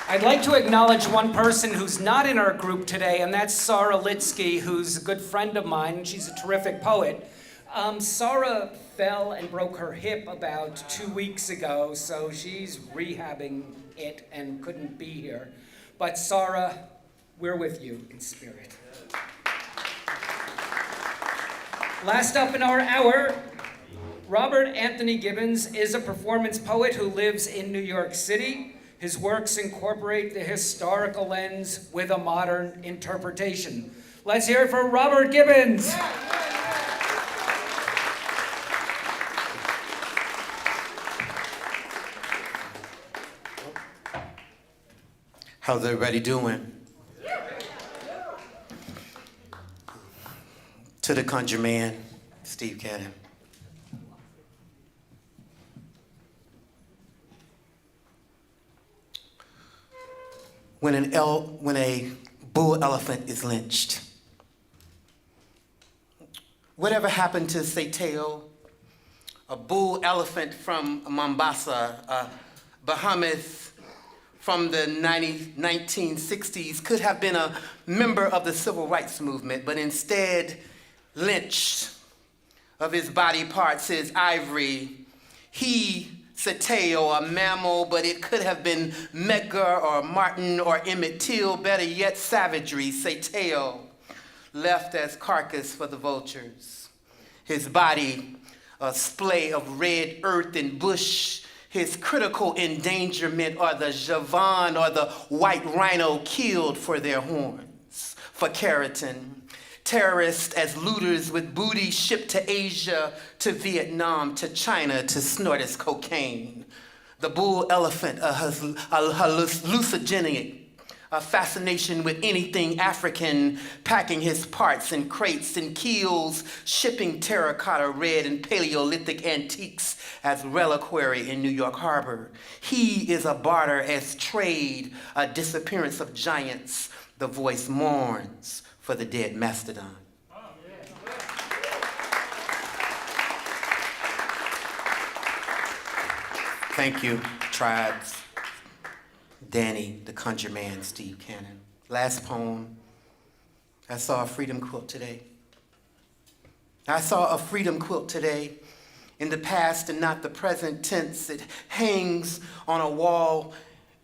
I'd like to acknowledge one person who's not in our group today, and that's Sarah Litsky, who's a good friend of mine, and she's a terrific poet. Sarah fell and broke her hip about 2 weeks ago, so she's rehabbing it and couldn't be here. But Sarah, we're with you in spirit. Last up in our hour, Robert Anthony Gibbons is a performance poet who lives in New York City. His works incorporate the historical lens with a modern interpretation. Let's hear it for Robert Gibbons. How's everybody doing? To the Conjure Man, Steve Cannon. When a bull elephant is lynched, whatever happened to Sateo, a bull elephant from Mombasa, a Bahamas from the 1960s could have been a member of the civil rights movement, but instead lynched of his body parts, his ivory. He, Sateo, a mammal, but it could have been Medgar or Martin or Emmett Till, better yet savagery, Sateo, left as carcass for the vultures. His body, a splay of red earth and bush, his critical endangerment are the Javan or the white rhino killed for their horns, for keratin. Terrorists as looters with booty shipped to Asia, to Vietnam, to China to snort as cocaine. The bull elephant, a hallucinogenic, a fascination with anything African, packing his parts in crates and keels, shipping terracotta red and Paleolithic antiques as reliquary in New York Harbor. He is a barter as trade, a disappearance of giants. The voice mourns for the dead mastodon. Thank you, tribes. Danny, the Conjure Man, Steve Cannon. Last poem. I saw a freedom quilt today. I saw a freedom quilt today in the past and not the present tense. It hangs on a wall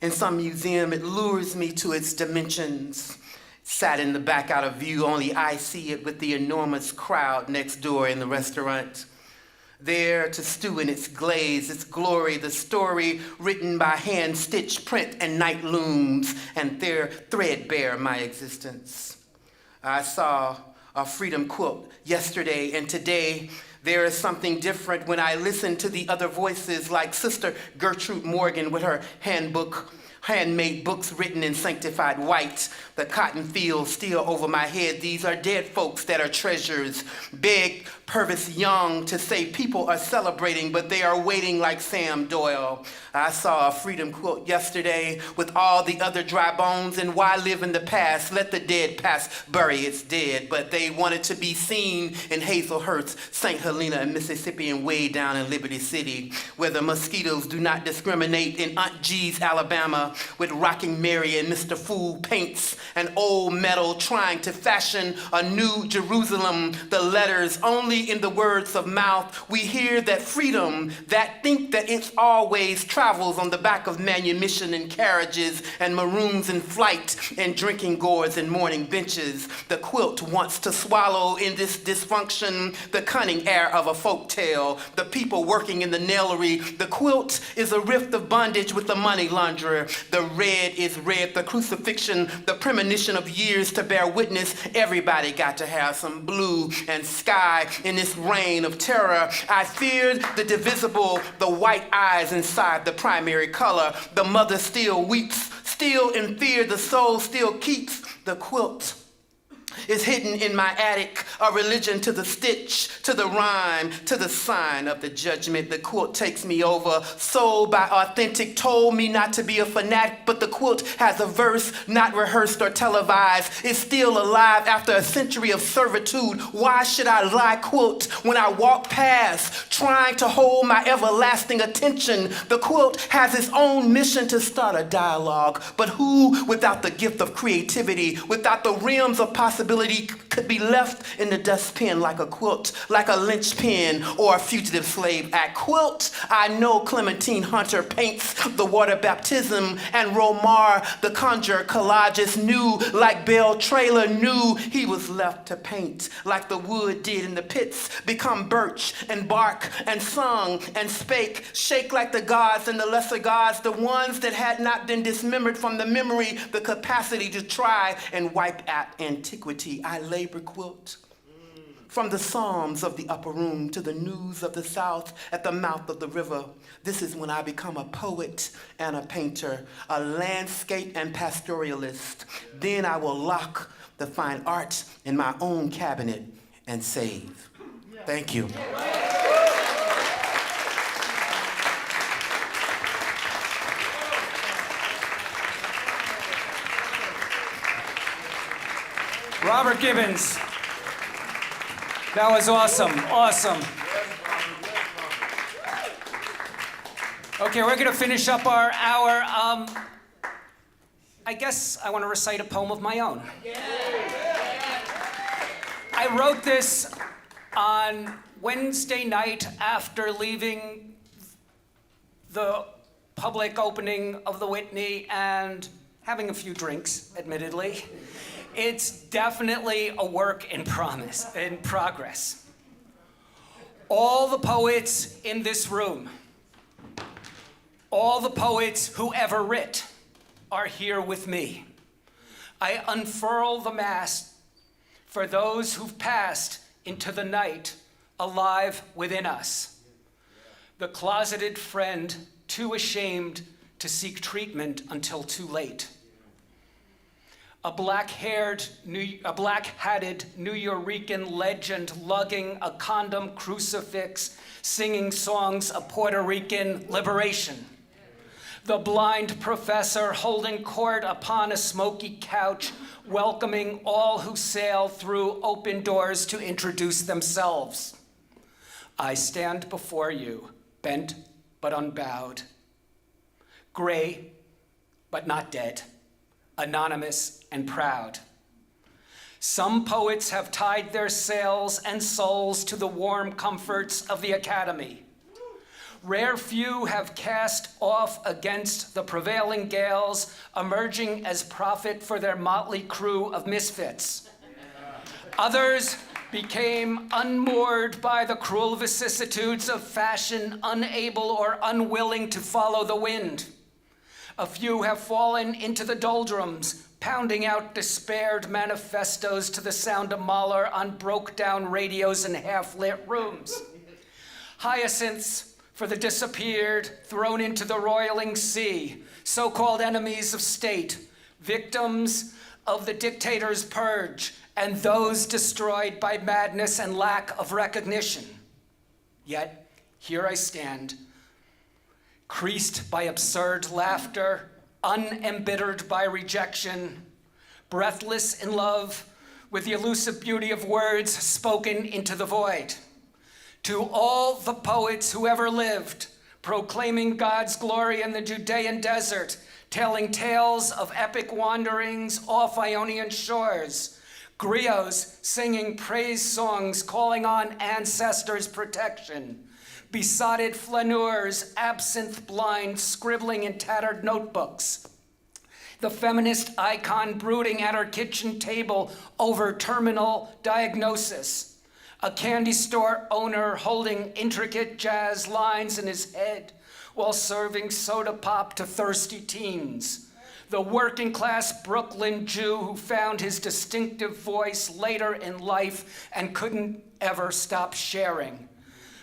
in some museum. It lures me to its dimensions. Sat in the back out of view, only I see it with the enormous crowd next door in the restaurant. There to stew in its glaze, its glory, the story written by hand-stitched print and night looms, and threadbare my existence. I saw a freedom quilt yesterday, and today there is something different when I listen to the other voices like Sister Gertrude Morgan with her handmade books written in sanctified white. The cotton fields still over my head. These are dead folks that are treasures. Beg Purvis Young to say people are celebrating, but they are waiting like Sam Doyle. I saw a freedom quilt yesterday with all the other dry bones, and why live in the past? Let the dead past bury its dead. But they wanted to be seen in Hazelhurst, St. Helena, and Mississippi, and way down in Liberty City, where the mosquitoes do not discriminate, in Aunt G's, Alabama, with Rocking Mary and Mr. Fool paints an old metal trying to fashion a new Jerusalem. The letters only in the words of mouth. We hear that freedom, that think that it always travels on the back of manumission and carriages and maroons in flight and drinking gourds and morning benches. The quilt wants to swallow in this dysfunction the cunning air of a folk tale. The people working in the nailery. The quilt is a rift of bondage with the money launderer. The red is red, the crucifixion, the premonition of years to bear witness. Everybody got to have some blue and sky in this reign of terror. I feared the divisible, the white eyes inside the primary color. The mother still weeps, still in fear, the soul still keeps. The quilt is hidden in my attic, a religion to the stitch, to the rhyme, to the sign of the judgment. The quilt takes me over, sold by authentic, told me not to be a fanatic, but the quilt has a verse, not rehearsed or televised. It's still alive after a century of servitude. Why should I lie quilt when I walk past, trying to hold my everlasting attention? The quilt has its own mission to start a dialogue, but who, without the gift of creativity, without the realms of possibility, could be left in the dustbin like a quilt, like a linchpin or a fugitive slave act. Quilt, I know Clementine Hunter paints the water baptism, and Romar the conjure collages knew, like Bell Trailer knew he was left to paint, like the wood did in the pits, become birch and bark and sung and spake, shake like the gods and the lesser gods, the ones that had not been dismembered from the memory, the capacity to try and wipe out antiquity. I labor quilt. From the Psalms of the upper room to the news of the South at the mouth of the river. This is when I become a poet and a painter, a landscape and pastoralist. Then I will lock the fine art in my own cabinet and save. Thank you. Robert Gibbons. That was awesome, awesome. Okay, we're gonna finish up our hour. I guess I want to recite a poem of my own. I wrote this on Wednesday night after leaving the public opening of the Whitney and having a few drinks, admittedly. It's definitely a work in progress. All the poets in this room, all the poets who ever writ, are here with me. I unfurl the mast for those who've passed into the night alive within us. The closeted friend, too ashamed to seek treatment until too late. A black-hatted Nuyorican legend lugging a condom crucifix, singing songs of Puerto Rican liberation. The blind professor holding court upon a smoky couch, welcoming all who sail through open doors to introduce themselves. I stand before you, bent but unbowed, gray but not dead, anonymous and proud. Some poets have tied their sails and souls to the warm comforts of the academy. Rare few have cast off against the prevailing gales, emerging as prophet for their motley crew of misfits. Others became unmoored by the cruel vicissitudes of fashion, unable or unwilling to follow the wind. A few have fallen into the doldrums, pounding out despaired manifestos to the sound of Mahler on broke-down radios in half-lit rooms. Hyacinths for the disappeared, thrown into the roiling sea, so-called enemies of state, victims of the dictator's purge, and those destroyed by madness and lack of recognition. Yet, here I stand, creased by absurd laughter, unembittered by rejection, breathless in love with the elusive beauty of words spoken into the void. To all the poets who ever lived, proclaiming God's glory in the Judean desert, telling tales of epic wanderings off Ionian shores, griots singing praise songs calling on ancestors' protection, besotted flaneurs, absinthe-blind, scribbling in tattered notebooks, the feminist icon brooding at her kitchen table over terminal diagnosis, a candy store owner holding intricate jazz lines in his head while serving soda pop to thirsty teens. The working class Brooklyn Jew who found his distinctive voice later in life and couldn't ever stop sharing.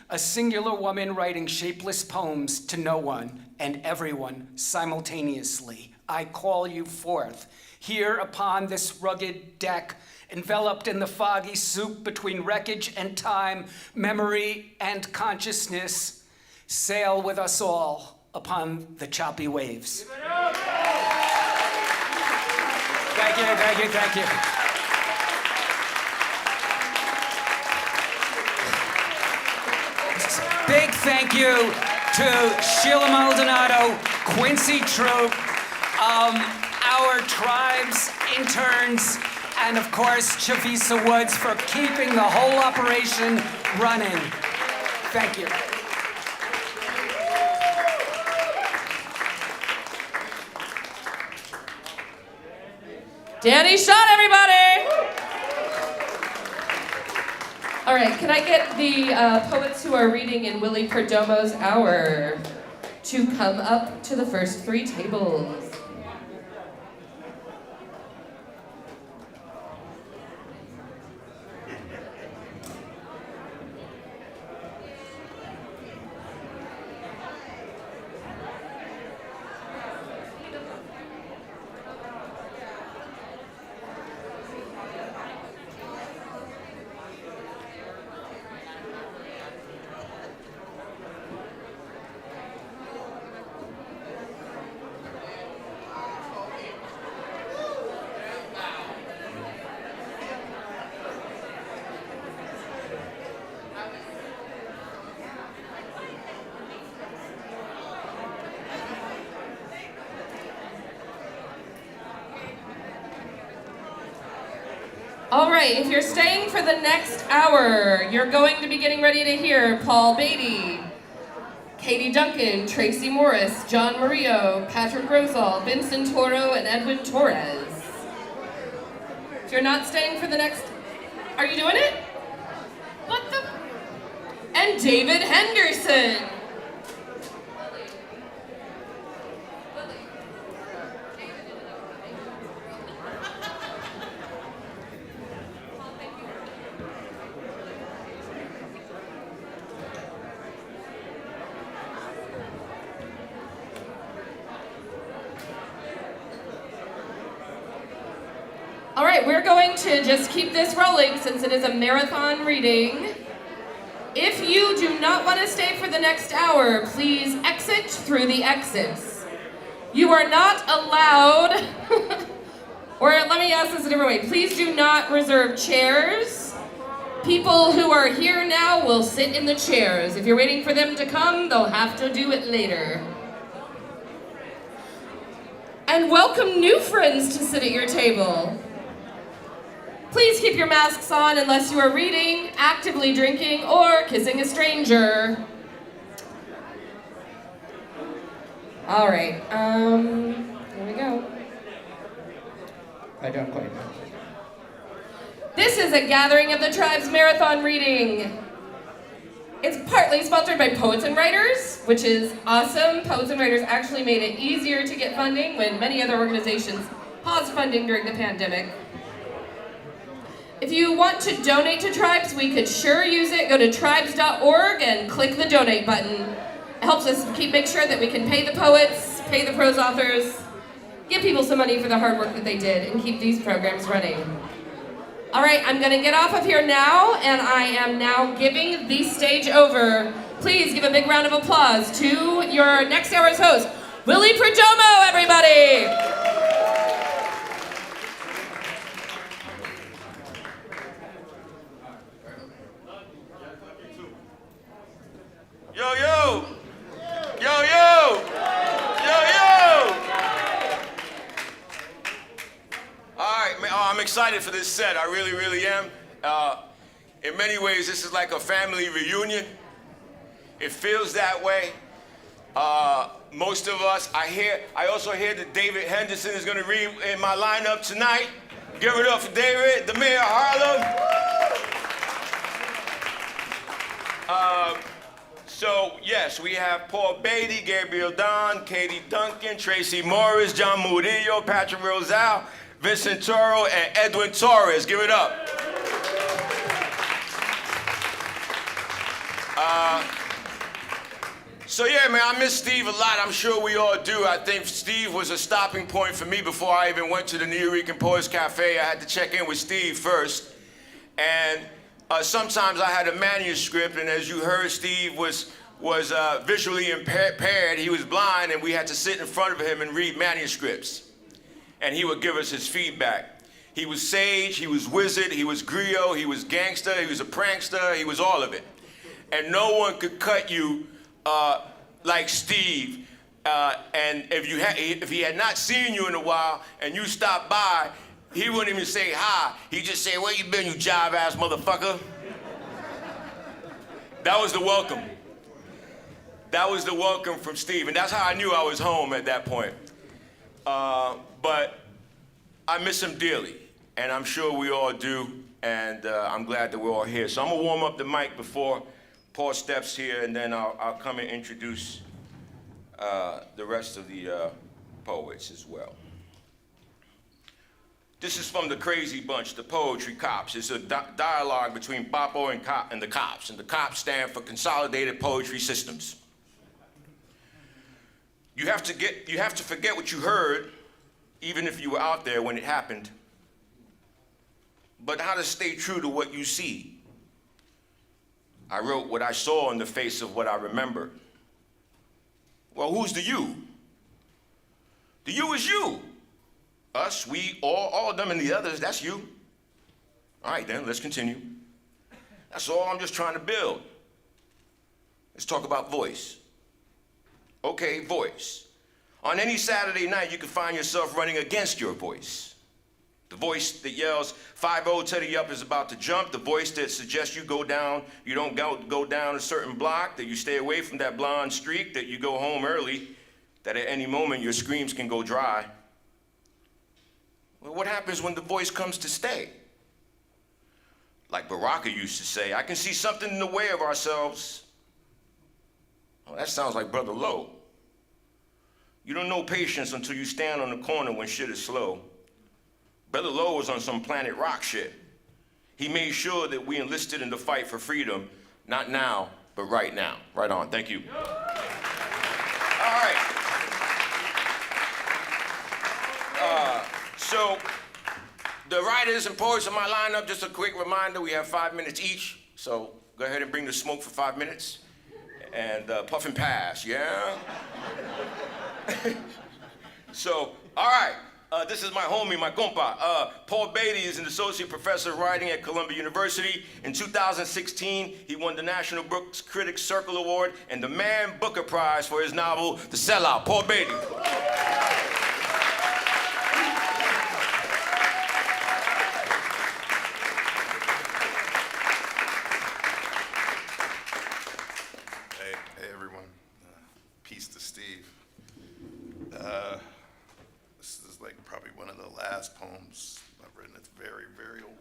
A singular woman writing shapeless poems to no one and everyone simultaneously. I call you forth, here upon this rugged deck, enveloped in the foggy soup between wreckage and time, memory and consciousness, sail with us all upon the choppy waves. Thank you, thank you, thank you. Big thank you to Sheila Maldonado, Quincy Troop, our tribe's interns, and of course, Chavisa Woods for keeping the whole operation running. Thank you. Danny shot, everybody! All right, can I get the poets who are reading in Willie Perdomo's hour to come up to the first three tables? All right, if you're staying for the next hour, you're going to be getting ready to hear Paul Beatty, Katie Duncan, Tracy Morris, John Murillo, Patrick Rosal, Vincent Toro, and Edwin Torres. If you're not staying for the next, are you doing it? What the? And David Henderson. All right, we're going to just keep this rolling since it is a marathon reading. If you do not want to stay for the next hour, please exit through the exits. You are not allowed, or let me ask this a different way, please do not reserve chairs. People who are here now will sit in the chairs. If you're waiting for them to come, they'll have to do it later. And welcome new friends to sit at your table. Please keep your masks on unless you are reading, actively drinking, or kissing a stranger. All right, here we go. I don't quite know. This is a Gathering of the Tribes marathon reading. It's partly sponsored by Poets and Writers, which is awesome. Poets and Writers actually made it easier to get funding when many other organizations paused funding during the pandemic. If you want to donate to Tribes, we could sure use it. Go to tribes.org and click the donate button. It helps us make sure that we can pay the poets, pay the prose authors, give people some money for the hard work that they did, and keep these programs running. All right, I'm gonna get off of here now, and I am now giving the stage over. Please give a big round of applause to your next hour's host, Willie Perdomo, everybody! Yo, yo! Yo, yo! Yo, yo! All right, man, I'm excited for this set. I really, really am. In many ways, this is like a family reunion. It feels that way. Most of us, I also hear that David Henderson is gonna read in my lineup tonight. Give it up for David, the mayor of Harlem. So, yes, we have Paul Beatty, Gabriel Don, Katie Duncan, Tracy Morris, John Murillo, Patrick Rosal, Vincent Toro, and Edwin Torres. Give it up. So, yeah, man, I miss Steve a lot. I'm sure we all do. I think Steve was a stopping point for me before I even went to the New Rican Poets Cafe. I had to check in with Steve first. And sometimes I had a manuscript, and as you heard, Steve was visually impaired. He was blind, and we had to sit in front of him and read manuscripts. And he would give us his feedback. He was sage, he was wizard, he was griot, he was gangster, he was a prankster, he was all of it. And no one could cut you like Steve. And if he had not seen you in a while and you stopped by, he wouldn't even say hi. He'd just say, "Where you been, you jive-ass motherfucker?" That was the welcome. That was the welcome from Steve, and that's how I knew I was home at that point. But I miss him dearly, and I'm sure we all do, and I'm glad that we're all here. So I'm gonna warm up the mic before Paul steps here, and then I'll come and introduce the rest of the poets as well. This is from the Crazy Bunch, the Poetry Cops. It's a dialogue between Papo and the Cops, and the Cops stand for Consolidated Poetry Systems. You have to forget what you heard, even if you were out there when it happened, but how to stay true to what you see. I wrote what I saw in the face of what I remember. Well, who's the you? The you is you. Us, we, all of them and the others, that's you. All right then, let's continue. That's all I'm just trying to build. Let's talk about voice. Okay, voice. On any Saturday night, you can find yourself running against your voice. The voice that yells, 5-0, Teddy Up is about to jump. The voice that suggests you go down, you don't go down a certain block, that you stay away from that blonde streak, that you go home early, that at any moment your screams can go dry. Well, what happens when the voice comes to stay? Like Baraka used to say, I can see something in the way of ourselves. Well, that sounds like Brother Lowe. You don't know patience until you stand on the corner when shit is slow. Brother Lowe was on some Planet Rock shit. He made sure that we enlisted in the fight for freedom, not now, but right now. Right on, thank you. All right. So, the writers and poets in my lineup, just a quick reminder, we have 5 minutes each. So, go ahead and bring the smoke for 5 minutes. And puff and pass, yeah? So, all right. This is my homie, my compa. Paul Beatty is an associate professor of writing at Columbia University. In 2016, he won the National Books Critics Circle Award and the Man Booker Prize for his novel, The Sellout. Paul Beatty. Hey everyone. Peace to Steve. This is like probably one of the last poems I've written. It's very, very old.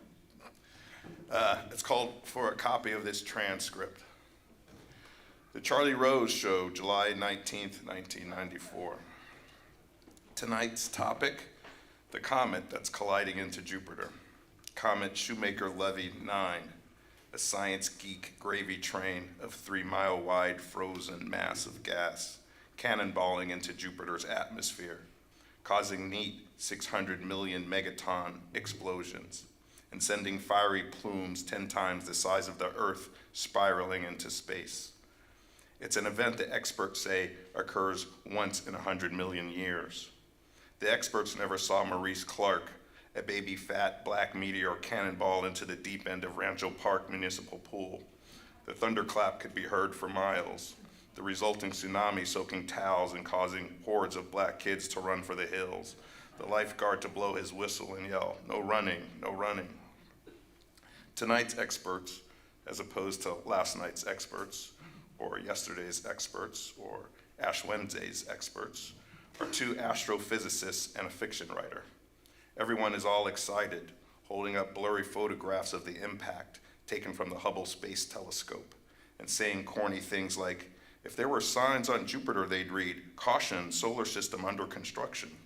It's called For a Copy of This Transcript. The Charlie Rose Show, July 19th, 1994. Tonight's topic, the comet that's colliding into Jupiter. Comet Shoemaker-Levy 9, a science geek gravy train of 3-mile-wide frozen mass of gas cannonballing into Jupiter's atmosphere, causing neat 600 million megaton explosions and sending fiery plumes 10 times the size of the Earth spiraling into space. It's an event that experts say occurs once in 100 million years. The experts never saw Maurice Clark, a baby fat black meteor cannonball into the deep end of Rancho Park Municipal Pool. The thunderclap could be heard for miles, the resulting tsunami soaking towels and causing hordes of black kids to run for the hills, the lifeguard to blow his whistle and yell, "No running, no running." Tonight's experts, as opposed to last night's experts, or yesterday's experts, or Ash Wednesday's experts, are 2 astrophysicists and a fiction writer. Everyone is all excited, holding up blurry photographs of the impact taken from the Hubble Space Telescope, and saying corny things like, if there were signs on Jupiter, they'd read, "Caution, solar system under construction."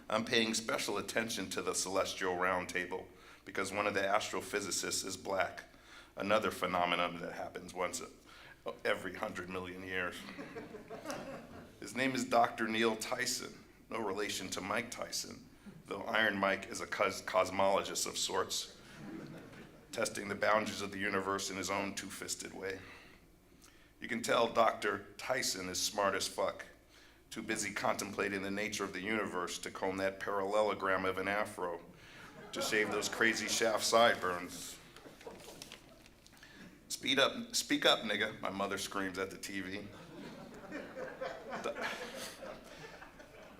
I'm paying special attention to the celestial roundtable because one of the astrophysicists is black, another phenomenon that happens once every 100 million years. His name is Dr. Neil Tyson, no relation to Mike Tyson, though Iron Mike is a cosmologist of sorts, testing the boundaries of the universe in his own two-fisted way. You can tell Dr. Tyson is smart as fuck, too busy contemplating the nature of the universe to comb that parallelogram of an afro to shave those crazy shaft sideburns. Speak up, nigga, my mother screams at the TV.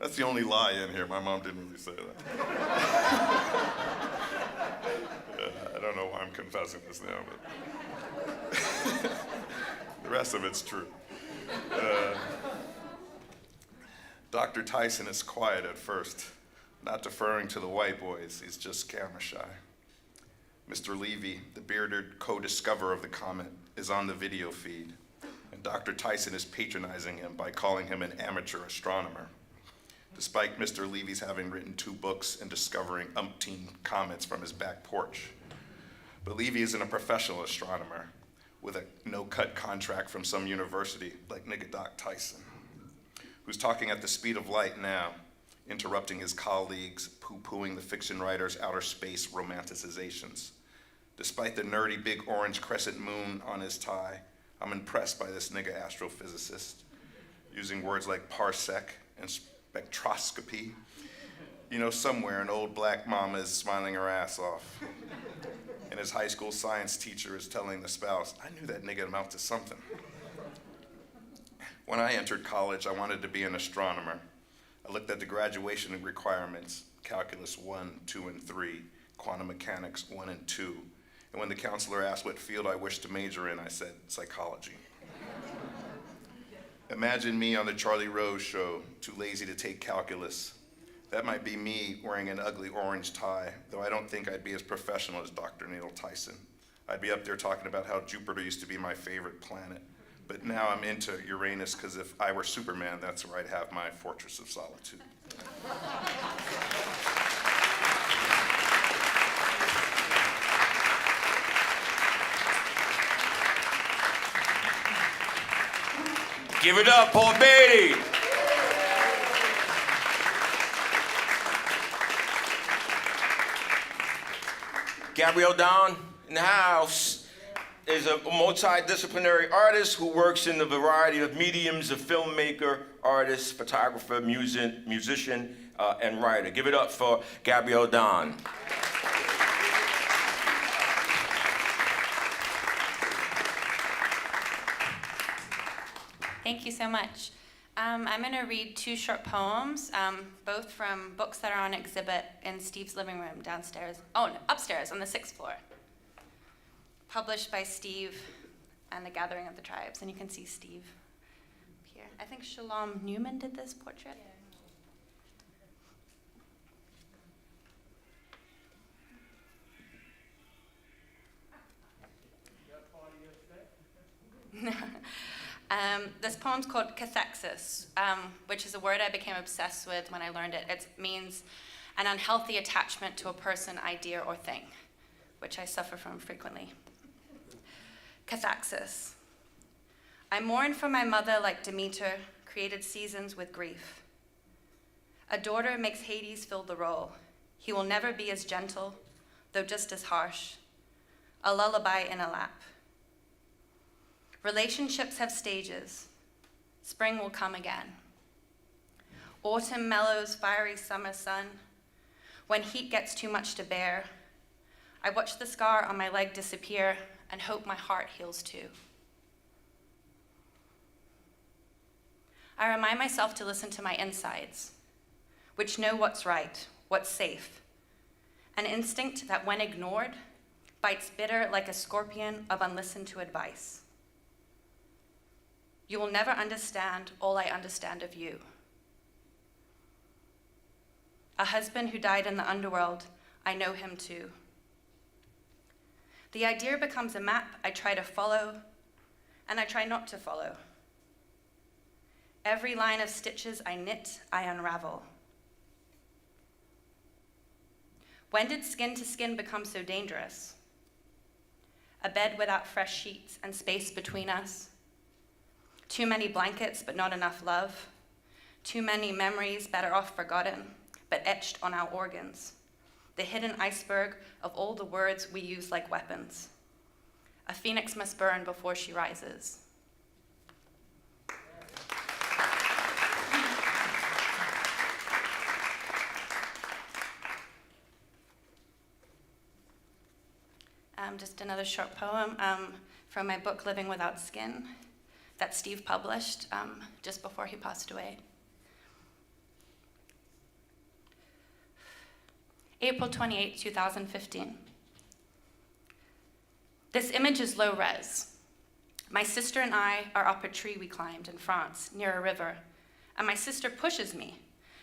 That's the only lie in here. My mom didn't really say that. I don't know why I'm confessing this now, but the rest of it's true. Dr. Tyson is quiet at first, not deferring to the white boys. He's just camera shy. Mr. Levy, the bearded co-discoverer of the comet, is on the video feed, and Dr. Tyson is patronizing him by calling him an amateur astronomer, despite Mr. Levy's having written 2 books and discovering umpteen comets from his back porch. But Levy isn't a professional astronomer with a no-cut contract from some university like nigga Doc Tyson, who's talking at the speed of light now, interrupting his colleagues, poo-pooing the fiction writer's outer space romanticizations. Despite the nerdy big orange crescent moon on his tie, I'm impressed by this nigga astrophysicist, using words like parsec and spectroscopy. You know, somewhere an old black mama is smiling her ass off, and his high school science teacher is telling the spouse, I knew that nigga amounted to something. When I entered college, I wanted to be an astronomer. I looked at the graduation requirements. Calculus 1, 2, and 3, Quantum Mechanics 1 and 2. And when the counselor asked what field I wished to major in, I said psychology. Imagine me on the Charlie Rose show, too lazy to take calculus. That might be me wearing an ugly orange tie, though I don't think I'd be as professional as Dr. Neil Tyson. I'd be up there talking about how Jupiter used to be my favorite planet. But now I'm into Uranus, because if I were Superman, that's where I'd have my fortress of solitude. Give it up, Paul Beatty. Gabrielle Dawn in the house is a multidisciplinary artist who works in a variety of mediums, a filmmaker, artist, photographer, musician, and writer. Give it up for Gabrielle Dawn. Thank you so much. I'm going to read 2 short poems, both from books that are on exhibit in Steve's living room downstairs. Oh, no, upstairs on the 6th floor. Published by Steve and the Gathering of the Tribes. And you can see Steve here. I think Shalom Newman did this portrait. This poem's called cathexis, which is a word I became obsessed with when I learned it. It means an unhealthy attachment to a person, idea, or thing, which I suffer from frequently. Cathexis. I mourn for my mother like Demeter created seasons with grief. A daughter makes Hades fill the role. He will never be as gentle, though just as harsh. A lullaby in a lap. Relationships have stages. Spring will come again. Autumn mellows fiery summer sun. When heat gets too much to bear, I watch the scar on my leg disappear and hope my heart heals too. I remind myself to listen to my insides, which know what's right, what's safe. An instinct that, when ignored, bites bitter like a scorpion of unlistened to advice. You will never understand all I understand of you. A husband who died in the underworld, I know him too. The idea becomes a map I try to follow, and I try not to follow. Every line of stitches I knit, I unravel. When did skin to skin become so dangerous? A bed without fresh sheets and space between us. Too many blankets, but not enough love. Too many memories better off forgotten, but etched on our organs. The hidden iceberg of all the words we use like weapons. A phoenix must burn before she rises. Just another short poem from my book, Living Without Skin, that Steve published just before he passed away. April 28, 2015. This image is low res. My sister and I are up a tree we climbed in France, near a river, and my sister pushes me,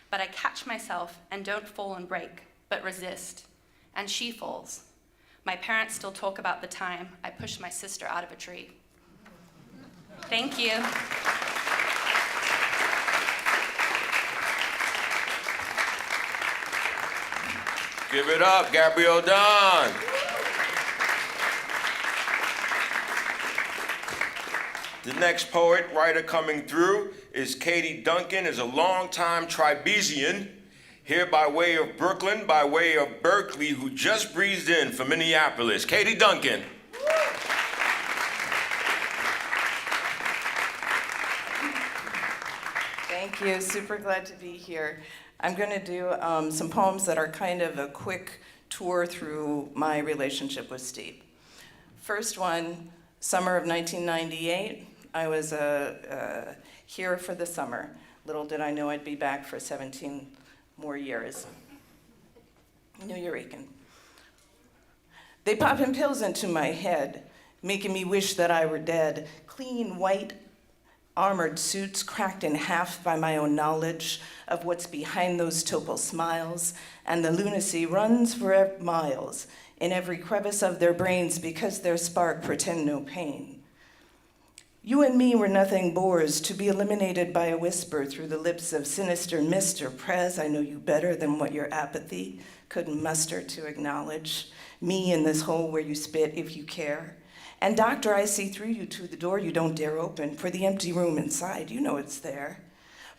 but I catch myself and don't fall and break, but resist, and she falls. My parents still talk about the time I pushed my sister out of a tree. Thank you. Give it up, Gabrielle Dawn. The next poet, writer coming through is Katie Duncan, is a longtime Tribesian, here by way of Brooklyn, by way of Berkeley, who just breezed in from Minneapolis. Katie Duncan. Thank you, super glad to be here. I'm going to do some poems that are kind of a quick tour through my relationship with Steve. First one, summer of 1998. I was here for the summer. Little did I know I'd be back for 17 more years. Nuyorican. They popping pills into my head, making me wish that I were dead. Clean, white, armored suits cracked in half by my own knowledge of what's behind those topal smiles, and the lunacy runs for miles in every crevice of their brains because their spark pretend no pain. You and me were nothing bores to be eliminated by a whisper through the lips of sinister Mr. Prez. I know you better than what your apathy couldn't muster to acknowledge. Me in this hole where you spit if you care. And doctor, I see through you to the door you don't dare open for the empty room inside. You know it's there.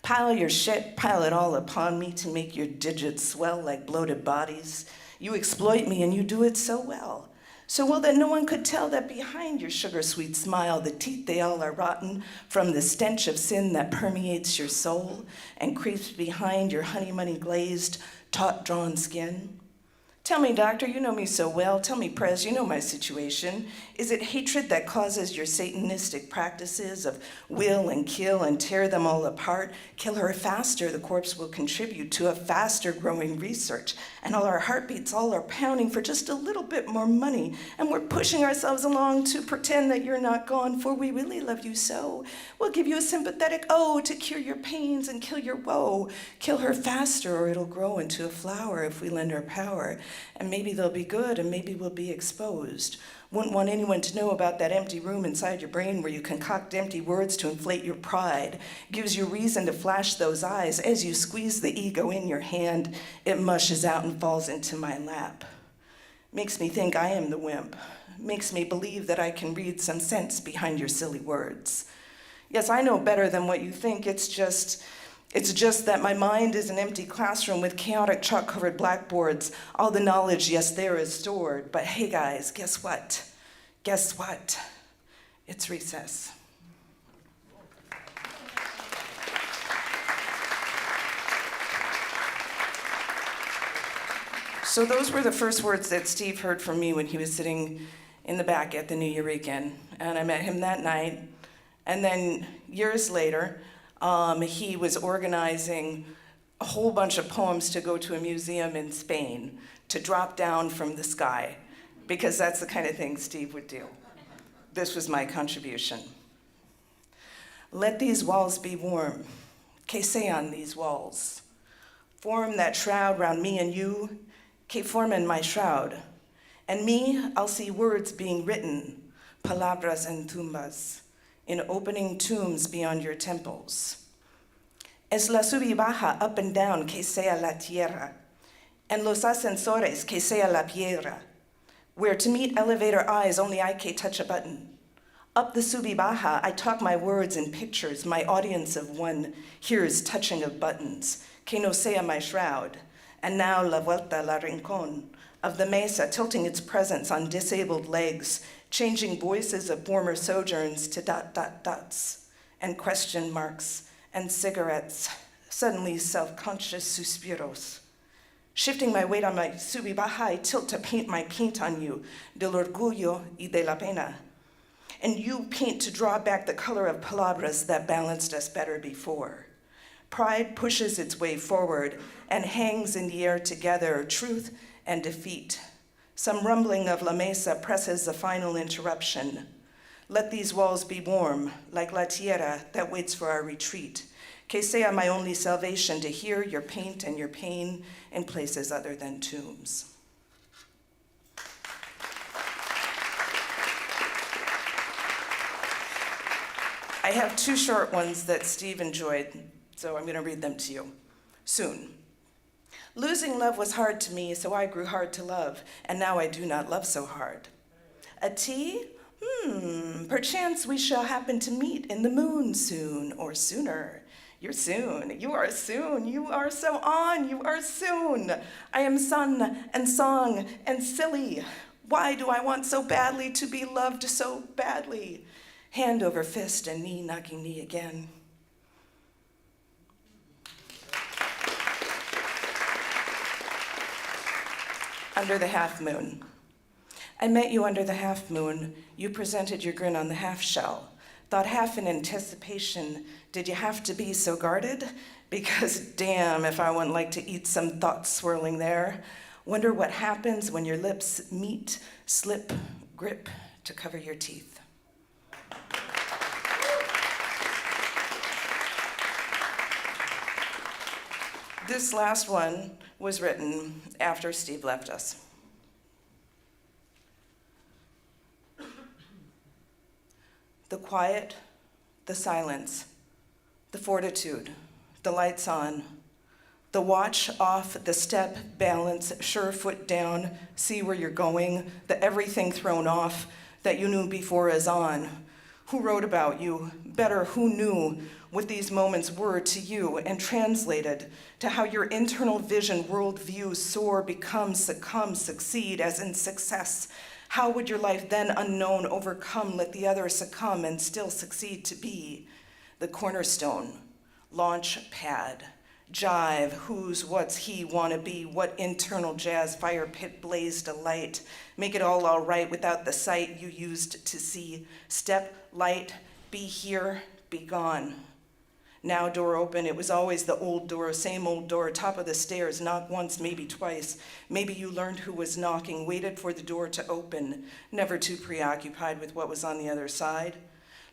Pile your shit, pile it all upon me to make your digits swell like bloated bodies. You exploit me and you do it so well. So well that no one could tell that behind your sugar-sweet smile, the teeth they all are rotten from the stench of sin that permeates your soul and creeps behind your honey-money glazed, taut-drawn skin. Tell me, doctor, you know me so well. Tell me, Prez, you know my situation. Is it hatred that causes your satanistic practices of will and kill and tear them all apart? Kill her faster, the corpse will contribute to a faster growing research. And all our heartbeats, all are pounding for just a little bit more money. And we're pushing ourselves along to pretend that you're not gone, for we really love you so. We'll give you a sympathetic O to cure your pains and kill your woe. Kill her faster or it'll grow into a flower if we lend her power. And maybe they'll be good, and maybe we'll be exposed. Wouldn't want anyone to know about that empty room inside your brain where you concoct empty words to inflate your pride. Gives you reason to flash those eyes. As you squeeze the ego in your hand, it mushes out and falls into my lap. Makes me think I am the wimp. Makes me believe that I can read some sense behind your silly words. Yes, I know better than what you think. It's just that my mind is an empty classroom with chaotic chalk-covered blackboards. All the knowledge, yes, there is stored. But hey, guys, guess what? Guess what? It's recess. So those were the first words that Steve heard from me when he was sitting in the back at the Nuyorican. And I met him that night. And then years later, he was organizing a whole bunch of poems to go to a museum in Spain to drop down from the sky, because that's the kind of thing Steve would do. This was my contribution. Let these walls be warm, que sean these walls. Form that shroud round me and you, que formen my shroud. And me, I'll see words being written, palabras en tumbas, in opening tombs beyond your temples. Es la sub y baja, up and down, que sea la tierra, and los ascensores, que sea la piedra, where to meet elevator eyes, only I can touch a button. Up the sub y baja, I talk my words in pictures, my audience of one hears touching of buttons, que no sea my shroud, and now la vuelta, la rincón, of the mesa, tilting its presence on disabled legs, changing voices of former sojourns to dots, and question marks, and cigarettes, suddenly self-conscious suspiros. Shifting my weight on my sub y baja, I tilt to paint my paint on you, del orgullo y de la pena. And you paint to draw back the color of palabras that balanced us better before. Pride pushes its way forward and hangs in the air together, truth and defeat. Some rumbling of La Mesa presses the final interruption. Let these walls be warm, like la tierra that waits for our retreat. Que sea my only salvation to hear your paint and your pain in places other than tombs. I have two short ones that Steve enjoyed, so I'm gonna read them to you soon. Losing love was hard to me, so I grew hard to love, and now I do not love so hard. A tea? Perchance we shall happen to meet in the moon soon, or sooner. You're soon, you are soon, you are so on, you are soon. I am sun and song and silly. Why do I want so badly to be loved so badly? Hand over fist and knee knocking knee again. Under the half moon. I met you under the half moon. You presented your grin on the half shell. Thought half in anticipation, did you have to be so guarded? Because damn if I wouldn't like to eat some thoughts swirling there. Wonder what happens when your lips meet, slip, grip to cover your teeth. This last one was written after Steve left us. The quiet, the silence, the fortitude, the lights on, the watch off, the step, balance, sure foot down, see where you're going, the everything thrown off that you knew before is on. Who wrote about you? Better, who knew what these moments were to you and translated to how your internal vision, worldview, soar, become, succumb, succeed as in success? How would your life then unknown overcome, let the other succumb and still succeed to be? The cornerstone, launch pad, jive, who's, what's, he, wanna be, what internal jazz fire pit blazed a light. Make it all right without the sight you used to see. Step, light, be here, be gone. Now door open, it was always the old door, same old door, top of the stairs, knock once, maybe twice. Maybe you learned who was knocking, waited for the door to open, never too preoccupied with what was on the other side.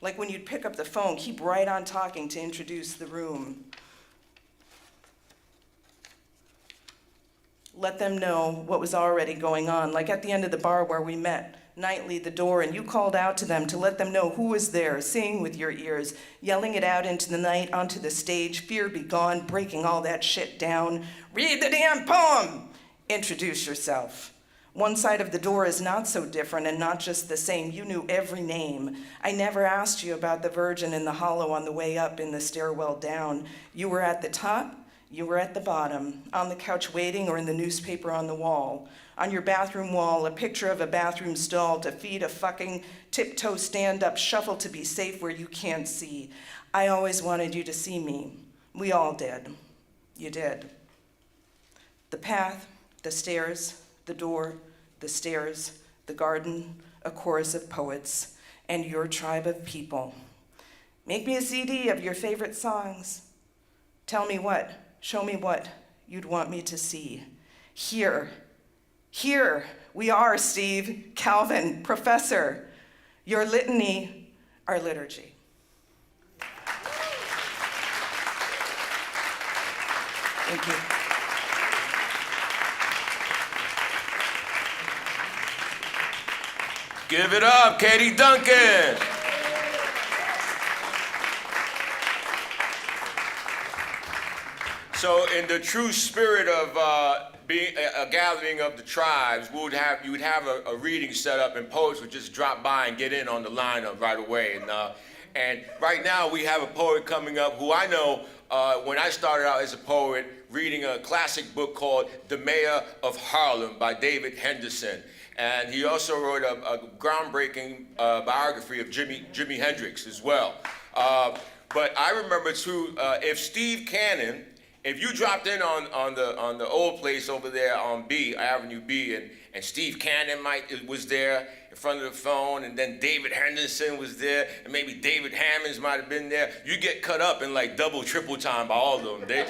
Like when you'd pick up the phone, keep right on talking to introduce the room. Let them know what was already going on, like at the end of the bar where we met, nightly the door, and you called out to them to let them know who was there, singing with your ears, yelling it out into the night, onto the stage, fear be gone, breaking all that shit down. Read the damn poem! Introduce yourself. One side of the door is not so different and not just the same. You knew every name. I never asked you about the virgin in the hollow on the way up in the stairwell down. You were at the top, you were at the bottom, on the couch waiting or in the newspaper on the wall. On your bathroom wall, a picture of a bathroom stall to feed a fucking tiptoe stand-up shuffle to be safe where you can't see. I always wanted you to see me. We all did. You did. The path, the stairs, the door, the stairs, the garden, a chorus of poets, and your tribe of people. Make me a CD of your favorite songs. Tell me what, show me what you'd want me to see. Here we are, Steve, Calvin, Professor, your litany, our liturgy. Thank you. Give it up, Katie Duncan. So in the true spirit of being a gathering of the tribes, you would have a reading set up, and poets would just drop by and get in on the lineup right away. And right now we have a poet coming up who I know when I started out as a poet reading a classic book called The Mayor of Harlem by David Henderson. And he also wrote a groundbreaking biography of Jimi Hendrix as well. But I remember too, if Steve Cannon, if you dropped in on the old place over there on Avenue B, and Steve Cannon was there in front of the phone, and then David Henderson was there, and maybe David Hammonds might have been there, you get cut up in like double, triple time by all of them. They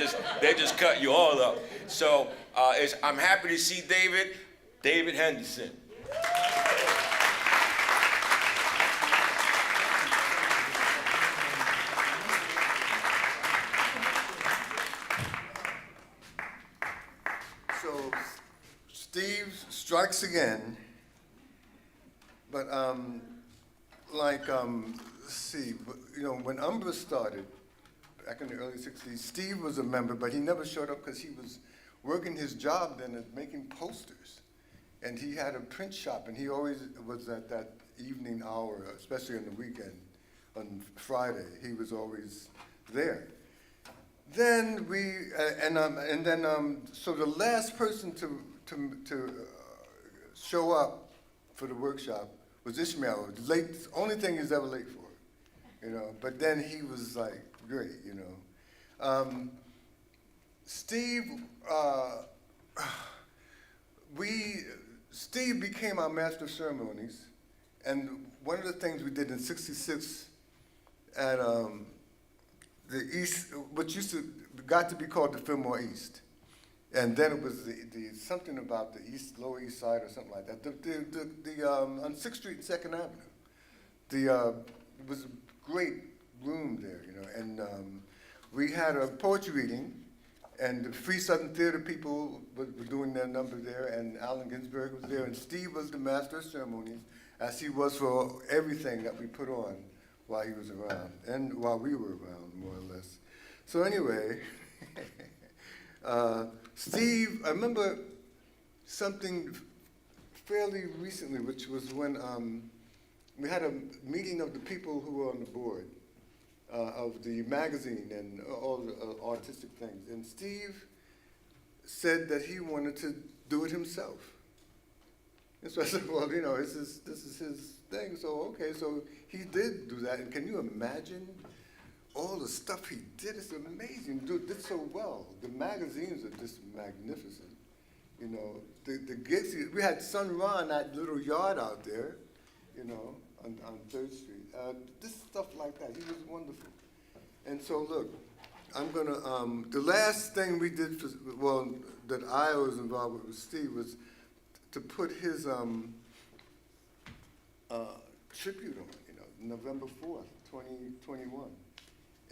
just cut you all up. So I'm happy to see David Henderson. So Steve strikes again, but let's see, when Umbra started back in the early 60s, Steve was a member, but he never showed up because he was working his job then at making posters. And he had a print shop, and he always was at that evening hour, especially on the weekend, on Friday. He was always there. Then so the last person to show up for the workshop was Ishmael. Late, only thing he's ever late for, But then he was like great, Steve became our master of ceremonies, and one of the things we did in '66 at the East, what got to be called the Fillmore East, And then it was the something about the Lower East Side or something like that. On 6th Street and 2nd Avenue. It was a great room there, you know, and we had a poetry reading, and the Free Southern Theater people were doing their number there, and Allen Ginsberg was there, and Steve was the master of ceremonies, as he was for everything that we put on while he was around, and while we were around, more or less. So anyway, Steve, I remember something fairly recently, which was when we had a meeting of the people who were on the board of the magazine and all the artistic things. And Steve said that he wanted to do it himself. And so I said, well, you know, this is his thing. So, okay, so he did do that. And can you imagine all the stuff he did? It's amazing. Dude did so well. The magazines are just magnificent. You know, the gigs, we had Sun Ra in that little yard out there, you know, on 3rd Street. Just stuff like that. He was wonderful. And so, look, I'm going to, the last thing we did, that I was involved with Steve was to put his tribute on, you know, November 4th, 2021.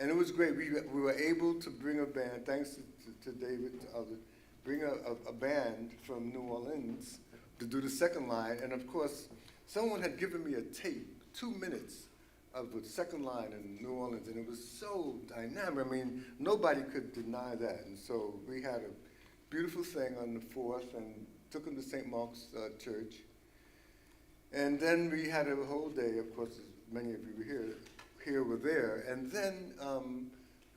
And it was great. We were able to bring a band, thanks to David, to others, bring a band from New Orleans to do the second line. And of course, someone had given me a tape, 2 minutes of the second line in New Orleans, and it was so dynamic. I mean, nobody could deny that. And so we had a beautiful thing on the 4th and took him to St. Mark's Church. And then we had a whole day, of course, as many of you here were there. And then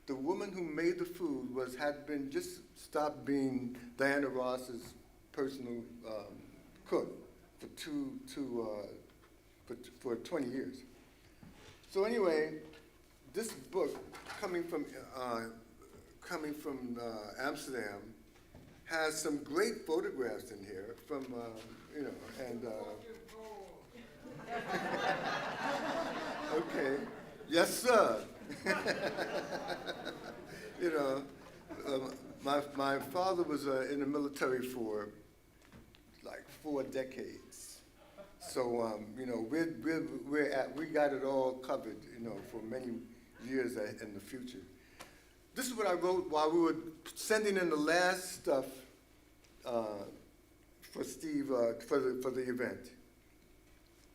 the woman who made the food had been just stopped being Diana Ross's personal cook for 20 years. So anyway, this book coming from Amsterdam has some great photographs in here from you know, and okay, yes sir. You know, my father was in the military for like 4 decades. So you know, we got it all covered, you know, for many years in the future. This is what I wrote while we were sending in the last stuff for Steve for the event.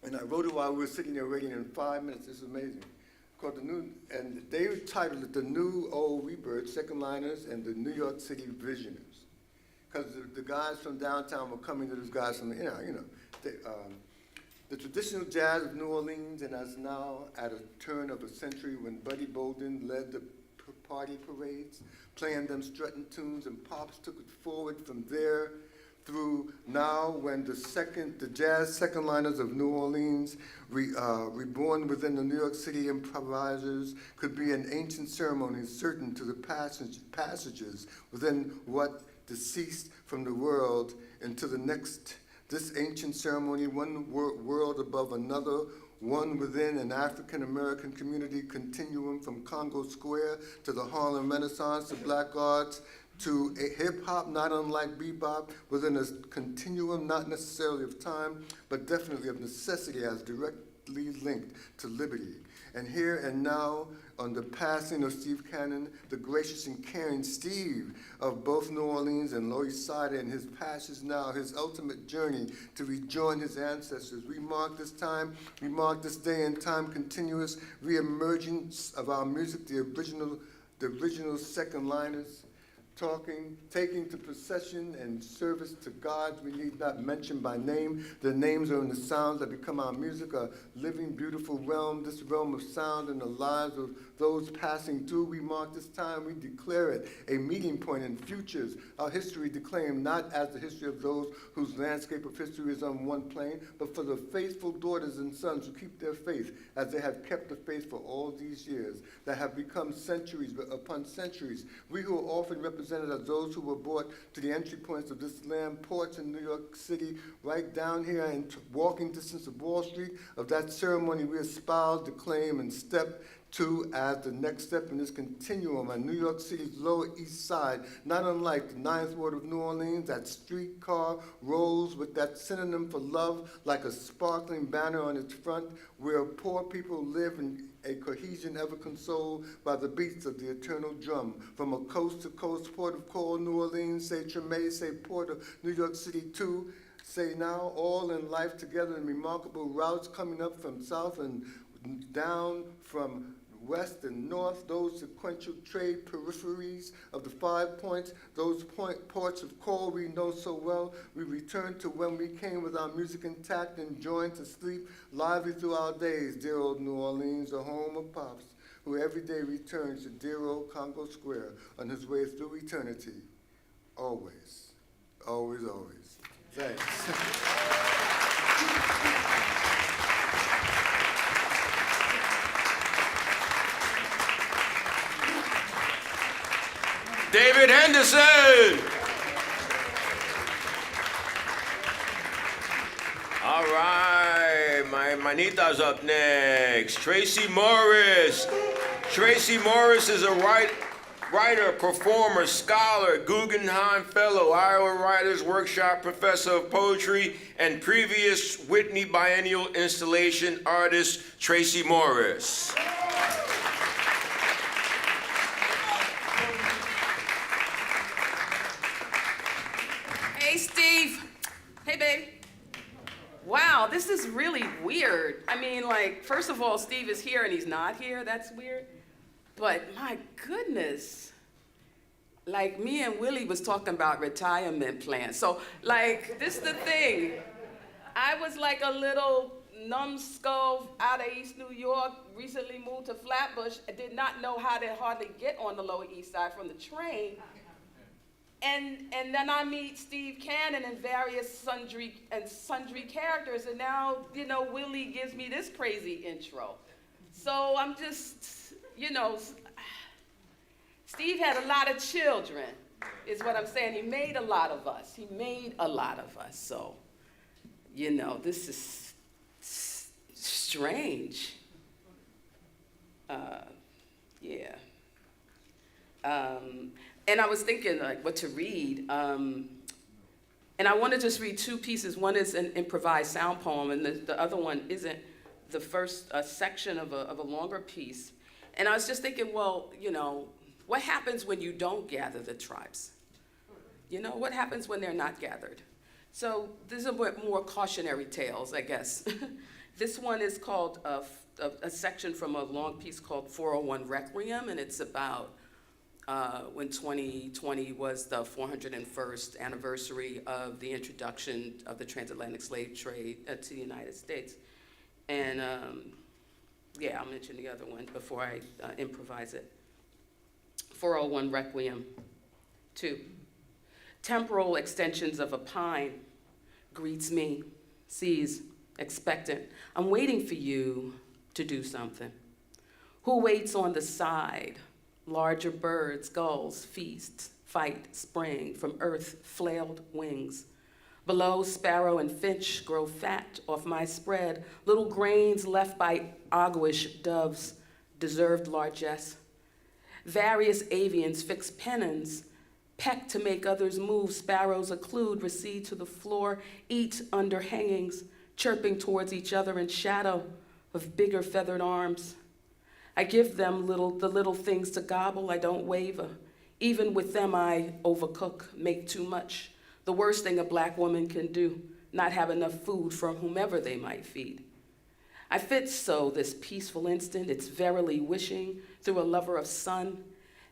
And I wrote it while we were sitting there waiting in 5 minutes. This is amazing. Called and they titled it "The New Old Rebirth, Second Liners, and the New York City Visioners," because the guys from downtown were coming to those guys from the traditional jazz of New Orleans, and as now at a turn of a century when Buddy Bolden led the party parades, playing them strutting tunes, and Pops took it forward from there through now when the jazz second liners of New Orleans, reborn within the New York City improvisers, could be an ancient ceremony certain to the passages within what deceased from the world into the next. This ancient ceremony, one world above another, one within an African-American community continuum from Congo Square to the Harlem Renaissance to Black Arts to hip-hop, not unlike bebop, within a continuum not necessarily of time, but definitely of necessity as directly linked to liberty. And here and now, on the passing of Steve Cannon, the gracious and caring Steve of both New Orleans and Lower East Side, and his passage now, his ultimate journey to rejoin his ancestors. We mark this time, we mark this day in time, continuous reemergence of our music, the original second liners, taking to procession and service to gods we need not mention by name. Their names are in the sounds that become our music, a living, beautiful realm, this realm of sound in the lives of those passing through. We mark this time, we declare it a meeting point in futures, our history declaimed not as the history of those whose landscape of history is on one plane, but for the faithful daughters and sons who keep their faith as they have kept the faith for all these years, that have become centuries upon centuries. We who are often represented as those who were brought to the entry points of this land, ports in New York City, right down here and walking distance of Wall Street, of that ceremony we espouse, declaim, and step Two, as the next step in this continuum on New York City's Lower East Side, not unlike the Ninth Ward of New Orleans, that streetcar rolls with that synonym for love like a sparkling banner on its front, where poor people live in a cohesion ever consoled by the beats of the eternal drum. From a coast-to-coast port of call, New Orleans, say Treme, say Port of New York City too, say now, all in life together in remarkable routes coming up from south and down from west and north, those sequential trade peripheries of the 5 points, those ports of call we know so well. We return to when we came with our music intact and joined to sleep lively through our days. Dear old New Orleans, the home of Pops, who every day returns to dear old Congo Square on his way through eternity. Always, always, always. Thanks. David Henderson. All right, my manita's up next. Tracie Morris. Tracie Morris is a writer, performer, scholar, Guggenheim Fellow, Iowa Writers Workshop Professor of Poetry, and previous Whitney Biennial Installation artist, Tracie Morris. Hey, Steve. Hey, babe. Wow, this is really weird. I mean, like, first of all, Steve is here and he's not here. That's weird. But my goodness. Like, me and Willie was talking about retirement plans. So, like, this is the thing. I was like a little numbskull out of East New York, recently moved to Flatbush. I did not know how to hardly get on the Lower East Side from the train. And then I meet Steve Cannon and various sundry characters, and now, you know, Willie gives me this crazy intro. So I'm just, you know, Steve had a lot of children, is what I'm saying. He made a lot of us. So, you know, this is strange. Yeah. And I was thinking, like, what to read. And I want to just read two pieces. One is an improvised sound poem, and the other one isn't. The first section of a longer piece. And I was just thinking, well, you know, what happens when you don't gather the tribes? You know, what happens when they're not gathered? So these are more cautionary tales, I guess. This one is called a section from a long piece called 401 Requiem, and it's about when 2020 was the 401st anniversary of the introduction of the transatlantic slave trade to the United States. And yeah, I'll mention the other one before I improvise it. 401 Requiem. 2. Temporal extensions of a pine greets me, sees, expectant. I'm waiting for you to do something. Who waits on the side? Larger birds, gulls, feast, fight, spring from earth flailed wings. Below, sparrow and finch grow fat off my spread, little grains left by aguish doves, deserved largesse. Various avians fix pennons, peck to make others move, sparrows occlude, recede to the floor, eat under hangings, chirping towards each other in shadow of bigger feathered arms. I give them the little things to gobble, I don't waver. Even with them I overcook, make too much. The worst thing a black woman can do, not have enough food for whomever they might feed. I fit so this peaceful instant, it's verily wishing through a lover of sun,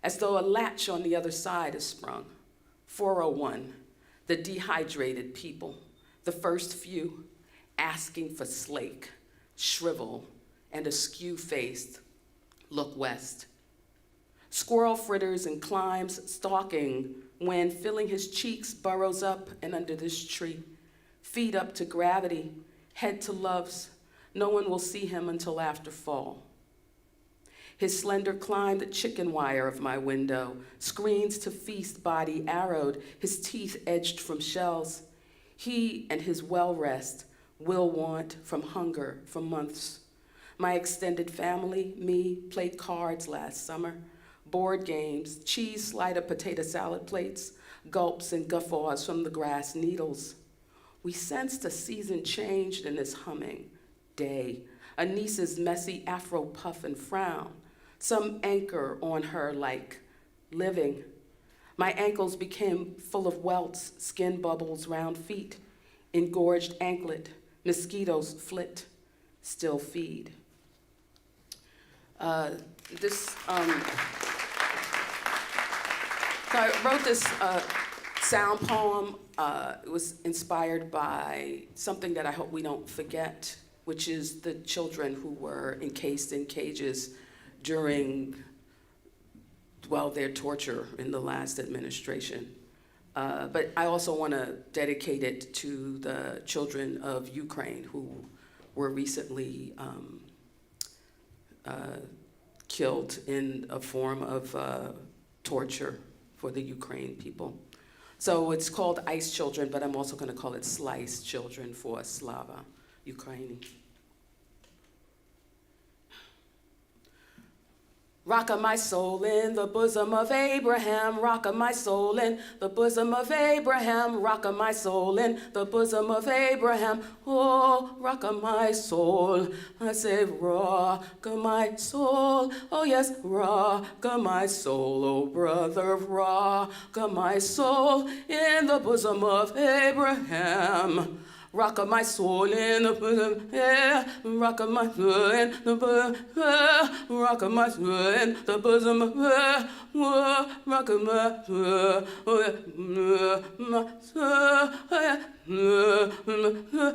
as though a latch on the other side is sprung. 401, the dehydrated people, the first few, asking for slake, shrivel, and askew-faced, look west. Squirrel fritters and climbs, stalking, when filling his cheeks burrows up and under this tree. Feet up to gravity, head to love's. No one will see him until after fall. His slender climb the chicken wire of my window, screens to feast, body arrowed, his teeth edged from shells. He and his well rest will want from hunger for months. My extended family, me, played cards last summer, board games, cheese slider potato salad plates, gulps and guffaws from the grass needles. We sensed a season changed in this humming day, a niece's messy afro puff and frown, some anchor on her like living. My ankles became full of welts, skin bubbles, round feet, engorged anklet, mosquitoes flit, still feed. So I wrote this sound poem. It was inspired by something that I hope we don't forget, which is the children who were encased in cages during, well, their torture in the last administration. But I also want to dedicate it to the children of Ukraine who were recently killed in a form of torture for the Ukraine people. So it's called Ice Children, but I'm also going to call it Slice Children for Slava Ukraini. Rock of my soul in the bosom of Abraham, rock of my soul in the bosom of Abraham, rock of my soul in the bosom of Abraham. Oh, rock of my soul, I say rock of my soul, oh yes, rock of my soul, oh brother, rock of my soul in the bosom of Abraham. Rock of my soul in the bosom, yeah. Rock of my soul in the bosom, rock of my soul in the bosom, rock of my soul,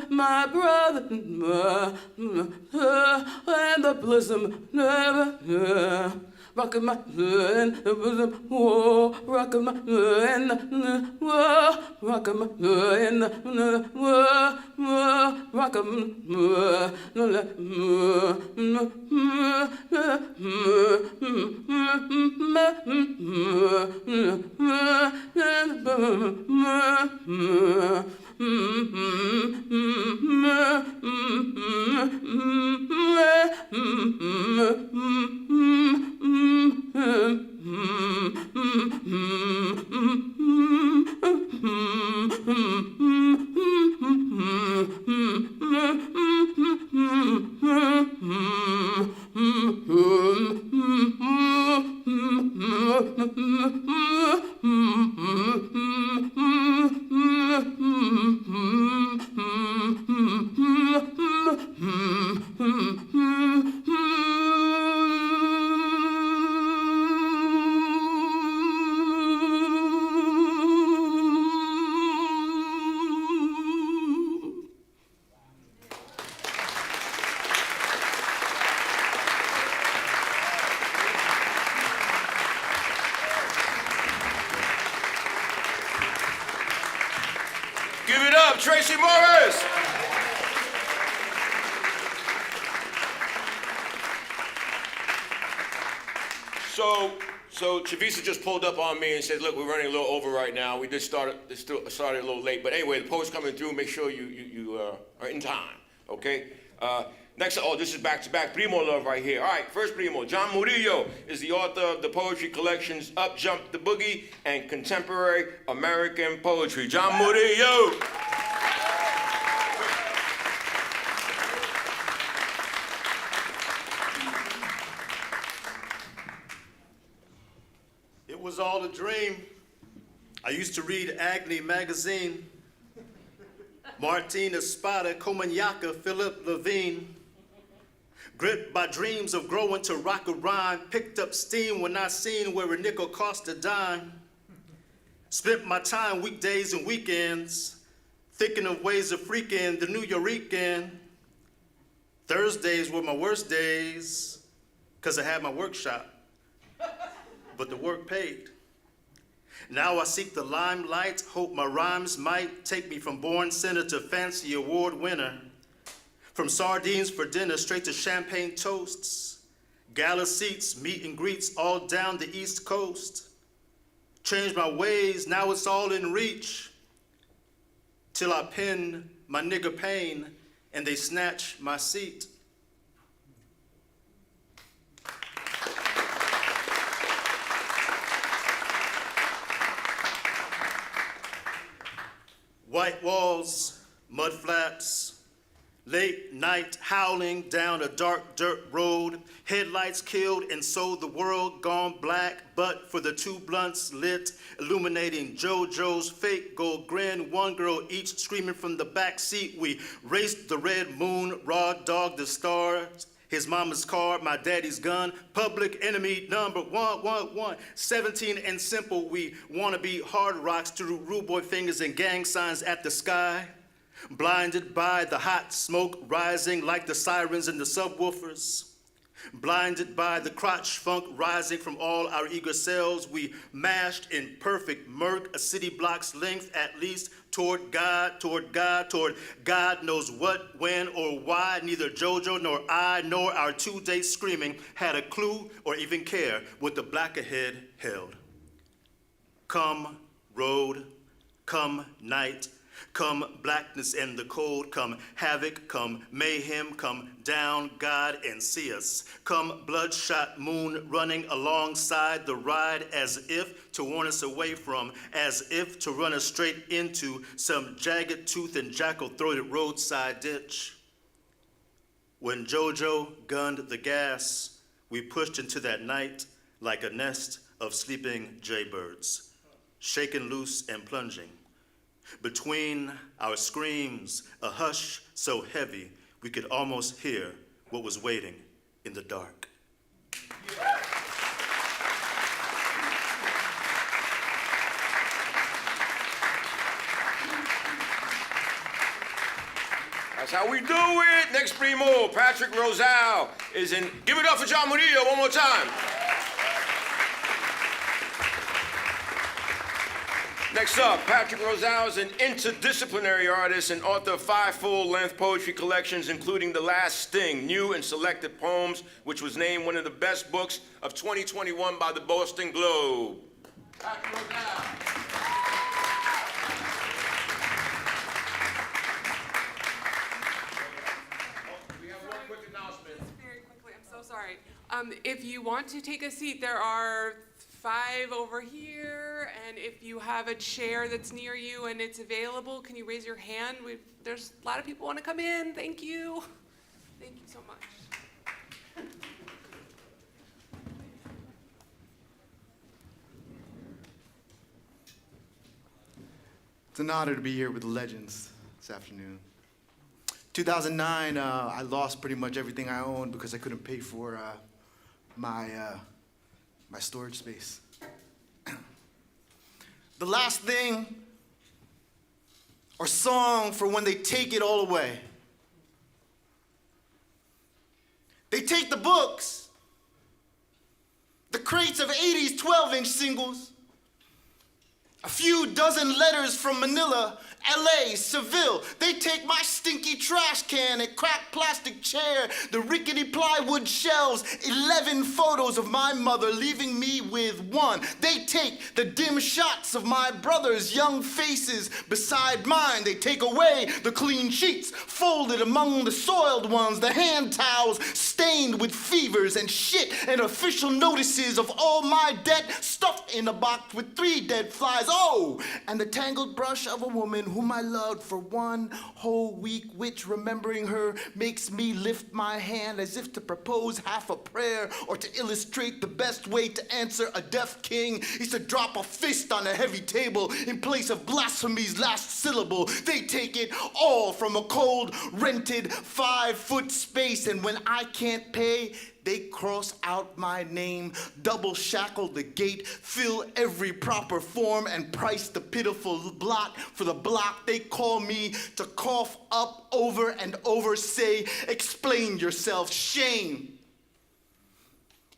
my brother, and the bosom, rock of my in the bosom, oh, rock of my in the rock of my in the rock of Give it up, Tracie Morris! So Chavisa just pulled up on me and said, look, we're running a little over right now. We just started a little late. But anyway, the poet's coming through. Make sure you are in time, okay? Next, oh, this is back-to-back. Primo love right here. All right, first Primo. John Murillo is the author of the poetry collections Up Jump the Boogie and Contemporary American Poetry. John Murillo. It was all a dream. I used to read Agni magazine, Martina Spada, Comagnaca, Philip Levine. Gripped by dreams of growing to rock a rhyme, picked up steam when I seen where a nickel cost a dime. Spent my time weekdays and weekends, thinking of ways of freaking the New Yorker. Thursdays were my worst days, 'cause I had my workshop, but the work paid. Now I seek the limelight, hope my rhymes might take me from born sinner to fancy award winner. From sardines for dinner straight to champagne toasts, gala seats, meet and greets all down the East Coast. Changed my ways, now it's all in reach, till I pin my nigger pain and they snatch my seat. White walls, mud flats, late night howling down a dark dirt road, headlights killed and so the world gone black, but for the two blunts lit, illuminating JoJo's fake gold grin, one girl each screaming from the back seat. We raced the red moon, raw dog the stars, his mama's car, my daddy's gun, public enemy number 111, 17 and simple. We wanna be hard rocks through rude boy fingers and gang signs at the sky. Blinded by the hot smoke rising like the sirens and the subwoofers. Blinded by the crotch funk rising from all our eager selves, we mashed in perfect murk a city block's length at least toward God, toward God, toward God knows what, when, or why. Neither JoJo nor I nor our 2 days screaming had a clue or even care what the black ahead held. Come road, come night, come blackness and the cold, come havoc, come mayhem, come down, God, and see us. Come bloodshot moon running alongside the ride as if to warn us away from, as if to run us straight into some jagged tooth and jackal-throated roadside ditch. When JoJo gunned the gas, we pushed into that night like a nest of sleeping jaybirds, shaken loose and plunging. Between our screams, a hush so heavy we could almost hear what was waiting in the dark. That's how we do it. Next primo, Patrick Rosal is in. Give it up for John Murillo one more time. Next up, Patrick Rosal is an interdisciplinary artist and author of 5 full-length poetry collections, including The Last Sting, New and Selected Poems, which was named one of the best books of 2021 by the Boston Globe. Patrick Rosal. Sorry. If you want to take a seat, there are 5 over here, and if you have a chair that's near you and it's available, can you raise your hand? There's a lot of people want to come in. Thank you. Thank you so much. It's an honor to be here with the legends this afternoon. 2009, I lost pretty much everything I owned because I couldn't pay for my storage space. The last thing, or song for when they take it all away. They take the books, the crates of 80s 12-inch singles, a few dozen letters from Manila, LA, Seville. They take my stinky trash can and cracked plastic chair, the rickety plywood shelves, 11 photos of my mother, leaving me with one. They take the dim shots of my brother's young faces beside mine. They take away the clean sheets, folded among the soiled ones, the hand towels stained with fevers and shit, and official notices of all my debt stuffed in a box with 3 dead flies. Oh, and the tangled brush of a woman whom I loved for 1 whole week, which, remembering her, makes me lift my hand as if to propose half a prayer or to illustrate the best way to answer a deaf king is to drop a fist on a heavy table in place of blasphemy's last syllable. They take it all from a cold, rented 5-foot space, and when I can't pay, they cross out my name, double shackle the gate, fill every proper form, and price the pitiful blot for the block. They call me to cough up over and over, say, explain yourself. Shame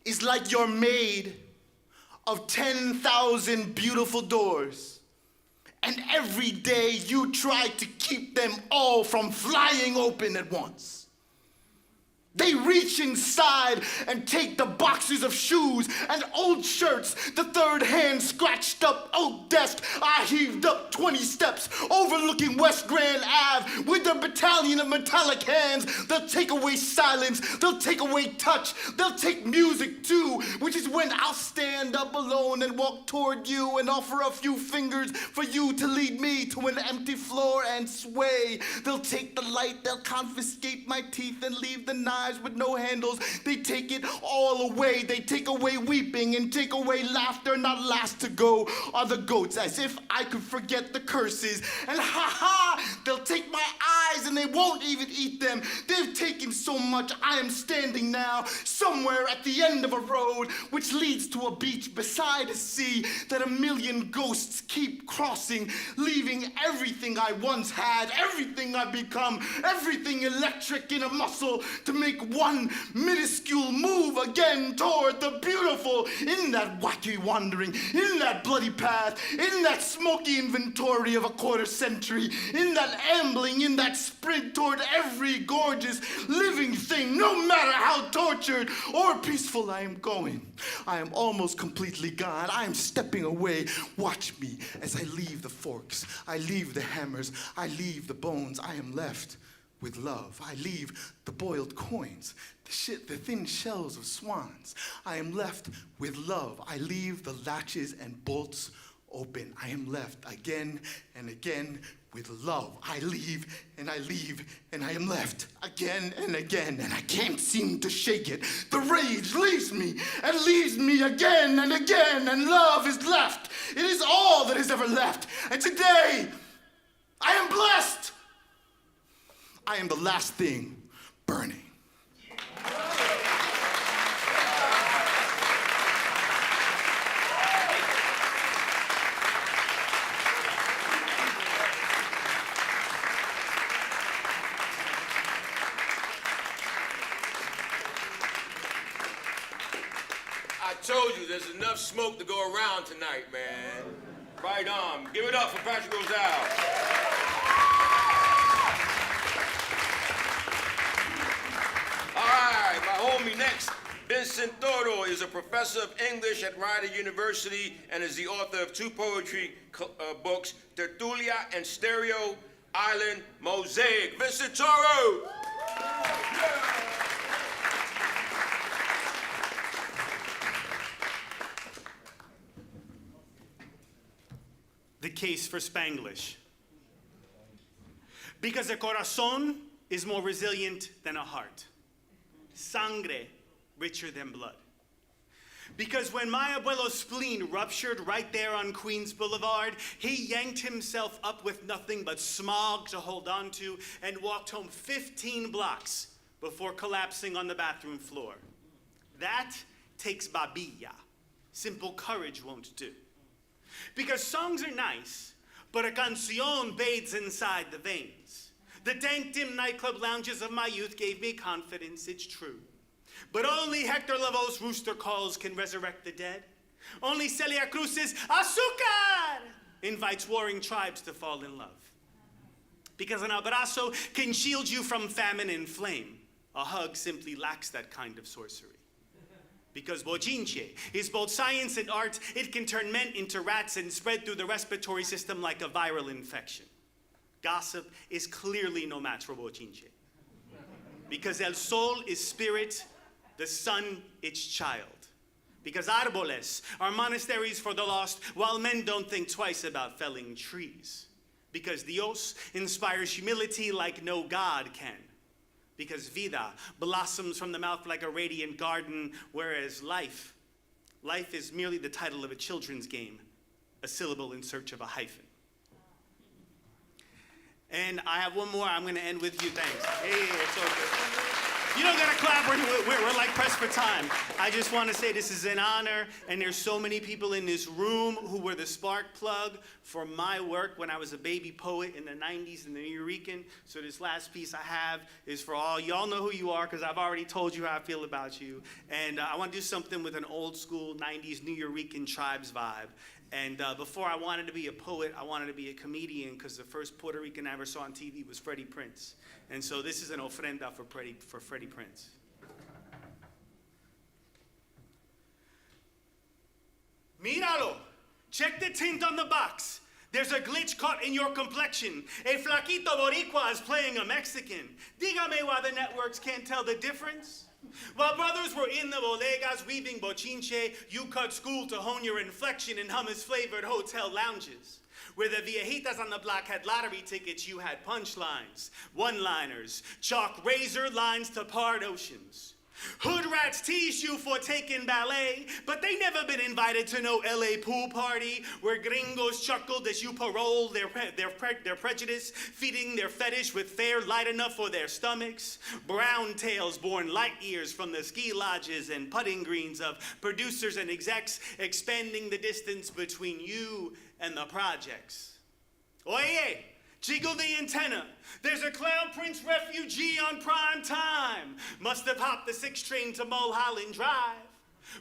is like you're made of 10,000 beautiful doors, and every day you try to keep them all from flying open at once. They reach inside and take the boxes of shoes and old shirts, the third hand scratched up oak desk. I heaved up 20 steps overlooking West Grand Ave with their battalion of metallic hands. They'll take away silence, they'll take away touch, they'll take music too, which is when I'll stand stand up alone and walk toward you and offer a few fingers for you to lead me to an empty floor and sway. They'll take the light, they'll confiscate my teeth and leave the knives with no handles. They take it all away. They take away weeping and take away laughter. Not last to go are the goats, as if I could forget the curses. And ha, they'll take my eyes and they won't even eat them. They've taken so much, I am standing now somewhere at the end of a road which leads to a beach beside a sea that a million ghosts keep crossing, leaving everything I once had, everything I've become, everything electric in a muscle to make one minuscule move again toward the beautiful. In that wacky wandering, in that bloody path, in that smoky inventory of a quarter century, in that ambling, in that sprint toward every gorgeous living thing, no matter how tortured or peaceful I am going. I am almost completely gone. I am stepping away. Watch me as I leave the forks. I leave the hammers. I leave the bones. I am left with love. I leave the boiled coins, the thin shells of swans. I am left with love. I leave the latches and bolts open. I am left again and again with love. I leave and I leave and I am left again and again, and I can't seem to shake it. The rage leaves me and leaves me again and again, and love is left. It is all that is ever left. And today, I am blessed. I am the last thing burning. I told you there's enough smoke to go around tonight, man. Right on. Give it up for Patrick Rosal. My homie next, Vincent Toro, is a professor of English at Rider University and is the author of two poetry books, Tertulia and Stereo Island Mosaic. Vincent Toro! The case for Spanglish. Because a corazón is more resilient than a heart. Sangre, richer than blood. Because when my abuelo's spleen ruptured right there on Queens Boulevard, he yanked himself up with nothing but smog to hold on to and walked home 15 blocks before collapsing on the bathroom floor. That takes babilla. Simple courage won't do. Because songs are nice, but a canción bathes inside the veins. The dank, dim nightclub lounges of my youth gave me confidence, it's true. But only Hector Lavoe's rooster calls can resurrect the dead. Only Celia Cruz's azúcar invites warring tribes to fall in love. Because an abrazo can shield you from famine and flame. A hug simply lacks that kind of sorcery. Because bochinche is both science and art. It can turn men into rats and spread through the respiratory system like a viral infection. Gossip is clearly no match for bochinche. Because el sol is spirit, the sun its child. Because árboles are monasteries for the lost, while men don't think twice about felling trees. Because Dios inspires humility like no God can. Because vida blossoms from the mouth like a radiant garden, whereas life is merely the title of a children's game, a syllable in search of a hyphen. And I have one more. I'm going to end with you. Thanks. Hey, it's okay. You don't got to clap. We're like pressed for time. I just want to say this is an honor, and there's so many people in this room who were the spark plug for my work when I was a baby poet in the 90s in the Nuyorican. So this last piece I have is for all. Y'all know who you are because I've already told you how I feel about you. And I want to do something with an old school 90s Nuyorican tribes vibe. And before I wanted to be a poet, I wanted to be a comedian because the first Puerto Rican I ever saw on TV was Freddie Prinze. And so this is an ofrenda for Freddie Prinze. Míralo! Check the tint on the box. There's a glitch caught in your complexion. A flaquito boricua is playing a Mexican. Dígame why the networks can't tell the difference. While brothers were in the bodegas weaving bochinche, you cut school to hone your inflection in hummus-flavored hotel lounges. Where the viejitas on the block had lottery tickets, you had punchlines, one-liners, chalk razor lines to part oceans. Hood rats tease you for taking ballet, but they never been invited to no LA pool party where gringos chuckled as you paroled their prejudice, feeding their fetish with fare light enough for their stomachs. Brown tails born light years from the ski lodges and putting greens of producers and execs, expanding the distance between you and the projects. Oye! Jiggle the antenna. There's a Clown Prince refugee on prime time. Must have hopped the 6 train to Mulholland Drive.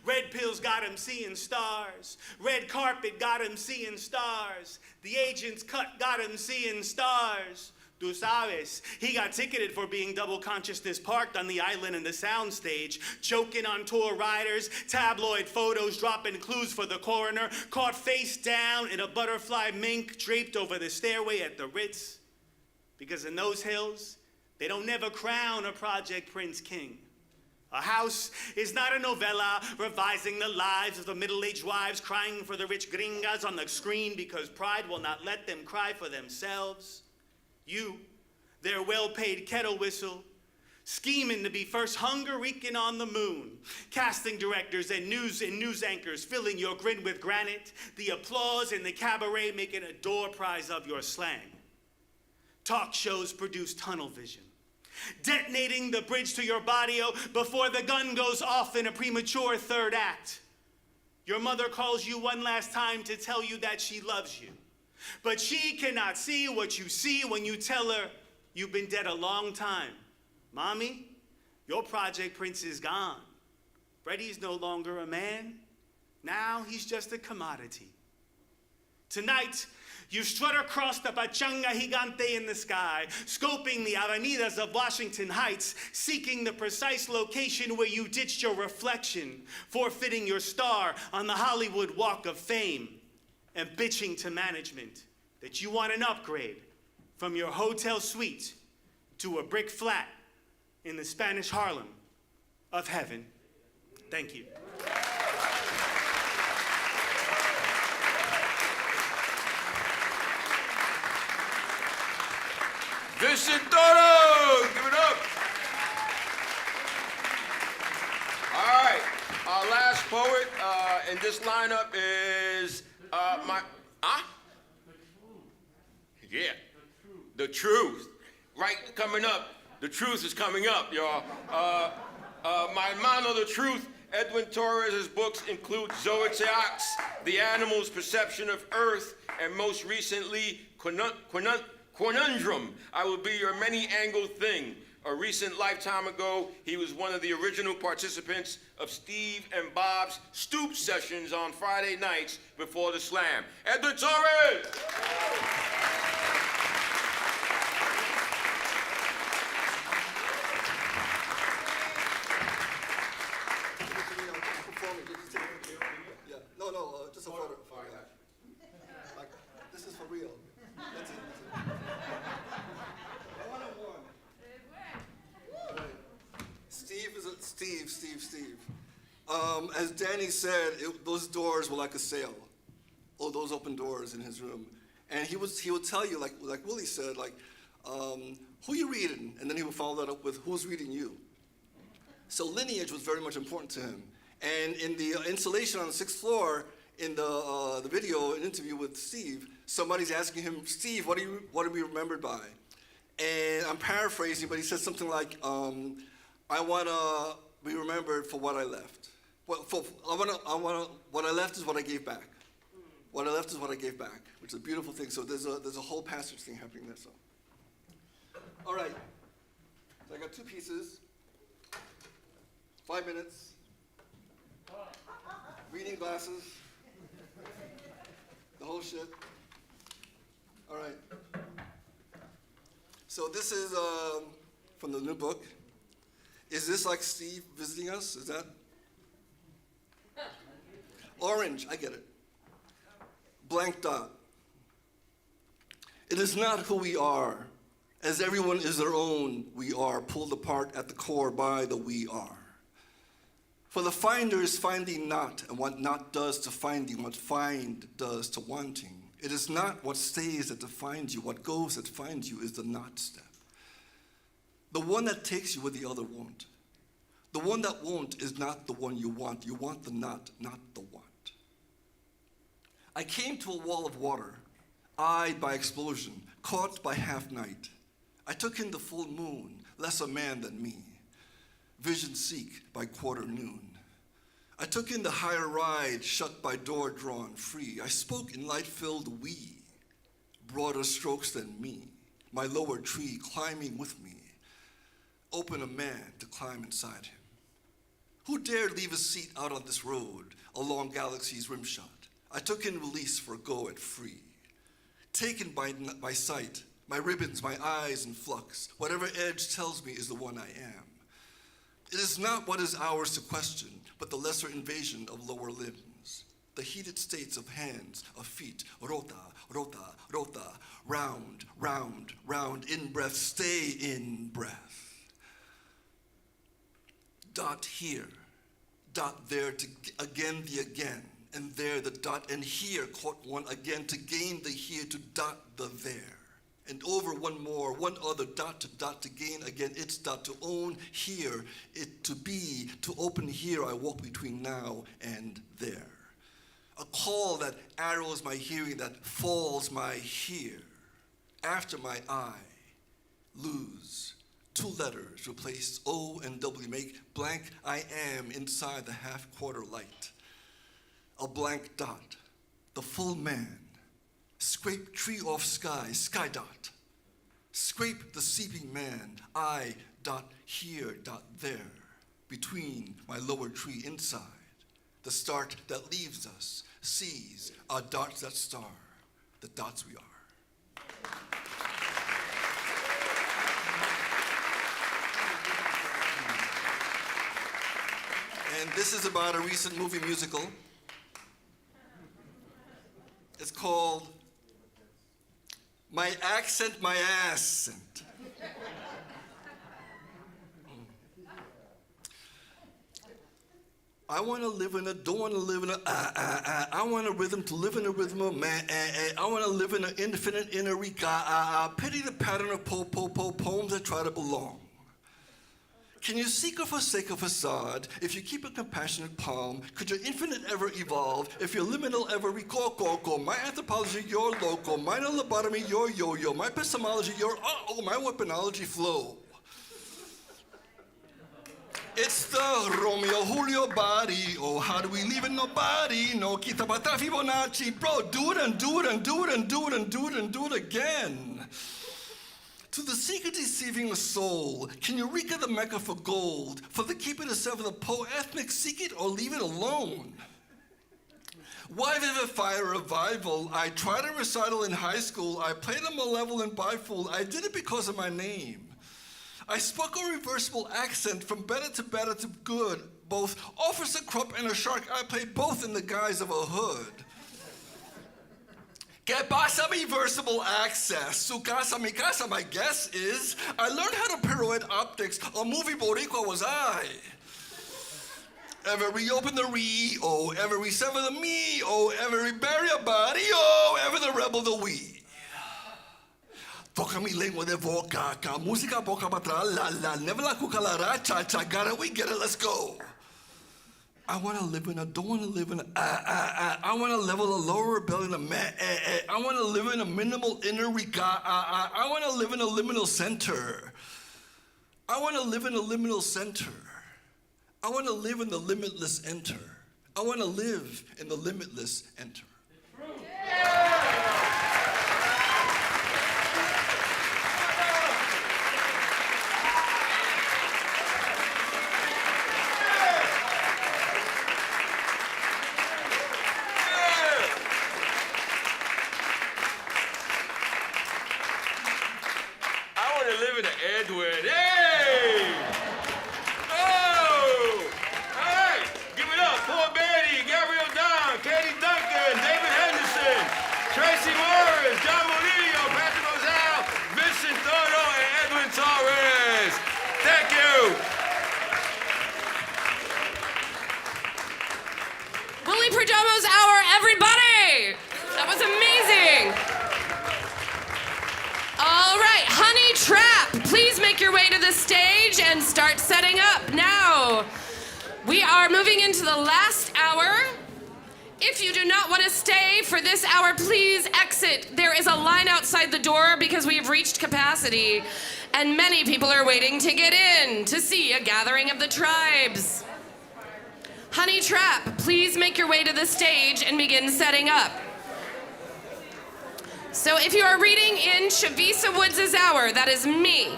Red pills got him seeing stars. Red carpet got him seeing stars. The agent's cut got him seeing stars. Tu sabes, he got ticketed for being double consciousness parked on the island and the soundstage, choking on tour riders, tabloid photos dropping clues for the coroner, caught face down in a butterfly mink draped over the stairway at the Ritz. Because in those hills, they don't never crown a Project Prince king. A house is not a novella revising the lives of the middle-aged wives crying for the rich gringas on the screen because pride will not let them cry for themselves. You, their well-paid kettle whistle, scheming to be first Hungarican on the moon, casting directors and news anchors filling your grin with granite, the applause in the cabaret making a door prize of your slang. Talk shows produce tunnel vision, detonating the bridge to your barrio before the gun goes off in a premature third act. Your mother calls you one last time to tell you that she loves you. But she cannot see what you see when you tell her you've been dead a long time. Mommy, your Project Prince is gone. Freddie's no longer a man. Now he's just a commodity. Tonight, you strut across the pachanga gigante in the sky, scoping the avenidas of Washington Heights, seeking the precise location where you ditched your reflection, forfeiting your star on the Hollywood Walk of Fame, and bitching to management that you want an upgrade from your hotel suite to a brick flat in the Spanish Harlem of heaven. Thank you. Visitoro! Give it up! All right, our last poet in this lineup is Yeah, The Truth. Right, coming up. The Truth is coming up, y'all. My hermano, The Truth. Edwin Torres' books include Zooteax, The Animal's Perception of Earth, and most recently, Conundrum, I Will Be Your Many-Angled Thing. A recent lifetime ago, he was one of the original participants of Steve and Bob's Stoop sessions on Friday nights before the Slam. Edwin Torres! No, just a photo. Like, this is for real. That's it. Steve. As Danny said, those doors were like a sale. Oh, those open doors in his room. And he would tell you, like Willie said, like, who you reading? And then he would follow that up with, who's reading you? So lineage was very much important to him. And in the installation on the 6th floor, in the video, an interview with Steve, somebody's asking him, Steve, what are we remembered by? And I'm paraphrasing, but he said something like, I want to be remembered for what I left. What I left is what I gave back. What I left is what I gave back, which is a beautiful thing. So there's a whole passage thing happening there. So, all right. So I got 2 pieces. 5 minutes. Reading glasses. The whole shit. All right. So this is from the new book. Is this like Steve visiting us? Is that? Orange, I get it. Blank dot. It is not who we are. As everyone is their own, we are pulled apart at the core by the we are. For the finder is finding not, and what not does to finding, what find does to wanting. It is not what stays that defines you, what goes that finds you is the not step. The one that takes you where the other won't. The one that won't is not the one you want the not the want. I came to a wall of water, eyed by explosion, caught by half night. I took in the full moon, less a man than me. Vision seek by quarter noon. I took in the higher ride, shut by door drawn free. I spoke in light-filled we, broader strokes than me. My lower tree climbing with me. Open a man to climb inside him. Who dared leave a seat out on this road, along galaxy's rimshot? I took in release for go at free. Taken by sight, my ribbons, my eyes in flux. Whatever edge tells me is the one I am. It is not what is ours to question, but the lesser invasion of lower limbs. The heated states of hands, of feet, rota, rota, rota, round, round, round, in breath, stay in breath. Dot here, dot there, to again the again, and there the dot, and here caught one again to gain the here, to dot the there. And over one more, one other dot to gain again its dot, to own here, it to be, to open here, I walk between now and there. A call that arrows my hearing, that falls my hear. After my I, lose. 2 letters replace O and W, make blank I am inside the half-quarter light. A blank dot, the full man. Scrape tree off sky, sky dot. Scrape the seeping man, I dot here, dot there. Between my lower tree inside. The start that leaves us, sees our dots that star, the dots we are. And this is about a recent movie musical. It's called My Accent, My Accent. I want to live in a, don't want to live in a, I want a rhythm to live in a rhythm of man, I want to live in an infinite inner pity the pattern of poems that try to belong. Can you seek or forsake a facade if you keep a compassionate palm? Could your infinite ever evolve if your liminal ever recall? My anthropology, your local. My lobotomy, your yo-yo. My epistemology, your my weaponology flow. It's the Romeo Julio body. Oh, how do we leave it? Nobody. No, Kita Bata Fibonacci. Bro, do it and do it and do it and do it and do it and do it again. To the seeker deceiving a soul, can Eureka the Mecca for gold? For the keeper to serve the ethnic, seek it or leave it alone. Why vivify a revival? I tried a recital in high school. I played a malevolent bifool. I did it because of my name. I spoke a reversible accent from better to good. Both Officer Krupp and a shark, I played both in the guise of a hood. Que pasa mi versatile access? Su casa, mi casa, my guess is, I learned how to pirouette optics. A movie Boricua was I. Ever reopen the re-oh, ever resever the me-oh, ever rebury a body-oh, ever the rebel the we. Toca mi lengua de boca, ca música boca patra, la, never la cucalara, cha, got it, we get it, let's go. I want to live in a, don't want to live in a, I want to level a lower rebellion, I want to live in a minimal inner I want to live in a liminal center. I want to live in a liminal center. I want to live in the limitless enter. I want to live in the limitless enter. Edward, hey! Oh! Hey! Give it up. Paul Beatty, Gabriel Don, Katie Duncan, David Henderson, Tracy Morris, John Murillo, Patrick Rosal, Vincent Thornton, and Edwin Torres. Thank you. stage and start setting up now. We are moving into the last hour. If you do not want to stay for this hour, please exit. There is a line outside the door because we've reached capacity, and many people are waiting to get in to see a gathering of the tribes. Honey Trap, please make your way to the stage and begin setting up. So if you are reading in Chavisa Woods' hour, that is me.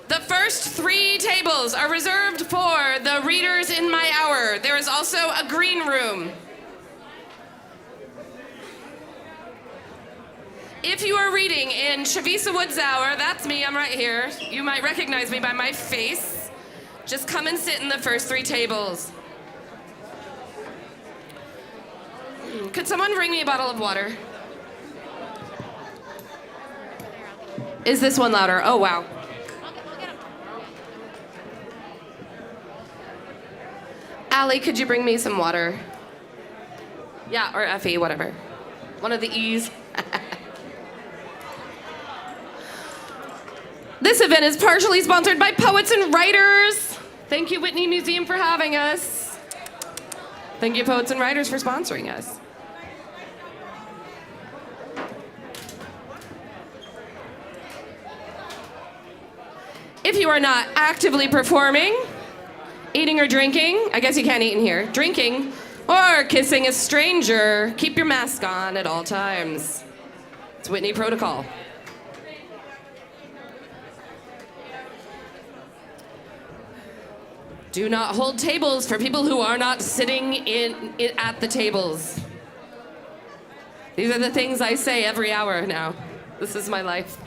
The first 3 tables are reserved for the readers in my hour. There is also a green room. If you are reading in Chavisa Woods' hour, that's me, I'm right here. You might recognize me by my face. Just come and sit in the first 3 tables. Could someone bring me a bottle of water? Is this one louder? Oh, wow. Allie, could you bring me some water? Yeah, or Effie, whatever. One of the E's. This event is partially sponsored by Poets and Writers. Thank you, Whitney Museum, for having us. Thank you, Poets and Writers, for sponsoring us. If you are not actively performing, eating or drinking, I guess you can't eat in here, drinking, or kissing a stranger, keep your mask on at all times. It's Whitney protocol. Do not hold tables for people who are not sitting at the tables. These are the things I say every hour now. This is my life.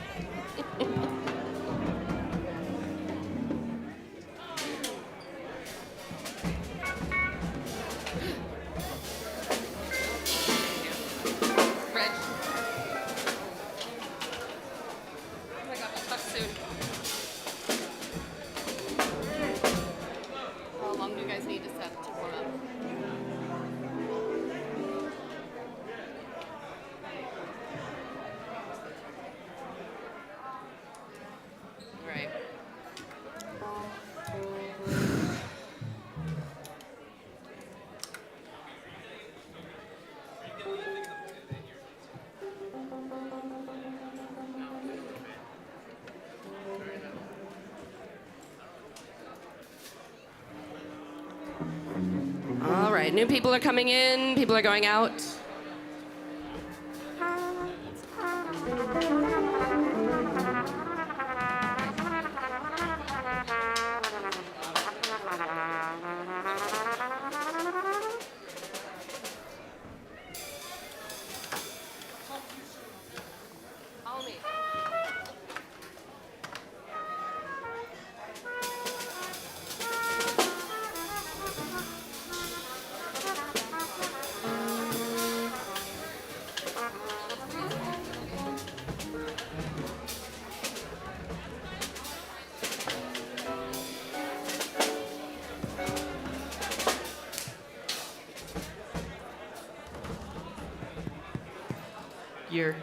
All right, new people are coming in, people are going out. Year.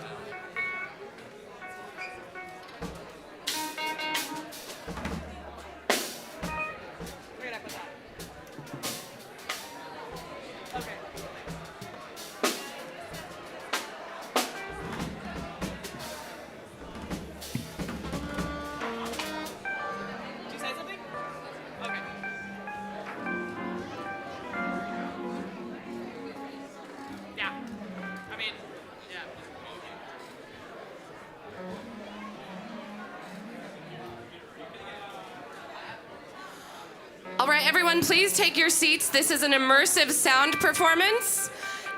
All right, everyone, please take your seats. This is an immersive sound performance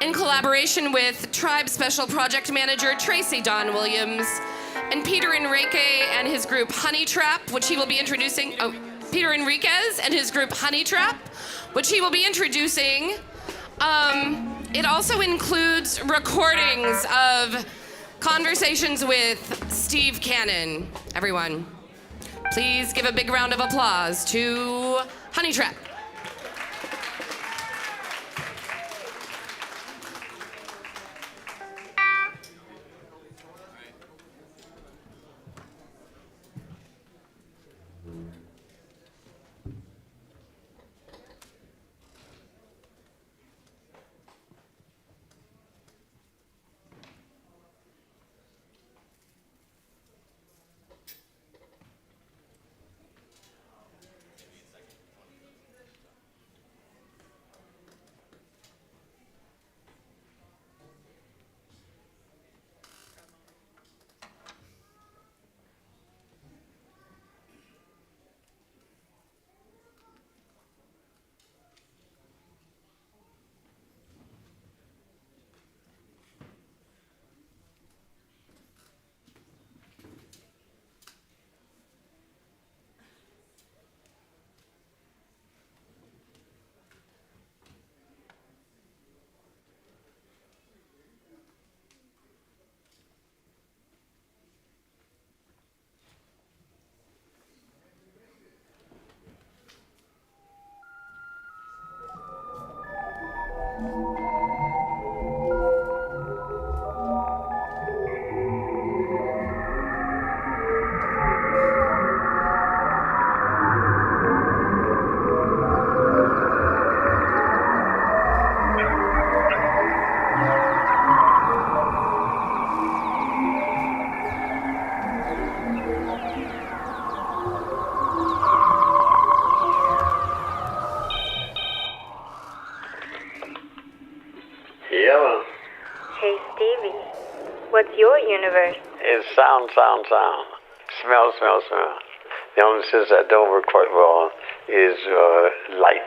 in collaboration with Tribe Special Project Manager Tracie Dawn Williams and Peter Enriquez and his group Honey Trap, which he will be introducing. Oh, Peter Enriquez and his group Honey Trap, which he will be introducing. It also includes recordings of conversations with Steve Cannon. Everyone, please give a big round of applause to Honey Trap. Yellow. Hey, Stevie, what's your universe? It's sound. Smell. The only sense I don't work quite well is light.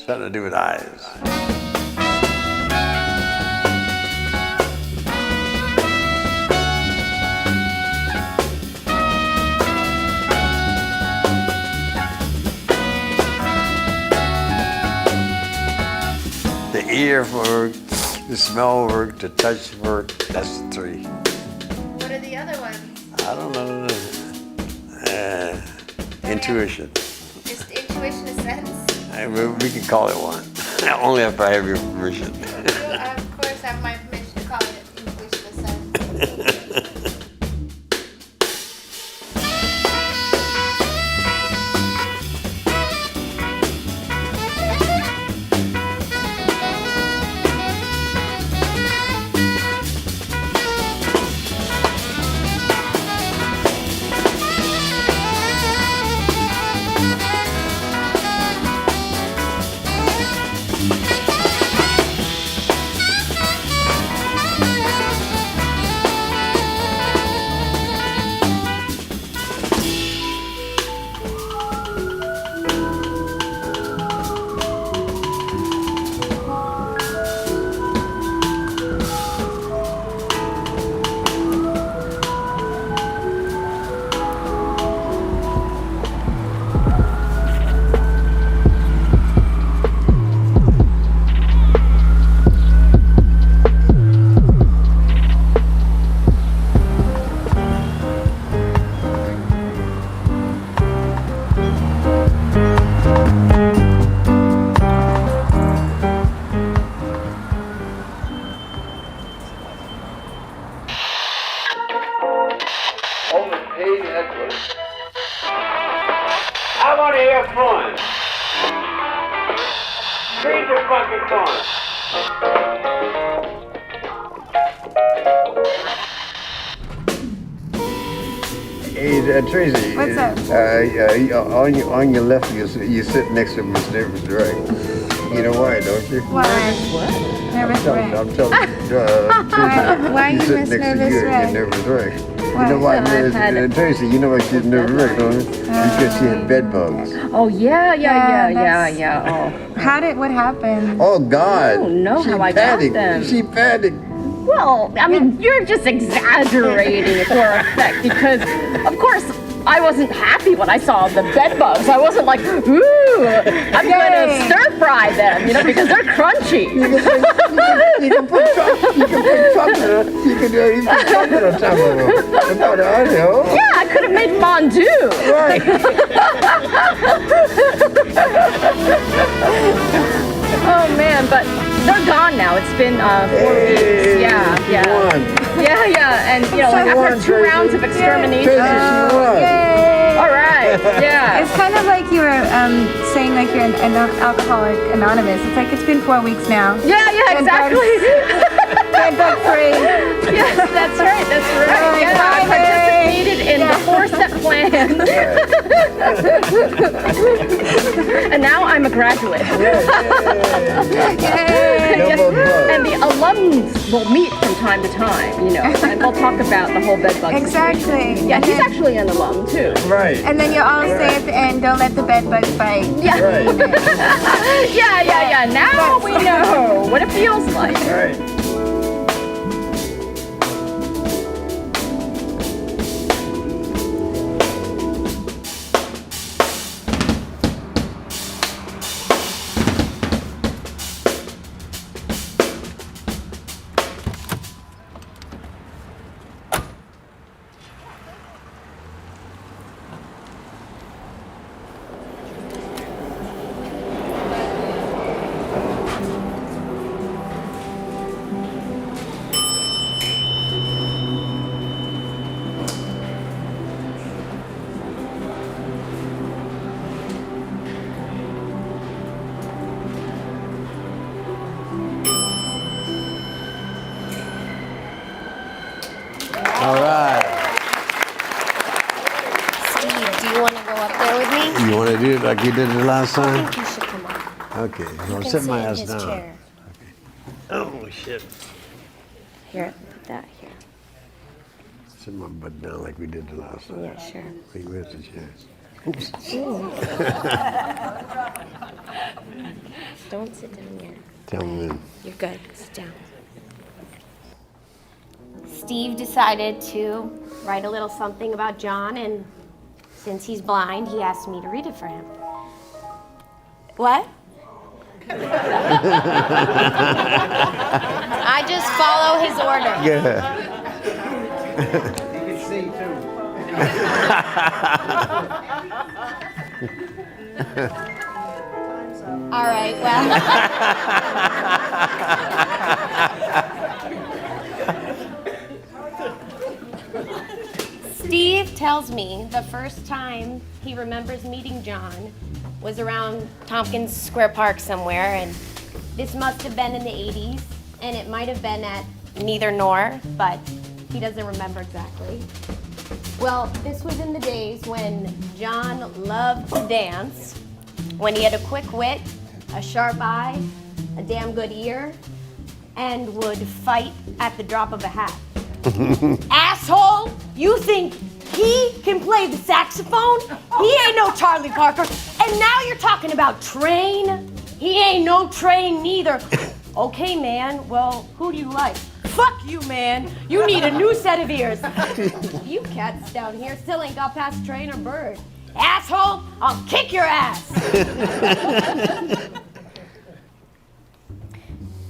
Something to do with eyes. The ear worked, the smell worked, the touch worked. That's the three. What are the other ones? I don't know. Intuition. Is intuition a sense? We can call it one. Only if I have your permission. You, of course, have my permission to call it intuition a sense. I want to hear fun. Read the fucking fun. Hey, Tracie. What's up? On your left, you sit next to Miss Nervous Wreck. You know why, don't you? Why? Nervous wreck. I'm telling Tracie. Why you sit Miss next Nervous to you, Wreck? you're Nervous Wreck. Why? You know why? Well, I've had Tracie, you know why she's Nervous Wreck, don't you? Because she had bed bugs. Oh, yeah. Oh. What happened? Oh, God. I don't know She how I got panicked. them. She panicked. Well, I mean, you're just exaggerating for effect because, of course, I wasn't happy when I saw the bed bugs. I wasn't like, ooh, I'm going to stir fry them, because they're crunchy. You can put chocolate. You can put chocolate on top of them. Yeah, I could have made fondue. Right. Oh man, but they're gone now. It's been 4 weeks. Yeah. And after 2 rounds of extermination. All right. Yeah. It's kind of like you were saying like you're an alcoholic anonymous. It's like it's been 4 weeks now. Yeah, exactly. Bed bug free. Yes, that's right. Yeah, I participated in the 4-step plan. And now I'm a graduate. And the alums will meet from time to time, and we'll talk about the whole bed bug Exactly. situation. Yeah, he's actually an alum too. Right. And then you all say at the end, don't let the bed bug bite. Yeah. Yeah. Now we know what it feels like. Right. All right. Steve, do you want to go up there with me? You want to do it like you did the last I time? think you should come up. Okay. You I'll can sit my in ass his down. chair. Oh, shit. Here, put that here. Sit my butt down like we did the last time. Yeah, sure. Wait, where's the chair? Oops. Don't sit down yet. Tell me then. You're good. Sit down. Steve decided to write a little something about John, and since he's blind, he asked me to read it for him. What? I just follow his order. Yeah. You can sing too. All right, well. Steve tells me the first time he remembers meeting John was around Tompkins Square Park somewhere, and this must have been in the 80s, and it might have been at neither nor, but he doesn't remember exactly. Well, this was in the days when John loved to dance, when he had a quick wit, a sharp eye, a damn good ear, and would fight at the drop of a hat. Asshole! You think he can play the saxophone? He ain't no Charlie Parker. And now you're talking about Train? He ain't no Train neither. Okay, man, well, who do you like? Fuck you, man. You need a new set of ears. You cats down here still ain't got past Train or Bird. Asshole, I'll kick your ass.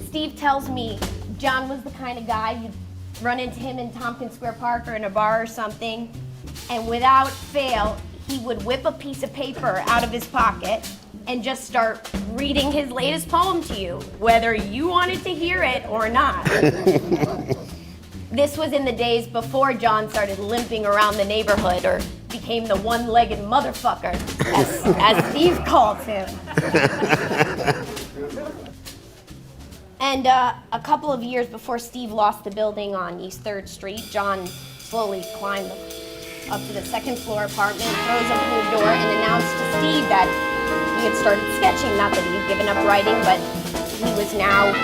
Steve tells me John was the kind of guy you'd run into him in Tompkins Square Park or in a bar or something, and without fail, he would whip a piece of paper out of his pocket and just start reading his latest poem to you, whether you wanted to hear it or not. This was in the days before John started limping around the neighborhood or became the one-legged motherfucker, as Steve calls him. And a couple of years before Steve lost the building on East 3rd Street, John slowly climbed up to the second floor apartment, throws open the door, and announced to Steve that he had started sketching. Not that he had given up writing, but he was now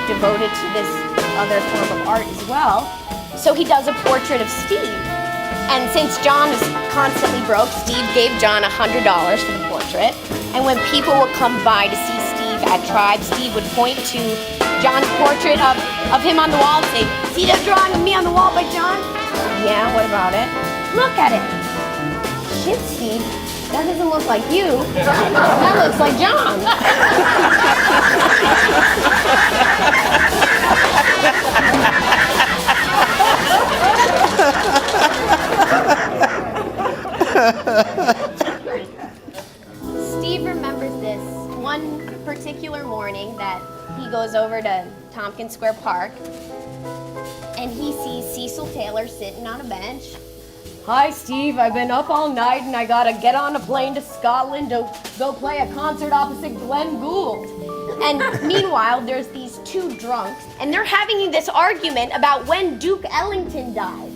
devoted to this other form of art as well. So he does a portrait of Steve. And since John is constantly broke, Steve gave John $100 for the portrait. And when people would come by to see Steve at Tribe, Steve would point to John's portrait of him on the wall and say, "See that drawing of me on the wall by John?" "Yeah, what about it?" "Look at it." "Shit, Steve, that doesn't look like you. That looks like John." Steve remembers this one particular morning that he goes over to Tompkins Square Park and he sees Cecil Taylor sitting on a bench. "Hi, Steve, I've been up all night and I gotta get on a plane to Scotland to go play a concert opposite Glenn Gould." And meanwhile, there's these two drunks and they're having this argument about when Duke Ellington died.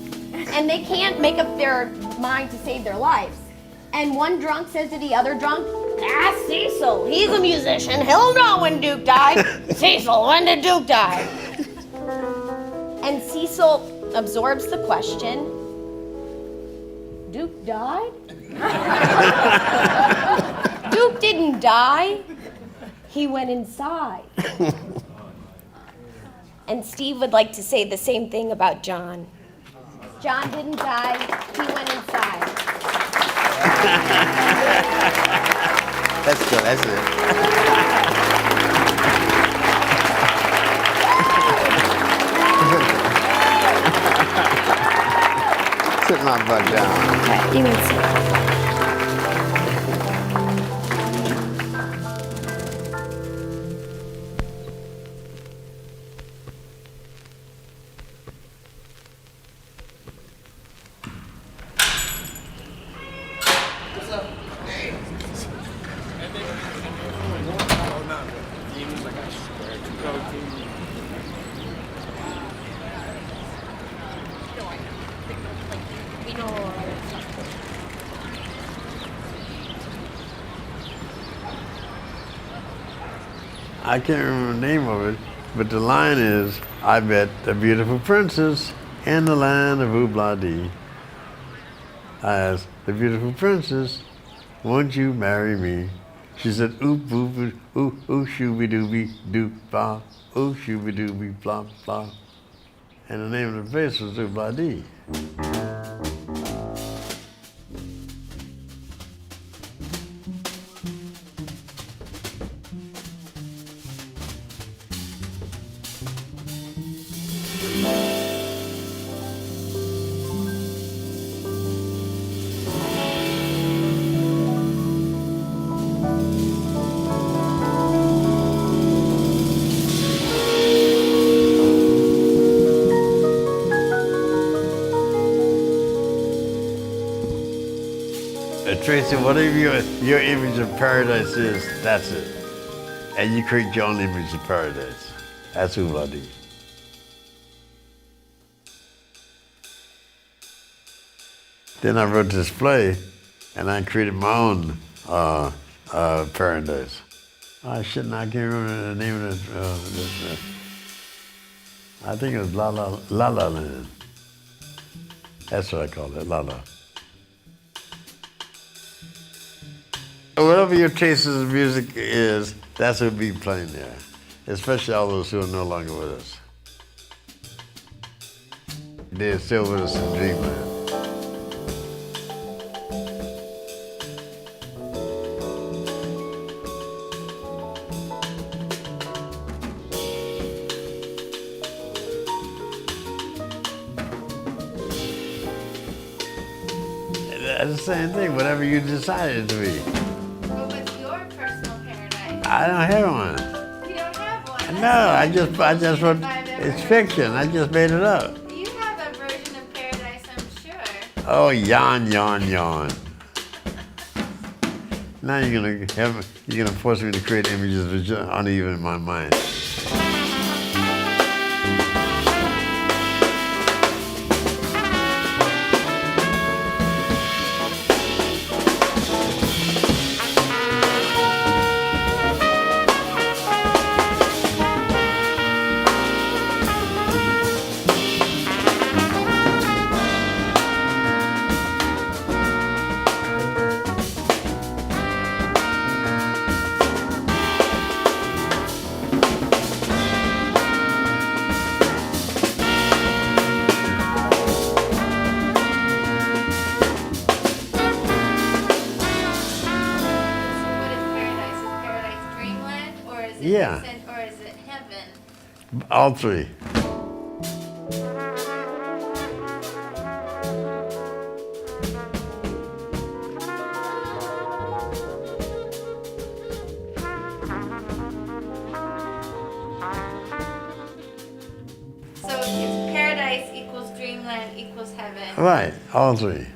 And they can't make up their mind to save their lives. And one drunk says to the other drunk, "Ask Cecil, he's a musician, he'll know when Duke died." "Cecil, when did Duke die?" And Cecil absorbs the question. "Duke died?" "Duke didn't die. He went inside." And Steve would like to say the same thing about John. John didn't die, he went inside. That's good, that's it. Sit my butt down. Okay, you can sit. I can't remember the name of it, but the line is, I met a beautiful princess in the land of Oobla-Dee. I asked the beautiful princess, won't you marry me? She said, oop, boop, ooh, ooh, shooby dooby, doop, blah, ooh, shooby dooby, blah, blah. And the name of the place was Oobla-Dee. Tracie, whatever your image of paradise is, that's it. And you create your own image of paradise. That's Oobla-Dee. Then I wrote this play, and I created my own paradise. I can't remember the name of it. I think it was La La Land. That's what I call it, La La. Whatever your taste of music is, that's what we'll be playing there, especially all those who are no longer with us. They're still with us in Dreamland. That's the same thing, whatever you decide it to be. I don't have one. You don't have one? No, I just wrote, it's fiction, I just made it up. You have a version of Paradise, I'm sure. Oh, yawn, yawn, yawn. Now you're gonna force me to create images which aren't even in my mind. Yeah. Or is it heaven? All three. So it's paradise equals dreamland equals heaven. Right, all three.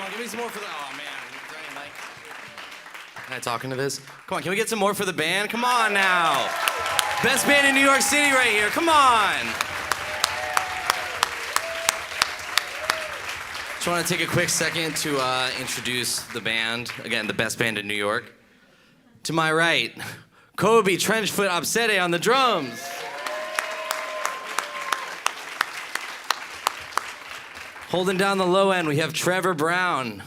on, give me some more for the, oh man, Am I talking to this? Come on, can we get some more for the band? Come on now. Best band in New York City right here, come on. Just want to take a quick second to introduce the band. Again, the best band in New York. To my right, Kobe Trenchfoot Opsete on the drums. Holding down the low end, we have Trevor Brown.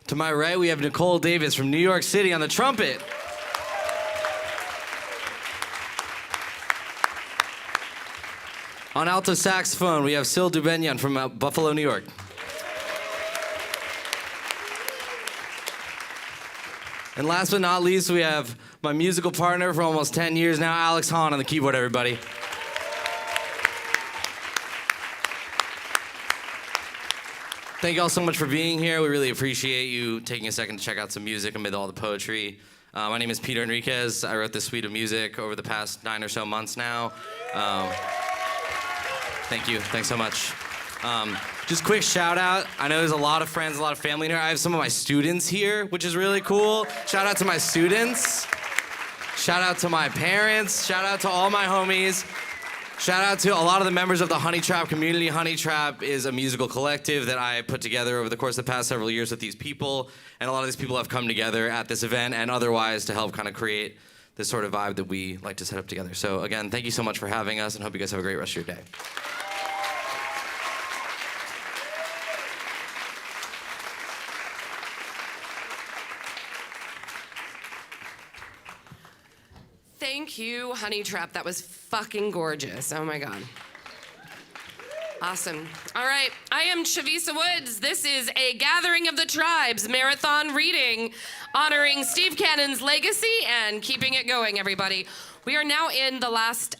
To my right, we have Nicole Davis from New York City on the trumpet. On alto saxophone, we have Syl Dubenyan from Buffalo, New York. And last but not least, we have my musical partner for almost 10 years now, Alex Hahn on the keyboard, everybody. Thank you all so much for being here. We really appreciate you taking a second to check out some music amid all the poetry. My name is Peter Enriquez. I wrote this suite of music over the past 9 or so months now. Thank you. Thanks so much. Just quick shout out. I know there's a lot of friends, a lot of family in here. I have some of my students here, which is really cool. Shout out to my students. Shout out to my parents. Shout out to all my homies. Shout out to a lot of the members of the Honey Trap community. Honey Trap is a musical collective that I put together over the course of the past several years with these people. And a lot of these people have come together at this event and otherwise to help kind of create this sort of vibe that we like to set up together. So again, thank you so much for having us and hope you guys have a great rest of your day. Thank you, Honey Trap. That was fucking gorgeous. Oh my God. Awesome. All right, I am Chavisa Woods. This is a Gathering of the Tribes marathon reading honoring Steve Cannon's legacy and keeping it going, everybody. We are now in the last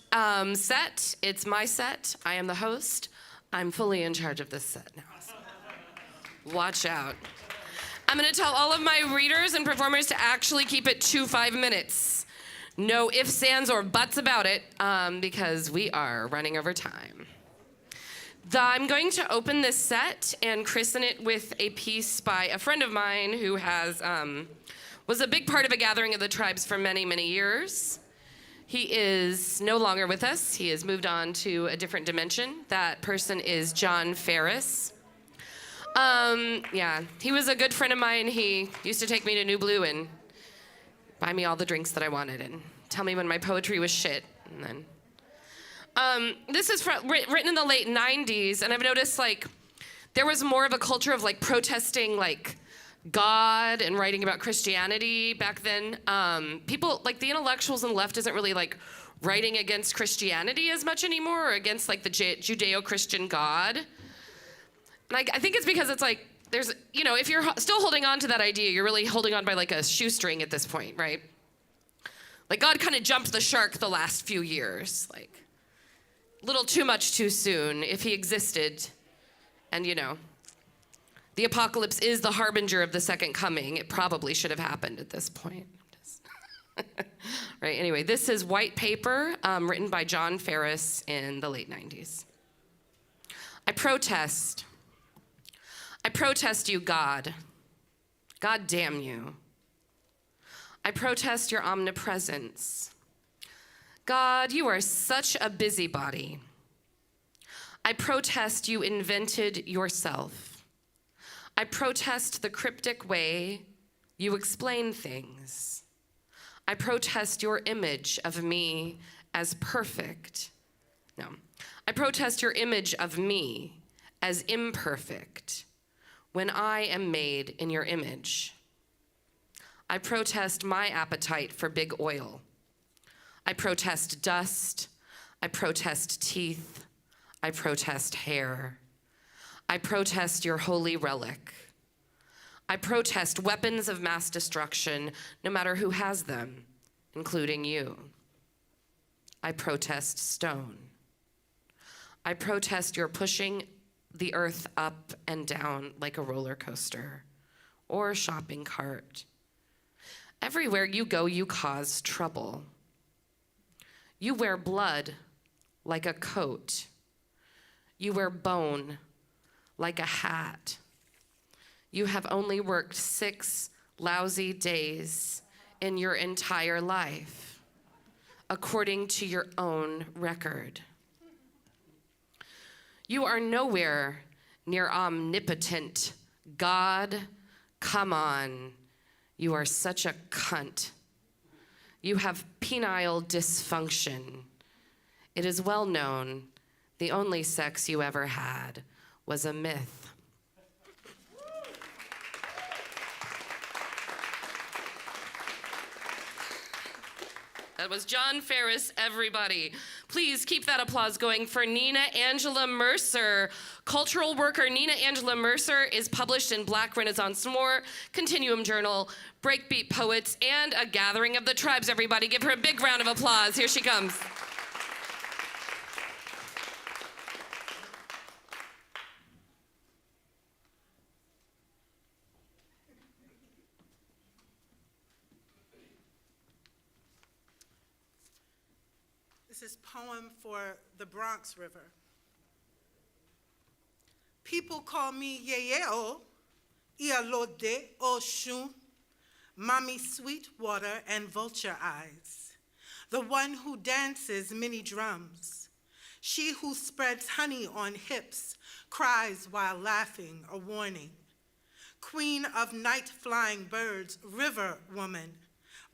set. It's my set. I am the host. I'm fully in charge of this set now. So watch out. I'm gonna tell all of my readers and performers to actually keep it to 5 minutes. No ifs, ands, or buts about it, because we are running over time. I'm going to open this set and christen it with a piece by a friend of mine who was a big part of a Gathering of the Tribes for many, many years. He is no longer with us. He has moved on to a different dimension. That person is John Ferris. Yeah, he was a good friend of mine. He used to take me to New Blue and buy me all the drinks that I wanted and tell me when my poetry was shit. And then, this is written in the late 90s, and I've noticed like there was more of a culture of like protesting like God and writing about Christianity back then. People like the intellectuals and the left isn't really like writing against Christianity as much anymore or against like the Judeo-Christian God. And I think it's because it's like there's, you know, if you're still holding on to that idea, you're really holding on by like a shoestring at this point, right? Like God kind of jumped the shark the last few years, like a little too much too soon if he existed. And you know, the apocalypse is the harbinger of the second coming. It probably should have happened at this point. Right, anyway, this is White Paper, written by John Ferris in the late 90s. I protest you, God. God damn you. I protest your omnipresence. God, you are such a busybody. I protest you invented yourself. I protest the cryptic way you explain things. I protest your image of me as perfect. No, I protest your image of me as imperfect when I am made in your image. I protest my appetite for big oil. I protest dust. I protest teeth. I protest hair. I protest your holy relic. I protest weapons of mass destruction, no matter who has them, including you. I protest stone. I protest your pushing the earth up and down like a roller coaster or a shopping cart. Everywhere you go, you cause trouble. You wear blood like a coat. You wear bone like a hat. You have only worked 6 lousy days in your entire life, according to your own record. You are nowhere near omnipotent God. Come on, you are such a cunt. You have penile dysfunction. It is well known the only sex you ever had was a myth. That was John Ferris, everybody. Please keep that applause going for Nina Angela Mercer. Cultural worker Nina Angela Mercer is published in Black Renaissance Noir, Continuum Journal, Breakbeat Poets, and A Gathering of the Tribes. Everybody give her a big round of applause. Here she comes. This is poem for the Bronx River. People call me Yeyeo, Ialode Oshun, Mommy Sweetwater and Vulture Eyes, the one who dances many drums, she who spreads honey on hips, cries while laughing a warning, queen of night-flying birds, river woman,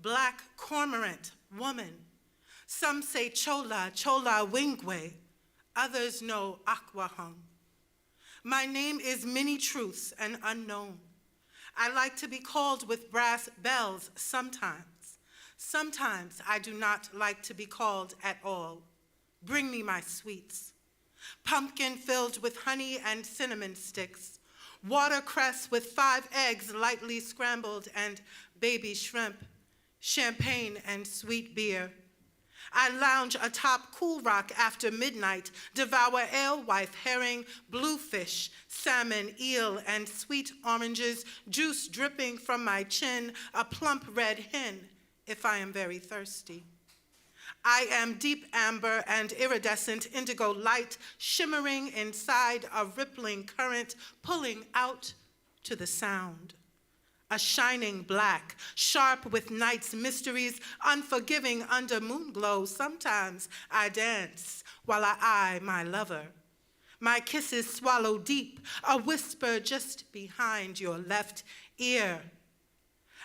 black cormorant woman. Some say Chola, Chola Wingwe, others know Aquahung. My name is Many Truths and Unknown. I like to be called with brass bells sometimes. Sometimes I do not like to be called at all. Bring me my sweets. Pumpkin filled with honey and cinnamon sticks. Watercress with 5 eggs lightly scrambled and baby shrimp. Champagne and sweet beer. I lounge atop Cool Rock after midnight, devour alewife, herring, bluefish, salmon, eel, and sweet oranges, juice dripping from my chin, a plump red hen, if I am very thirsty. I am deep amber and iridescent indigo light, shimmering inside a rippling current, pulling out to the sound. A shining black, sharp with night's mysteries, unforgiving under moonglow. Sometimes I dance while I eye my lover. My kisses swallow deep, a whisper just behind your left ear.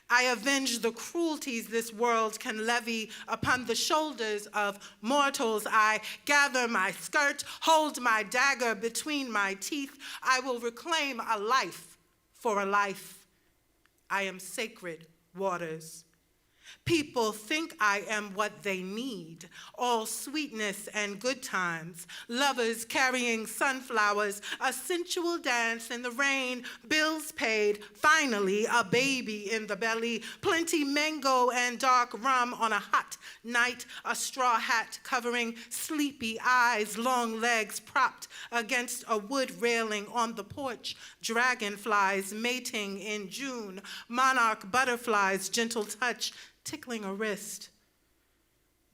I avenge the cruelties this world can levy upon the shoulders of mortals. I gather my skirt, hold my dagger between my teeth. I will reclaim a life for a life. I am sacred waters. People think I am what they need, all sweetness and good times, lovers carrying sunflowers, a sensual dance in the rain, bills paid, finally a baby in the belly, plenty mango and dark rum on a hot night, a straw hat covering sleepy eyes, long legs propped against a wood railing on the porch, dragonflies mating in June, monarch butterflies, gentle touch, tickling a wrist.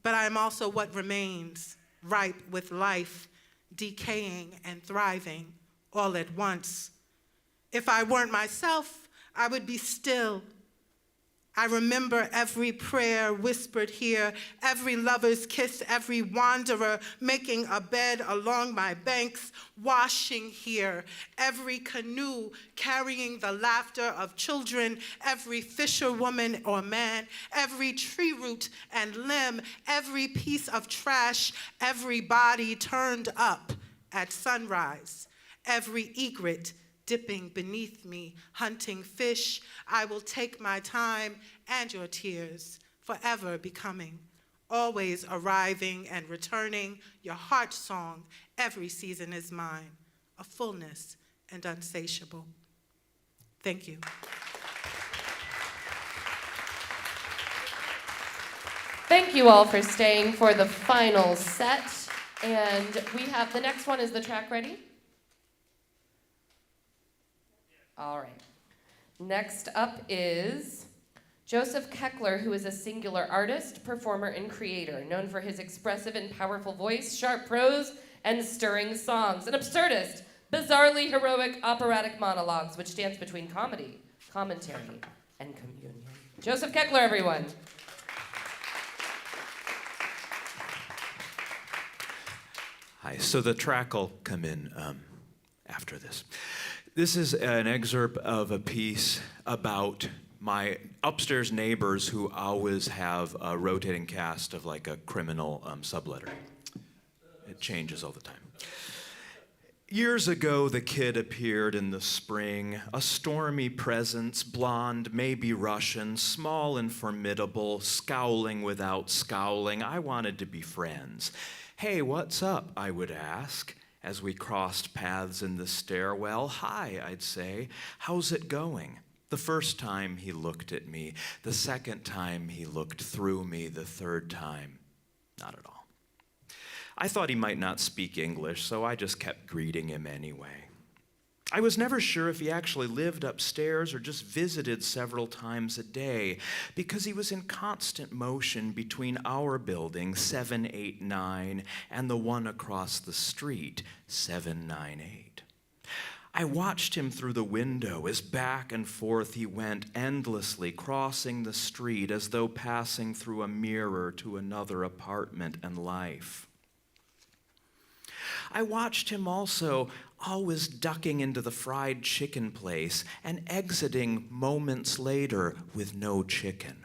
But I am also what remains, ripe with life, decaying and thriving all at once. If I weren't myself, I would be still. I remember every prayer whispered here, every lover's kiss, every wanderer making a bed along my banks, washing here, every canoe carrying the laughter of children, every fisherwoman or man, every tree root and limb, every piece of trash, every body turned up at sunrise, every egret dipping beneath me, hunting fish. I will take my time and your tears, forever becoming, always arriving and returning, your heart song, every season is mine, a fullness and unsatiable. Thank you. Thank you all for staying for the final set. And we have, the next one is the track ready? All right. Next up is Joseph Keckler, who is a singular artist, performer, and creator, known for his expressive and powerful voice, sharp prose, and stirring songs. An absurdist, bizarrely heroic operatic monologues, which dance between comedy, commentary, and communion. Joseph Keckler, everyone. Hi, so the track will come in after this. This is an excerpt of a piece about my upstairs neighbors who always have a rotating cast of like a criminal subletter. It changes all the time. Years ago, the kid appeared in the spring, a stormy presence, blonde, maybe Russian, small and formidable, scowling without scowling. I wanted to be friends. Hey, what's up, I would ask, as we crossed paths in the stairwell. Hi, I'd say. How's it going? The first time he looked at me, the second time he looked through me, the third time, not at all. I thought he might not speak English, so I just kept greeting him anyway. I was never sure if he actually lived upstairs or just visited several times a day, because he was in constant motion between our building, 789, and the one across the street, 798. I watched him through the window as back and forth he went, endlessly crossing the street as though passing through a mirror to another apartment and life. I watched him also always ducking into the fried chicken place and exiting moments later with no chicken.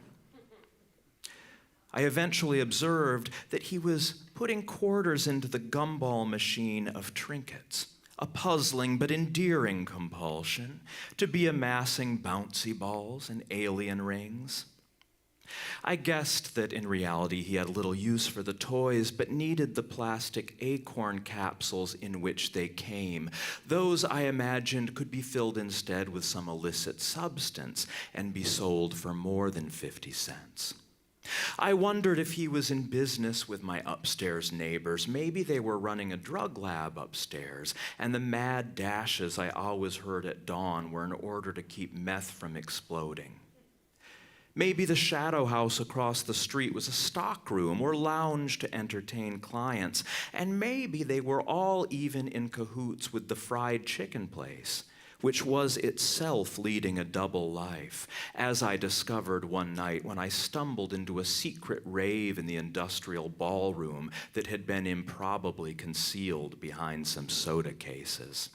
I eventually observed that he was putting quarters into the gumball machine of trinkets, a puzzling but endearing compulsion to be amassing bouncy balls and alien rings. I guessed that in reality he had little use for the toys, but needed the plastic acorn capsules in which they came. Those, I imagined, could be filled instead with some illicit substance and be sold for more than 50 cents. I wondered if he was in business with my upstairs neighbors. Maybe they were running a drug lab upstairs, and the mad dashes I always heard at dawn were in order to keep meth from exploding. Maybe the shadow house across the street was a stockroom or lounge to entertain clients, and maybe they were all even in cahoots with the fried chicken place, which was itself leading a double life, as I discovered one night when I stumbled into a secret rave in the industrial ballroom that had been improbably concealed behind some soda cases.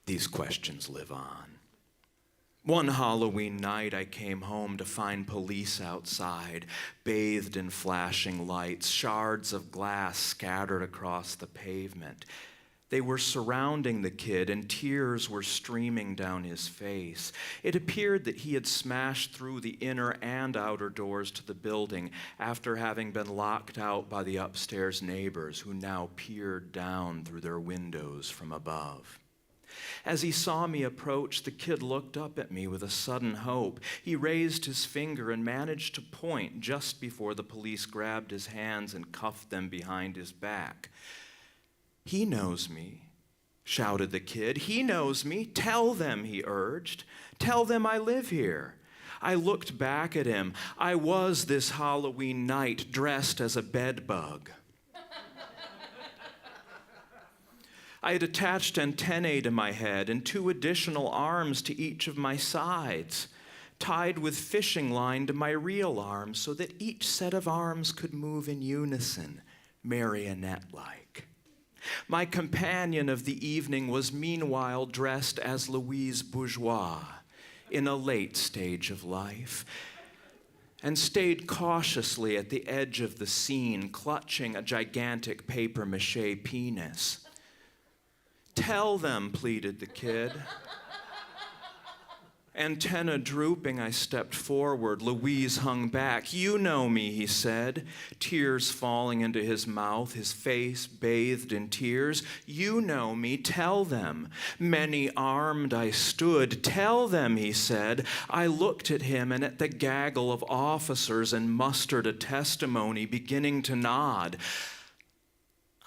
These questions live on. One Halloween night, I came home to find police outside, bathed in flashing lights, shards of glass scattered across the pavement. They were surrounding the kid, and tears were streaming down his face. It appeared that he had smashed through the inner and outer doors to the building after having been locked out by the upstairs neighbors, who now peered down through their windows from above. As he saw me approach, the kid looked up at me with a sudden hope. He raised his finger and managed to point just before the police grabbed his hands and cuffed them behind his back. "He knows me," shouted the kid. "He knows me. Tell them," he urged. "Tell them I live here." I looked back at him. I was this Halloween night dressed as a bedbug. I had attached antennae to my head and 2 additional arms to each of my sides, tied with fishing line to my real arms so that each set of arms could move in unison, marionette-like. My companion of the evening was meanwhile dressed as Louise Bourgeois in a late stage of life, and stayed cautiously at the edge of the scene, clutching a gigantic papier-mâché penis. "Tell them," pleaded the kid. Antenna drooping, I stepped forward. Louise hung back. "You know me," he said, tears falling into his mouth, his face bathed in tears. "You know me. Tell them." Many-armed I stood. "Tell them," he said. I looked at him and at the gaggle of officers and mustered a testimony, beginning to nod.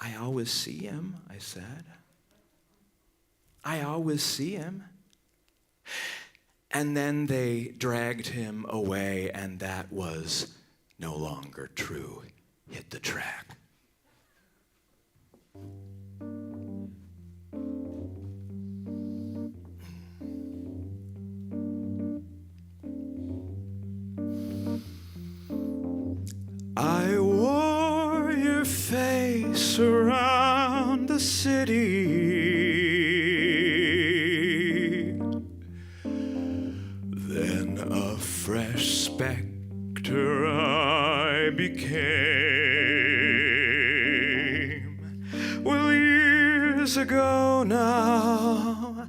"I always see him," I said. "I always see him." And then they dragged him away, and that was no longer true. Hit the track. I wore your face around the city. Then a fresh specter I became. Well, years ago now,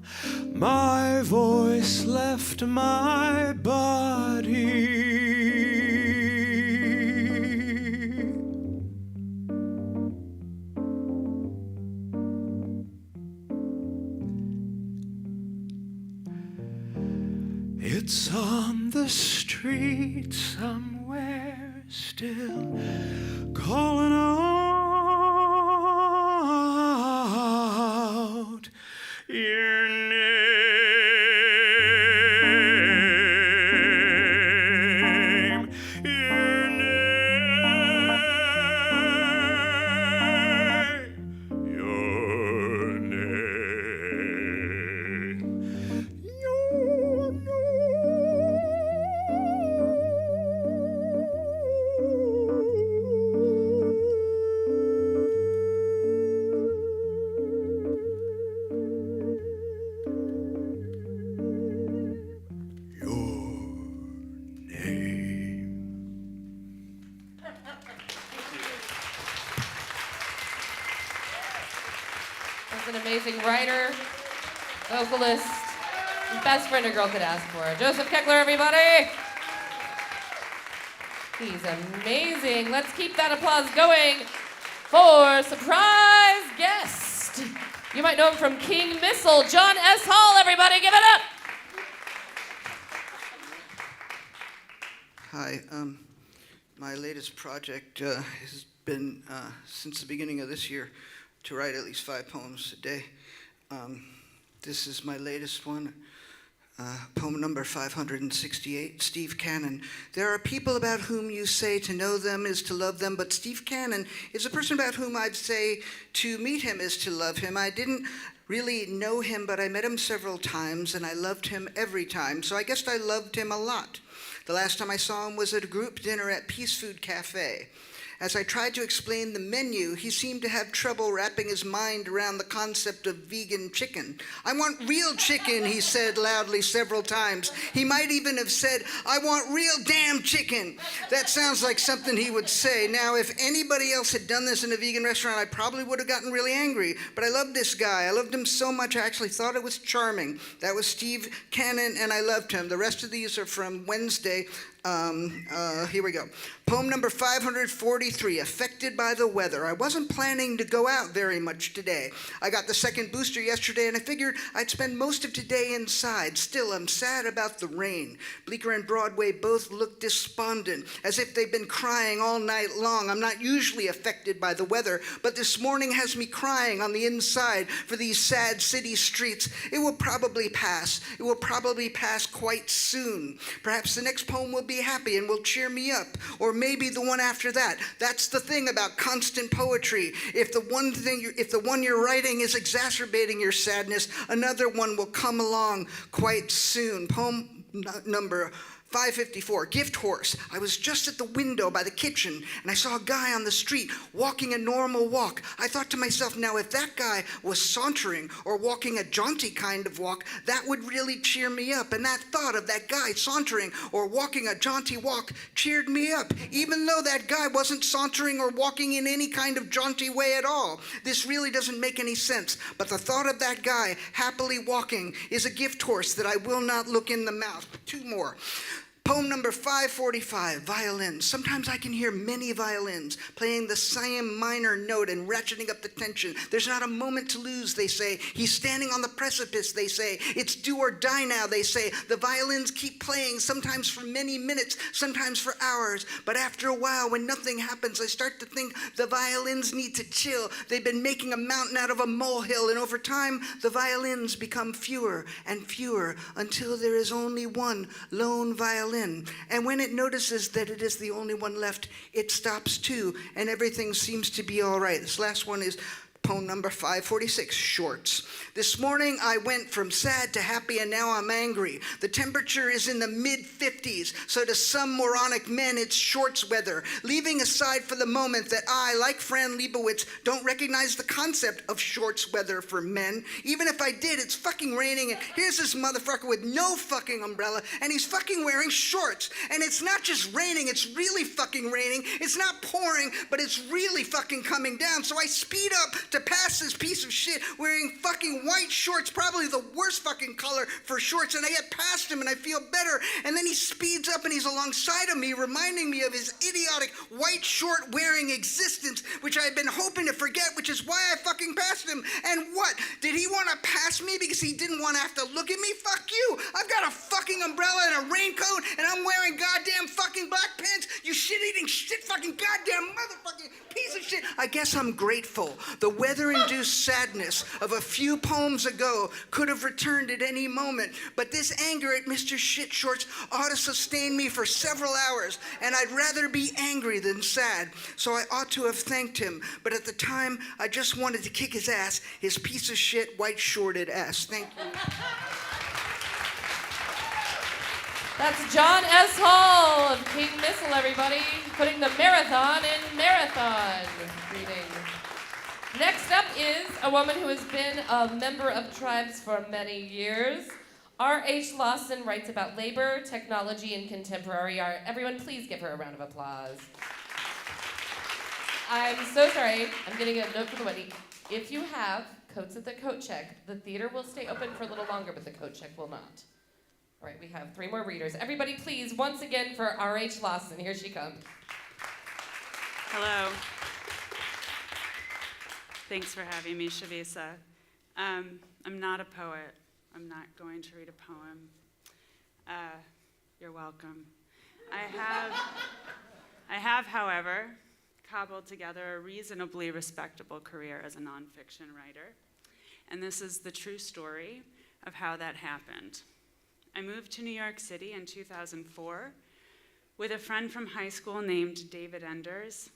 my voice left my body. It's on the street somewhere still, calling out your name, your name, your name, your name. That's an amazing writer, vocalist, and best friend a girl could ask for. Joseph Keckler, everybody. He's amazing. Let's keep that applause going for surprise guest. You might know him from King Missile, John S. Hall, everybody, give it up. Hi, my latest project has been, since the beginning of this year, to write at least 5 poems a day. This is my latest one, poem number 568, Steve Cannon. There are people about whom you say to know them is to love them, but Steve Cannon is a person about whom I'd say to meet him is to love him. I didn't really know him, but I met him several times, and I loved him every time, so I guess I loved him a lot. The last time I saw him was at a group dinner at Peace Food Cafe. As I tried to explain the menu, he seemed to have trouble wrapping his mind around the concept of vegan chicken. I want real chicken, he said loudly several times. He might even have said, I want real damn chicken. That sounds like something he would say. Now, if anybody else had done this in a vegan restaurant, I probably would have gotten really angry. But I loved this guy. I loved him so much, I actually thought it was charming. That was Steve Cannon, and I loved him. The rest of these are from Wednesday. Here we go. Poem number 543, Affected by the Weather. I wasn't planning to go out very much today. I got the second booster yesterday, and I figured I'd spend most of today inside. Still, I'm sad about the rain. Bleecker and Broadway both look despondent, as if they've been crying all night long. I'm not usually affected by the weather, but this morning has me crying on the inside for these sad city streets. It will probably pass. It will probably pass quite soon. Perhaps the next poem will be happy and will cheer me up, or maybe the one after that. That's the thing about constant poetry. If the one you're writing is exacerbating your sadness, another one will come along quite soon. Poem number 554, Gift Horse. I was just at the window by the kitchen, and I saw a guy on the street walking a normal walk. I thought to myself, now if that guy was sauntering or walking a jaunty kind of walk, that would really cheer me up. And that thought of that guy sauntering or walking a jaunty walk cheered me up, even though that guy wasn't sauntering or walking in any kind of jaunty way at all. This really doesn't make any sense, but the thought of that guy happily walking is a gift horse that I will not look in the mouth. 2 more. Poem number 545, violins. Sometimes I can hear many violins playing the Siam minor note and ratcheting up the tension. There's not a moment to lose, they say. He's standing on the precipice, they say. It's do or die now, they say. The violins keep playing, sometimes for many minutes, sometimes for hours. But after a while, when nothing happens, I start to think the violins need to chill. They've been making a mountain out of a molehill, and over time, the violins become fewer and fewer until there is only one lone violin. And when it notices that it is the only one left, it stops too, and everything seems to be all right. This last one is poem number 546, shorts. This morning I went from sad to happy and now I'm angry. The temperature is in the mid-50s, so to some moronic men it's shorts weather. Leaving aside for the moment that I, like Fran Lebowitz, don't recognize the concept of shorts weather for men. Even if I did, it's fucking raining and here's this motherfucker with no fucking umbrella and he's fucking wearing shorts. And it's not just raining, it's really fucking raining. It's not pouring, but it's really fucking coming down. So I speed up to pass this piece of shit wearing fucking white shorts, probably the worst fucking color for shorts, and I get past him and I feel better, and then he speeds up and he's alongside of me, reminding me of his idiotic white short wearing existence, which I had been hoping to forget, which is why I fucking passed him. And what? Did he want to pass me because he didn't want to have to look at me? Fuck you! I've got a fucking umbrella and a raincoat, and I'm wearing goddamn fucking black pants, you shit-eating shit fucking goddamn motherfucking piece of shit. I guess I'm grateful. The weather-induced sadness of a few poems ago could have returned at any moment, but this anger at Mr. Shit Shorts ought to sustain me for several hours, and I'd rather be angry than sad, so I ought to have thanked him, but at the time, I just wanted to kick his ass, his piece of shit, white-shorted ass. Thank you. That's John S. Hall of King Missile, everybody, putting the marathon in marathon reading. Next up is a woman who has been a member of tribes for many years. R.H. Lawson writes about labor, technology, and contemporary art. Everyone, please give her a round of applause. I'm so sorry. I'm getting a note from the Whitney. If you have coats at the coat check, the theater will stay open for a little longer, but the coat check will not. All right, we have 3 more readers. Everybody, please, once again for R.H. Lawson. Here she comes. Hello. Thanks for having me, Chavisa. I'm not a poet. I'm not going to read a poem. You're welcome. I have, however, cobbled together a reasonably respectable career as a nonfiction writer. And this is the true story of how that happened. I moved to New York City in 2004 with a friend from high school named David Enders,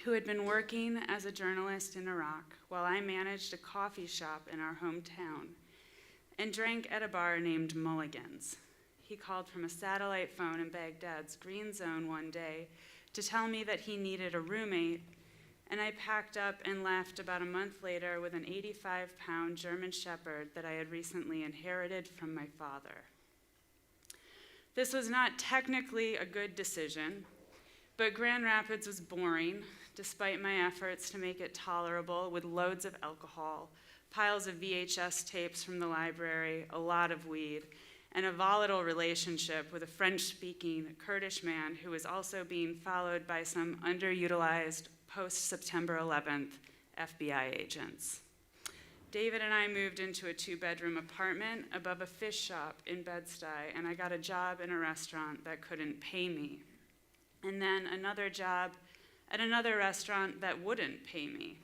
who had been working as a journalist in Iraq while I managed a coffee shop in our hometown and drank at a bar named Mulligan's. He called from a satellite phone in Baghdad's Green Zone one day to tell me that he needed a roommate, and I packed up and left about a month later with an 85-pound German Shepherd that I had recently inherited from my father. This was not technically a good decision, but Grand Rapids was boring, despite my efforts to make it tolerable with loads of alcohol, piles of VHS tapes from the library, a lot of weed, and a volatile relationship with a French-speaking Kurdish man who was also being followed by some underutilized post-September 11th FBI agents. David and I moved into a 2-bedroom apartment above a fish shop in Bed-Stuy, and I got a job in a restaurant that couldn't pay me. And then another job at another restaurant that wouldn't pay me.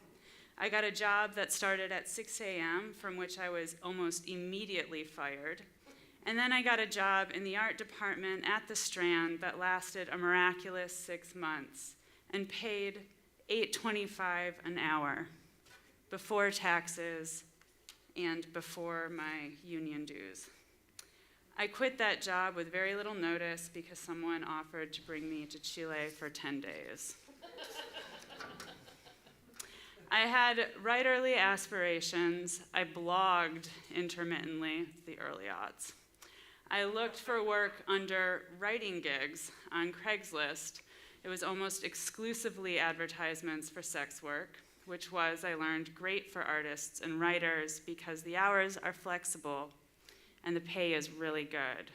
I got a job that started at 6 a.m., from which I was almost immediately fired. And then I got a job in the art department at the Strand that lasted a miraculous 6 months and paid $8.25 an hour before taxes and before my union dues. I quit that job with very little notice because someone offered to bring me to Chile for 10 days. I had writerly aspirations. I blogged intermittently, the early aughts. I looked for work under writing gigs on Craigslist. It was almost exclusively advertisements for sex work, which was, I learned, great for artists and writers because the hours are flexible and the pay is really good.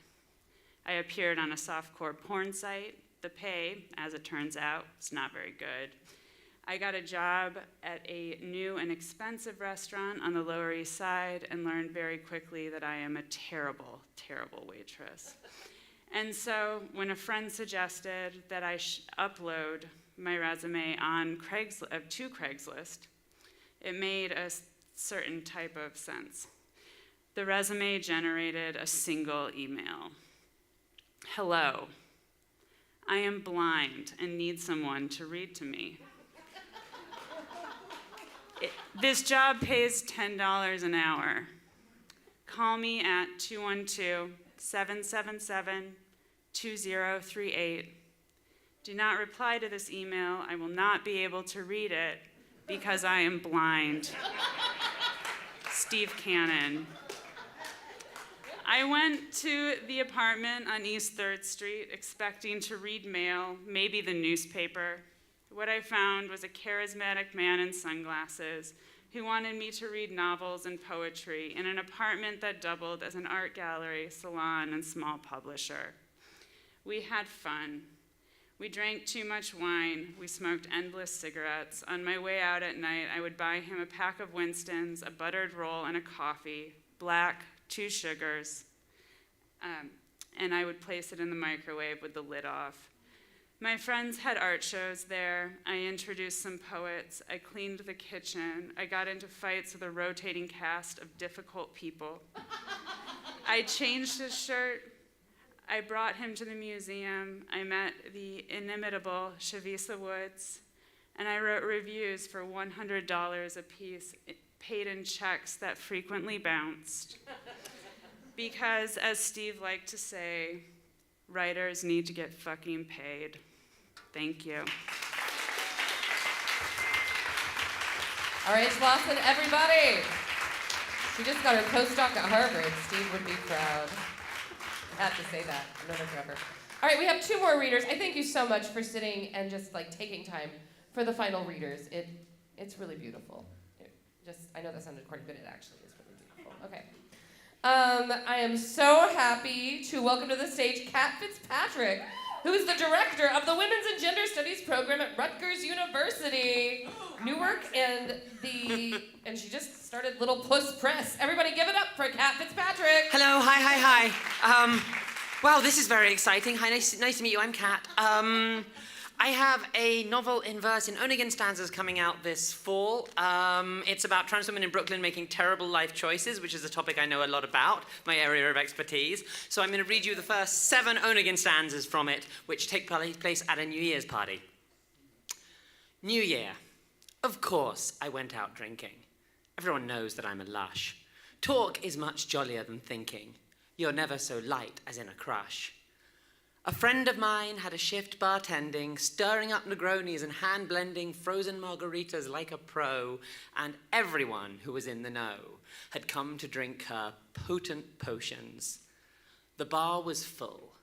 I appeared on a softcore porn site. The pay, as it turns out, is not very good. I got a job at a new and expensive restaurant on the Lower East Side and learned very quickly that I am a terrible, terrible waitress. And so when a friend suggested that I upload my resume on to Craigslist, it made a certain type of sense. The resume generated a single email. Hello, I am blind and need someone to read to me. This job pays $10 an hour. Call me at 212-777-2038. Do not reply to this email. I will not be able to read it because I am blind. Steve Cannon. I went to the apartment on East 3rd Street expecting to read mail, maybe the newspaper. What I found was a charismatic man in sunglasses who wanted me to read novels and poetry in an apartment that doubled as an art gallery, salon, and small publisher. We had fun. We drank too much wine. We smoked endless cigarettes. On my way out at night, I would buy him a pack of Winstons, a buttered roll, and a coffee, black, 2 sugars, and I would place it in the microwave with the lid off. My friends had art shows there. I introduced some poets. I cleaned the kitchen. I got into fights with a rotating cast of difficult people. I changed his shirt. I brought him to the museum. I met the inimitable Chavisa Woods, and I wrote reviews for $100 a piece, paid in checks that frequently bounced. Because, as Steve liked to say, writers need to get fucking paid. Thank you. All right, Lawson, everybody. She just got her postdoc at Harvard. Steve would be proud. I had to say that. I'll never forever. All right, we have 2 more readers. I thank you so much for sitting and just taking time for the final readers. It's really beautiful. I know that sounded corny, but it actually is really beautiful. Okay. I am so happy to welcome to the stage Kat Fitzpatrick, who is the director of the Women's and Gender Studies program at Rutgers University, Newark, and she just started Little Puss Press. Everybody give it up for Kat Fitzpatrick. Hello, hi. Wow, this is very exciting. Hi, nice to meet you. I'm Kat. I have a novel in verse in Onegin stanzas coming out this fall. It's about trans women in Brooklyn making terrible life choices, which is a topic I know a lot about, my area of expertise. So I'm going to read you the first 7 Onegin stanzas from it, which take place at a New Year's party. New Year. Of course, I went out drinking. Everyone knows that I'm a lush. Talk is much jollier than thinking. You're never so light as in a crush. A friend of mine had a shift bartending, stirring up Negronis and hand-blending frozen margaritas like a pro, and everyone who was in the know had come to drink her potent potions. The bar was full.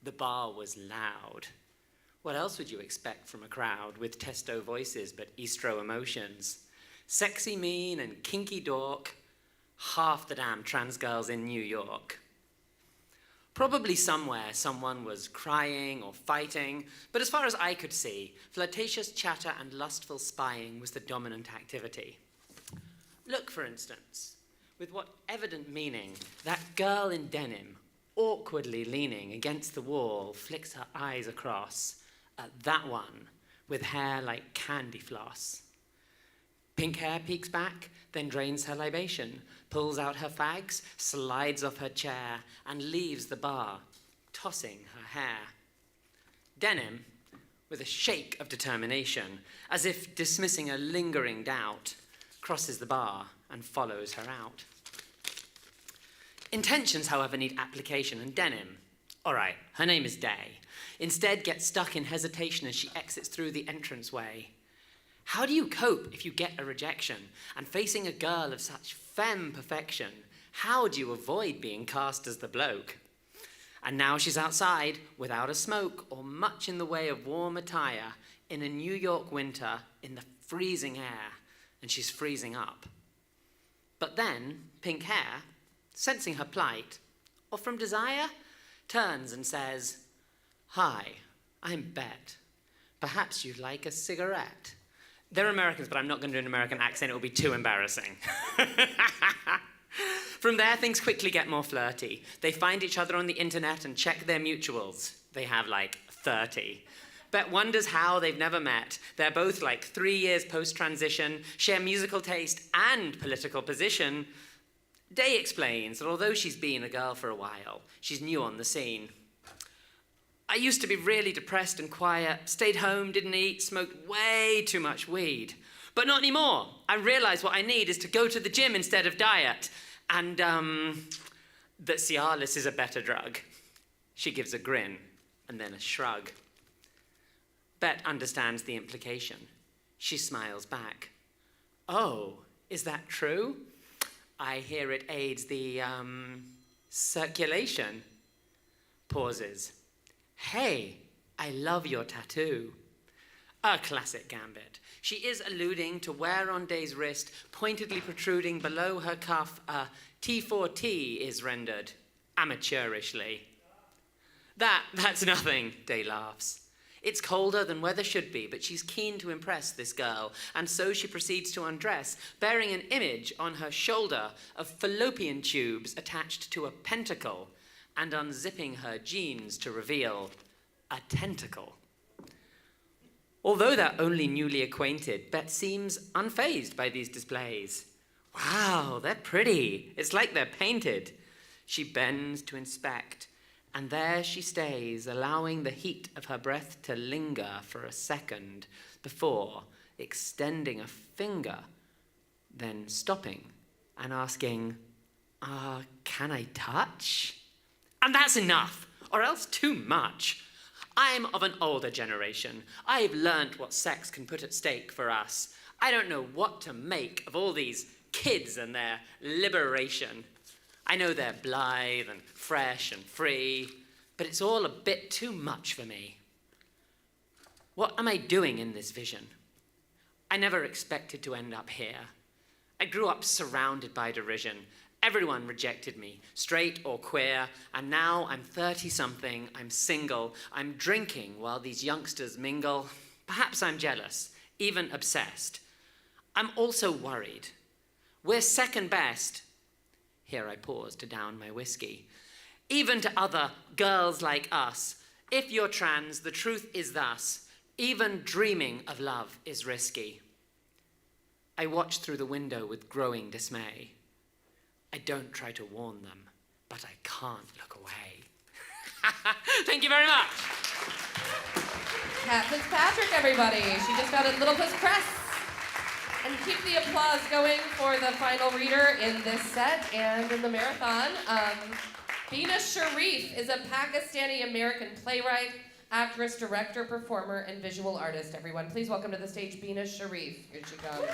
The bar was loud. What else would you expect from a crowd with testo voices but estro emotions? Sexy mean and kinky dork, half the damn trans girls in New York. Probably somewhere someone was crying or fighting, but as far as I could see, flirtatious chatter and lustful spying was the dominant activity. Look, for instance, with what evident meaning that girl in denim, awkwardly leaning against the wall, flicks her eyes across at that one with hair like candy floss. Pink hair peeks back, then drains her libation, pulls out her fags, slides off her chair, and leaves the bar, tossing her hair. Denim, with a shake of determination, as if dismissing a lingering doubt, crosses the bar and follows her out. Intentions, however, need application, and Denim, all right, her name is Day, instead gets stuck in hesitation as she exits through the entranceway. How do you cope if you get a rejection? And facing a girl of such femme perfection, how do you avoid being cast as the bloke? And now she's outside, without a smoke or much in the way of warm attire, in a New York winter, in the freezing air, and she's freezing up. But then, Pink hair, sensing her plight, or from desire, turns and says, "Hi, I'm Bet. Perhaps you'd like a cigarette." They're Americans, but I'm not going to do an American accent. It will be too embarrassing. From there, things quickly get more flirty. They find each other on the internet and check their mutuals. They have like 30. Bet wonders how they've never met. They're both like 3 years post-transition, share musical taste and political position. Day explains that although she's been a girl for a while, she's new on the scene. "I used to be really depressed and quiet, stayed home, didn't eat, smoked way too much weed. But not anymore. I realize what I need is to go to the gym instead of diet. And, that Cialis is a better drug." She gives a grin and then a shrug. Bet understands the implication. She smiles back. "Oh, is that true? I hear it aids the, circulation." Pauses. "Hey, I love your tattoo." A classic gambit. She is alluding to where on Day's wrist, pointedly protruding below her cuff, a T4T is rendered, amateurishly. That's nothing, Day laughs. It's colder than weather should be, but she's keen to impress this girl, and so she proceeds to undress, bearing an image on her shoulder of fallopian tubes attached to a pentacle, and unzipping her jeans to reveal a tentacle. Although they're only newly acquainted, Bet seems unfazed by these displays. "Wow, they're pretty. It's like they're painted." She bends to inspect, and there she stays, allowing the heat of her breath to linger for a second before extending a finger, then stopping and asking, "Can I touch?" And that's enough, or else too much. I'm of an older generation. I've learnt what sex can put at stake for us. I don't know what to make of all these kids and their liberation. I know they're blithe and fresh and free, but it's all a bit too much for me. What am I doing in this vision? I never expected to end up here. I grew up surrounded by derision. Everyone rejected me, straight or queer, and now I'm 30-something, I'm single, I'm drinking while these youngsters mingle. Perhaps I'm jealous, even obsessed. I'm also worried. We're second best. Here I pause to down my whiskey. Even to other girls like us. If you're trans, the truth is thus. Even dreaming of love is risky. I watch through the window with growing dismay. I don't try to warn them, but I can't look away. Thank you very much. Kat Fitzpatrick, everybody. She just got a Little Puss Press. And keep the applause going for the final reader in this set and in the marathon. Bina Sharif is a Pakistani-American playwright, actress, director, performer, and visual artist. Everyone, please welcome to the stage Bina Sharif. Here she comes.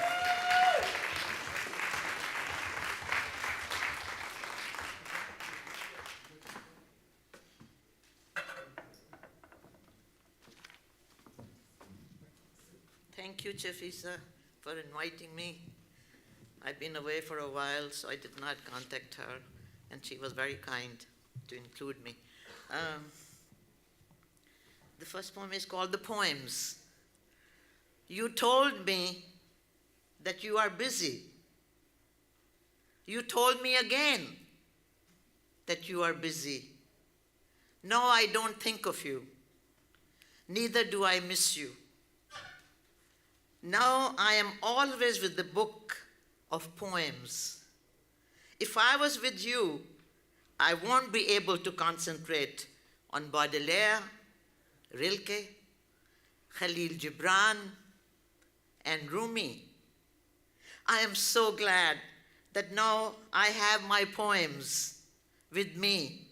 Thank you, Chavisa, for inviting me. I've been away for a while, so I did not contact her, and she was very kind to include me. The first poem is called The Poems. You told me that you are busy. You told me again that you are busy. No, I don't think of you. Neither do I miss you. Now I am always with the book of poems. If I was with you, I won't be able to concentrate on Baudelaire, Rilke, Khalil Gibran, and Rumi. I am so glad that now I have my poems with me,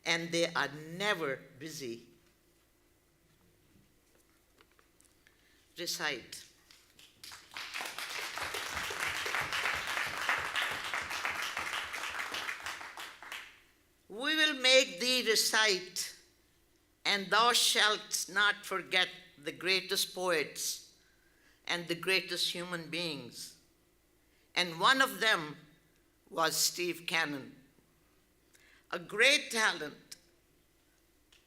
and they are never busy. Recite. We will make thee recite, and thou shalt not forget the greatest poets and the greatest human beings. And one of them was Steve Cannon, a great talent,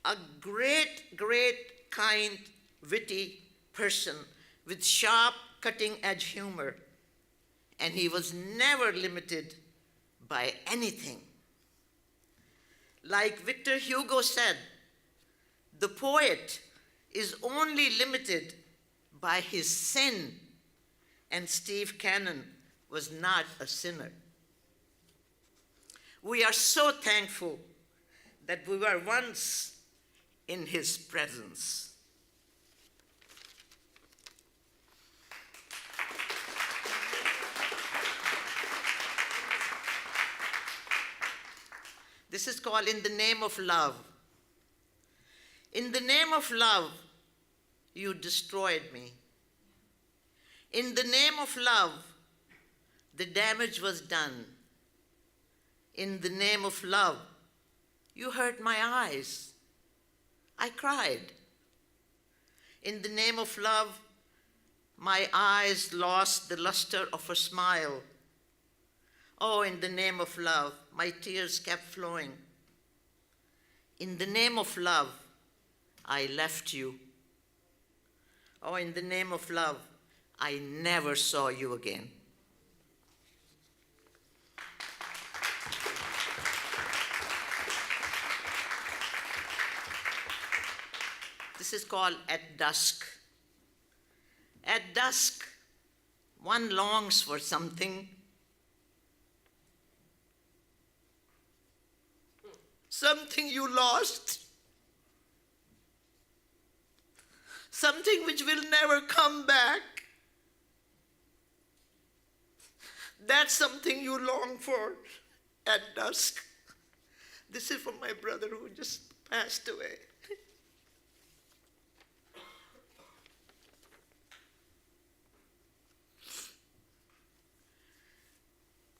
a great, great, kind, witty person with sharp, cutting-edge humor, and he was never limited by anything. Like Victor Hugo said, the poet is only limited by his sin, and Steve Cannon was not a sinner. We are so thankful that we were once in his presence. This is called In the Name of Love. In the name of love, you destroyed me. In the name of love, the damage was done. In the name of love, you hurt my eyes. I cried. In the name of love, my eyes lost the luster of a smile. Oh, in the name of love, my tears kept flowing. In the name of love, I left you. Oh, in the name of love, I never saw you again. This is called At Dusk. At dusk, one longs for something. Something you lost. Something which will never come back. That's something you long for at dusk. This is from my brother who just passed away.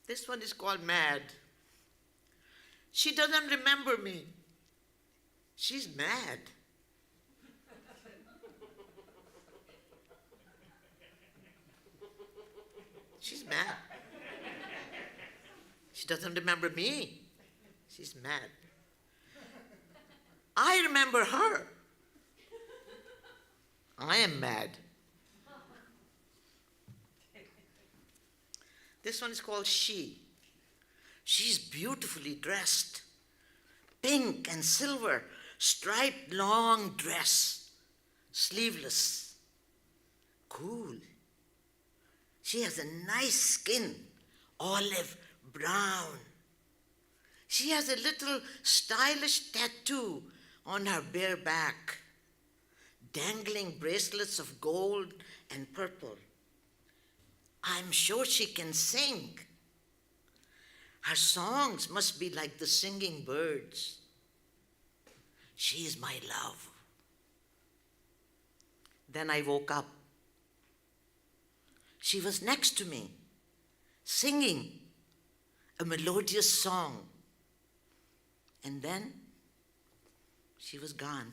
This one is called Mad. She doesn't remember me. She's mad. She's mad. She doesn't remember me. She's mad. I remember her. I am mad. This one is called She. She's beautifully dressed. Pink and silver, striped long dress, sleeveless, cool. She has a nice skin, olive brown. She has a little stylish tattoo on her bare back, dangling bracelets of gold and purple. I'm sure she can sing. Her songs must be like the singing birds. She is my love. Then I woke up. She was next to me, singing a melodious song. And then she was gone.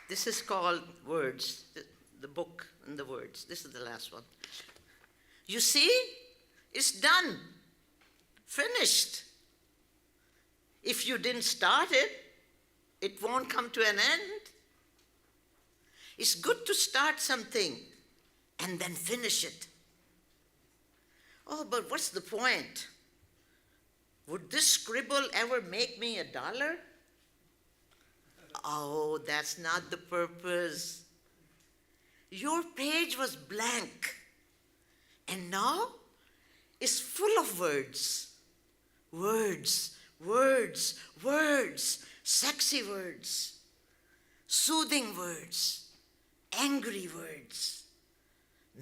This is called Words, the book and the words. This is the last one. You see, it's done, finished. If you didn't start it, it won't come to an end. It's good to start something and then finish it. Oh, but what's the point? Would this scribble ever make me $1? Oh, that's not the purpose. Your page was blank, and now it's full of words. Words, words, words, sexy words, soothing words, angry words,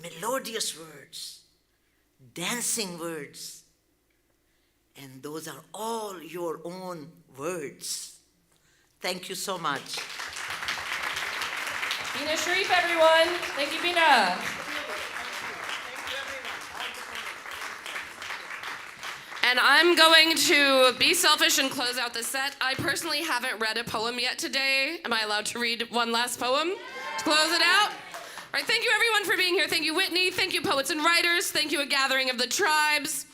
melodious words, dancing words. And those are all your own words. Thank you so much. Bina Sharif, everyone. Thank you, Bina. And I'm going to be selfish and close out the set. I personally haven't read a poem yet today. Am I allowed to read one last poem to close it out? All right, thank you everyone for being here. Thank you, Whitney. Thank you, poets and writers. Thank you, A Gathering of the Tribes.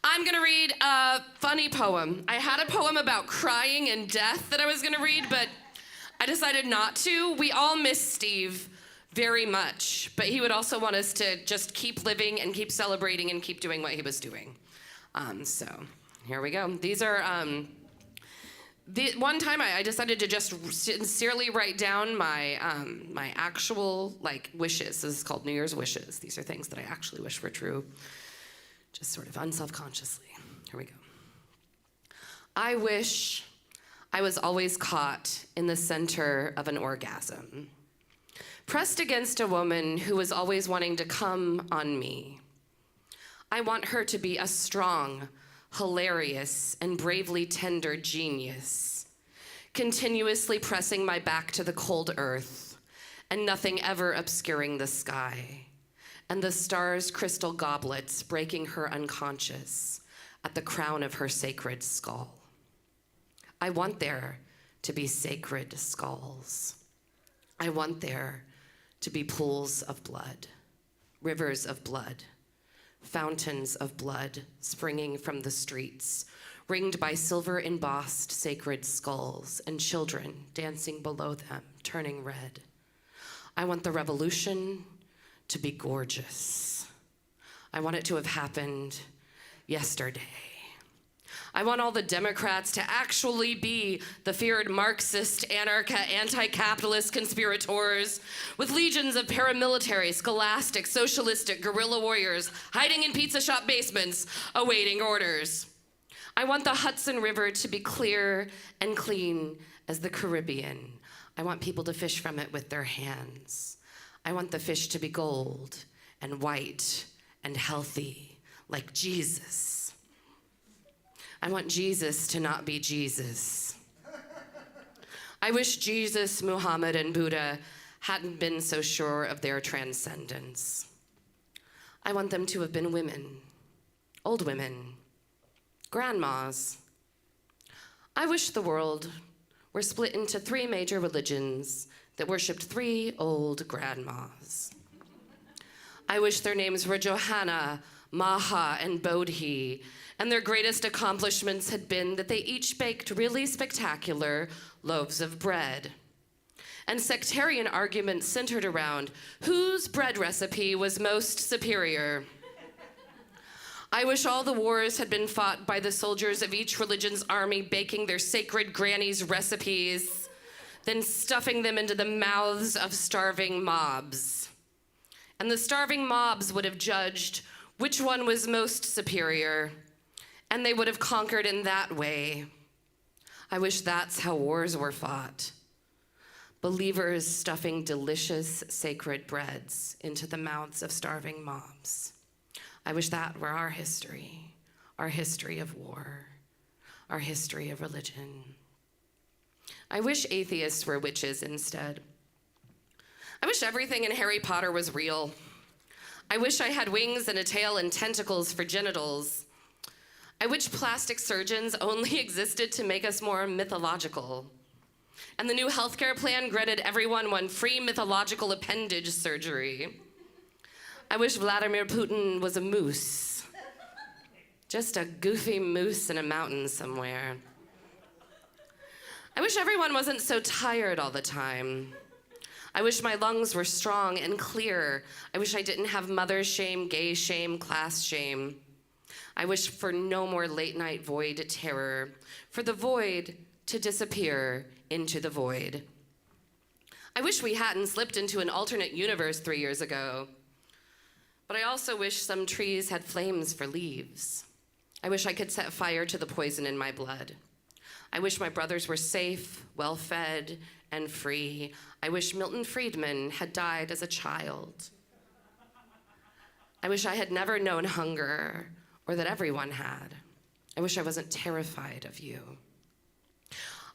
I'm gonna read a funny poem. I had a poem about crying and death that I was gonna read, but I decided not to. We all miss Steve very much, but he would also want us to just keep living and keep celebrating and keep doing what he was doing. So here we go. These are, one time I decided to just sincerely write down my my actual wishes. This is called New Year's wishes. These are things that I actually wish were true, just sort of unselfconsciously. Here we go. I wish I was always caught in the center of an orgasm, pressed against a woman who was always wanting to come on me. I want her to be a strong, hilarious, and bravely tender genius, continuously pressing my back to the cold earth, and nothing ever obscuring the sky, and the stars' crystal goblets breaking her unconscious at the crown of her sacred skull. I want there to be sacred skulls. I want there to be pools of blood, rivers of blood, fountains of blood springing from the streets, ringed by silver-embossed sacred skulls, and children dancing below them, turning red. I want the revolution to be gorgeous. I want it to have happened yesterday. I want all the Democrats to actually be the feared Marxist, anti-capitalist conspirators with legions of paramilitary, scholastic, socialistic, guerrilla warriors hiding in pizza shop basements, awaiting orders. I want the Hudson River to be clear and clean as the Caribbean. I want people to fish from it with their hands. I want the fish to be gold and white and healthy, like Jesus. I want Jesus to not be Jesus. I wish Jesus, Muhammad, and Buddha hadn't been so sure of their transcendence. I want them to have been women, old women, grandmas. I wish the world were split into 3 major religions that worshipped 3 old grandmas. I wish their names were Johanna, Maha, and Bodhi, and their greatest accomplishments had been that they each baked really spectacular loaves of bread. And sectarian arguments centered around whose bread recipe was most superior. I wish all the wars had been fought by the soldiers of each religion's army baking their sacred grannies' recipes, then stuffing them into the mouths of starving mobs. And the starving mobs would have judged which one was most superior, and they would have conquered in that way. I wish that's how wars were fought. Believers stuffing delicious sacred breads into the mouths of starving mobs. I wish that were our history of war, our history of religion. I wish atheists were witches instead. I wish everything in Harry Potter was real. I wish I had wings and a tail and tentacles for genitals. I wish plastic surgeons only existed to make us more mythological. And the new healthcare plan granted everyone one free mythological appendage surgery. I wish Vladimir Putin was a moose. Just a goofy moose in a mountain somewhere. I wish everyone wasn't so tired all the time. I wish my lungs were strong and clear. I wish I didn't have mother shame, gay shame, class shame. I wish for no more late-night void terror, for the void to disappear into the void. I wish we hadn't slipped into an alternate universe 3 years ago, but I also wish some trees had flames for leaves. I wish I could set fire to the poison in my blood. I wish my brothers were safe, well-fed, and free. I wish Milton Friedman had died as a child. I wish I had never known hunger, or that everyone had. I wish I wasn't terrified of you.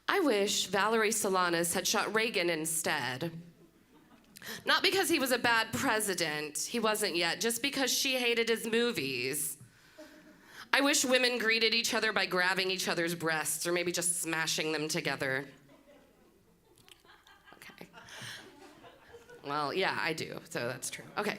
I wish Valerie Solanas had shot Reagan instead. Not because he was a bad president, he wasn't yet, just because she hated his movies. I wish women greeted each other by grabbing each other's breasts, or maybe just smashing them together. Okay. Well, yeah, I do, so that's true. Okay.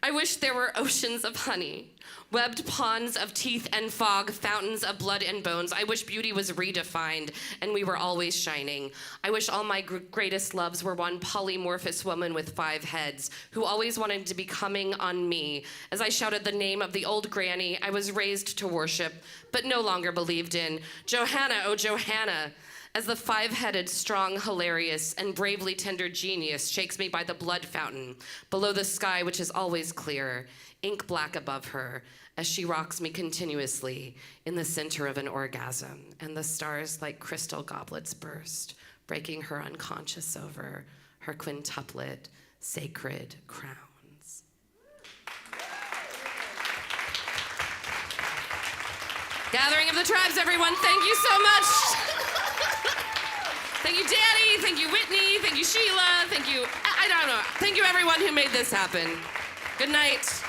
I wish there were oceans of honey, webbed ponds of teeth and fog, fountains of blood and bones. I wish beauty was redefined and we were always shining. I wish all my greatest loves were one polymorphous woman with 5 heads who always wanted to be coming on me. As I shouted the name of the old granny I was raised to worship, but no longer believed in. Johanna, oh Johanna. As the 5-headed, strong, hilarious, and bravely tender genius shakes me by the blood fountain, below the sky which is always clear, ink black above her, as she rocks me continuously in the center of an orgasm, and the stars like crystal goblets burst, breaking her unconscious over her quintuplet sacred crowns. Gathering of the tribes, everyone, thank you so much. Thank you, Danny. Thank you, Whitney. Thank you, Sheila. Thank you, I don't know. Thank you, everyone who made this happen. Good night.